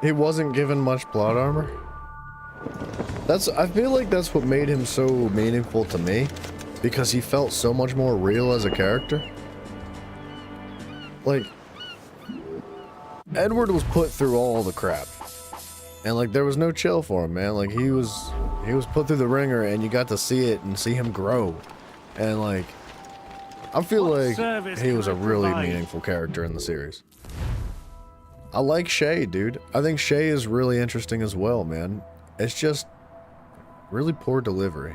He wasn't given much plot armor. I feel like that's what made him so meaningful to me, because he felt so much more real as a character. Like, Edward was put through all the crap, and like there was no chill for him, man. Like he was put through the ringer, and you got to see it and see him grow, and like I feel like he was a really meaningful character in the series. I like Shay, dude. I think Shay is really interesting as well, man. It's just really poor delivery.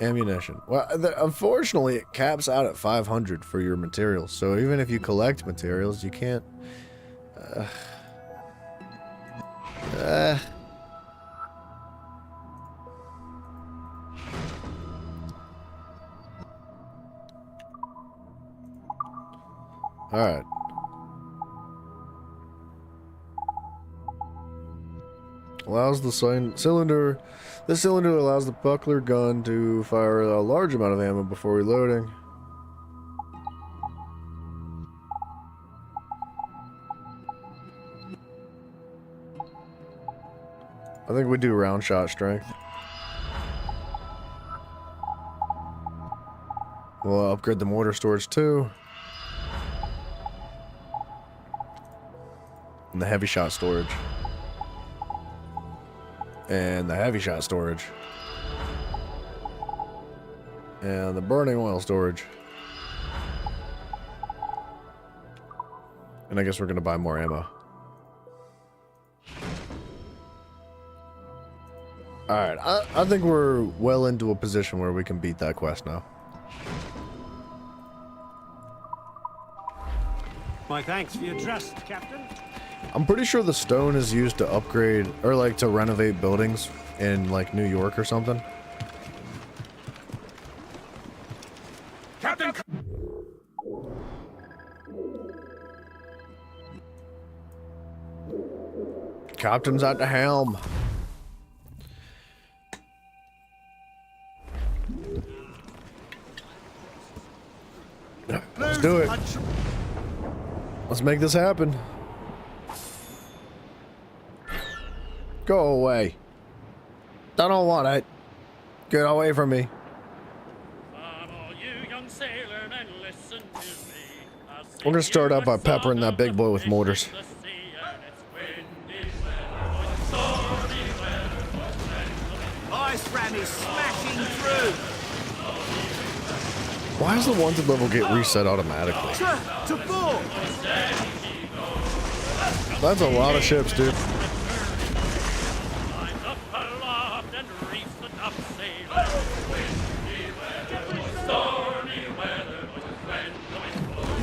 Ammunition. Well, unfortunately, it caps out at 500 for your materials. So even if you collect materials, you can't... Alright. Allows the cylinder. This cylinder allows the buckler gun to fire a large amount of ammo before reloading. I think we do round shot strength. We'll upgrade the mortar storage too. And the heavy shot storage. And the heavy shot storage. And the burning oil storage. And I guess we're gonna buy more ammo. Alright, I think we're well into a position where we can beat that quest now. My thanks for your trust, Captain. I'm pretty sure the stone is used to upgrade, or like to renovate buildings in like New York or something. Captain! Captain's at the helm. Let's do it. Let's make this happen. Go away. I don't want it. Get away from me. We're gonna start out by peppering that big boy with mortars. Ice ram is smashing through. Why does the wanted level get reset automatically? To full. That's a lot of ships, dude.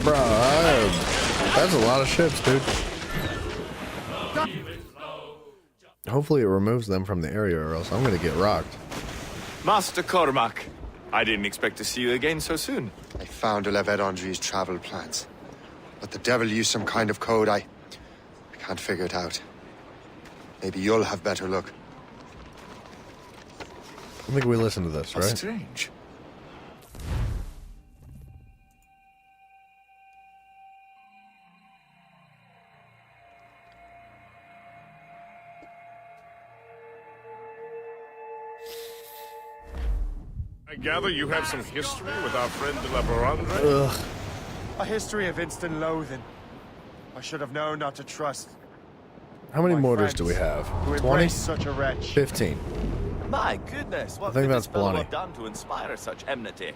Bruh, that's a lot of ships, dude. Hopefully it removes them from the area or else I'm gonna get rocked. Master Cormac, I didn't expect to see you again so soon. I found Levet Andre's travel plans. But the devil used some kind of code. I can't figure it out. Maybe you'll have better luck. I think we listen to this, right? Strange. I gather you have some history with our friend de la Vérandre? Ugh. A history of instant loathing. I should have known not to trust. How many my mortars do friends we have? who 20? embrace such a wretch. 15. My goodness, what I think could that's this fellow Blarney. have done to inspire such enmity?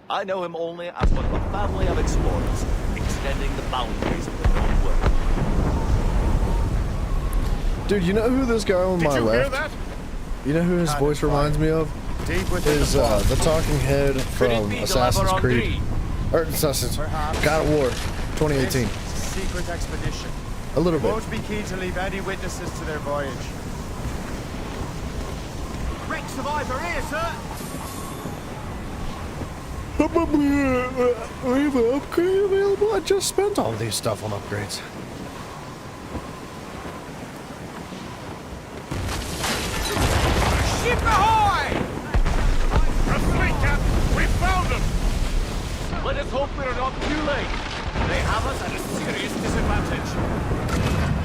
I know him only as one of a family of explorers, extending the boundaries of the known world. Dude, you know who this guy on my left? You know who his voice reminds me of? Is the talking head from Assassin's Creed. Or Assassin's God of War 2018. Secret expedition. A little bit. Won't be keen to leave any witnesses to their voyage. Wreck survivor here, sir. We have an upgrade available. I just spent all these stuff on upgrades. Ship ahoy! Asleep, Captain! We found them! Let us hope we're not too late. They have us at a serious disadvantage.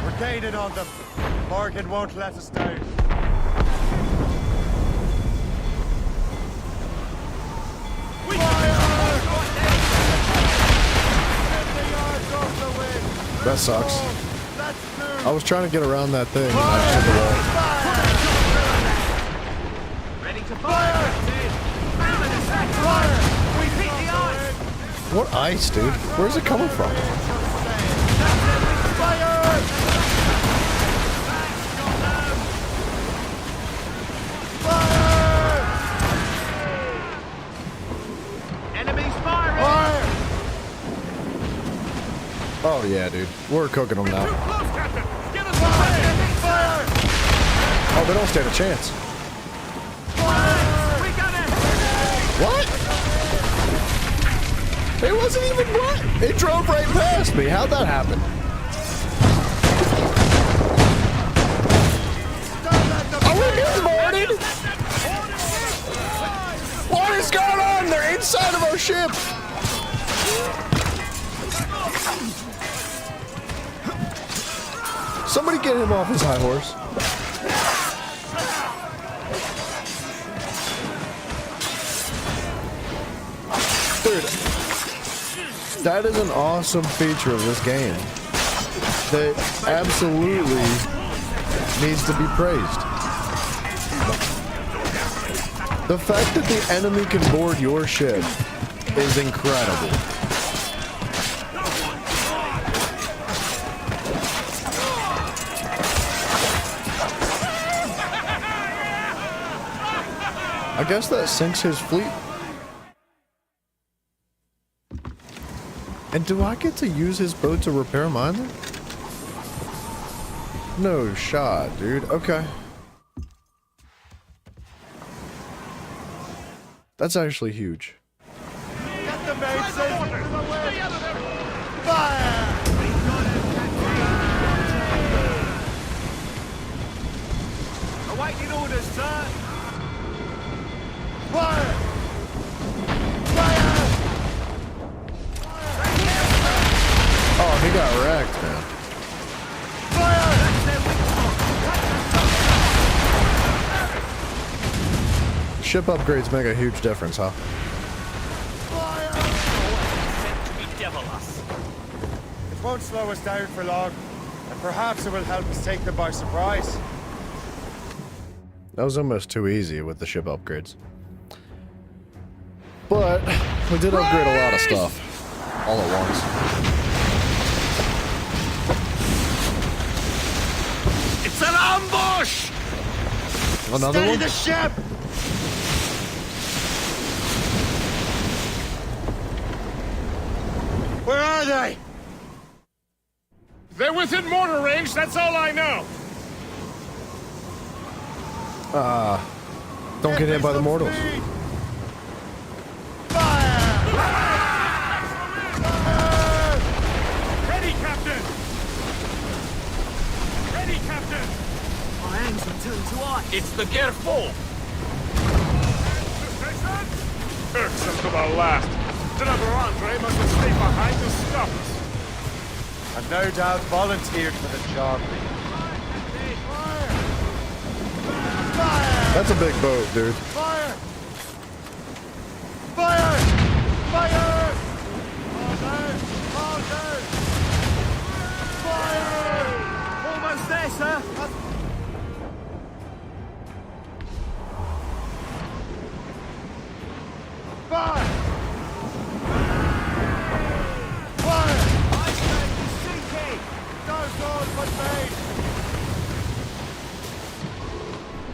We're gaining on them. Morgan won't let us down. That sucks. I was trying to get around that thing and I hit the wall. Ready to fire! We beat the ice! What ice, dude? Where's it coming from? Enemies firing! Oh yeah, dude. We're cooking them now. Oh, they don't stand a chance. What? It wasn't even what? It drove right past me. How'd that happen? Are we getting boarded? What is going on? They're inside of our ship. Somebody get him off his high horse. Dude, that is an awesome feature of this game that absolutely needs to be praised. The fact that the enemy can board your ship is incredible. I guess that sinks his fleet. And do I get to use his boat to repair mine then? No shot, dude. Okay. That's actually huge. Get the mates in! Fire! Awaiting orders, sir. Fire! Fire! Oh, he got wrecked, man. Ship upgrades make a huge difference, huh? It won't slow us down for long, and perhaps it will help us take them by surprise. That was almost too easy with the ship upgrades. But we did upgrade a lot of stuff all at once. It's an ambush! Another Steady one? the ship! Where are they? They're within mortar range, that's all I know. Don't get hit by the mortals. Ready, Captain! Ready, Captain! My hands are turned to ice. It's the Gerfo. Irksome to the last. General Andre must have stayed behind to stop us. I've no doubt volunteered for the job. That's a big boat, dude. Fire! Fire! Fire! All down! All down! Fire! Almost there, sir. Fire! Fire! Iceberg is sinking. Those doors but made!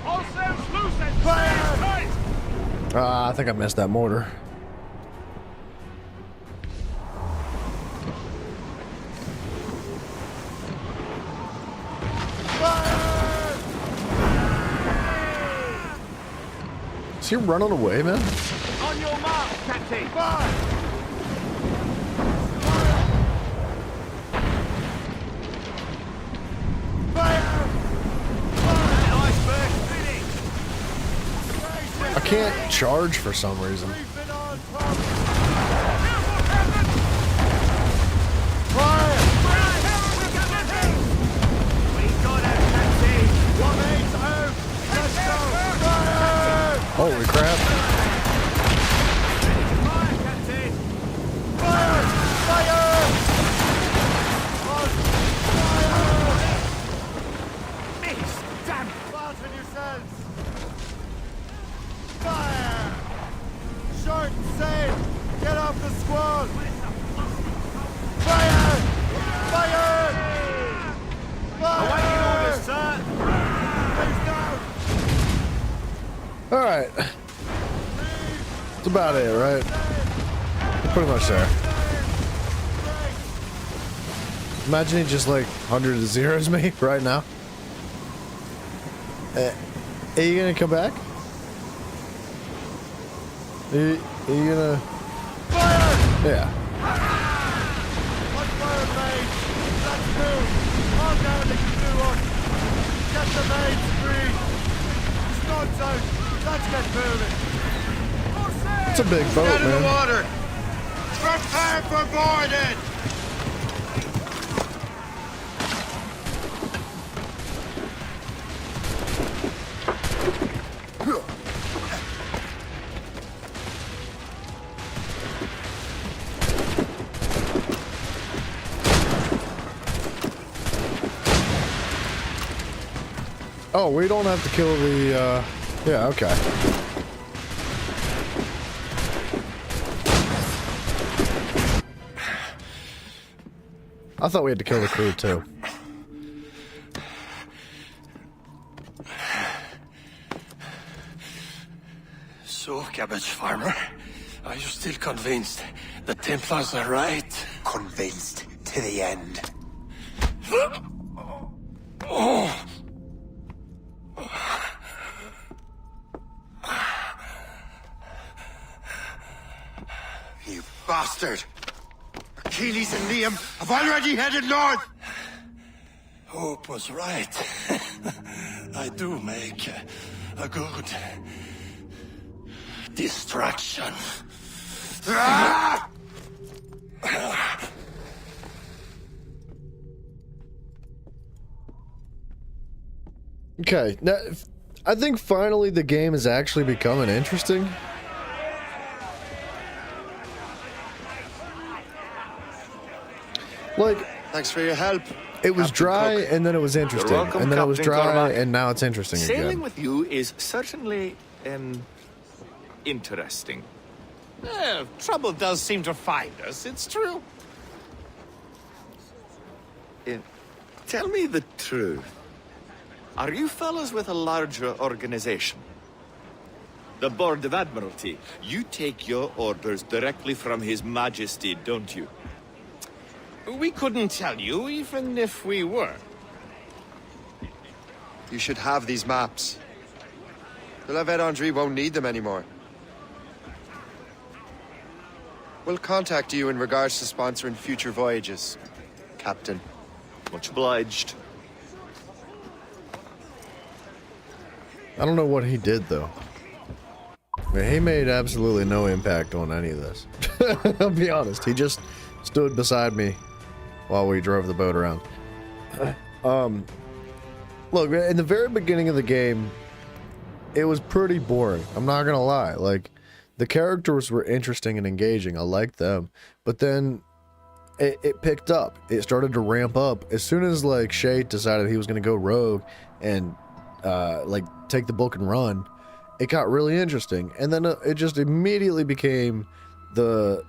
All sails loose and Fire! tight! I think I missed that mortar. Is he running away, man? On your mark, Captain. Fire! Iceberg finished. I can't charge for some reason. Holy crap. Short sail! Get off the squall! Fire! Fire! Fire! Awaiting orders, sir. Face down! Alright. That's about it, right? We're pretty much there. Imagine he just like 100 zeros me right now. Are you gonna come back? Are you gonna... Fire! Yeah. One fire, mate! Let's move! All down the canoe on! Get the mates free! The snod's out! Let's get moving! It's a big boat, Get in the man. water! Prepare for boarding! Oh, we don't have to kill the, yeah, okay. I thought we had to kill the crew, too. cabbage farmer. Are you still convinced the Templars are right? Convinced to the end. Oh. You bastard! Achilles and Liam have already headed north! Hope was right. I do make a good distraction. Okay, now I think finally the game is actually becoming interesting. Like, thanks for your help. It was dry, and then it was interesting, welcome, and then it was Captain dry, Cormac. and now it's interesting Sailing again. with you is certainly, interesting. Trouble does seem to find us, it's true. Tell me the truth. Are you fellas with a larger organization? The Board of Admiralty. You take your orders directly from His Majesty, don't you? We couldn't tell you, even if we were. You should have these maps. The La Vedendrie won't need them anymore. We'll contact you in regards to sponsoring future voyages, Captain. Much obliged. I don't know what he did, though. I mean, he made absolutely no impact on any of this. I'll be honest. He just stood beside me while we drove the boat around. Look, in the very beginning of the game, it was pretty boring. I'm not gonna lie. Like, the characters were interesting and engaging. I liked them. But then it picked up. It started to ramp up. As soon as, like, Shay decided he was gonna go rogue and, like, take the book and run, it got really interesting. And then it just immediately became the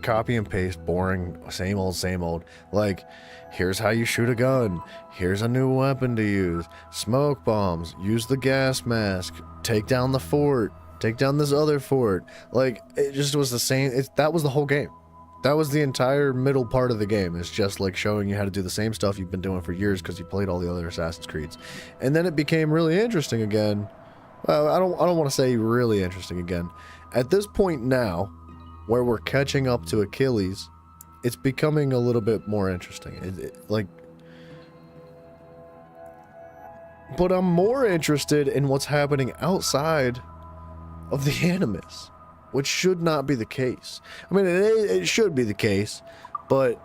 copy and paste, boring, same old. Like, here's how you shoot a gun. Here's a new weapon to use. Smoke bombs. Use the gas mask. Take down the fort. Take down this other fort. Like, it just was the same. That was the whole game. That was the entire middle part of the game. It's just like showing you how to do the same stuff you've been doing for years because you played all the other Assassin's Creeds. And then it became really interesting again. Well, I don't want to say really interesting again. At this point now, where we're catching up to Achilles, it's becoming a little bit more interesting. But I'm more interested in what's happening outside of the Animus, which should not be the case. I mean, it should be the case, but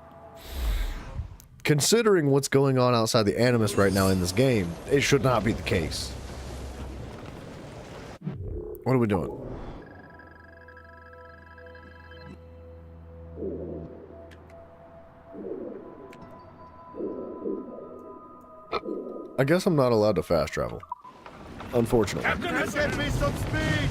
considering what's going on outside the Animus right now in this game, it should not be the case. What are we doing? I guess I'm not allowed to fast travel. Unfortunately. Get me some speed!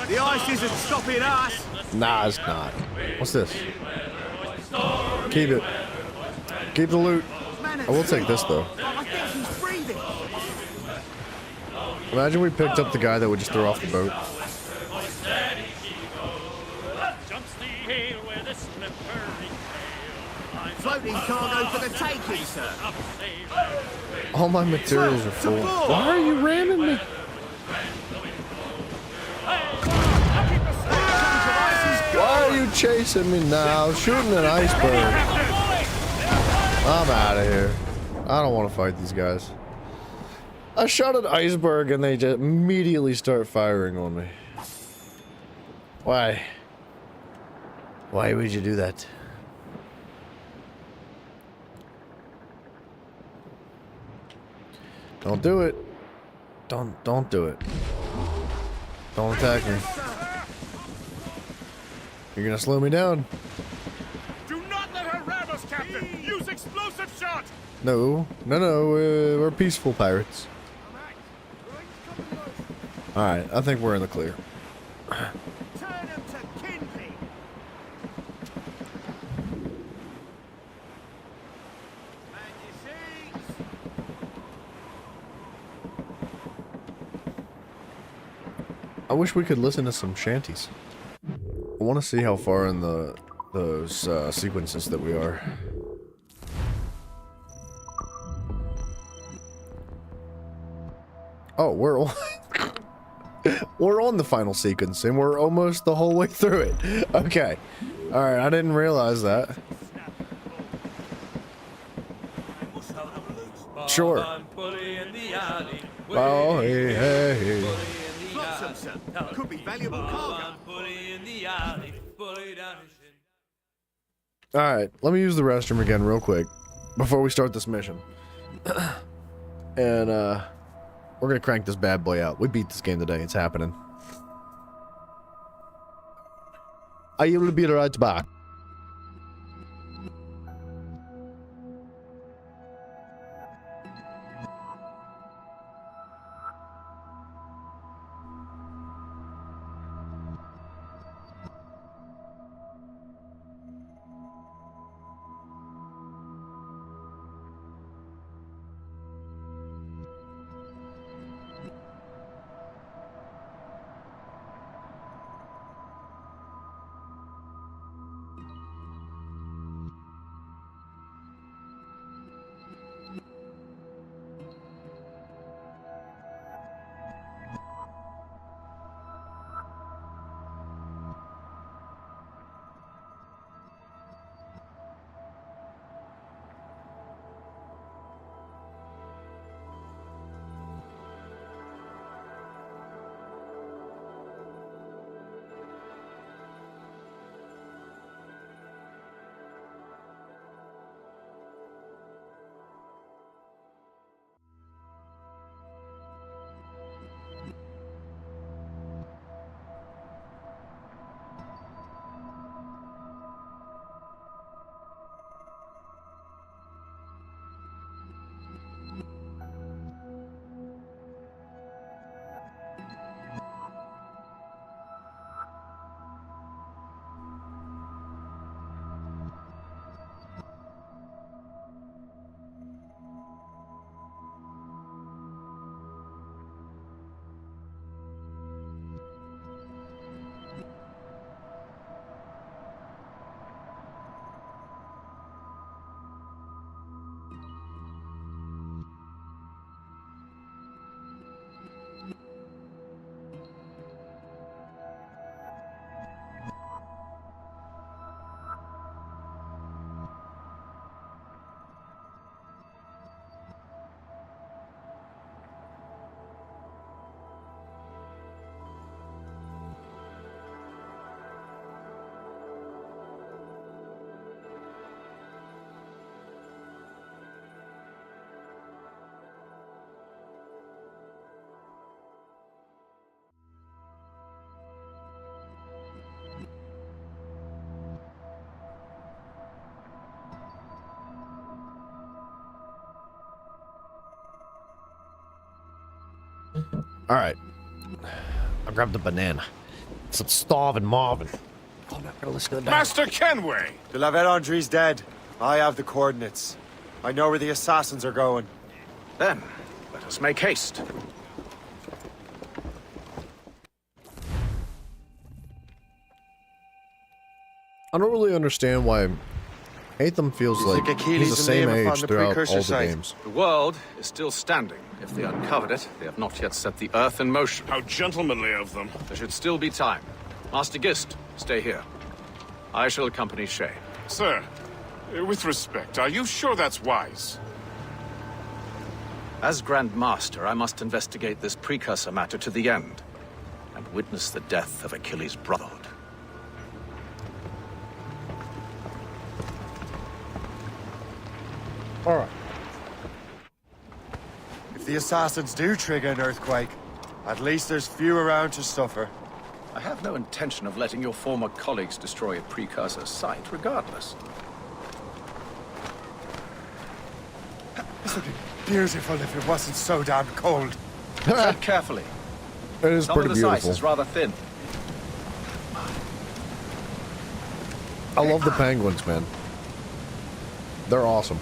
The ice isn't stopping us. Nah, it's not. What's this? Keep it. Keep the loot. I will take this, though. I think he's breathing. Imagine we picked up the guy that would just throw off the boat. Floating cargo for the taking, sir. All my materials are full. Why are you ramming me? Why are you chasing me now? Shooting an iceberg. I'm out of here. I don't want to fight these guys. I shot an iceberg and they just immediately start firing on me. Why? Why would you do that? Don't do it. Don't do it. Don't attack me. You're gonna slow me down. Do not let her ram us, Captain! Use explosive shot! No, we're peaceful pirates. Alright, I think we're in the clear. Turn him to kindling. I wish we could listen to some shanties. I want to see how far in those sequences that we are. Oh, we're on, we're on the final sequence, and we're almost the whole way through it. Okay. Alright, I didn't realize that. Sure. Oh, hey, hey, hey. Could be valuable cargo. Alright, let me use the restroom again real quick before we start this mission. And, we're gonna crank this bad boy out. We beat this game today. It's happening. I will be right back. Alright. I grabbed a banana. Some starving Marvin. I'm not gonna listen to that. Master Kenway! De la Vérendrye's dead. I have the coordinates. I know where the assassins are going. Then, let us make haste. I don't really understand why Hatham feels You like think he's Achilles the and same Liam have age found the throughout precursor all the site? games. The world is still standing. If they uncovered it, they have not yet set the Earth in motion. How gentlemanly of them. There should still be time. Master Gist, stay here. I shall accompany Shay. Sir, with respect, are you sure that's wise? As Grand Master, I must investigate this precursor matter to the end, and witness the death of Achilles' Brotherhood. All right. If the assassins do trigger an earthquake, at least there's few around to suffer. I have no intention of letting your former colleagues destroy a precursor site, regardless. This would be beautiful if it wasn't so damn cold. Tread carefully. It is Some pretty of this ice beautiful. is rather thin. I love the penguins, man. They're awesome.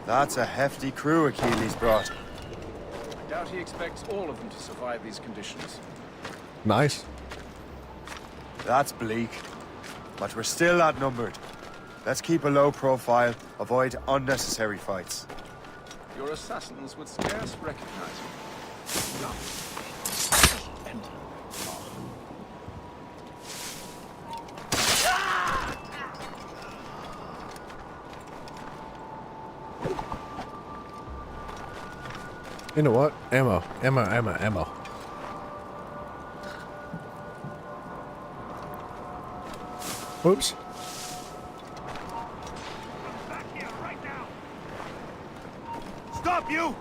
That's a hefty crew Achilles brought. I doubt he expects all of them to survive these conditions. Nice. That's bleak. But we're still outnumbered. Let's keep a low profile, avoid unnecessary fights. Your assassins would scarce recognize you. You know what? Ammo. Ammo, ammo, ammo. Oops. Stop you!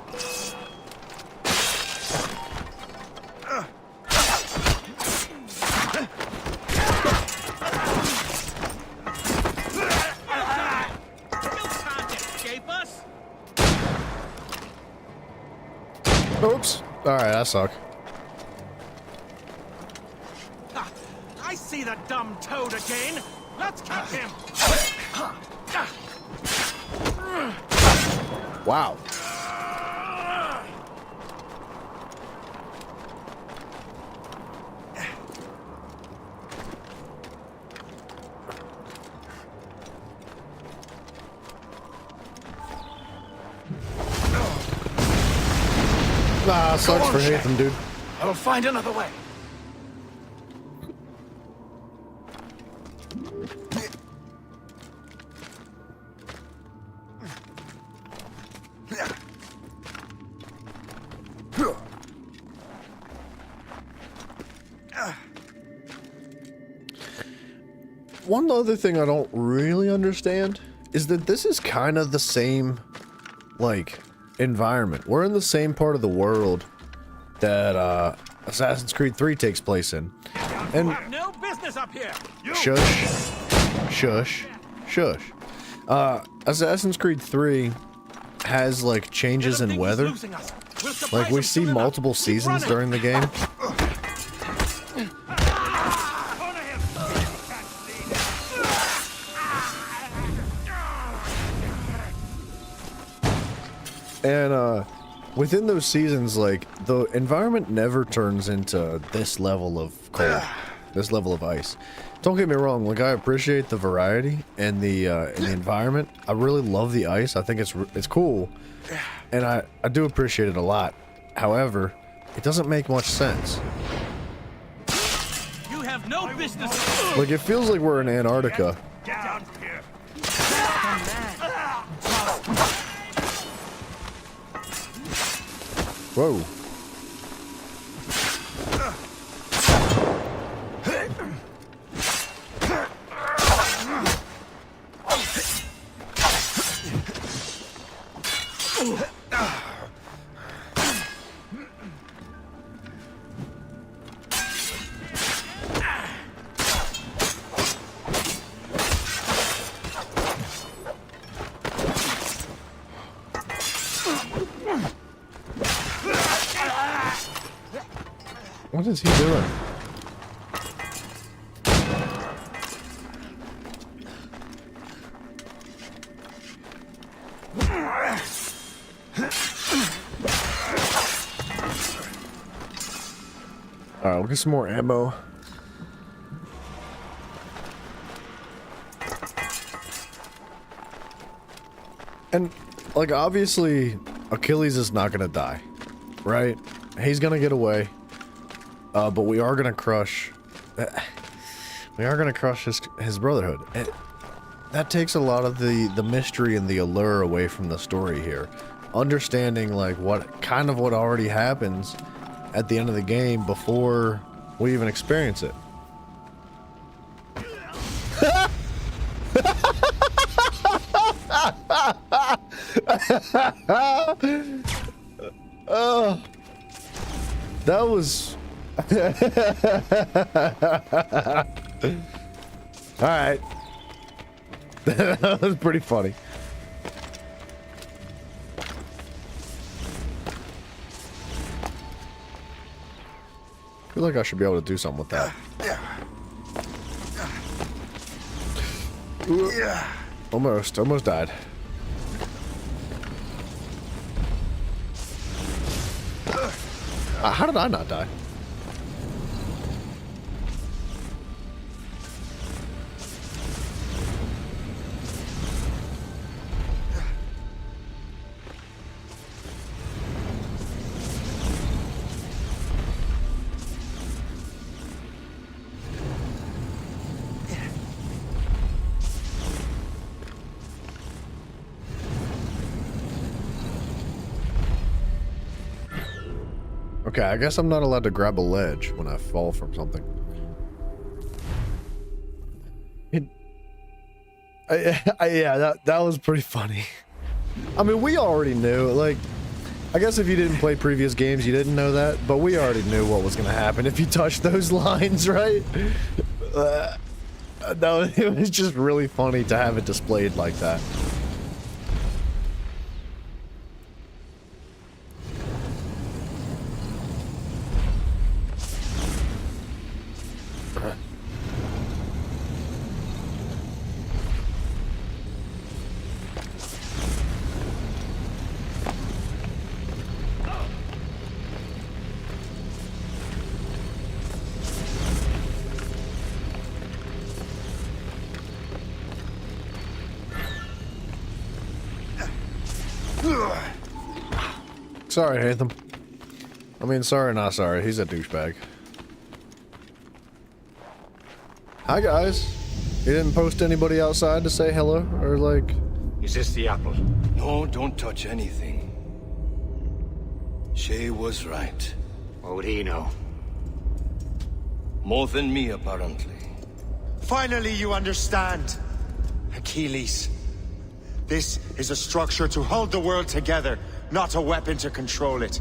Oops. Alright, I suck. I see the dumb toad again. Let's catch him. Wow. Ah, sucks for Nathan, dude. I'll find another way. One other thing I don't really understand is that this is kind of the same, like, environment. We're in the same part of the world that Assassin's Creed 3 takes place in. And No business up here. shush, shush, shush. Assassin's Creed 3 has like changes in weather. Like we see multiple seasons during the game. And within those seasons, like the environment never turns into this level of cold, this level of ice. Don't get me wrong, like I appreciate the variety and the environment. I really love the ice. I think it's cool, and I do appreciate it a lot. However, it doesn't make much sense. You have no business. Like it feels like we're in Antarctica. Down here. Whoa. What is he doing? Alright, we'll get some more ammo. And, like, obviously, Achilles is not gonna die, right? He's gonna get away. But we are gonna crush. We are gonna crush his brotherhood. That takes a lot of the mystery and the allure away from the story here. Understanding like what already happens at the end of the game before we even experience it. Alright. That was pretty funny. I feel like I should be able to do something with that. Almost died. How did I not die? Okay, I guess I'm not allowed to grab a ledge when I fall from something. Yeah, that was pretty funny. I mean, we already knew, like, I guess if you didn't play previous games, you didn't know that, but we already knew what was going to happen if you touched those lines, right? No, it was just really funny to have it displayed like that. Sorry, Hatham. I mean, sorry, not sorry. He's a douchebag. Hi, guys. You didn't post anybody outside to say hello? Or, like... Is this the apple? No, don't touch anything. Shay was right. What would he know? More than me, apparently. Finally, you understand. Achilles. This is a structure to hold the world together, not a weapon to control it.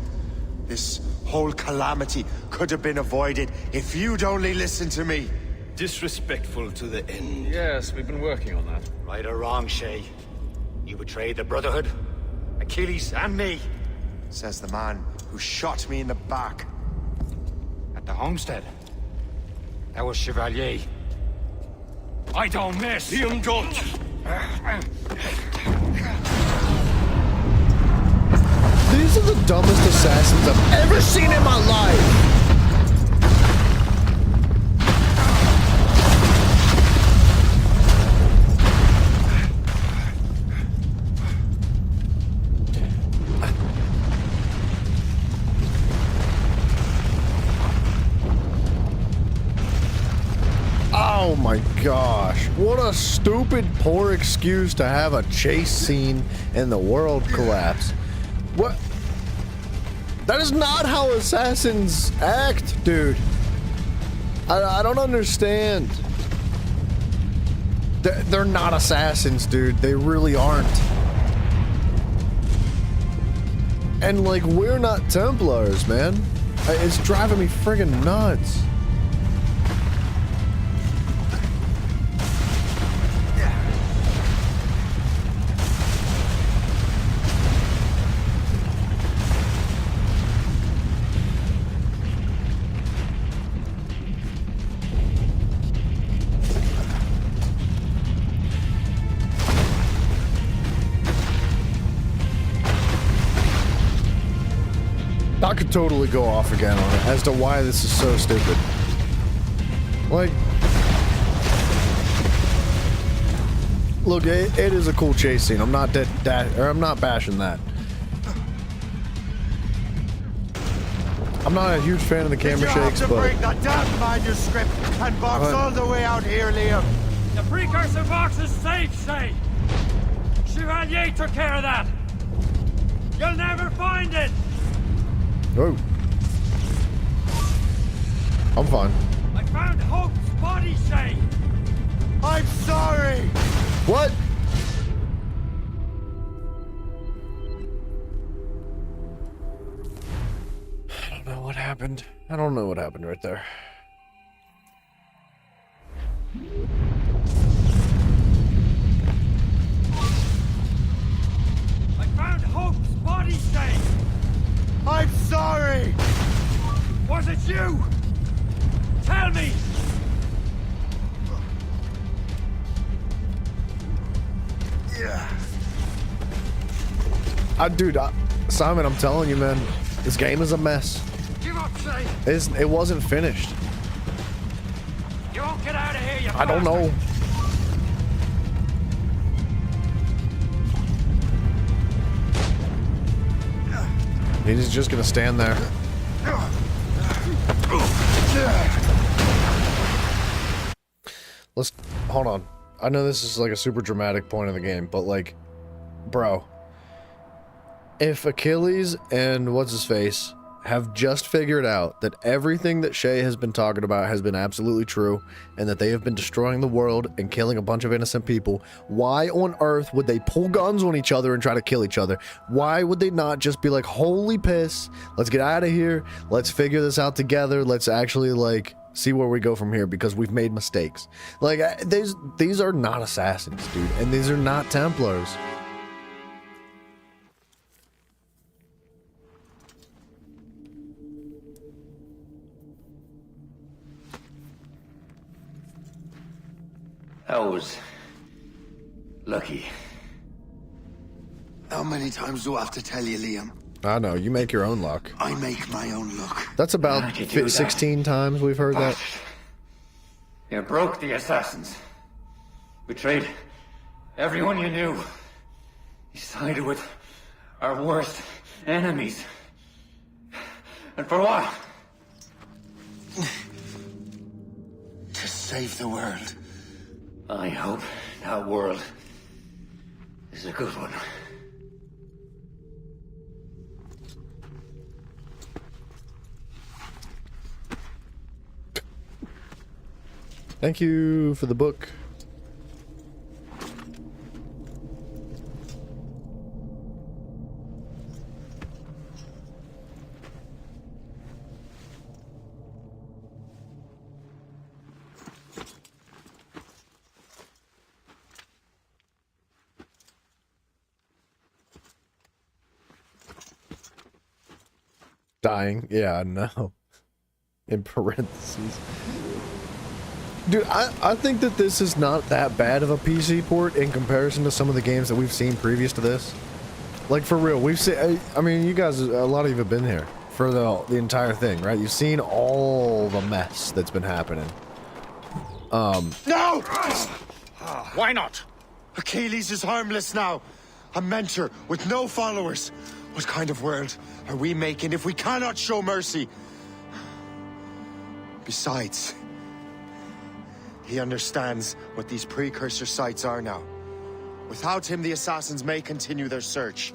This whole calamity could have been avoided if you'd only listened to me. Disrespectful to the end. Yes, we've been working on that. Right or wrong, Shay? You betrayed the Brotherhood, Achilles, and me. Says the man who shot me in the back. At the homestead. That was Chevalier. I don't miss. Liam, don't. These are the dumbest assassins I've ever seen in my life! Oh my gosh, what a stupid, poor excuse to have a chase scene and the world collapse. What? That is not how assassins act, dude. I don't understand. They're not assassins, dude. They really aren't. And like, we're not Templars, man. It's driving me friggin' nuts. I could totally go off again on it as to why this is so stupid. Like, look, it is a cool chase scene. I'm not I'm not bashing that. I'm not a huge fan of the camera shakes, but... You have to bring that damn manuscript and box all the way out here, Liam. The precursor box is safe, Shay. Chevalier took care of that. You'll never find it. Oh. I'm fine. I found Hope's body, Shay. I'm sorry. What? I don't know what happened. I don't know what happened right there. I found Hope's body stain! I'm sorry! Was it you? Tell me! Yeah. Dude, Simon, I'm telling you, man, this game is a mess. Give up, Shay! It wasn't finished. You won't get out of here, you I don't know. He's just gonna stand there. Let's hold on. I know this is like a super dramatic point of the game, but like, bro, if Achilles and what's his face have just figured out that everything that Shay has been talking about has been absolutely true, and that they have been destroying the world and killing a bunch of innocent people, why on earth would they pull guns on each other and try to kill each other? Why would they not just be like, holy piss, let's get out of here, let's figure this out together, let's actually like see where we go from here, because we've made mistakes. Like, these are not assassins, dude, and these are not Templars. I was lucky. How many times do I have to tell you, Liam? I know, you make your own luck. I make my own luck. That's about 16 times we've heard that. You broke the assassins. Betrayed everyone you knew. You sided with our worst enemies. And for what? To save the world. I hope that world is a good one. Thank you for the book. Dying. Yeah, I know. In parentheses. Dude, I think that this is not that bad of a PC port in comparison to some of the games that we've seen previous to this. Like, for real, we've seen, I mean, you guys, a lot of you have been here for the entire thing, right? You've seen all the mess that's been happening. No! Why not? Achilles is harmless now. A mentor with no followers. What kind of world are we making if we cannot show mercy? Besides, he understands what these precursor sites are now. Without him, the assassins may continue their search.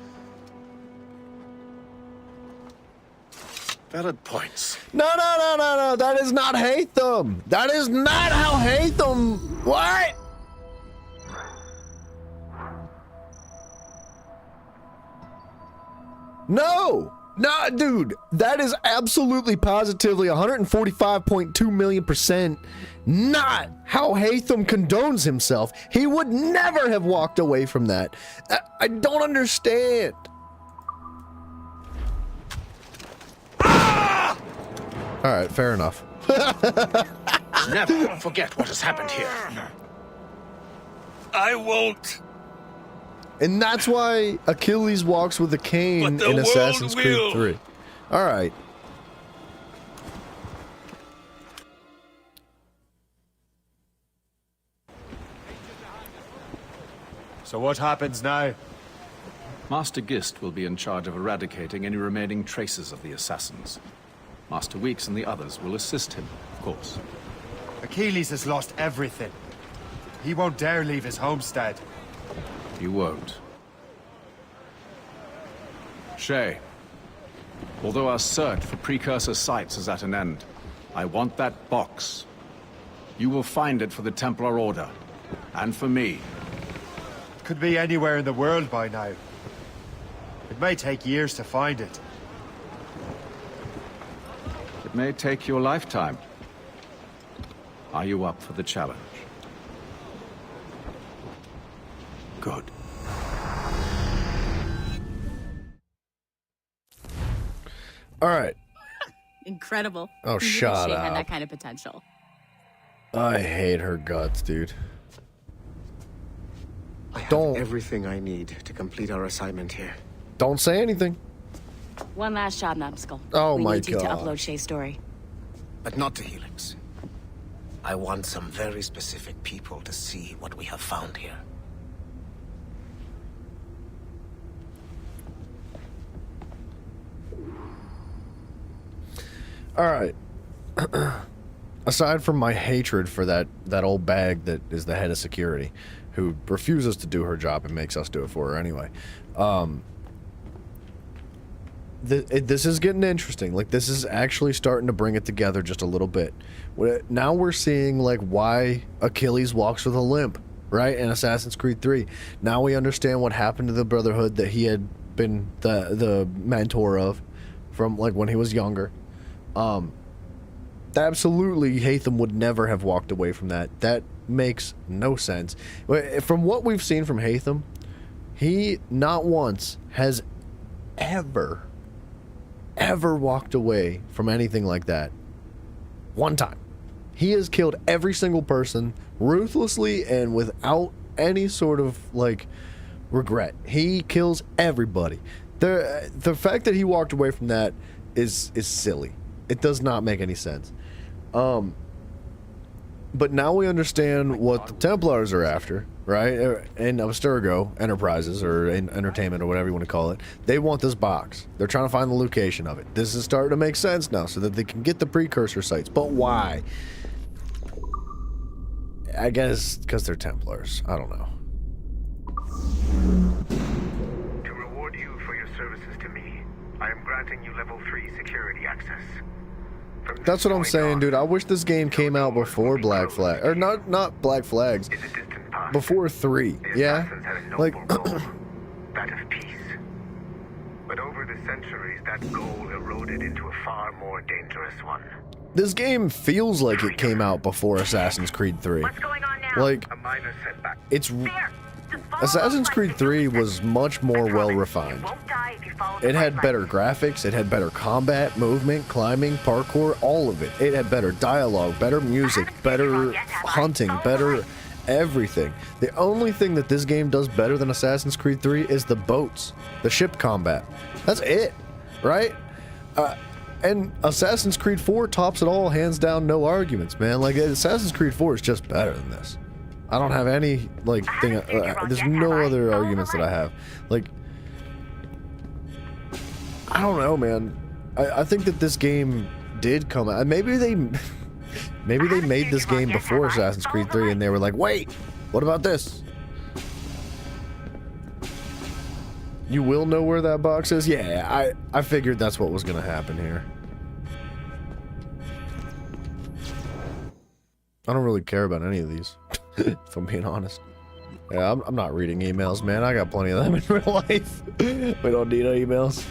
Valid points. No, that is not Hatham. That is not how Hatham... What? No, dude, that is absolutely positively 145.2 million % not how Hatham condones himself. He would never have walked away from that. I don't understand. All right, fair enough. Never forget what has happened here. I won't. And that's why Achilles walks with a cane in Assassin's Creed 3. All right. So what happens now? Master Gist will be in charge of eradicating any remaining traces of the assassins. Master Weeks and the others will assist him, of course. Achilles has lost everything. He won't dare leave his homestead. You won't. Shay, although our search for precursor sites is at an end, I want that box. You will find it for the Templar Order, and for me. Could be anywhere in the world by now. It may take years to find it. It may take you a lifetime. Are you up for the challenge? Good. All right. Incredible. Oh, Who knew shut Shay had up. that kind of potential. I hate her guts, dude. I have everything I need to complete our assignment here. Don't say anything. One last job, Numbskull. Oh we my need you to God. upload Shay's story. But not to Helix. I want some very specific people to see what we have found here. All right. Aside from my hatred for that old bag that is the head of security, who refuses to do her job and makes us do it for her anyway, this is getting interesting. Like, this is actually starting to bring it together just a little bit. Now we're seeing like why Achilles walks with a limp, right? In Assassin's Creed 3. Now we understand what happened to the Brotherhood that he had been the mentor of from like when he was younger. Absolutely, Haytham would never have walked away from that. That makes no sense. From what we've seen from Haytham, he not once has ever walked away from anything like that. One time. He has killed every single person ruthlessly and without any sort of like regret. He kills everybody. The fact that he walked away from that is silly. It does not make any sense. But now we understand what the Templars are after, right? And Abstergo Enterprises, or Entertainment, or whatever you want to call it. They want this box. They're trying to find the location of it. This is starting to make sense now, so that they can get the precursor sites. But why? I guess because they're Templars. I don't know. To reward you for your services to me, I am granting you level 3 security access. That's what I'm saying, dude. I wish this game came out before Black Flag, or not Black Flags, before 3. Yeah, like That of peace. But over the centuries, that goal eroded into a far more dangerous one. this game feels like it came out before Assassin's Creed 3. What's going on now? Like, A minor setback. it's Assassin's Creed 3 was much more well refined. It had better graphics, it had better combat, movement, climbing, parkour, all of it. It had better dialogue, better music, better hunting, better everything. The only thing that this game does better than Assassin's Creed 3 is the boats, the ship combat. That's it, right? And Assassin's Creed 4 tops it all, hands down, no arguments, man. Like, Assassin's Creed 4 is just better than this. I don't have any, like, thing, there's no other arguments that I have. Like, I don't know, man. I think that this game did come out. Maybe they made this game before Assassin's Creed 3 and they were like, wait, what about this? You will know where that box is? Yeah, I figured that's what was going to happen here. I don't really care about any of these, if I'm being honest. Yeah, I'm not reading emails, man. I got plenty of them in real life. We don't need emails.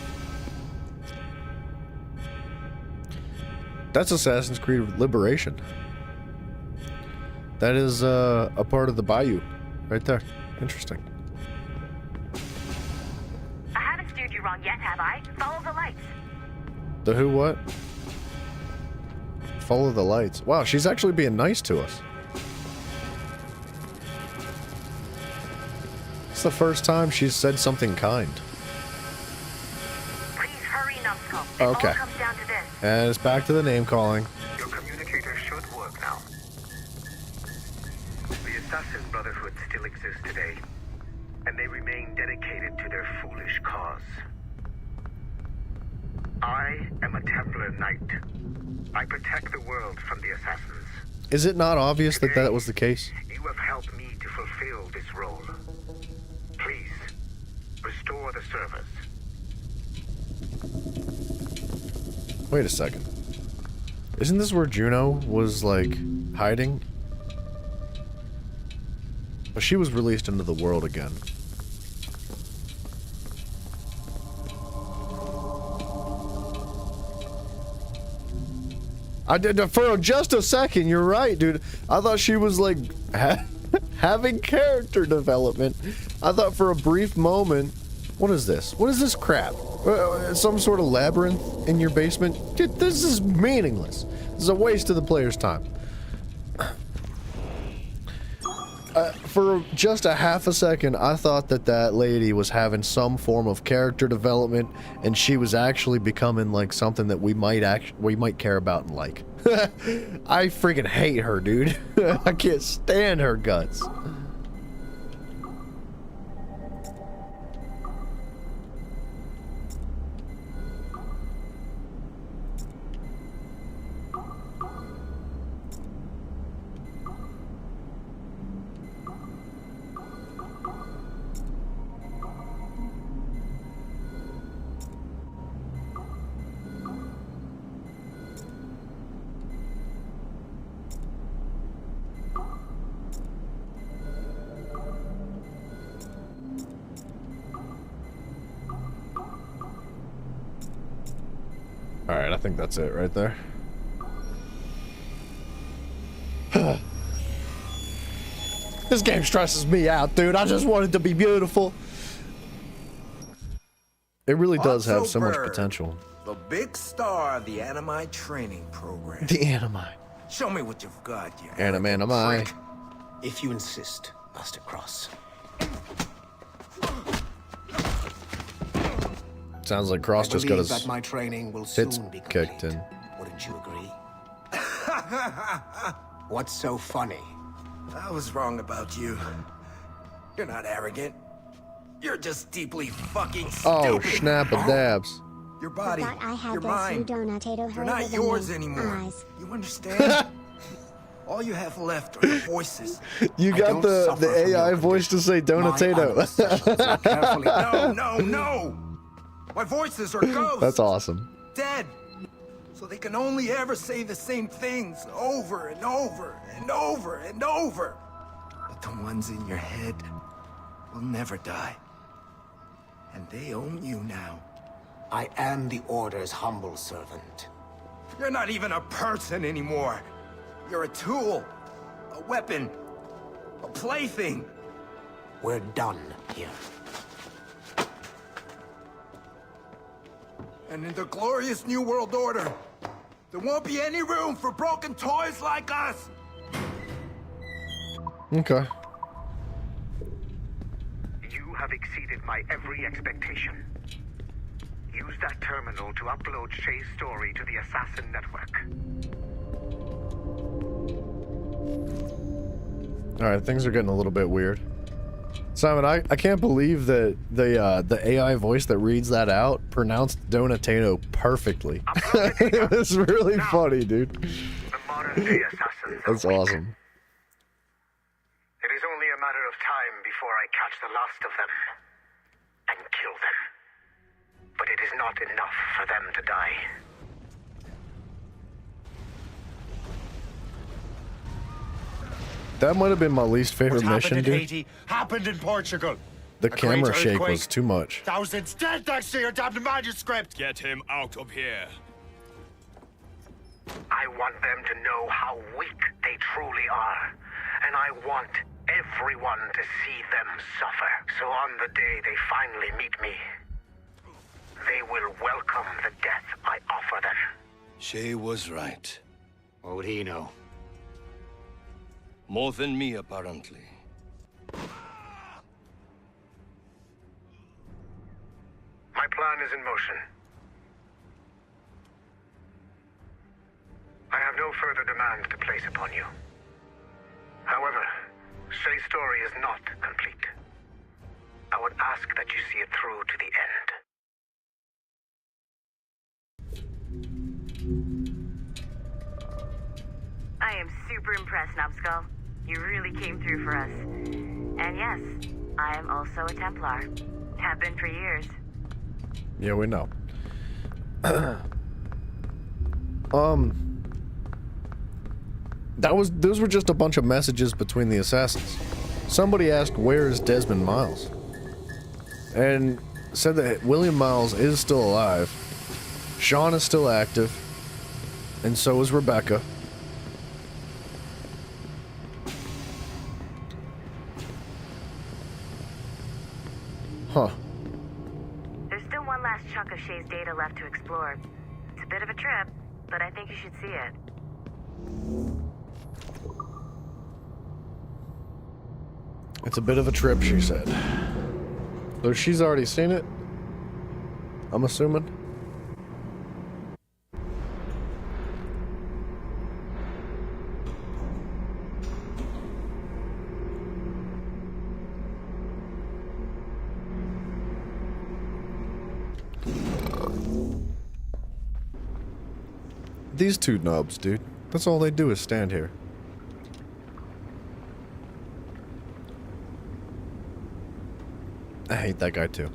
That's Assassin's Creed Liberation. That is a part of the Bayou, right there. Interesting. I haven't steered you wrong yet, have I? Follow the lights. The who what? Follow the lights. Wow, she's actually being nice to us. It's the first time she's said something kind. Please hurry, Numbskull. It Okay. all comes down to this. And it's back to the name calling. Your communicator should work now. The Assassin Brotherhood still exists today, and they remain dedicated to their foolish cause. I am a Templar Knight. I protect the world from the Assassins. Is it not obvious that that was the case? You have helped me to fulfill this role. Please, restore the service. Wait a second. Isn't this where Juno was, like, hiding? But she was released into the world again. I did for just a second. You're right, dude. I thought she was like having character development. I thought for a brief moment. What is this? What is this crap? Some sort of labyrinth in your basement? Dude, this is meaningless. This is a waste of the player's time. For just a half a second, I thought that lady was having some form of character development, and she was actually becoming like something that we might care about and like. I freaking hate her, dude. I can't stand her guts. Alright, I think that's it right there. This game stresses me out, dude. I just want it to be beautiful. It really does have so much potential. The big star of the Animi training program. The Animi. Show me what you've got, you Animi. If you insist, Master Cross. Sounds like Cross just got his that my training will hits soon be kicked in. Wouldn't you agree? What's so funny? I was wrong about you. You're not arrogant. You're just deeply fucking stupid. Oh, snap a dabs. Your body, I had your this mind, Donato they're not yours anymore. You understand? All you have left are your voices. You got the AI voice to say Donatello. No! My voices are ghosts. That's awesome. Dead. So they can only ever say the same things over and over and over and over. But the ones in your head will never die. And they own you now. I am the Order's humble servant. You're not even a person anymore. You're a tool, a weapon, a plaything. We're done here. And in the glorious New World Order, there won't be any room for broken toys like us! Okay. You have exceeded my every expectation. Use that terminal to upload Shay's story to the Assassin Network. Alright, things are getting a little bit weird. Simon, I can't believe that the AI voice that reads that out pronounced Donatello perfectly. It was really funny, dude. The modern-day assassins That's are weak. awesome. It is only a matter of time before I catch the last of them and kill them. But it is not enough for them to die. That might have been my least favorite What mission, happened in dude. Haiti happened in Portugal. The A camera great shake earthquake. was too much. Thousands dead thanks to your damned manuscript. Get him out of here. I want them to know how weak they truly are. And I want everyone to see them suffer. So on the day they finally meet me, they will welcome the death I offer them. Shay was right. What would he know? More than me, apparently. My plan is in motion. I have no further demands to place upon you. However, Shay's story is not complete. I would ask that you see it through to the end. I am super impressed, Numbskull. You really came through for us. And yes, I am also a Templar. Have been for years. Yeah, we know. Those were just a bunch of messages between the assassins. Somebody asked, where is Desmond Miles? And said that William Miles is still alive. Sean is still active. And so is Rebecca. Huh. There's still one last chunk of Shay's data left to explore. It's a bit of a trip, but I think you should see it. It's a bit of a trip, she said. So she's already seen it, I'm assuming. These two nubs, dude. That's all they do is stand here. I hate that guy too.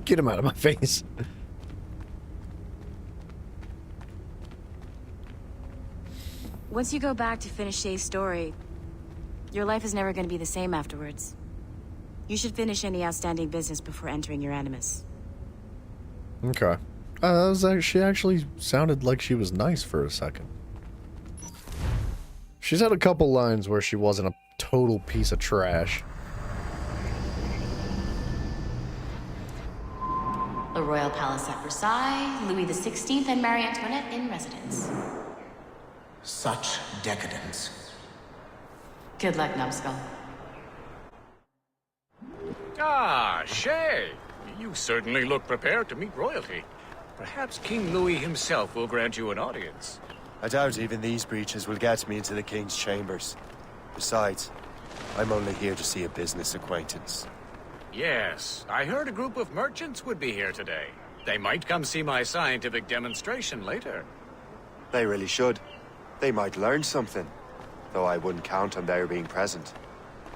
Get him out of my face. Once you go back to finish Shay's story, your life is never going to be the same afterwards. You should finish any outstanding business before entering your animus. Okay. She actually sounded like she was nice for a second. She's had a couple lines where she wasn't a total piece of trash. The Royal Palace at Versailles, Louis XVI and Marie Antoinette in residence. Such decadence. Good luck, Numbskull. Ah, Shay! You certainly look prepared to meet royalty. Perhaps King Louis himself will grant you an audience. I doubt even these breaches will get me into the king's chambers. Besides, I'm only here to see a business acquaintance. Yes, I heard a group of merchants would be here today. They might come see my scientific demonstration later. They really should. They might learn something, though I wouldn't count on their being present.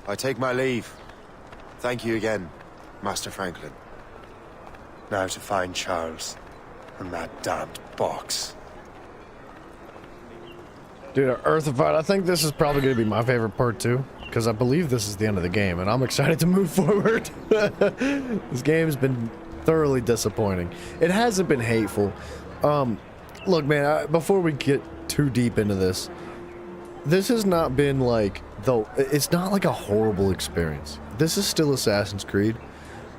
I take my leave. Thank you again, Master Franklin. Now to find Charles and that damned box. Dude, Earthified, I think this is probably going to be my favorite part too, because I believe this is the end of the game, and I'm excited to move forward. This game's been thoroughly disappointing. It hasn't been hateful. Look, man, before we get too deep into this, this has not been like, it's not like a horrible experience. This is still Assassin's Creed.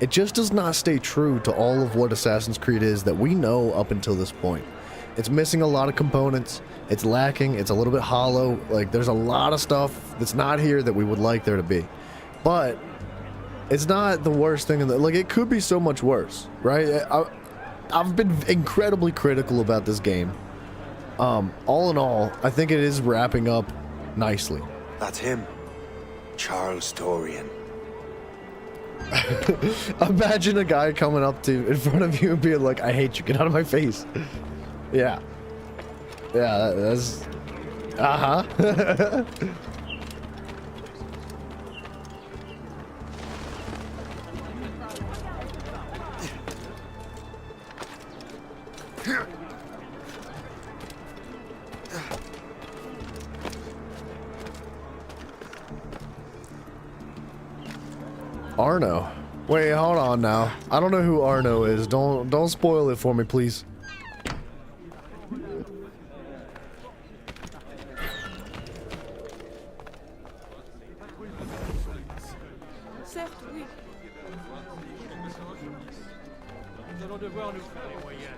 It just does not stay true to all of what Assassin's Creed is that we know up until this point. It's missing a lot of components. It's lacking. It's a little bit hollow. Like, there's a lot of stuff that's not here that we would like there to be. But it's not the worst thing in the... Like, it could be so much worse, right? I've been incredibly critical about this game. All in all, I think it is wrapping up nicely. That's him. Charles Dorian. Imagine a guy coming up to in front of you and being like, I hate you, get out of my face. Yeah. Yeah, that's... Uh-huh. Arno. Wait, hold on now. I don't know who Arno is. Don't spoil it for me, please. Certes, oui. Nous allons devoir nous faire les moyens.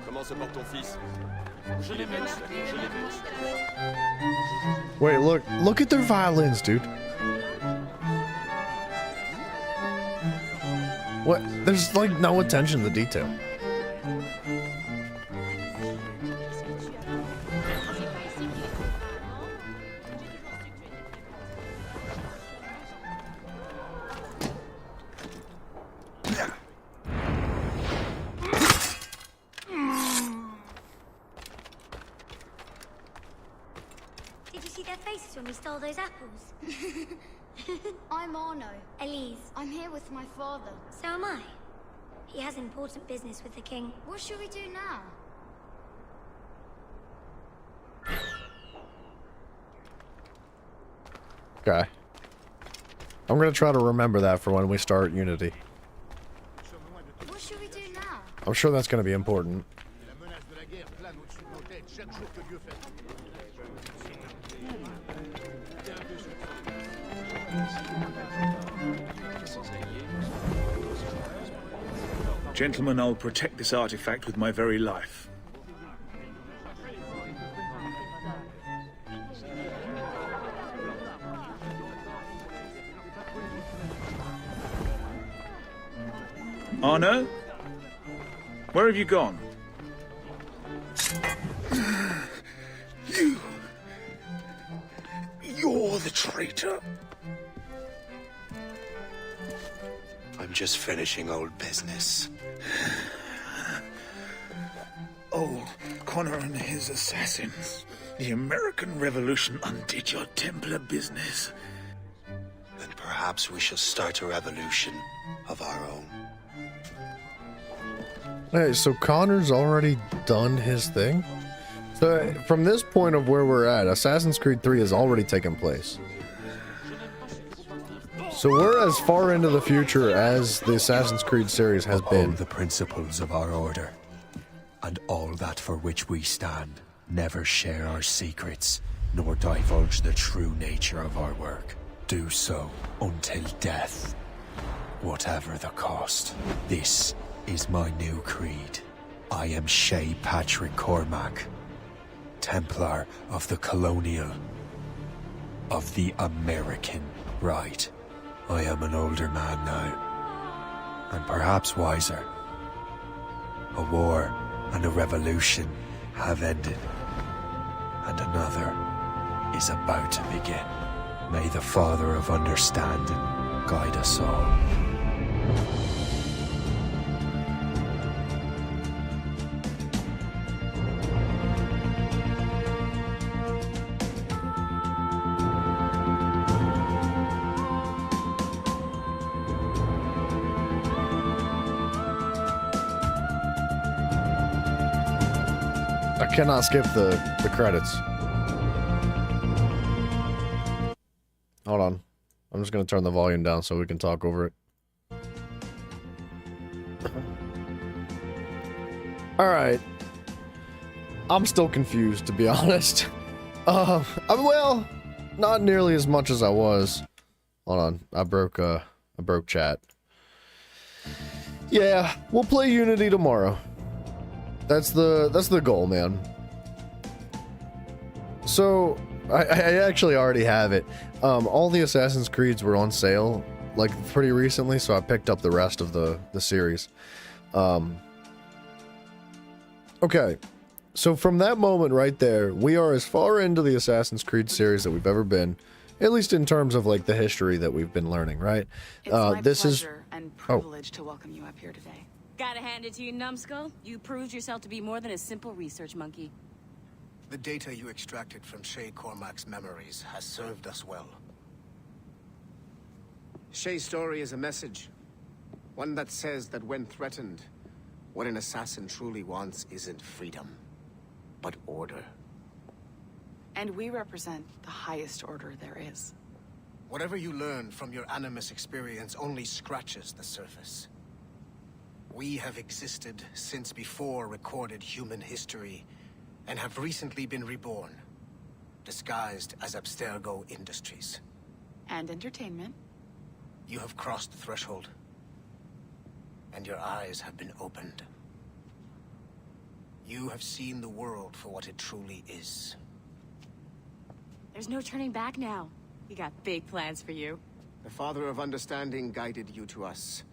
Comment se porte ton fils? Je l'ai vu, je l'ai vu. Wait, look at their violins, dude. What? There's like no attention to detail. Did you see their faces when we stole those apples? I'm Arno. Elise. I'm here with my father. So am I. He has important business with the king. What should we do now? Okay. I'm gonna try to remember that for when we start Unity. What should we do now? I'm sure that's gonna be important. La menace de la guerre chaque jour que Dieu fait. Gentlemen, I'll protect this artifact with my very life. Arno? Where have you gone? You're the traitor. I'm just finishing old business. Old Connor and his assassins. The American Revolution undid your Templar business. Then perhaps we shall start a revolution of our own. Hey, so Connor's already done his thing? So from this point of where we're at, Assassin's Creed 3 has already taken place. So we're as far into the future as the Assassin's Creed series has been. All the principles of our order, and all that for which we stand, never share our secrets, nor divulge the true nature of our work. Do so until death, whatever the cost. This is my new creed. I am Shay Patrick Cormac, Templar of the Colonial, of the American Right. I am an older man now, and perhaps wiser. A war and a revolution have ended, and another is about to begin. May the Father of Understanding guide us all. I cannot skip the credits. Hold on. I'm just going to turn the volume down so we can talk over it. Alright. I'm still confused, to be honest. Well, not nearly as much as I was. Hold on. I broke chat. Yeah, we'll play Unity tomorrow. That's the goal, man. So, I actually already have it. All the Assassin's Creeds were on sale, like, pretty recently, so I picked up the rest of the series. Okay, so from that moment right there, we are as far into the Assassin's Creed series that we've ever been, at least in terms of, like, the history that we've been learning, right? It's my this pleasure is... and privilege to welcome you up here today. Gotta hand it to you, numbskull. You proved yourself to be more than a simple research monkey. The data you extracted from Shay Cormac's memories has served us well. Shay's story is a message. One that says that when threatened, what an assassin truly wants isn't freedom, but order. And we represent the highest order there is. Whatever you learned from your Animus experience only scratches the surface. We have existed since before recorded human history, and have recently been reborn, disguised as Abstergo Industries. And entertainment. You have crossed the threshold, and your eyes have been opened. You have seen the world for what it truly is. There's no turning back now. We got big plans for you. The Father of Understanding guided you to us,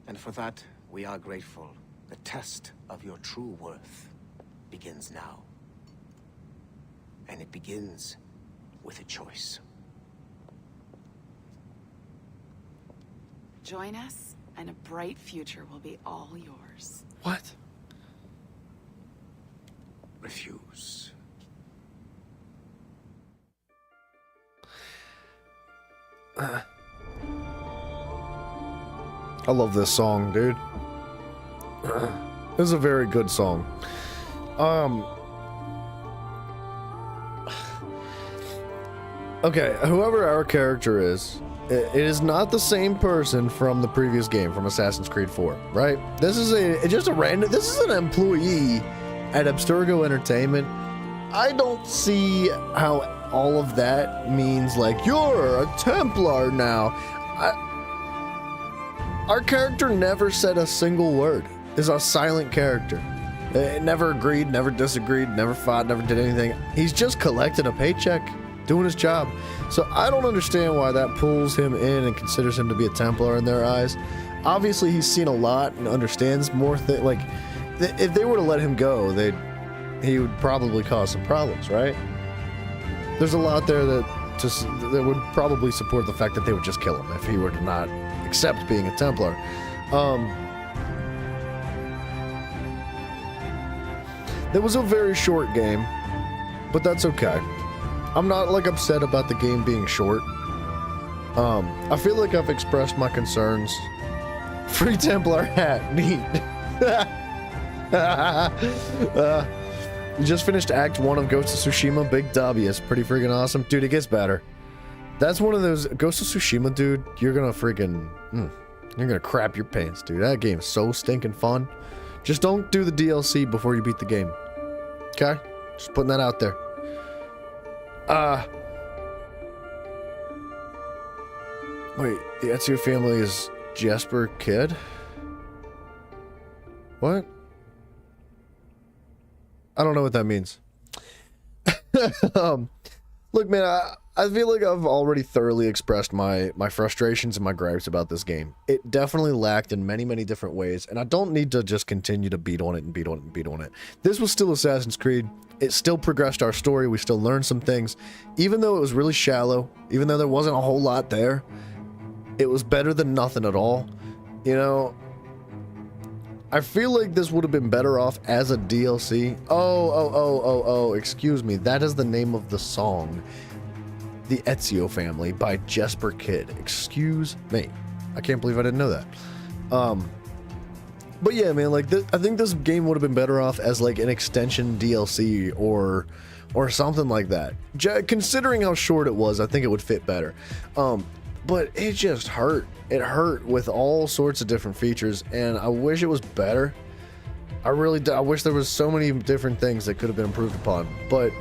and for that, we are grateful. The test of your true worth begins now. And it begins with a choice. Join us, and a bright future will be all yours. What? Refuse. I love this song, dude. This is a very good song. Okay, whoever our character is, it is not the same person from the previous game, from Assassin's Creed 4, right? This is this is an employee at Abstergo Entertainment. I don't see how all of that means like you're a Templar now. Our character never said a single word. Is a silent character. Never agreed, never disagreed, never fought, never did anything. He's just collecting a paycheck, doing his job. So I don't understand why that pulls him in and considers him to be a Templar in their eyes. Obviously, he's seen a lot and understands more things. Like, if they were to let him go, he would probably cause some problems, right? There's a lot there that would probably support the fact that they would just kill him if he were to not accept being a Templar. That was a very short game, but that's okay. I'm not like upset about the game being short. I feel like I've expressed my concerns. Free Templar hat, neat. We just finished Act 1 of Ghost of Tsushima, big W. It's pretty freaking awesome. Dude, it gets better. That's one of those, Ghost of Tsushima, dude, you're gonna freaking, you're gonna crap your pants, dude. That game's so stinking fun. Just don't do the DLC before you beat the game. Okay? Just putting that out there. Wait, the Ezio family is Jesper Kid? What? I don't know what that means. Look, man, I feel like I've already thoroughly expressed my frustrations and my gripes about this game. It definitely lacked in many, many different ways, and I don't need to just continue to beat on it and beat on it and beat on it. This was still Assassin's Creed. It still progressed our story. We still learned some things. Even though it was really shallow, even though there wasn't a whole lot there, it was better than nothing at all. You know, I feel like this would have been better off as a DLC. Oh, excuse me. That is the name of the song. The Ezio Family by Jesper Kid. Excuse me. I can't believe I didn't know that. But yeah, man, like, I think this game would have been better off as like an extension DLC or something like that. Considering how short it was, I think it would fit better. But it just hurt. It hurt with all sorts of different features, and I wish it was better. I wish there was so many different things that could have been improved upon, but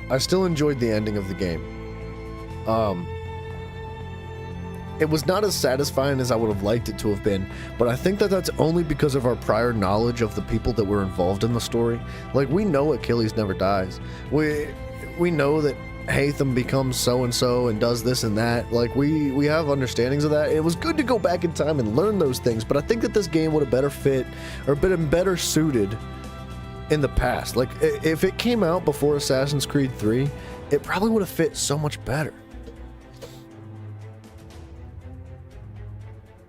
I still enjoyed the ending of the game. It was not as satisfying as I would have liked it to have been, but I think that that's only because of our prior knowledge of the people that were involved in the story. Like, we know Achilles never dies. We know that Hatham becomes so-and-so and does this and that. Like, we have understandings of that. It was good to go back in time and learn those things, but I think that this game would have better fit or been better suited in the past. Like, if it came out before Assassin's Creed 3, it probably would have fit so much better.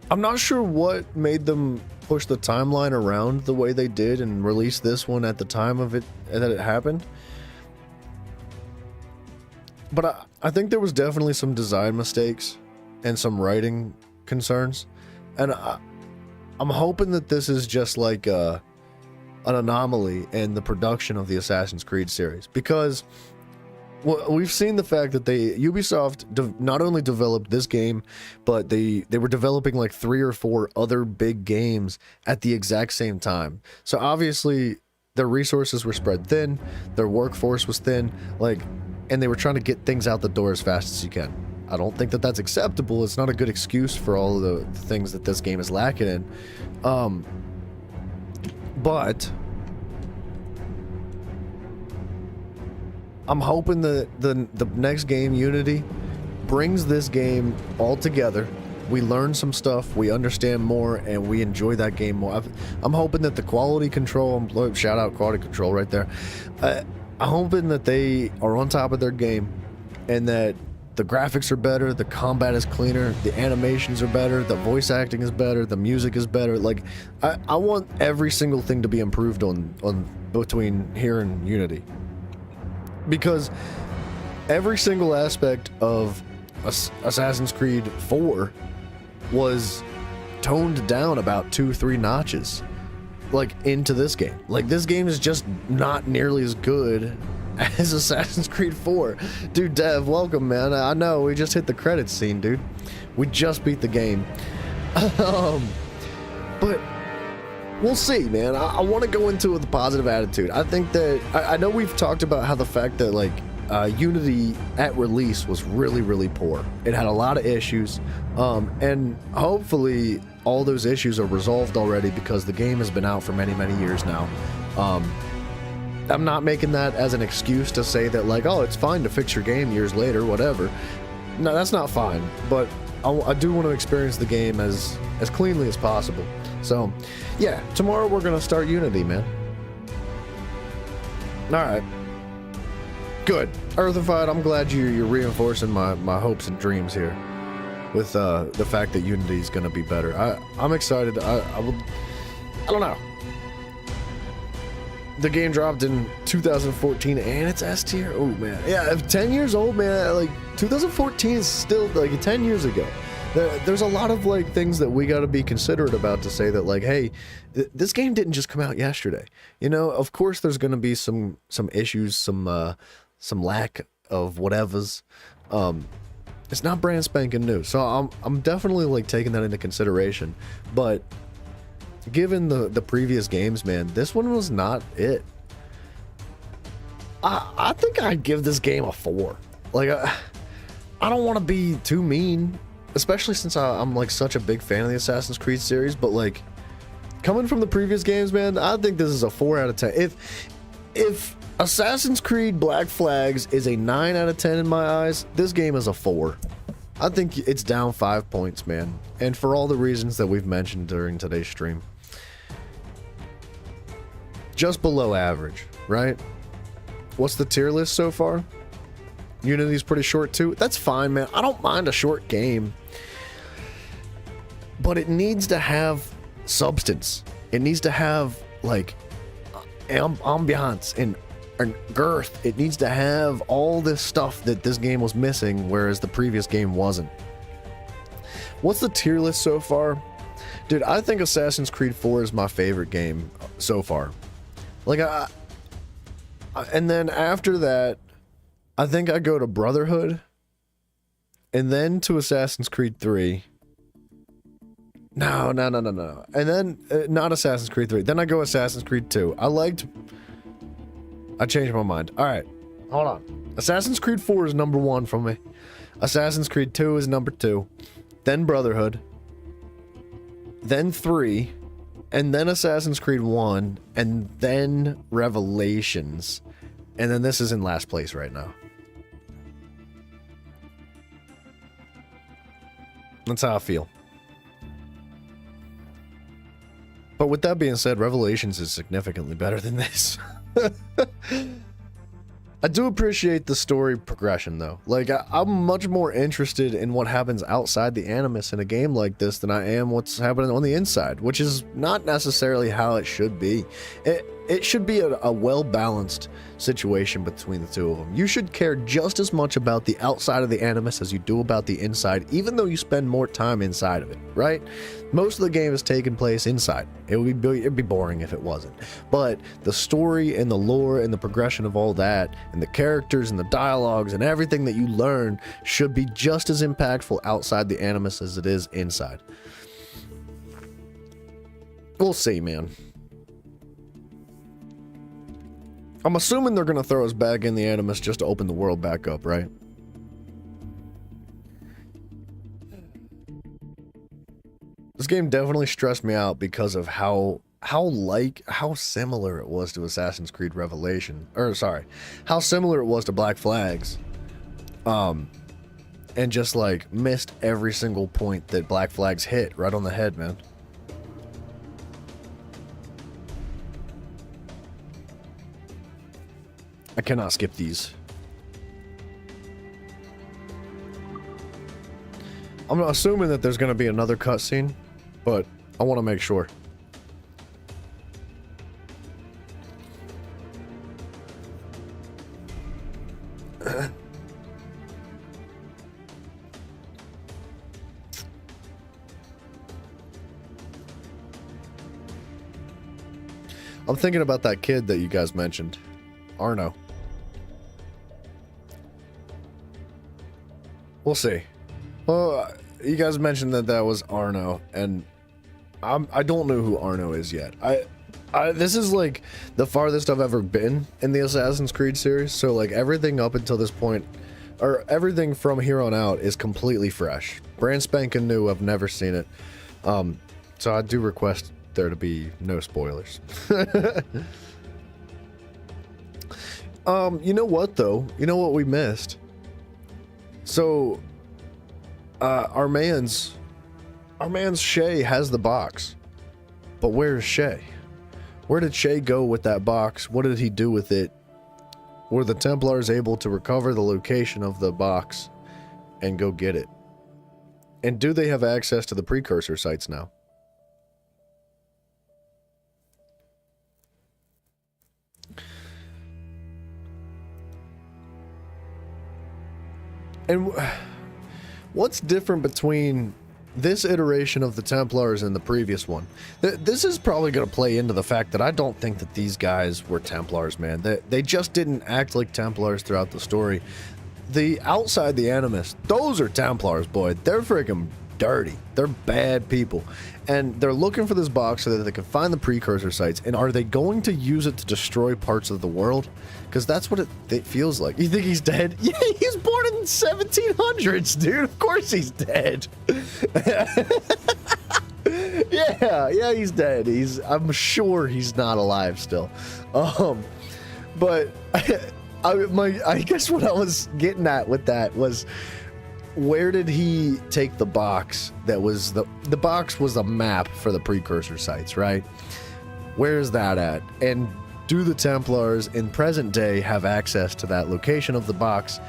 I'm not sure what made them push the timeline around the way they did and release this one at the time of it that it happened. But I think there was definitely some design mistakes and some writing concerns. And I'm hoping that this is just like an anomaly in the production of the Assassin's Creed series. Because we've seen the fact that Ubisoft not only developed this game, but they were developing like 3 or 4 other big games at the exact same time. So obviously their resources were spread thin, their workforce was thin, and they were trying to get things out the door as fast as you can. I don't think that that's acceptable. It's not a good excuse for all of the things that this game is lacking in. But I'm hoping that the next game, Unity, brings this game all together. We learn some stuff, we understand more, and we enjoy that game more. I'm hoping that the quality control, shout out quality control right there. I'm hoping that they are on top of their game and that the graphics are better, the combat is cleaner, the animations are better, the voice acting is better, the music is better. Like, I want every single thing to be improved on between here and Unity. Because every single aspect of Assassin's Creed 4 was toned down about 2-3 notches, like, into this game. Like, this game is just not nearly as good as Assassin's Creed 4. Dude, Dev, welcome, man. I know, we just hit the credits scene, dude. We just beat the game. But we'll see, man. I want to go into it with a positive attitude. I think that I know we've talked about how the fact that like Unity at release was really, really poor. It had a lot of issues, and hopefully all those issues are resolved already because the game has been out for many, many years now. I'm not making that as an excuse to say that like, oh, it's fine to fix your game years later, whatever. No, that's not fine, but I do want to experience the game as cleanly as possible. So, yeah, tomorrow we're gonna start Unity, man. All right. Good. Earthified, I'm glad you're reinforcing my hopes and dreams here with the fact that Unity is going to be better. I'm excited. I don't know. The game dropped in 2014 and it's S tier. Oh, man. Yeah, 10 years old, man. Like, 2014 is still like 10 years ago. There's a lot of like things that we got to be considerate about to say that like, hey, this game didn't just come out yesterday. You know, of course there's going to be some issues, some lack of whatevers. It's not brand spanking new, so I'm definitely like taking that into consideration. But given the previous games, man, this one was not it. I think I'd give this game a 4. Like I don't want to be too mean, especially since I'm like such a big fan of the Assassin's Creed series. But like coming from the previous games, man, I think this is a 4 out of 10. If Assassin's Creed Black Flags is a 9 out of 10 in my eyes, this game is a 4. I think it's down 5 points, man. And for all the reasons that we've mentioned during today's stream. Just below average, right? What's the tier list so far? Unity's pretty short too. That's fine, man. I don't mind a short game. But it needs to have substance. It needs to have, like, ambiance and girth. It needs to have all this stuff that this game was missing, whereas the previous game wasn't. What's the tier list so far? Dude, I think Assassin's Creed 4 is my favorite game so far. Like, and then after that, I think I go to Brotherhood, and then to Assassin's Creed 3. No. And then, not Assassin's Creed 3. Then I go Assassin's Creed 2. I changed my mind. All right, hold on. Assassin's Creed 4 is number 1 for me. Assassin's Creed 2 is number 2. Then Brotherhood. Then 3. And then Assassin's Creed 1. And then Revelations. And then this is in last place right now. That's how I feel. But with that being said, Revelations is significantly better than this. I do appreciate the story progression, though. Like, I'm much more interested in what happens outside the Animus in a game like this than I am what's happening on the inside, which is not necessarily how it should be. It should be a well-balanced situation between the two of them. You should care just as much about the outside of the Animus as you do about the inside, even though you spend more time inside of it, right? Most of the game is taking place inside. It'd be boring if it wasn't. But the story and the lore and the progression of all that, and the characters and the dialogues and everything that you learn should be just as impactful outside the Animus as it is inside. We'll see, man. I'm assuming they're going to throw us back in the Animus just to open the world back up, right? This game definitely stressed me out because of how similar it was to Assassin's Creed Revelation. How similar it was to Black Flags. And just like missed every single point that Black Flags hit right on the head, man. I cannot skip these. I'm assuming that there's going to be another cutscene, but I want to make sure. I'm thinking about that kid that you guys mentioned, Arno. We'll see. Well, you guys mentioned that was Arno, and I don't know who Arno is yet. This is like the farthest I've ever been in the Assassin's Creed series. So like everything up until this point, or everything from here on out, is completely fresh, brand spanking new. I've never seen it. So I do request there to be no spoilers. You know what though? You know what we missed? So, our man's Shay has the box, but where's Shay? Where did Shay go with that box? What did he do with it? Were the Templars able to recover the location of the box and go get it? And do they have access to the precursor sites now? And what's different between this iteration of the Templars and the previous one? This is probably going to play into the fact that I don't think that these guys were Templars, man. They just didn't act like Templars throughout the story. The outside the Animus, those are Templars, boy. They're freaking dirty. They're bad people. And they're looking for this box so that they can find the precursor sites. And are they going to use it to destroy parts of the world? Because that's what it feels like. You think he's dead? Yeah, he's born in the 1700s, dude. Of course he's dead. yeah, he's dead. I'm sure he's not alive still. But I guess what I was getting at with that was, where did he take the box that was the box was a map for the precursor sites, right? Where is that at? And do the Templars in present day have access to that location of the box?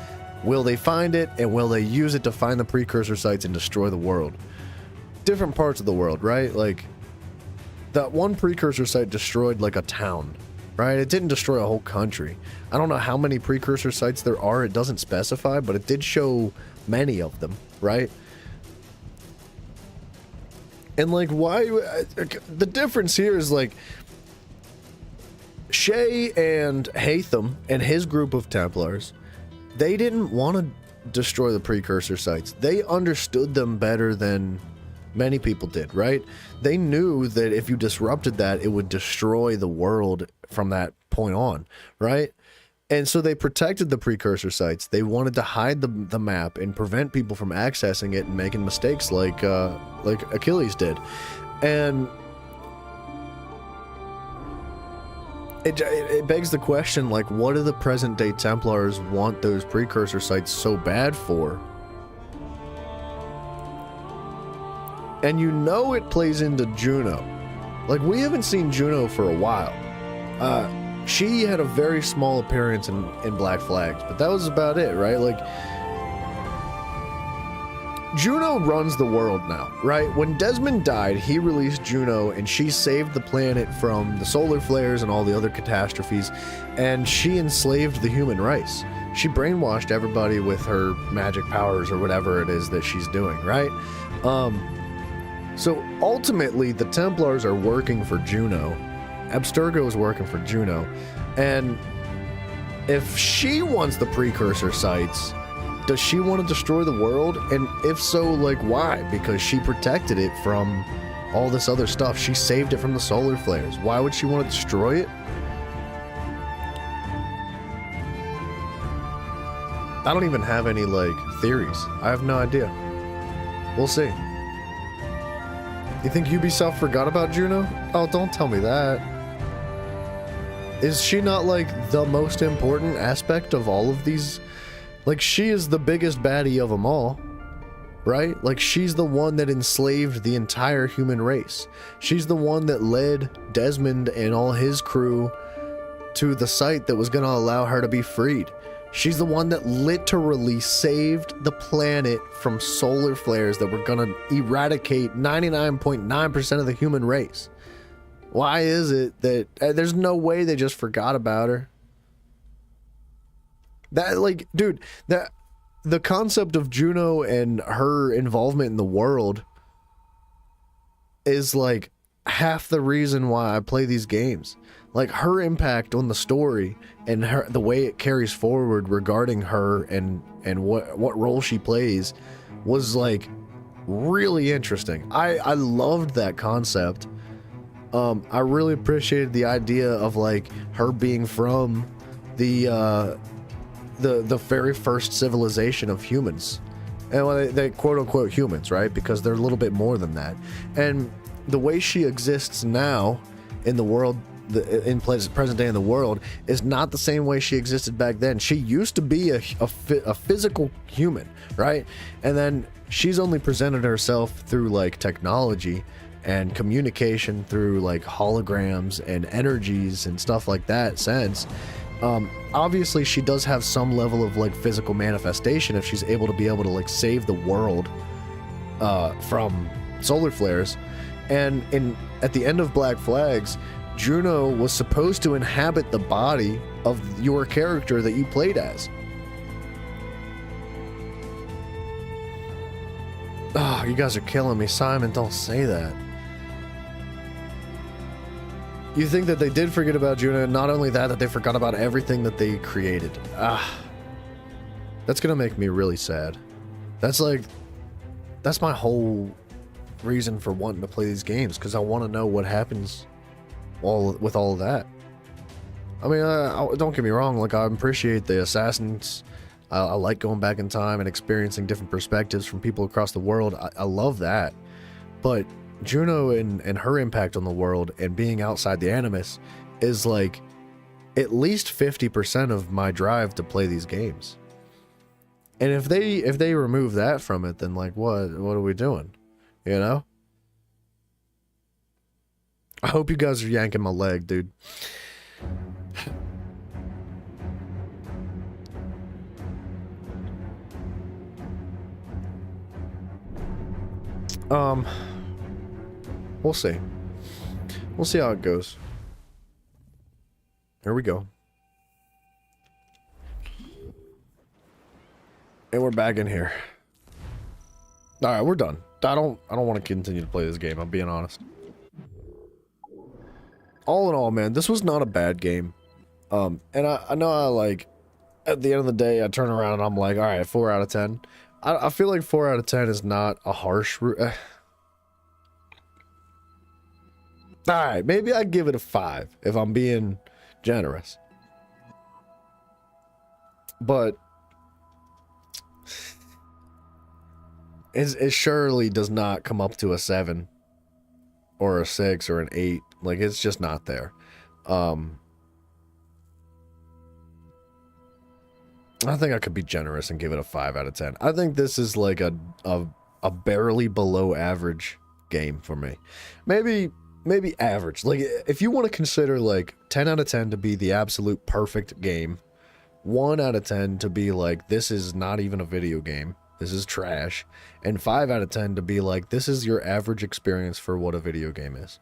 Will they find it, and will they use it to find the precursor sites and destroy the world? Different parts of the world, right? Like, that one precursor site destroyed like a town, right? It didn't destroy a whole country. I don't know how many precursor sites there are. It doesn't specify, but it did show many of them, right? And like, why the difference here is like, Shay and Haytham and his group of Templars, they didn't want to destroy the precursor sites. They understood them better than many people did, right? They knew that if you disrupted that, it would destroy the world from that point on, right? And so they protected the precursor sites. They wanted to hide the map and prevent people from accessing it and making mistakes like Achilles did. And it begs the question, like, what do the present day Templars want those precursor sites so bad for? And you know it plays into Juno. Like, we haven't seen Juno for a while. She had a very small appearance in Black Flags, but that was about it, right? Like, Juno runs the world now, right? When Desmond died, he released Juno, and she saved the planet from the solar flares and all the other catastrophes, and she enslaved the human race. She brainwashed everybody with her magic powers or whatever it is that she's doing, right? So ultimately, the Templars are working for Juno. Abstergo is working for Juno, and if she wants the precursor sites, does she want to destroy the world? And if so, like, why? Because she protected it from all this other stuff. She saved it from the solar flares. Why would she want to destroy it? I don't even have any, like, theories. I have no idea. We'll see. You think Ubisoft forgot about Juno? Oh, don't tell me that. Is she not, like, the most important aspect of all of these? Like, she is the biggest baddie of them all, right? Like, she's the one that enslaved the entire human race. She's the one that led Desmond and all his crew to the site that was going to allow her to be freed. She's the one that literally saved the planet from solar flares that were going to eradicate 99.9% of the human race. Why is it that there's no way they just forgot about her? That, like, dude, that the concept of Juno and her involvement in the world is like half the reason why I play these games. Like, her impact on the story and the way it carries forward regarding her and what role she plays was like really interesting. I loved that concept. I really appreciated the idea of like her being from the very first civilization of humans. And well, they quote unquote humans, right? Because they're a little bit more than that. And the way she exists now in the world, in present day in the world, is not the same way she existed back then. She used to be a physical human, right? And then she's only presented herself through like technology and communication through like holograms and energies and stuff like that since. Obviously she does have some level of like physical manifestation if she's able to like save the world from solar flares. And at the end of Black Flags, Juno was supposed to inhabit the body of your character that you played as. Oh, you guys are killing me. Simon, don't say that. You think that they did forget about Juno, and not only that they forgot about everything that they created. That's gonna make me really sad. That's my whole reason for wanting to play these games, because I want to know what happens with all of that. I mean, don't get me wrong, like, I appreciate the Assassins. I like going back in time and experiencing different perspectives from people across the world. I love that. But Juno and her impact on the world and being outside the Animus is like at least 50% of my drive to play these games. And if they remove that from it, then like what are we doing? You know? I hope you guys are yanking my leg, dude. We'll see. We'll see how it goes. Here we go. And we're back in here. Alright, we're done. I don't want to continue to play this game, I'm being honest. All in all, man, this was not a bad game. And I know I like, at the end of the day, I turn around and I'm like, alright, 4 out of 10. I feel like 4 out of 10 is not a harsh... Alright, maybe I'd give it a 5 if I'm being generous. But it surely does not come up to a 7 or a 6 or an 8. Like, it's just not there. I think I could be generous and give it a 5 out of 10. I think this is like a barely below average game for me. Maybe average. Like, if you want to consider like 10 out of 10 to be the absolute perfect game, 1 out of 10 to be like, this is not even a video game, this is trash, and 5 out of 10 to be like, this is your average experience for what a video game is.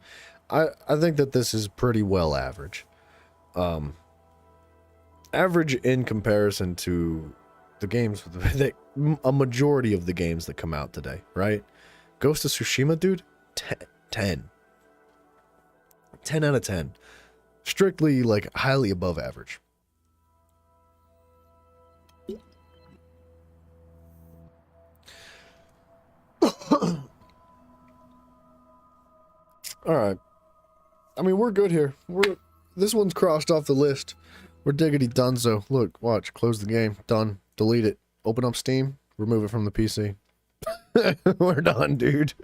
I think that this is pretty well average. Average in comparison to the games, a majority of the games that come out today, right? Ghost of Tsushima, dude, 10 out of 10. Strictly, like, highly above average. Alright. I mean, we're good here. This one's crossed off the list. We're diggity donezo. Look, watch. Close the game. Done. Delete it. Open up Steam. Remove it from the PC. We're done, dude.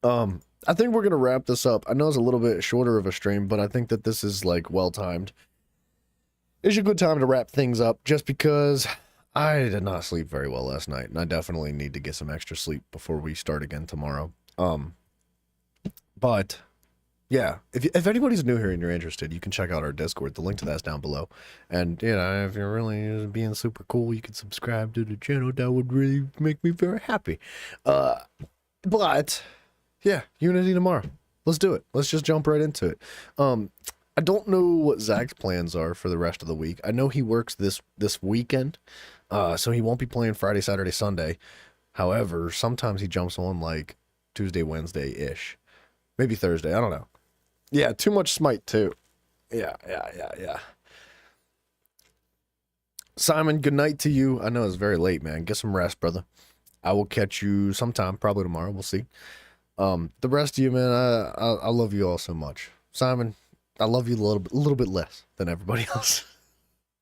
I think we're gonna wrap this up. I know it's a little bit shorter of a stream, but I think that this is like well timed. It's a good time to wrap things up, just because I did not sleep very well last night, and I definitely need to get some extra sleep before we start again tomorrow. But yeah, if anybody's new here and you're interested, you can check out our Discord. The link to that's down below. And, you know, if you're really being super cool, you can subscribe to the channel. That would really make me very happy. But yeah, Unity tomorrow. Let's do it. Let's just jump right into it. I don't know what Zach's plans are for the rest of the week. I know he works this weekend, so he won't be playing Friday, Saturday, Sunday. However, sometimes he jumps on like Tuesday, Wednesday-ish. Maybe Thursday. I don't know. Yeah, too much Smite too. Yeah. Simon, good night to you. I know it's very late, man. Get some rest, brother. I will catch you sometime, probably tomorrow. We'll see. The rest of you, man, I love you all so much. Simon, I love you a little bit less than everybody else.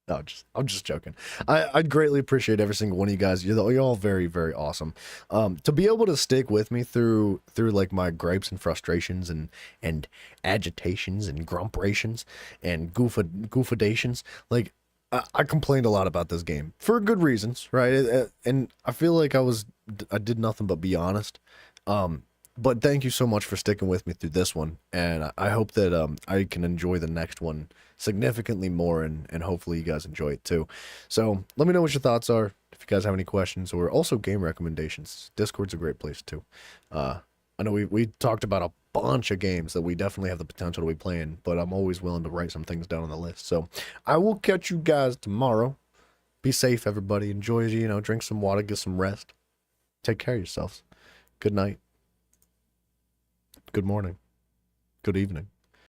No, I'm just joking. I greatly appreciate every single one of you guys. You're all very, very awesome. To be able to stick with me through like my gripes and frustrations and agitations and grumprations and goofadations, like I complained a lot about this game for good reasons, right? And I feel like I did nothing but be honest. But thank you so much for sticking with me through this one, and I hope that I can enjoy the next one significantly more, and hopefully you guys enjoy it too. So let me know what your thoughts are, if you guys have any questions, or also game recommendations. Discord's a great place too. I know we talked about a bunch of games that we definitely have the potential to be playing, but I'm always willing to write some things down on the list. So I will catch you guys tomorrow. Be safe, everybody. Enjoy, drink some water, get some rest. Take care of yourselves. Good night. Good morning. Good evening.